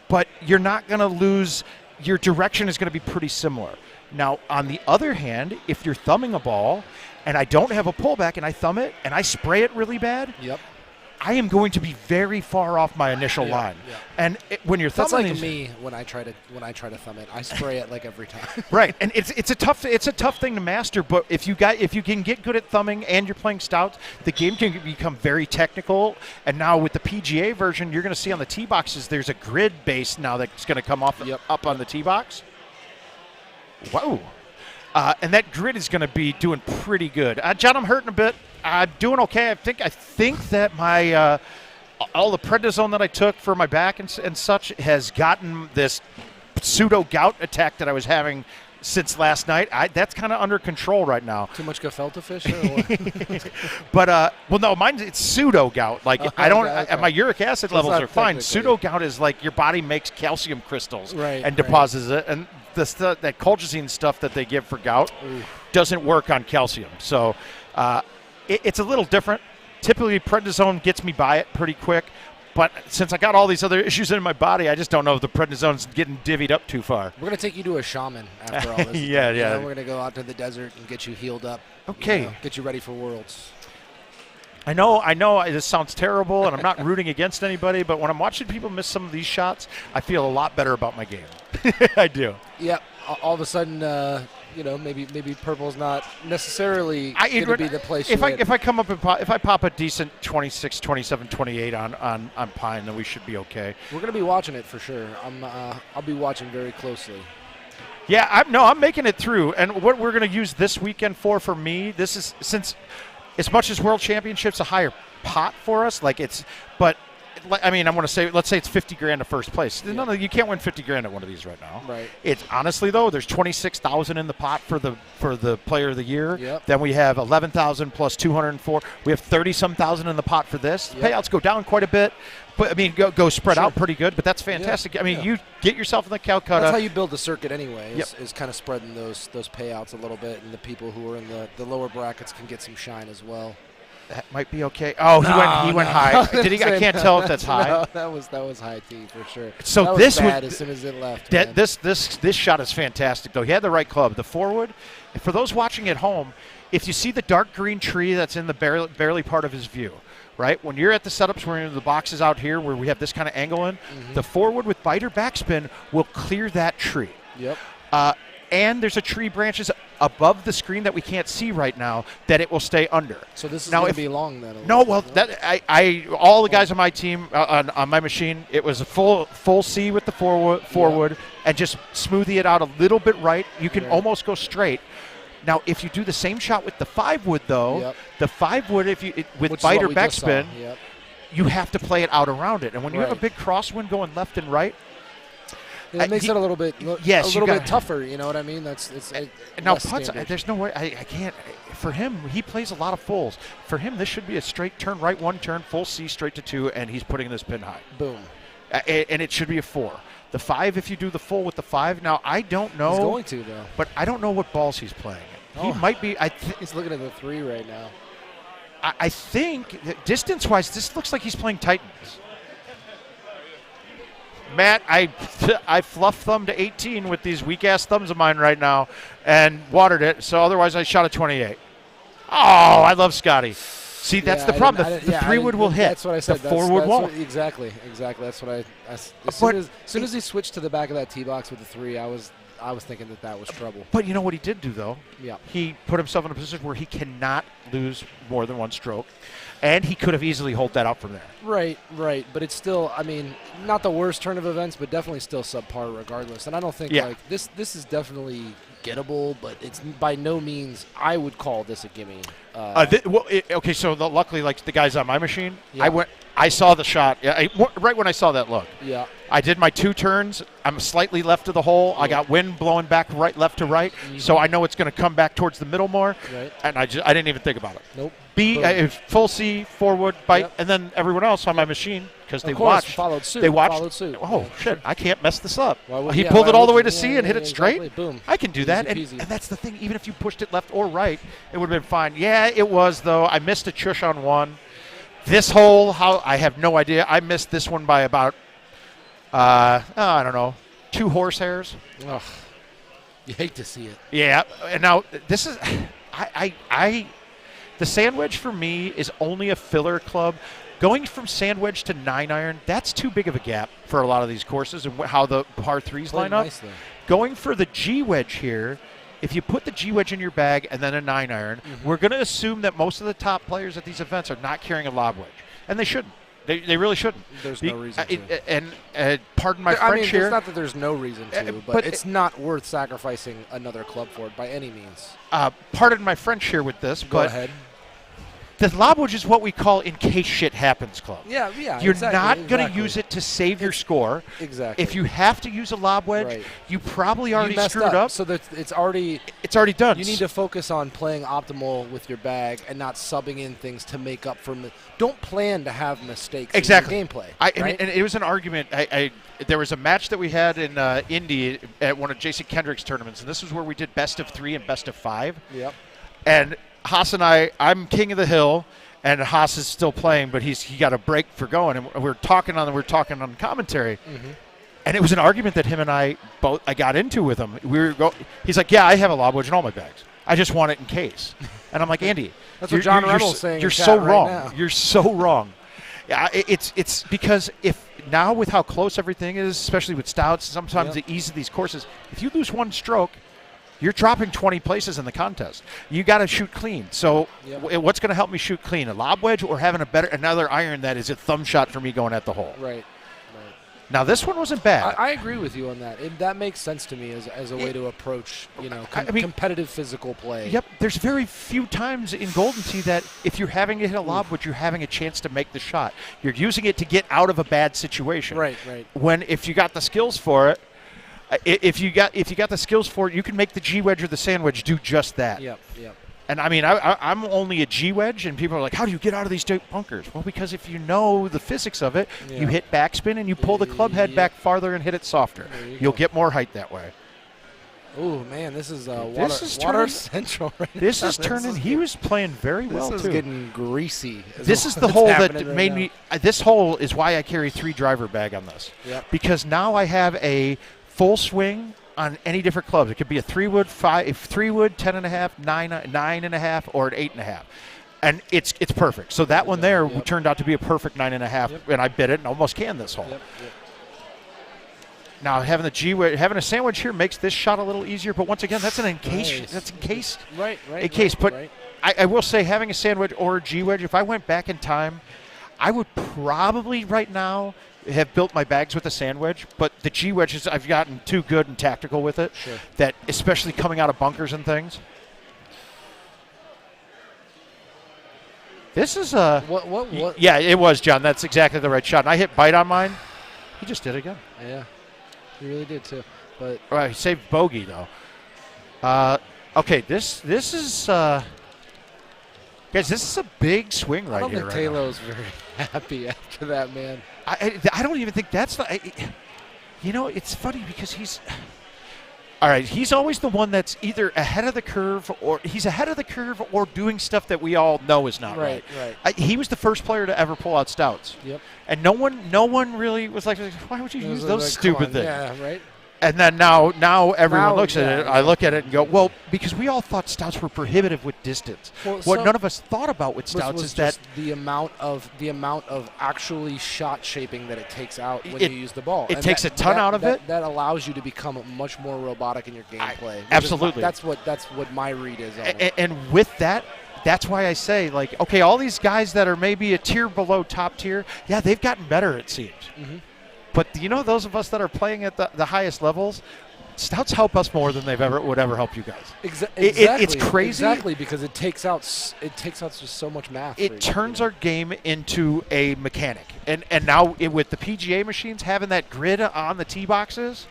but you're not going to lose your direction is going to be pretty similar. Now, on the other hand, if you're thumbing a ball and I don't have a pullback and I thumb it and I spray it really bad, I am going to be very far off my initial line. Yeah. And when you're thumbing, that's like me when I try to thumb it. I spray it like every time. Right, and it's a tough thing to master. But if you can get good at thumbing and you're playing stouts, the game can become very technical. And now with the PGA version, you're going to see on the tee boxes there's a grid base now that's going to come off up on the tee box. Whoa. And that grid is going to be doing pretty good. John, I'm hurting a bit. I'm doing okay. I think that my all the prednisone that I took for my back and such has gotten this pseudo gout attack that I was having since last night. That's kind of under control right now. Too much gefilte fish? Or But well, no, mine it's pseudo gout. Like I don't. Okay. My uric acid levels are fine. Pseudo gout is like your body makes calcium crystals and deposits it, and that colchicine stuff that they give for gout doesn't work on calcium. So it's a little different. Typically, prednisone gets me by it pretty quick. But since I got all these other issues in my body, I just don't know if the prednisone's getting divvied up too far. We're going to take you to a shaman after all this. Yeah. We're going to go out to the desert and get you healed up. Okay. Get you ready for Worlds. I know this sounds terrible, and I'm not rooting against anybody, but when I'm watching people miss some of these shots, I feel a lot better about my game. I do. Yep. All of a sudden, maybe purple's not necessarily going to be the place. If I come up and if I pop a decent 26, 27, 28 on Pine, then we should be okay. We're going to be watching it for sure. I'll be watching very closely. Yeah, I'm making it through, and what we're going to use this weekend for me, this is since as much as World Championships a higher pot for us, but I mean, I'm going to say, let's say it's $50,000 to first place. Yeah. No, you can't win $50,000 at one of these right now. Right. It's honestly though, there's $26,000 in the pot for the Player of the Year. Yep. Then we have $11,000 plus $204. We have $30-some thousand in the pot for this. Yep. Payouts go down quite a bit, but I mean, go spread out pretty good. But that's fantastic. Yeah. I mean, you get yourself in the Calcutta. That's how you build the circuit anyway. Is kind of spreading those payouts a little bit, and the people who are in the lower brackets can get some shine as well. That might be okay. Oh, he went high. Did he? I can't tell if that's high. No, that was high T for sure. So that this was bad as soon as it left. This shot is fantastic though. He had the right club. The forward. For those watching at home, if you see the dark green tree that's in the barely part of his view, right? When you're at the setups, where in the boxes out here where we have this kind of angle in, the forward with biter backspin will clear that tree. Yep. And there's a tree branches above the screen that we can't see right now that it will stay under. So this is going to be long then. No, well, all the guys on my team on my machine, it was a full C with the forward and just smoothie it out a little bit right. You can almost go straight. Now, if you do the same shot with the 5-wood though, the 5-wood with biter backspin, you have to play it out around it. And when you have a big crosswind going left and right, it makes it a little bit bit tougher. You know what I mean? Now putts. There's no way I can't. For him, he plays a lot of fulls. For him, this should be a straight turn right, one turn, full C straight to 2, and he's putting this pin high. Boom. And it should be a 4. The 5, if you do the full with the 5. Now I don't know. He's going to though. But I don't know what balls he's playing. He might be. He's looking at the 3 right now. I think distance-wise, this looks like he's playing Titans. Matt, I fluff thumb to 18 with these weak-ass thumbs of mine right now and watered it, so otherwise I shot a 28. Oh, I love Scotty. See, that's the problem. The 3-wood will hit. That's what I said. The 4-wood won't. Exactly. That's what as soon as he switched to the back of that tee box with the 3, I was thinking that was trouble. But you know what he did do, though? Yeah. He put himself in a position where he cannot lose more than one stroke, and he could have easily held that out from there. Right. But it's still, I mean, not the worst turn of events, but definitely still subpar regardless. And I don't think, this is definitely gettable, but it's by no means I would call this a gimme. Okay, so luckily, like the guys on my machine, I saw the shot right when I saw that look. Yeah. I did my 2 turns. I'm slightly left of the hole. I got wind blowing back left to right, so I know it's going to come back towards the middle more. Right. And I didn't even think about it. Nope. Full C, forward, bite, and then everyone else on my machine, because they watched. Followed suit. They watched. Followed suit. Oh, shit, I can't mess this up. He pulled it all the way to C and hit it straight. Exactly. Boom. I can do that. And that's the thing. Even if you pushed it left or right, it would have been fine. Yeah, it was, though. I missed a chush on one. This hole, I have no idea. I missed this one by about, I don't know, 2 horsehairs. Ugh. You hate to see it. Yeah, and now this is, the sandwich for me is only a filler club. Going from sandwich to 9-iron, that's too big of a gap for a lot of these courses and how the par 3s line up. Nicely. Going for the G wedge here, if you put the G wedge in your bag and then a 9-iron, we're going to assume that most of the top players at these events are not carrying a lob wedge, and they shouldn't. They really shouldn't. There's no reason to. And pardon my French mean, here. it's not that there's no reason to, but it's not worth sacrificing another club for it by any means. Pardon my French here with this, Go but ahead. the lob wedge is what we call in case shit happens club. Yeah. You're not going to use it to save your score. Exactly. If you have to use a lob wedge, you probably already screwed up. So that it's already done. You need to focus on playing optimal with your bag and not subbing in things to make up for. Don't plan to have mistakes in your gameplay. And it was an argument. There was a match that we had in Indy at one of Jason Kendrick's tournaments, and this was where we did best of 3 and best of 5. Yep. And Haas and I'm king of the hill, and Haas is still playing, but he got a break for going, and we're talking on commentary, and it was an argument that him and I got into with him. He's like, "Yeah, I have a lob wedge in all my bags. I just want it in case." And I'm like, "Andy, that's what John Reynolds saying. You're so wrong. Right now. You're so wrong." Yeah, it's because if now with how close everything is, especially with stouts, sometimes the ease of these courses, if you lose one stroke, you're dropping 20 places in the contest. You got to shoot clean. So what's going to help me shoot clean? A lob wedge or having another iron that is a thumb shot for me going at the hole? Right. Now this one wasn't bad. I agree with you on that. That makes sense to me as a way to approach competitive physical play. Yep. There's very few times in Golden Tee that if you're having to hit a lob wedge, you're having a chance to make the shot. You're using it to get out of a bad situation. Right. If you got the skills for it, if you got the skills for it, you can make the G wedge or the sandwich do just that. Yep. And I mean, I'm only a G wedge, and people are like, "How do you get out of these bunkers?" Well, because if you know the physics of it, you hit backspin and you pull the club head back farther and hit it softer. You'll get more height that way. Oh man, this is water central. Right this now. is turning. He was playing very well This too. is getting greasy. This is the hole that made me. This hole is why I carry 3 driver bag on this. Yep. Because now I have a full swing on any different clubs. It could be a 3-wood, 3-wood, 10.5, 9.5, or an 8.5. And it's perfect. So that one there turned out to be a perfect 9.5, and I bit it and almost canned this hole. Yep. Now having a sandwich here makes this shot a little easier, but once again, that's an encase. Nice. That's encased. Right. In case, but I will say having a sandwich or a G wedge, if I went back in time, I would probably right now have built my bags with a sandwich, but the G wedges, I've gotten too good and tactical with it. Sure. That especially coming out of bunkers and things. This is a what? Yeah, it was, John. That's exactly the right shot. And I hit bite on mine. He just did it again. Yeah, he really did too. But he saved bogey though. Okay, this is guys. This is a big swing right here. I don't think right Taylor's very happy after that, man. I don't even think that's the. It's funny because he's. All right, he's always the one that's either ahead of the curve or doing stuff that we all know is not right. He was the first player to ever pull out stouts. Yep. And no one really was like, why would you use those stupid things? Yeah, right. And then now everyone looks at it. I look at it and go, well, because we all thought stouts were prohibitive with distance. Well, what none of us thought about with stouts is that the amount of actually shot shaping that it takes out when you use the ball. It takes a ton out of it. That allows you to become much more robotic in your gameplay. Absolutely. That's what my read is on it. And with that, that's why I say, like, okay, all these guys that are maybe a tier below top tier, yeah, they've gotten better, it seems. Mm-hmm. But those of us that are playing at the highest levels, stouts help us more than would ever help you guys. Exactly. It's crazy. Exactly, because it takes out just so much math. It turns our game into a mechanic. And now with the PGA machines having that grid on the tee boxes,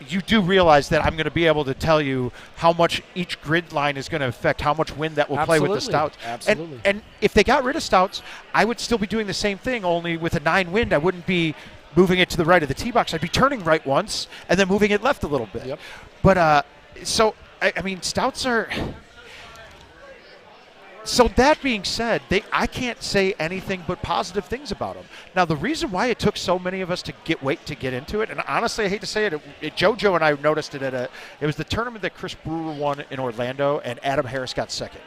you do realize that I'm going to be able to tell you how much each grid line is going to affect how much wind that will play with the stouts. Absolutely. And if they got rid of stouts, I would still be doing the same thing, only with a 9 wind. I wouldn't be moving it to the right of the tee box. I'd be turning right once and then moving it left a little bit. Yep. But so I mean, stouts are So that being said, I can't say anything but positive things about them. Now, the reason why it took so many of us to get into it, and honestly, I hate to say it, JoJo and I noticed it it was the tournament that Chris Brewer won in Orlando, and Adam Harris got second.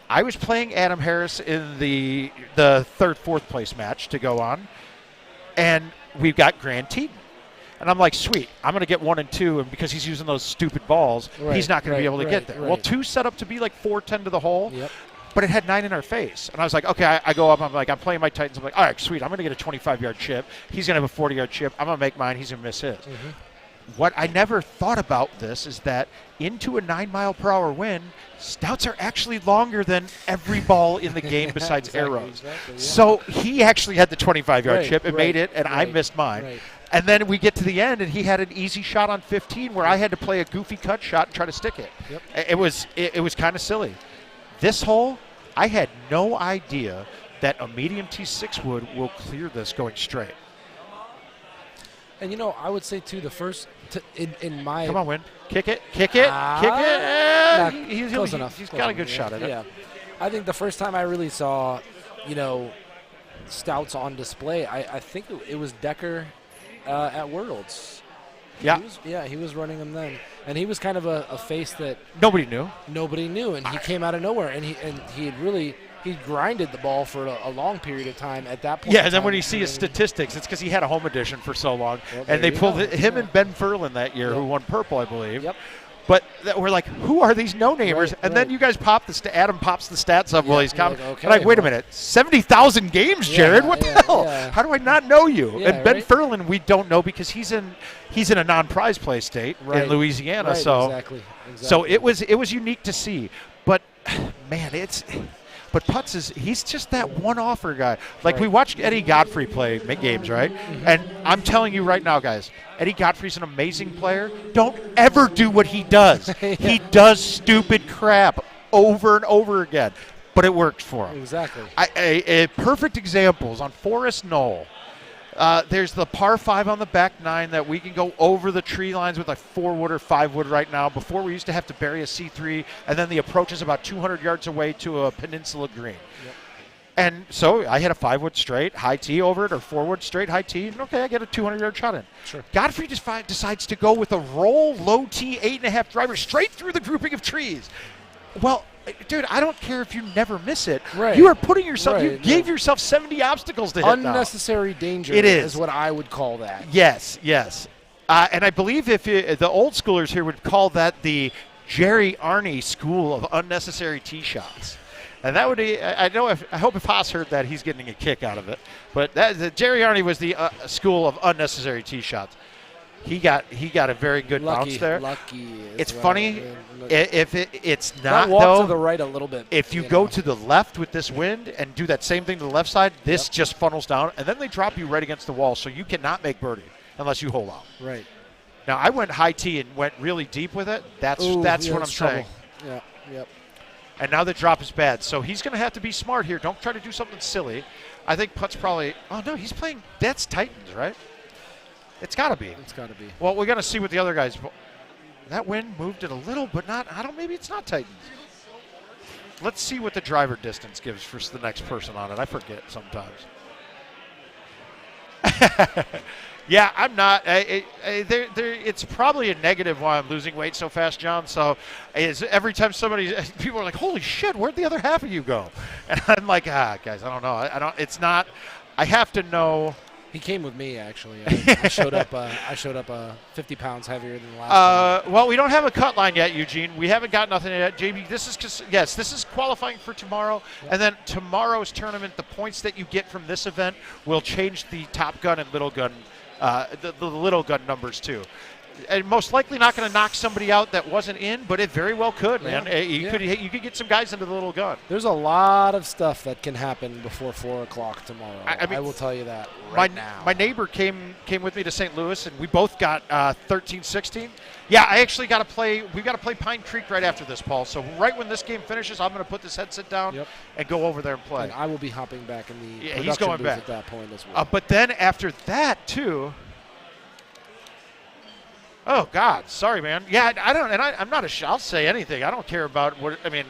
I was playing Adam Harris in the third, fourth place match to go on, and we've got Grant Teaton. And I'm like, sweet, I'm going to get 1 and 2, and because he's using those stupid balls, he's not going to be able to get there. Well, 2 set up to be like 410 to the hole. Yep. But it had 9 in our face. And I was like, okay, I go up. I'm playing my Titans. I'm like, all right, sweet. I'm going to get a 25-yard chip. He's going to have a 40-yard chip. I'm going to make mine. He's going to miss his. Mm-hmm. What I never thought about this is that into a 9-mile-per-hour wind, stouts are actually longer than every ball in the game besides arrows. Exactly, yeah. So he actually had the 25-yard chip and made it, and I missed mine. Right. And then we get to the end, and he had an easy shot on 15 where I had to play a goofy cut shot and try to stick it. Yep. It was kind of silly. This hole, I had no idea that a medium T6 wood will clear this going straight. And, you know, I would say, too, the first in my... Come on, Win. Kick it. Kick it. He's close enough. He's Close got a enough, good shot at it. Yeah. I think the first time I really saw, you know, stouts on display, I think it was Decker at Worlds. Yeah. He was running them then. And he was kind of a face that... Nobody knew. And he came out of nowhere. And he had really... He grinded the ball for a long period of time at that point. Yeah, and then when you see his statistics, it's because he had a home edition for so long. Well, and they pulled him and Ben Furlan that year, who won purple, I believe. Yep. But we're like, who are these no-namers? And then you guys pop Adam pops the stats up while he's coming. Like, okay, wait a minute, 70,000 games, Jared? What the hell? Yeah. How do I not know you? Yeah, and Ben Furlan, we don't know because he's in a non-prize play state in Louisiana. Right, so exactly. So it was unique to see. But man, But Putz he's just that one-offer guy. Like we watched Eddie Godfrey play games, right? Mm-hmm. And I'm telling you right now, guys, Eddie Godfrey's an amazing player. Don't ever do what he does. He does stupid crap over and over again, but it works for him. Exactly. A perfect example is on Forest Knoll. There's the par 5 on the back 9 that we can go over the tree lines with a 4-wood or 5-wood right now. Before we used to have to bury a C3, and then the approach is about 200 yards away to a peninsula green. Yep. And so I hit a 5-wood straight, high tee over it, or 4-wood straight, high tee, and okay, I get a 200-yard shot in. Sure. Godfrey decides to go with a roll, low tee, 8.5 driver straight through the grouping of trees. Well, dude, I don't care if you never miss it. Right. You are putting yourself, you gave yourself 70 obstacles to hit Unnecessary now. danger It is what I would call that. Yes. And I believe the old schoolers here would call that the Jerry Arney school of unnecessary tee shots. And that would be, I hope if Haas heard that, he's getting a kick out of it. But Jerry Arney was the school of unnecessary tee shots. He got a very good bounce there. It's funny if it's not walk to the right a little bit. If you go to the left with this wind and do that same thing to the left side, this just funnels down, and then they drop you right against the wall, so you cannot make birdie unless you hole out. Right. Now I went high tee and went really deep with it. That's what I'm saying. Yeah. Yep. And now the drop is bad, so he's going to have to be smart here. Don't try to do something silly. I think Putt's probably. Oh no, he's playing. That's Titans, right? It's got to be. It's got to be. Well, we're going to see what the other guys. That wind moved it a little, but not. Maybe it's not Titans. Let's see what the driver distance gives for the next person on it. I forget sometimes. Yeah, I'm not. It's probably a negative why I'm losing weight so fast, John. So every time people are like, "Holy shit, where'd the other half of you go?" And I'm like, guys, I don't know. I don't. It's not. I have to know. He came with me, actually. I showed up 50 pounds heavier than the last time. Well, we don't have a cut line yet, Eugene. We haven't got nothing yet. JB, this is qualifying for tomorrow. Yep. And then tomorrow's tournament, the points that you get from this event will change the Top Gun and Little Gun, the Little Gun numbers too. And most likely not going to knock somebody out that wasn't in, but it very well could, man. You could get some guys into the Little Gun. There's a lot of stuff that can happen before 4 o'clock tomorrow. I will tell you that now. My neighbor came with me to St. Louis, and we both got 13-16. Yeah, I actually got to play. We've got to play Pine Creek right after this, Paul. So right when this game finishes, I'm going to put this headset down and go over there and play. And I will be hopping back in the he's going booth back at that point as well. But then after that too. Oh God, sorry, man. Yeah, I'm not I'll say anything. I don't care about what. I mean,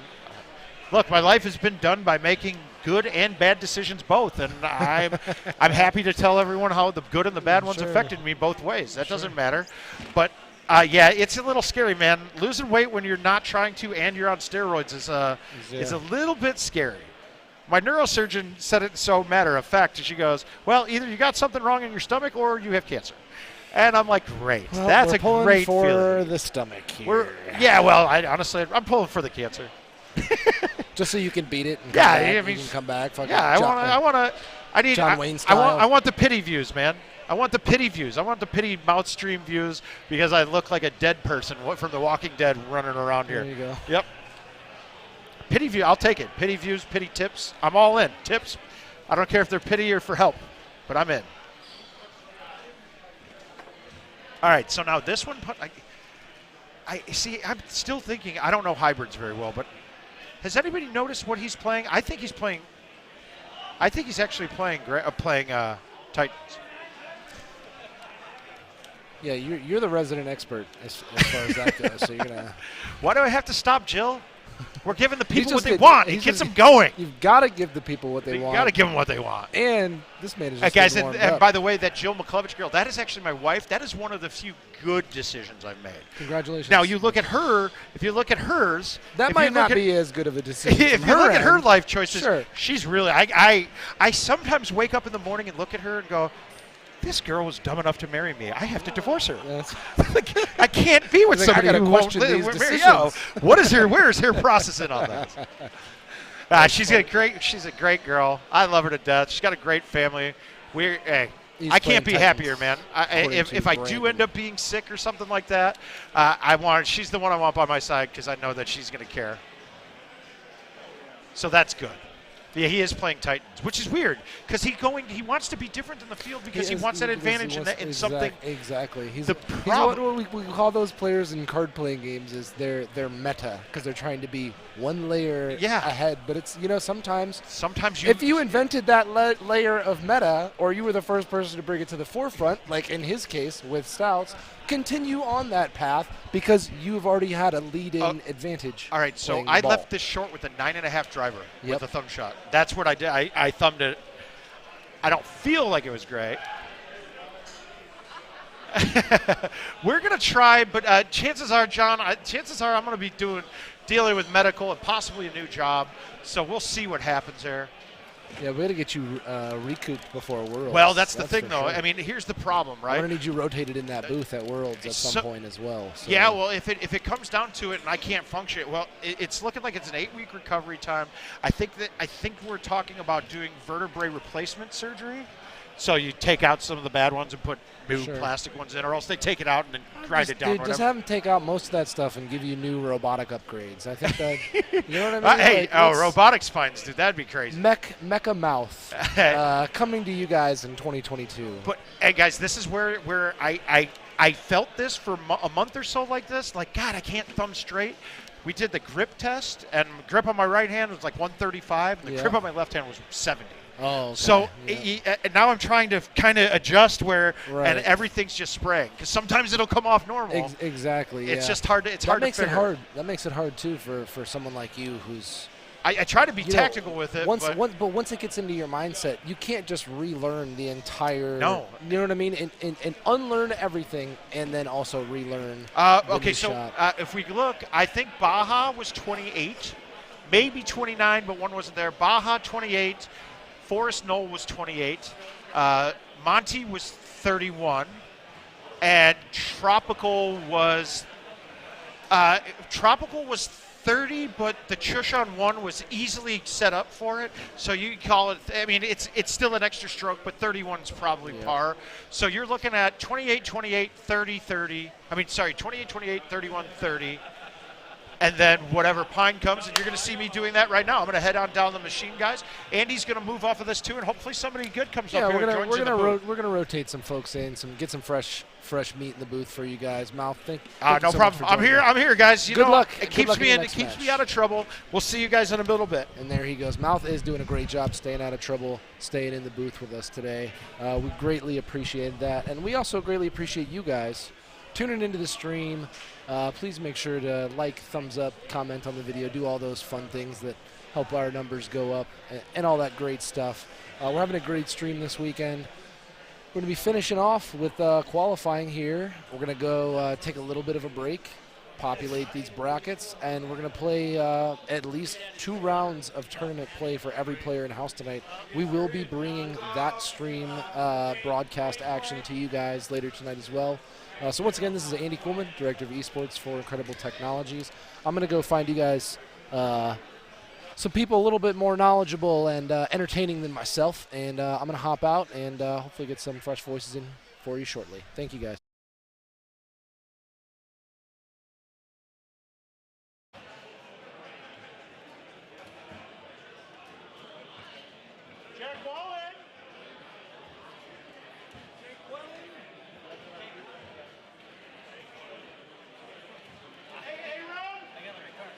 look, my life has been done by making good and bad decisions both, and I'm happy to tell everyone how the good and the bad ones affected me both ways. That doesn't matter. But, yeah, it's a little scary, man. Losing weight when you're not trying to and you're on steroids is a little bit scary. My neurosurgeon said it so matter of fact. She goes, well, either you got something wrong in your stomach or you have cancer. And I'm like, great. Well, that's we're a pulling great for feeling. the stomach here. Well, honestly, I'm pulling for the cancer. Just so you can beat it. And come back, I mean, you can come back. John Wayne style. I want the pity views, man. I want the pity views. I want the pity mouth stream views because I look like a dead person from The Walking Dead running around here. There you go. Yep. Pity view, I'll take it. Pity views, pity tips. I'm all in. Tips, I don't care if they're pity or for help, but I'm in. All right, so now this one, I see. I'm still thinking. I don't know hybrids very well, but has anybody noticed what he's playing? I think he's playing. I think he's actually playing Titans. Yeah, you're the resident expert as far as that goes. So you're gonna. Why do I have to stop, Jill? We're giving the people what they want. It gets them going. You've got to give the people what they want. You've got to give them what they want. And this man is just guys, and by the way, that Jill McClovich girl, that is actually my wife. That is one of the few good decisions I've made. Congratulations. Now, you look at her. If you look at hers. That might not be as good of a decision. If you look at her life choices, sure. She's really. I sometimes wake up in the morning and look at her and go, this girl was dumb enough to marry me. I have to divorce her. I can't be with somebody who won't live. What is her? Where is her processing on that? She's a great girl. I love her to death. She's got a great family. I can't be happier, man. If I do end up being sick or something like that, she's the one I want by my side because I know that she's going to care. So that's good. Yeah, he is playing Titans, which is weird because he wants to be different in the field because he wants that advantage in something. Exactly. He's what we call those players in card-playing games is they're meta because they're trying to be one layer ahead. But it's sometimes if you invented that layer of meta or you were the first person to bring it to the forefront, like in his case with Stouts, continue on that path because you've already had a lead-in advantage. All right, so I left this short with a 9.5 driver with a thumb shot. That's what I did. I thumbed it. I don't feel like it was great. We're going to try, but chances are, John, I'm going to be dealing with medical and possibly a new job. So we'll see what happens there. Yeah, we got to get you recouped before Worlds. Well, that's the thing, though. Sure. I mean, here's the problem, right? I'm going to need you rotated in that booth at Worlds at some point as well. So. Yeah, well, if it comes down to it and I can't function, well, it's looking like it's an 8-week recovery time. I think we're talking about doing vertebrae replacement surgery. So you take out some of the bad ones and put new plastic ones in, or else they take it out and then grind it down. Just have them take out most of that stuff and give you new robotic upgrades. I think that, you know what I mean? Hey, robotic spines, dude, that'd be crazy. Mecha Mouth coming to you guys in 2022. But, hey, guys, this is where I felt this for a month or so like this. Like, God, I can't thumb straight. We did the grip test, and grip on my right hand was like 135, and the grip on my left hand was 70. Oh, okay. So now I'm trying to kind of adjust and everything's just spraying because sometimes it'll come off normal. Exactly. It's just hard to. That makes it hard. That makes it hard too for someone like you who's. I try to be tactical with it. But once it gets into your mindset, you can't just relearn the entire. No. You know what I mean? And unlearn everything and then also relearn. Okay, so if we look, I think Baja was 28, maybe 29, but one wasn't there. Baja 28. Forrest Knoll was 28, Monty was 31, and Tropical was 30, but the Chushan 1 was easily set up for it. So you call it, I mean, it's still an extra stroke, but 31 is probably par. So you're looking at 28, 28, 30, 30. I mean, sorry, 28, 28, 31, 30. And then whatever pine comes, and you're going to see me doing that right now. I'm going to head on down the machine, guys. Andy's going to move off of this too, and hopefully somebody good comes up here and joins in the booth. We're going to rotate some folks in, get some fresh meat in the booth for you guys. Mouth, thank no problem. I'm here, guys. Good luck. It keeps me out of trouble. We'll see you guys in a little bit. And there he goes. Mouth is doing a great job staying out of trouble, staying in the booth with us today. We greatly appreciate that, and we also greatly appreciate you guys tuning into the stream. Please make sure to like, thumbs up, comment on the video, do all those fun things that help our numbers go up and all that great stuff. We're having a great stream this weekend. We're going to be finishing off with qualifying here. We're going to go take a little bit of a break, populate these brackets, and we're going to play at least 2 rounds of tournament play for every player in house tonight. We will be bringing that stream broadcast action to you guys later tonight as well. So once again, this is Andy Kuhlman, Director of Esports for Incredible Technologies. I'm going to go find you guys some people a little bit more knowledgeable and entertaining than myself, and I'm going to hop out and hopefully get some fresh voices in for you shortly. Thank you, guys. Jack Wallen. Hey, Aaron. I got the right card.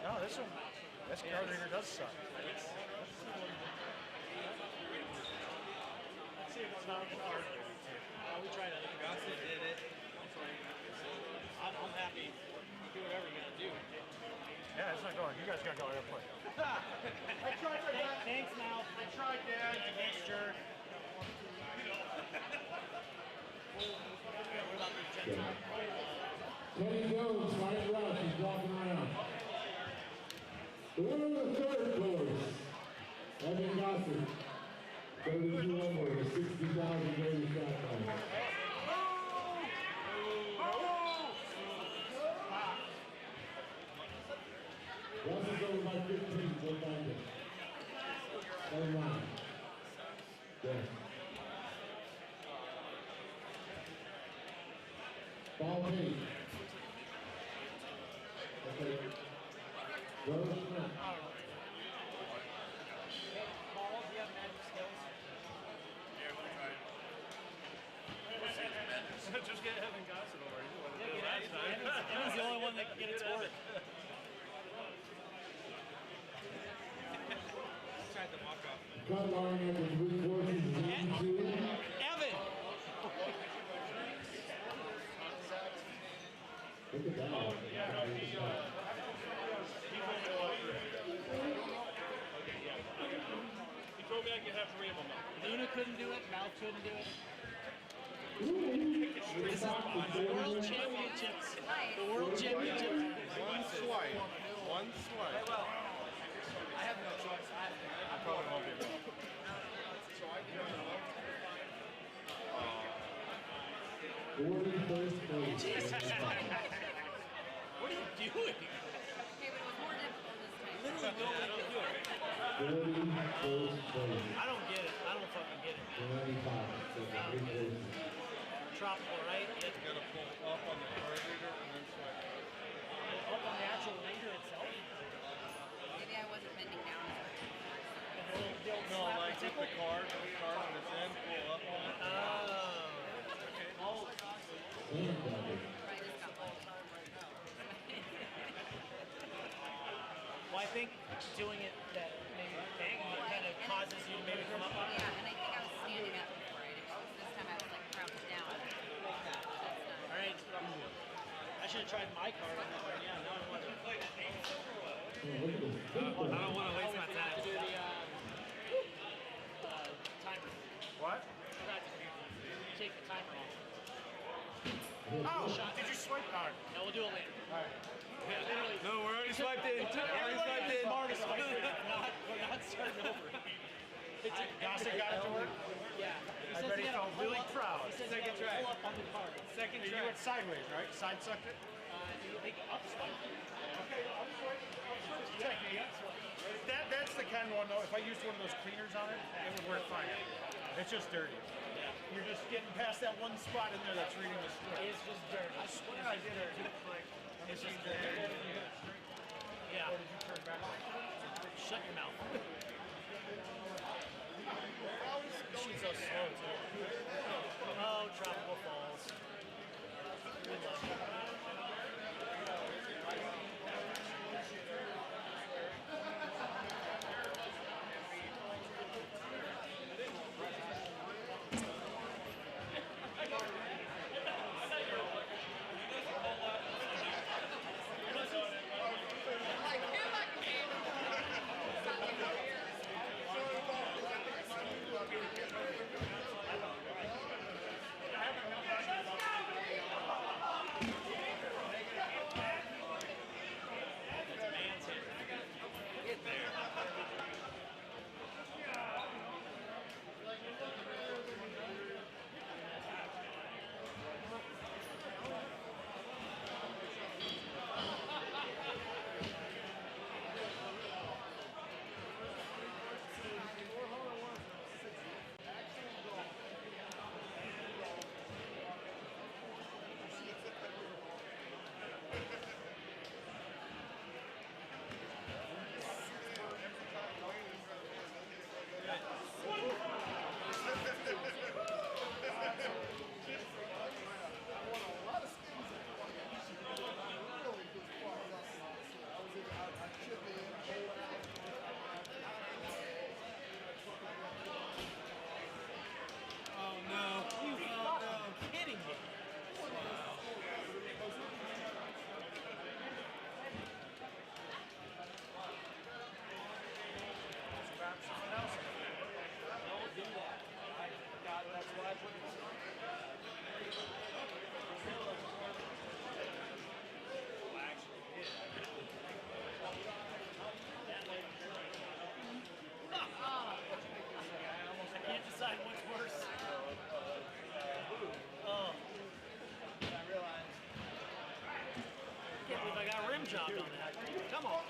No, this card reader does suck. Let's see what's not the card reader. We tried it. Gossett did it. I'm happy. Do whatever you're gonna do. Yeah, it's not going. You guys gotta go airplane. I tried, Dad. Thanks, Mal. I tried, Dad. Thanks, jerk. Teddy Jones, right rush, he's walking around. The winner of the third course, Evan Gossett, 32 over, 60,000 Brady shotgun. Gossett over by 15, go find it. 39. Yes. Ball page. Okay. Rose Smith. Just get Evan Gossett over. Evan's the only one that can get it to work. Cut line after 3 quarters is 82. Evan! Look at that. He told me I could have 3 of them. Luna couldn't do it, Mal couldn't do it. This is the World Championships. The World Championships. One swipe. One swipe. I have no choice. I probably won't be able to. What are you doing? Okay, but it was more difficult this time. Literally nobody can do it. I don't get it. I don't fucking get it. Tropical, right? You gotta pull up on the card reader and then swipe. Up on the actual reader itself? Maybe I wasn't bending down. No, like take the card when it's in, pull up on it. Well, I think doing it that maybe kind of causes you to maybe come up on it. Yeah, and I think I was standing up before I did. This time I should have tried my card on that one. Yeah, now I want to. I don't want to waste my time. Do the timer. What? Take the timer off. Oh, did you swipe? All right. No, we'll do it later. All right. Yeah, literally. No, we're already swiped in. Everybody smartest swiped in. We're not starting over. Gossett got it to work? Yeah. I bet he felt really proud. He says Second you try. pull up on the card. Second You try. went sideways, right? Side sucked it? You think up swipe. Okay, that's the kind of one, though. If I used one of those cleaners on it, it would work fine. It's just dirty. You're just getting past that one spot in there that's reading the script. It's just dirt. I swear I did it. It's just dirty. Yeah. Or did you turn back? Shut your mouth. She's so slow, too. Oh, Tropical Falls. We love you. Job on that. Come on.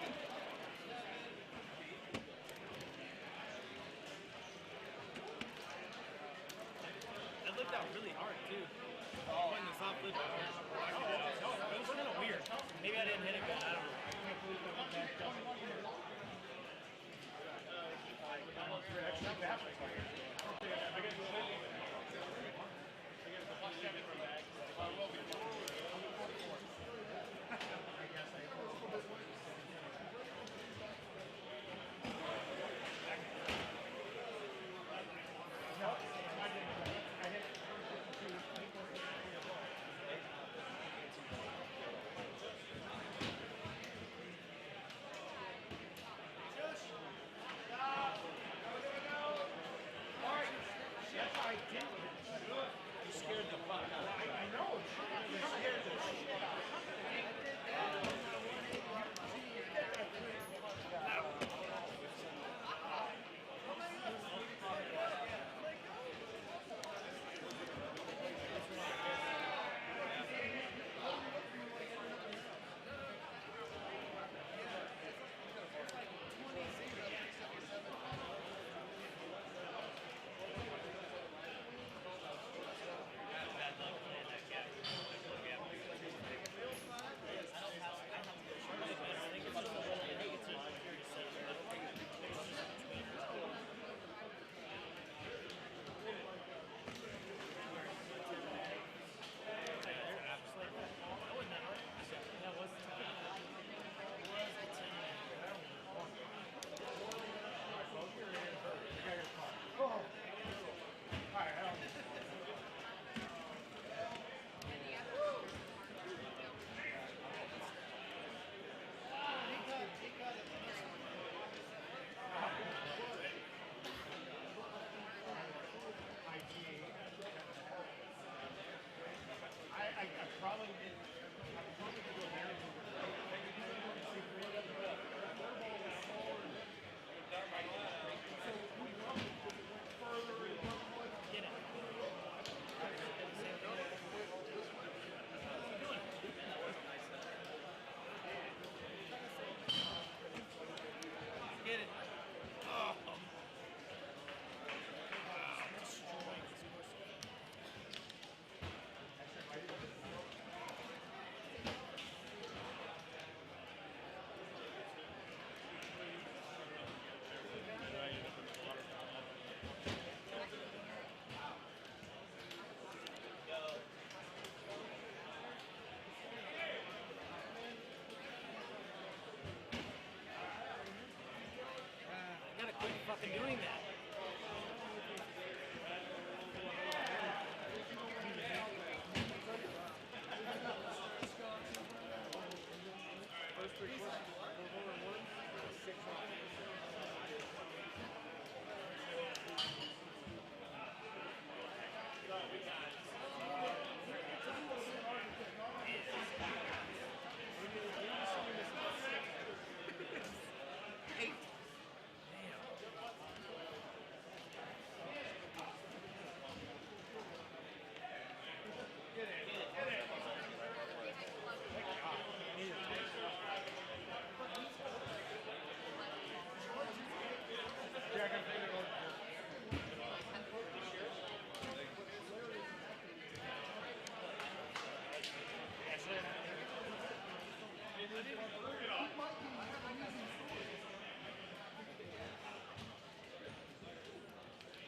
That looked out really hard too. Putting this off loop. It was kind of weird. Maybe I didn't hit it good. I don't know.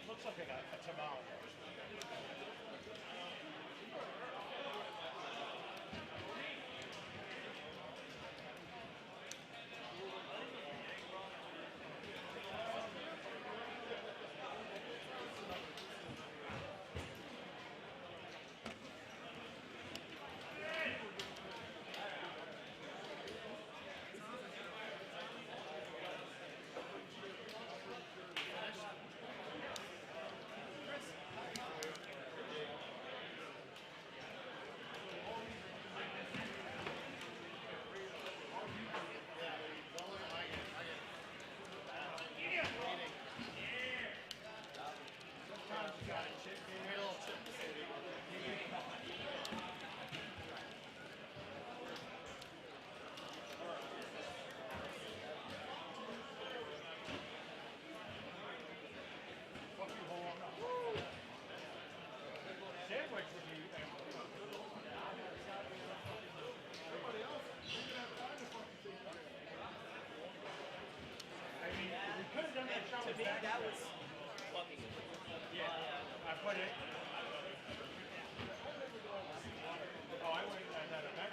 Looks like a tamale. To me, that was fucking. Yeah, I put it. Oh, I went at that event.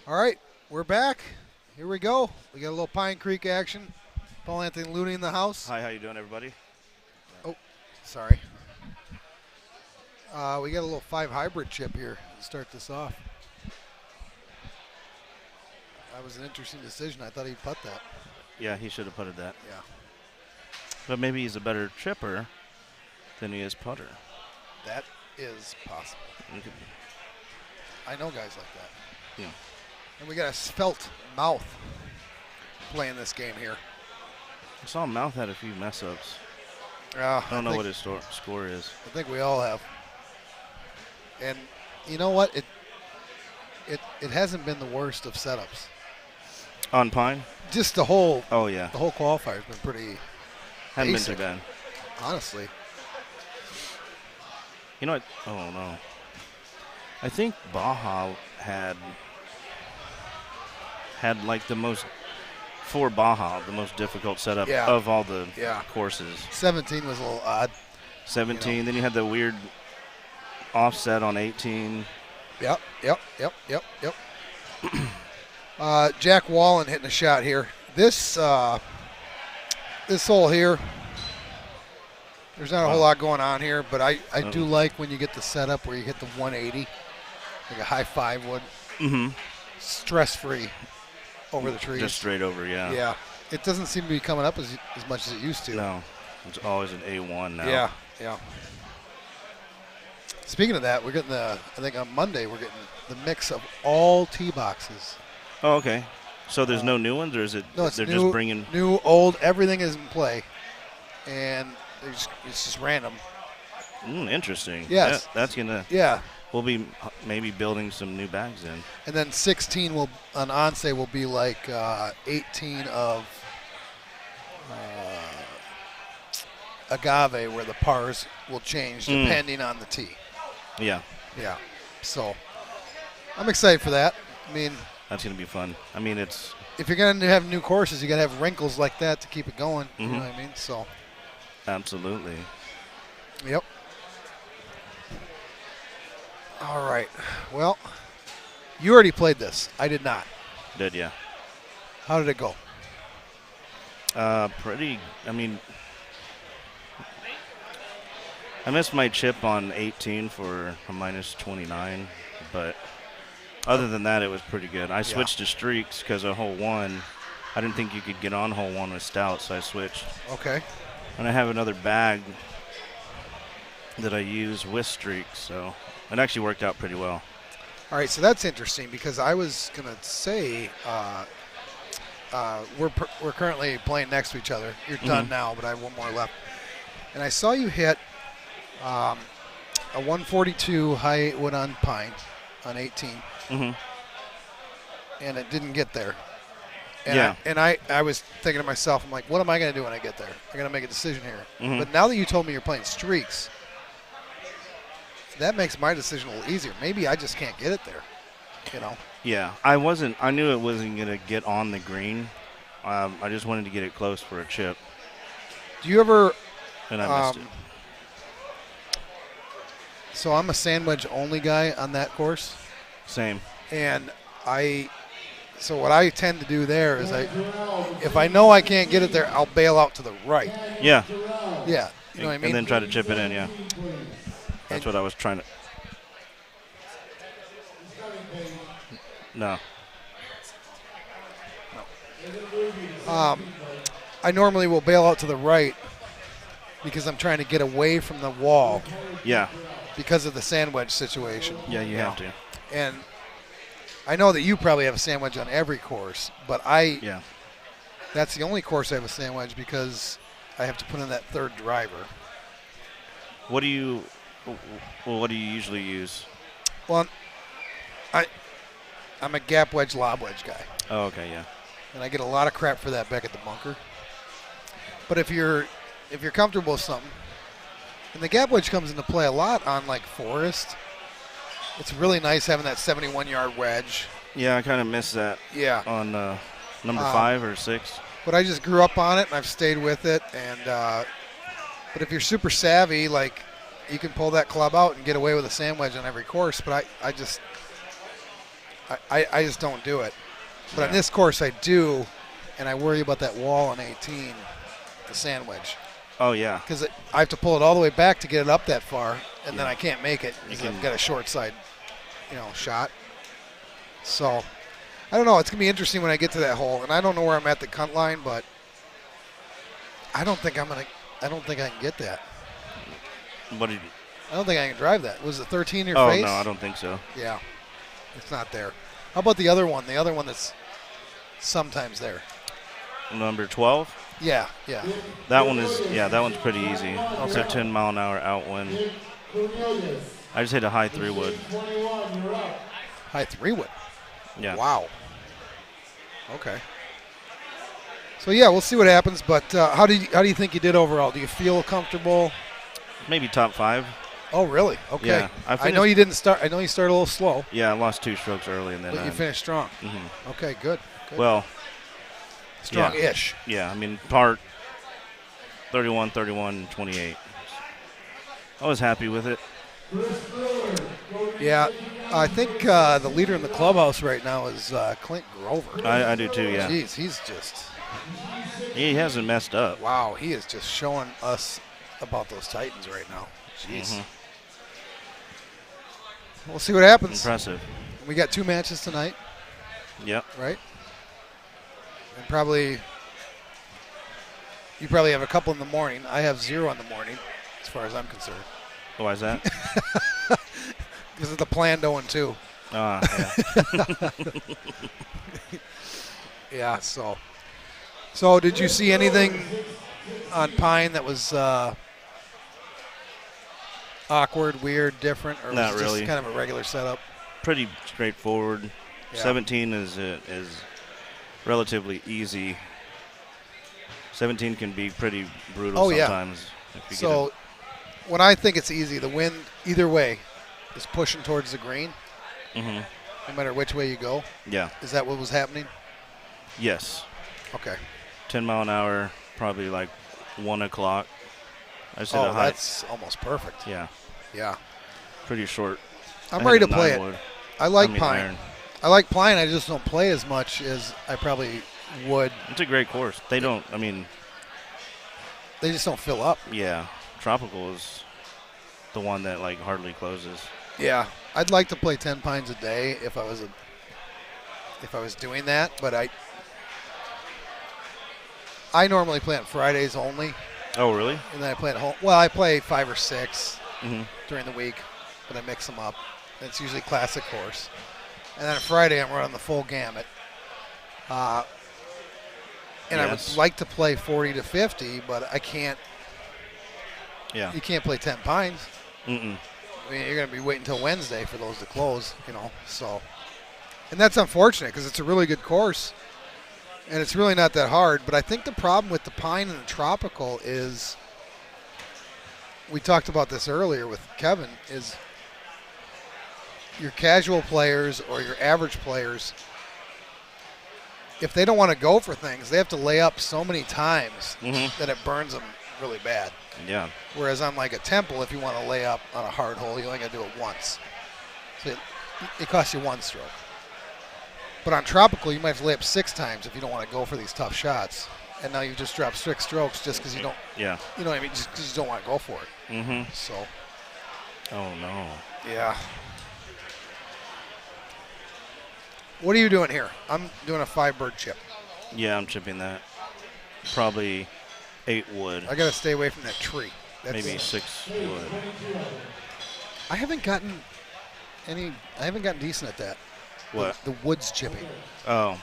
All right, we're back. Here we go. We got a little Pine Creek action. Paul Anthony Looney in the house. Hi, how you doing, everybody? Oh, sorry. We got a little 5 hybrid chip here to start this off. That was an interesting decision. I thought he'd putt that. Yeah, he should have putted that. Yeah. But maybe he's a better chipper than he is putter. That is possible. Okay. I know guys like that. Yeah. And we got a svelte Mouth playing this game here. I saw Mouth had a few mess ups. I don't know what his score is. I think we all have. And you know what? it hasn't been the worst of setups. On Pine? Just the whole. Oh yeah. The whole qualifier's been pretty. Hadn't basic, been too bad. Honestly. You know what? Oh no. I think Baja had like the most for Baja the most difficult setup of all the courses. 17 was a little odd. 17. You know. Then you had the weird offset on 18. Yep. Jack Wallen hitting a shot here. This hole here, there's not a whole lot going on here, but I do like when you get the setup where you hit the 180, like a high 5 wood. Mm-hmm. Stress-free over the trees. Just straight over, yeah. Yeah. It doesn't seem to be coming up as much as it used to. No. It's always an A1 now. Yeah. Speaking of that, we're getting I think on Monday we're getting the mix of all tee boxes. Oh, okay. So there's no new ones, or is it? No, it's they're new, just bringing new, old. Everything is in play, and it's just random. Interesting. Yes, that's gonna. Yeah, we'll be maybe building some new bags in. And then 16 will on Onse will be like 18 of agave, where the pars will change depending on the tee. Yeah. So I'm excited for that. I mean, that's going to be fun. I mean, it's... If you're going to have new courses, you got to have wrinkles like that to keep it going. Mm-hmm. You know what I mean? So. Absolutely. Yep. All right. Well, you already played this. I did not. Did, yeah. How did it go? Pretty... I mean... I missed my chip on 18 for a minus 29, but other than that, it was pretty good. I switched to streaks because of hole 1. I didn't think you could get on hole 1 with stout, so I switched. Okay. And I have another bag that I use with streaks, so it actually worked out pretty well. All right, so that's interesting because I was going to say we're currently playing next to each other. You're done now, but I have one more left. And I saw you hit a 142 high 8 wood on Pine on 18. Mm-hmm. And it didn't get there. And I was thinking to myself, I'm like, what am I going to do when I get there? I got to make a decision here. Mm-hmm. But now that you told me you're playing streaks, that makes my decision a little easier. Maybe I just can't get it there, you know? Yeah, I knew it wasn't going to get on the green. I just wanted to get it close for a chip. Do you ever... And I missed it. So I'm a sand wedge only guy on that course. Same. And so what I tend to do there is if I know I can't get it there, I'll bail out to the right. Yeah. Yeah. You know what I mean? And then try to chip it in, yeah. That's what I was trying to. No. I normally will bail out to the right because I'm trying to get away from the wall. Yeah. Because of the sand wedge situation. Yeah, you have to. And I know that you probably have a sand wedge on every course, but that's the only course I have a sand wedge because I have to put in that third driver. What do you usually use? Well, I'm a gap wedge, lob wedge guy. Oh, okay, yeah. And I get a lot of crap for that back at the bunker. But if you're comfortable with something, and the gap wedge comes into play a lot on like Forest. It's really nice having that 71-yard wedge. Yeah, I kind of miss that. Yeah. On number 5 or 6. But I just grew up on it and I've stayed with it. And but if you're super savvy, like you can pull that club out and get away with a sand wedge on every course. But I just don't do it. But on this course I do, and I worry about that wall on 18, the sand wedge. Oh, yeah. Because I have to pull it all the way back to get it up that far, and then I can't make it because I've got a short side, shot. So, I don't know. It's going to be interesting when I get to that hole, and I don't know where I'm at the cut line, but I don't think I can get that. What did you? I don't think I can drive that. Was it 13 in your face? Oh, no, I don't think so. Yeah. It's not there. How about the other one? The other one that's sometimes there. Number 12? Yeah. That one's pretty easy. Okay. It's a 10-mile-an-hour outwind. I just hit a high 3 wood. High 3 wood. Yeah. Wow. Okay. So yeah, we'll see what happens. But how do you think you did overall? Do you feel comfortable? Maybe top 5. Oh, really? Okay. Yeah, I know you didn't start. I know you started a little slow. Yeah, I lost 2 strokes early, and then. But you finished strong. Mm-hmm. Okay, good. Well. Strong-ish. Yeah, I mean, part 31, 31, 28. I was happy with it. Yeah, I think the leader in the clubhouse right now is Clint Grover. I do too, yeah. Jeez, he's just. He hasn't messed up. Wow, he is just showing us about those Titans right now. Jeez. Mm-hmm. We'll see what happens. Impressive. We got 2 matches tonight. Yep. Right? And you probably have a couple in the morning. I have 0 in the morning, as far as I'm concerned. Why is that? Because of the planned 0-2. Yeah. Yeah, so did you see anything on Pine that was awkward, weird, different, or Not was it really. just kind of a regular setup? Pretty straightforward. Yeah. 17 is relatively easy. 17 can be pretty brutal sometimes. If you So when I think it's easy, the wind either way is pushing towards the green, no matter which way you go. Yeah. Is that what was happening? Yes. Okay. 10 mile an hour, probably like 1 o'clock. I said a high. That's almost perfect. Yeah. Yeah. Pretty short. I'm I ready hit to a play 9 it. wood. I like Pine. Iron. I like Pine. I just don't play as much as I probably would. It's a great course. They don't, they just don't fill up. Yeah. Tropical is the one that like hardly closes. Yeah. I'd like to play 10 Pines a day if I was doing that, but I normally play on Fridays only. Oh, really? And then I play at home. Well, I play 5 or 6 Mm-hmm. during the week, but I mix them up. It's usually classic course. And then on Friday, I'm running the full gamut. And I would like to play 40 to 50, but I can't. Yeah. You can't play 10 Pines. Mm-mm. I mean, you're going to be waiting until Wednesday for those to close, so. And that's unfortunate because it's a really good course. And it's really not that hard. But I think the problem with the Pine and the Tropical is, we talked about this earlier with Kevin, is your casual players or your average players, if they don't want to go for things, they have to lay up so many times that it burns them really bad. Yeah. Whereas on like a Temple, if you want to lay up on a hard hole, you only got to do it once. So it costs you 1 stroke. But on Tropical, you might have to lay up 6 times if you don't want to go for these tough shots. And now you just dropped 6 strokes just because you don't. Yeah. You know what I mean? Just because you don't want to go for it. Mm-hmm. So. Oh no. Yeah. What are you doing here? I'm doing a 5-bird chip. Yeah, I'm chipping that. Probably 8 wood. I got to stay away from that tree. Maybe 6 wood. I haven't gotten decent at that. What? The woods chipping. Oh.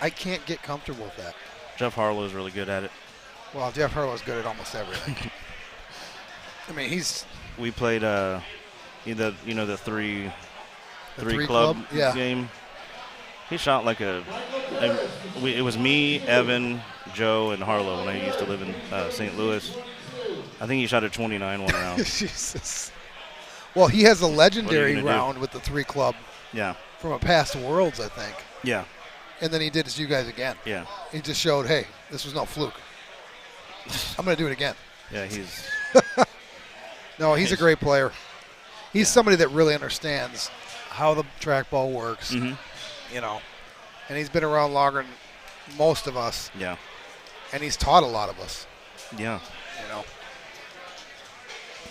I can't get comfortable with that. Jeff Harlow's really good at it. Well, Jeff Harlow's good at almost everything. We played the 3 club game. He shot like it was me, Evan, Joe, and Harlow when I used to live in St. Louis. I think he shot a 29 one round. Jesus. Well, he has a legendary round with the 3 club. Yeah. From a past Worlds, I think. Yeah. And then he did it to you guys again. Yeah. He just showed, hey, this was no fluke. I'm going to do it again. Yeah, he's. No, he's a great player. He's somebody that really understands how the trackball works. Mm-hmm. And he's been around longer than most of us. Yeah. And he's taught a lot of us. Yeah.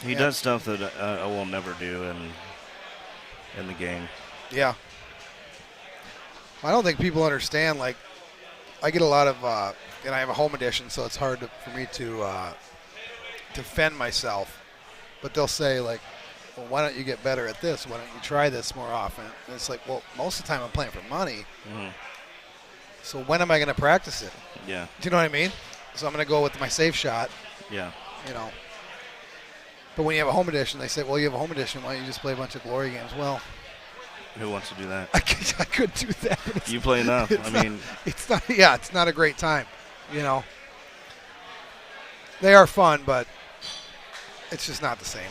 He does stuff that I will never do in the game. Yeah. I don't think people understand. Like, I get a lot of, and I have a home edition, so it's hard for me to defend myself. But they'll say, like, well, why don't you get better at this? Why don't you try this more often? And it's like, well, most of the time I'm playing for money. Mm-hmm. So when am I going to practice it? Yeah. Do you know what I mean? So I'm going to go with my safe shot. Yeah. But when you have a home edition, they say, well, you have a home edition. Why don't you just play a bunch of glory games? Well, who wants to do that? I could do that. But you play enough. I mean, it's not. Yeah, it's not a great time. You know, they are fun, but it's just not the same.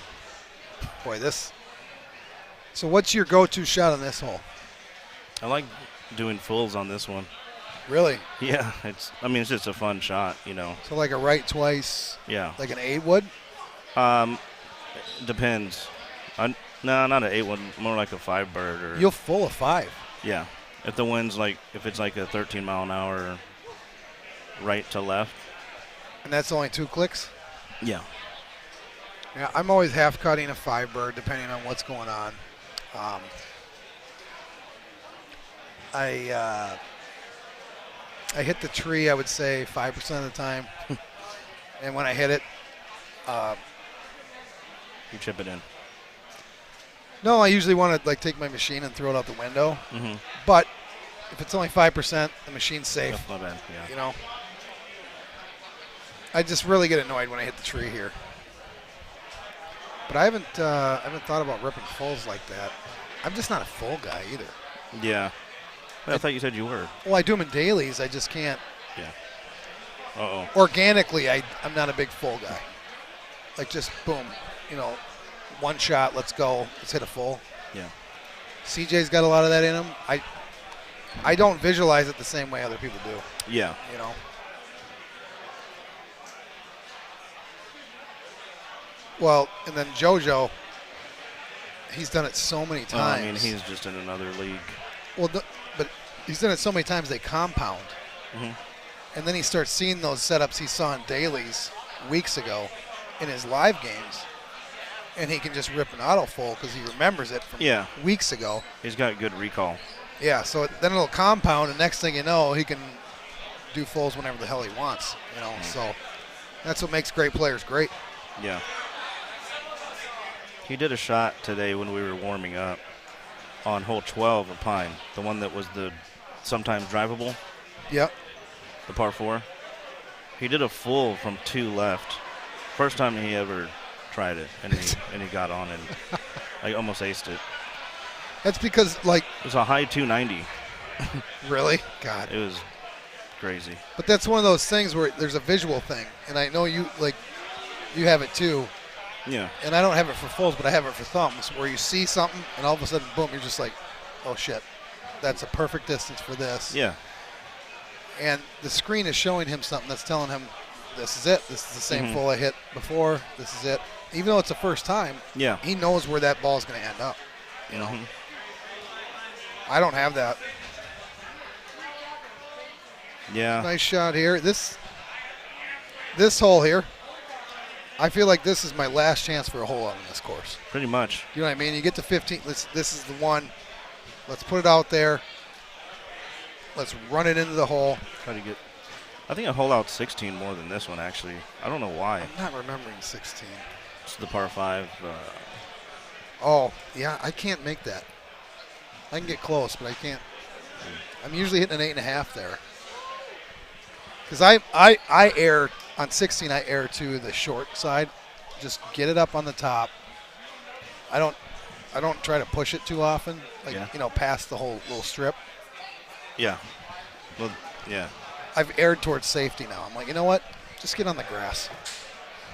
Boy, this. So, what's your go-to shot on this hole? I like doing fulls on this one. Really? Yeah, it's just a fun shot, you know. So like a right twice. Yeah. Like an 8 wood. Depends. No, not an 8 wood. More like a 5 bird or. You'll full a 5. Yeah, if the wind's if it's like a 13 mile an hour, right to left. And that's only 2 clicks. Yeah. Yeah, I'm always half cutting a 5 bird depending on what's going on. I hit the tree, I would say 5% of the time. And when I hit it, you chip it in. No, I usually want to like take my machine and throw it out the window. Mm-hmm. But if it's only 5%, the machine's safe. That's not bad, yeah. You know, I just really get annoyed when I hit the tree here. But I haven't thought about ripping fulls like that. I'm just not a full guy either. Yeah. I thought you said you were. Well, I do them in dailies. I just can't. Yeah. Uh-oh. Organically, I'm not a big full guy. Like just boom, you know, one shot, let's go, let's hit a full. Yeah. CJ's got a lot of that in him. I don't visualize it the same way other people do. Yeah. You know. Well, and then JoJo, he's done it so many times. I mean, he's just in another league. Well, but he's done it so many times they compound. Mm-hmm. And then he starts seeing those setups he saw in dailies weeks ago in his live games. And he can just rip an auto full because he remembers it from weeks ago. He's got good recall. Yeah, so then it'll compound, and next thing you know, he can do fulls whenever the hell he wants. You know, so that's what makes great players great. Yeah. He did a shot today when we were warming up on hole 12 of Pine, the one that was the sometimes drivable. Yep. The par 4. He did a full from 2 left. First time he ever tried it, and he got on and like almost aced it. That's because like it was a high 290. Really? God. It was crazy. But that's one of those things where there's a visual thing, and I know you have it too. Yeah. And I don't have it for fulls, but I have it for thumbs, where you see something, and all of a sudden, boom, you're just like, oh shit, that's a perfect distance for this. Yeah. And the screen is showing him something that's telling him, this is it. This is the same full I hit before. This is it. Even though it's the first time, he knows where that ball is going to end up. You know, I don't have that. Yeah. Nice shot here. This hole here, I feel like this is my last chance for a hole out on this course. Pretty much. You know what I mean? You get to 15. This is the one. Let's put it out there. Let's run it into the hole. Try to get. I think I hole out 16 more than this one, actually. I don't know why. I'm not remembering 16. It's the par 5. Oh, yeah, I can't make that. I can get close, but I can't. I'm usually hitting an 8.5 there. Because I err on 16. I err to the short side. Just get it up on the top. I don't try to push it too often. Like past the whole little strip. Yeah. Well, yeah. I've erred towards safety now. I'm like, you know what? Just get on the grass.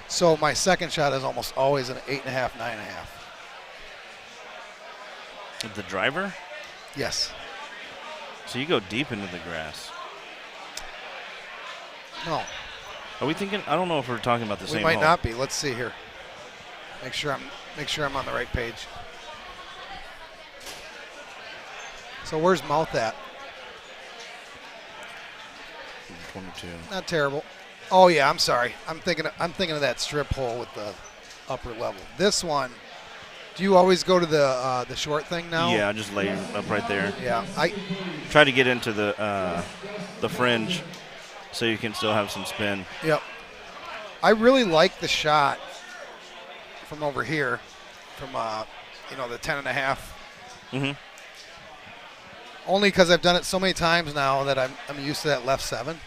So my second shot is almost always an 8.5, 9.5. The driver? Yes. So you go deep into the grass. No. Are we thinking? I don't know if we're talking about the same. We might hole. not be. Let's see here. Make sure I'm on the right page. So where's Mouth at? 22. Not terrible. Oh yeah, I'm sorry. I'm thinking of that strip hole with the upper level. This one. Do you always go to the short thing now? Yeah, I just lay up right there. Yeah, I try to get into the fringe, so you can still have some spin. Yep. I really like the shot from over here, from the 10.5. Mm-hmm. Only because I've done it so many times now that I'm used to that left 7.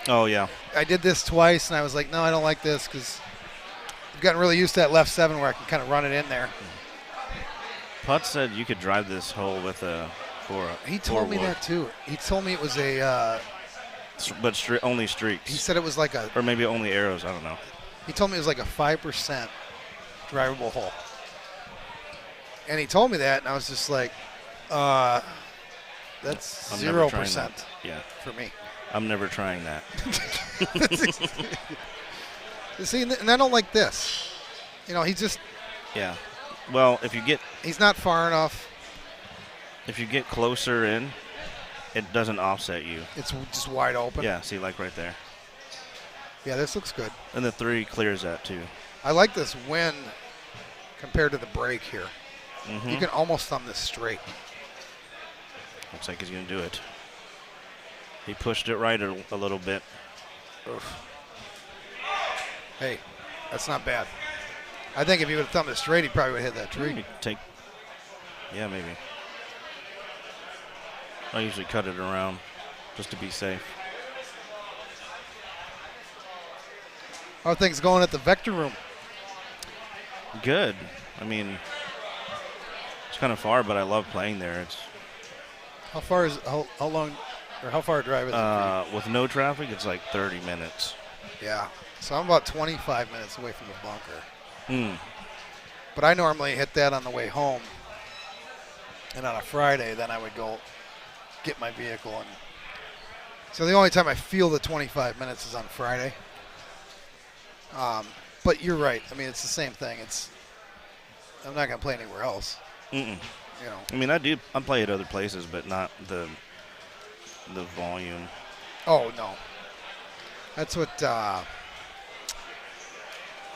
Oh yeah. I did this twice, and I was like, no, I don't like this because I've gotten really used to that left 7 where I can kind of run it in there. Putz said you could drive this hole with a He told me that too. He told me it was a. But only streaks. He said it was like a. Or maybe only arrows. I don't know. He told me it was like a 5% drivable hole. And he told me that, and I was just like, that's 0% for me. I'm never trying that. See, and I don't like this. You know, he just. Yeah. Well, if you get. He's not far enough. If you get closer in, it doesn't offset you. It's just wide open. Yeah, see, like right there. Yeah, this looks good. And the 3 clears that too. I like this wind compared to the break here. Mm-hmm. You can almost thumb this straight. Looks like he's going to do it. He pushed it right a little bit. Oof. Hey, that's not bad. I think if he would have thumbed it straight, he probably would have hit that tree. Yeah, maybe. I usually cut it around just to be safe. How are things going at the Vector Room? Good. I mean, it's kind of far, but I love playing there. It's how far is how long or how far a drive is it? With no traffic, it's like 30 minutes. Yeah. So I'm about 25 minutes away from the bunker. Mm. But I normally hit that on the way home. And on a Friday, then I would go get my vehicle. And so the only time I feel the 25 minutes is on Friday. But you're right. I mean, it's the same thing. I'm not going to play anywhere else. Mm-mm. You know. I mean, I play at other places, but not the volume. Oh, no. That's what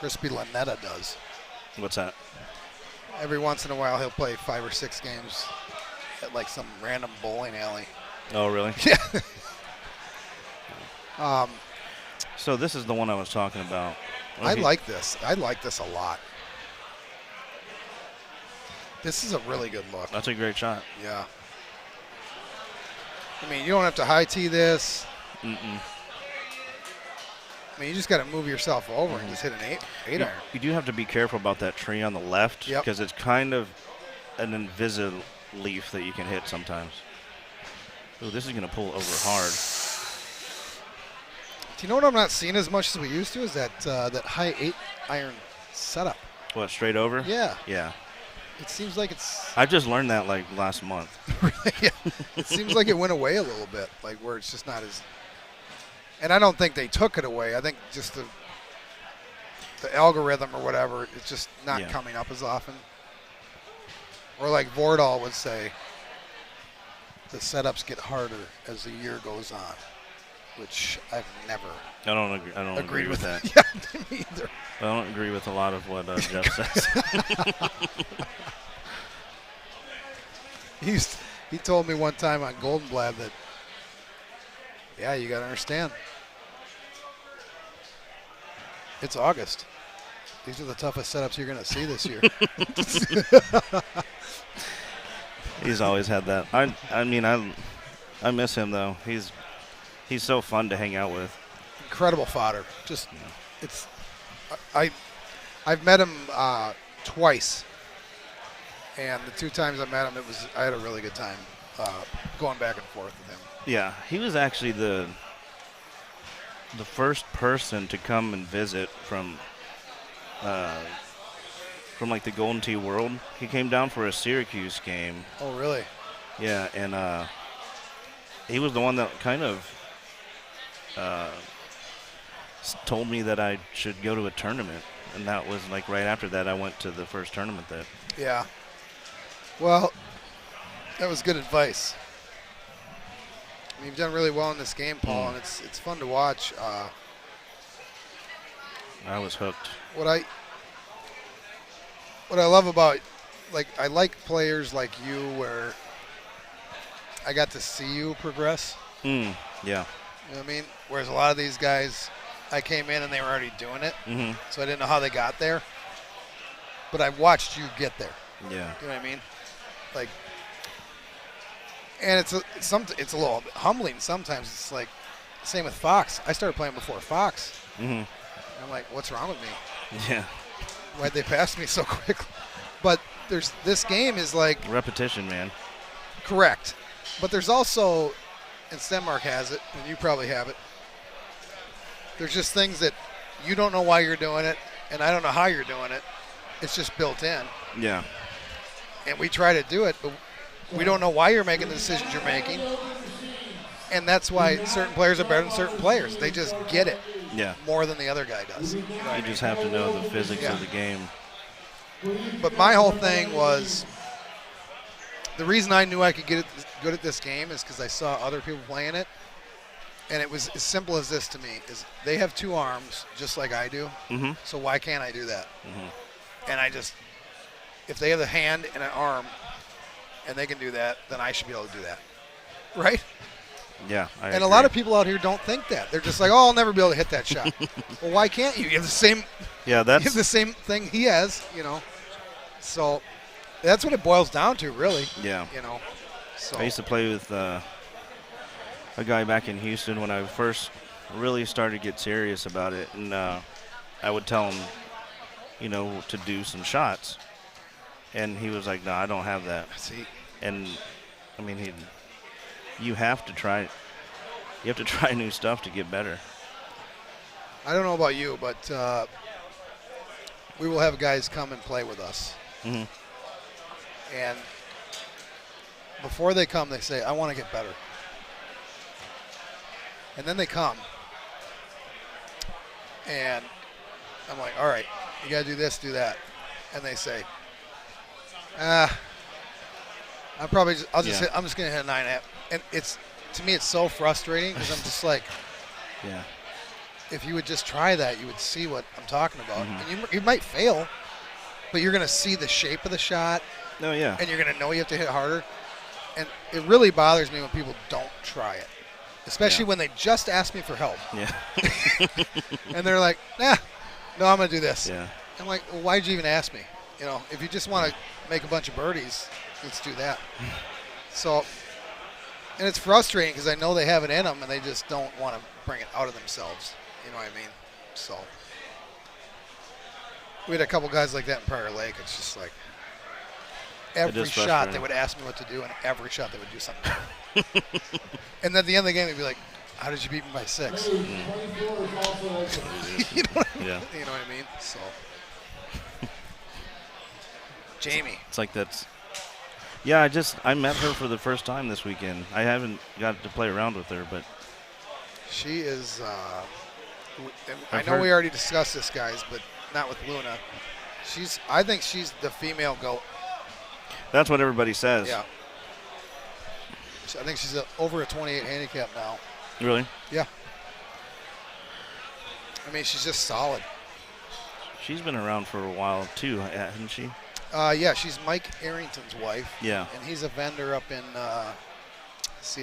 Crispy Lanetta does. What's that? Every once in a while, he'll play 5 or 6 games at like some random bowling alley. Oh, really? Yeah. So this is the one I was talking about. I like this. I like this a lot. This is a really good look. That's a great shot. Yeah. I mean, you don't have to high tee this. Mm-mm. I mean, you just got to move yourself over and just hit an 8 iron. You do have to be careful about that tree on the left because it's kind of an invisible leaf that you can hit sometimes. Ooh, this is going to pull over hard. Do you know what I'm not seeing as much as we used to is that high 8 iron setup. What, straight over? Yeah. Yeah. It seems like it's. I just learned that like last month. Yeah. It seems like it went away a little bit, like where it's just not as. And I don't think they took it away. I think just the algorithm or whatever, it's just not coming up as often. Or like Vordal would say, the setups get harder as the year goes on, which I've never. I don't agree with that. Yeah, me either. I don't agree with a lot of what Jeff says. He told me one time on Golden Blab that, yeah, you got to understand. It's August. These are the toughest setups you're going to see this year. He's always had that. I mean, I miss him though. He's so fun to hang out with. Incredible fodder. Just I've met him twice, and the 2 times I met him, I had a really good time going back and forth with him. Yeah, he was actually the first person to come and visit from like the Golden Tee World. He came down for a Syracuse game. Oh, really? Yeah, and he was the one that kind of told me that I should go to a tournament, and that was like right after that I went to the first tournament there. Yeah. Well, that was good advice. I mean, you've done really well in this game, Paul, and it's fun to watch. I was hooked. What I love about, like, I like players like you where I got to see you progress. Yeah. You know what I mean? Whereas a lot of these guys, I came in and they were already doing it, so I didn't know how they got there. But I watched you get there. Yeah. You know what I mean? Like, and it's a little humbling sometimes. It's like, same with Fox. I started playing before Fox. I'm like, what's wrong with me? Yeah. why'd they pass me so quickly? But this game is like repetition, man. Correct. But there's also, and Stenmark has it, and you probably have it, there's just things that you don't know why you're doing it, and I don't know how you're doing it. It's just built in. Yeah. And we try to do it, but we don't know why you're making the decisions you're making. And that's why certain players are better than certain players. They just get it more than the other guy does. You just have to know the physics of the game. But my whole thing was, the reason I knew I could get good at this game is because I saw other people playing it. And it was as simple as this to me, is they have 2 arms just like I do. Mm-hmm. So why can't I do that? Mm-hmm. And if they have a hand and an arm and they can do that, then I should be able to do that. Right? Yeah, I and agree. a lot of people out here don't think that. They're just like, oh, I'll never be able to hit that shot. Well, why can't you? You have the same. Yeah, you have the same thing he has, So that's what it boils down to, really. Yeah. So I used to play with a guy back in Houston when I first really started to get serious about it, and I would tell him, to do some shots, and he was like, "No, I don't have that." See. And I mean, you have to try. You have to try new stuff to get better. I don't know about you, but we will have guys come and play with us. Mm-hmm. And before they come, they say, I want to get better. And then they come. And I'm like, all right, you got to do this, do that. And they say, I'm just going to hit a 9.5. And to me, it's so frustrating because I'm just like, yeah. If you would just try that, you would see what I'm talking about. Mm-hmm. And you might fail, but you're going to see the shape of the shot. Oh, yeah. And you're going to know you have to hit harder. And it really bothers me when people don't try it, especially when they just ask me for help. Yeah. And they're like, no, I'm going to do this. Yeah. I'm like, well, why'd you even ask me? If you just want to make a bunch of birdies, let's do that. So, and it's frustrating because I know they have it in them and they just don't want to bring it out of themselves. You know what I mean? So, we had a couple guys like that in Prior Lake. It's just like every shot they would ask me what to do, and every shot they would do something. And at the end of the game, they'd be like, how did you beat me by 6? You know what I mean? So, Jamie. It's like that's. Yeah, I met her for the first time this weekend. I haven't got to play around with her, but she is. I know we already discussed this, guys, but not with Luna. I think she's the female GOAT. That's what everybody says. Yeah. I think she's over a 28 handicap now. Really? Yeah. I mean, she's just solid. She's been around for a while too, hasn't she? Yeah, she's Mike Arrington's wife. Yeah. And he's a vendor up in Seattle.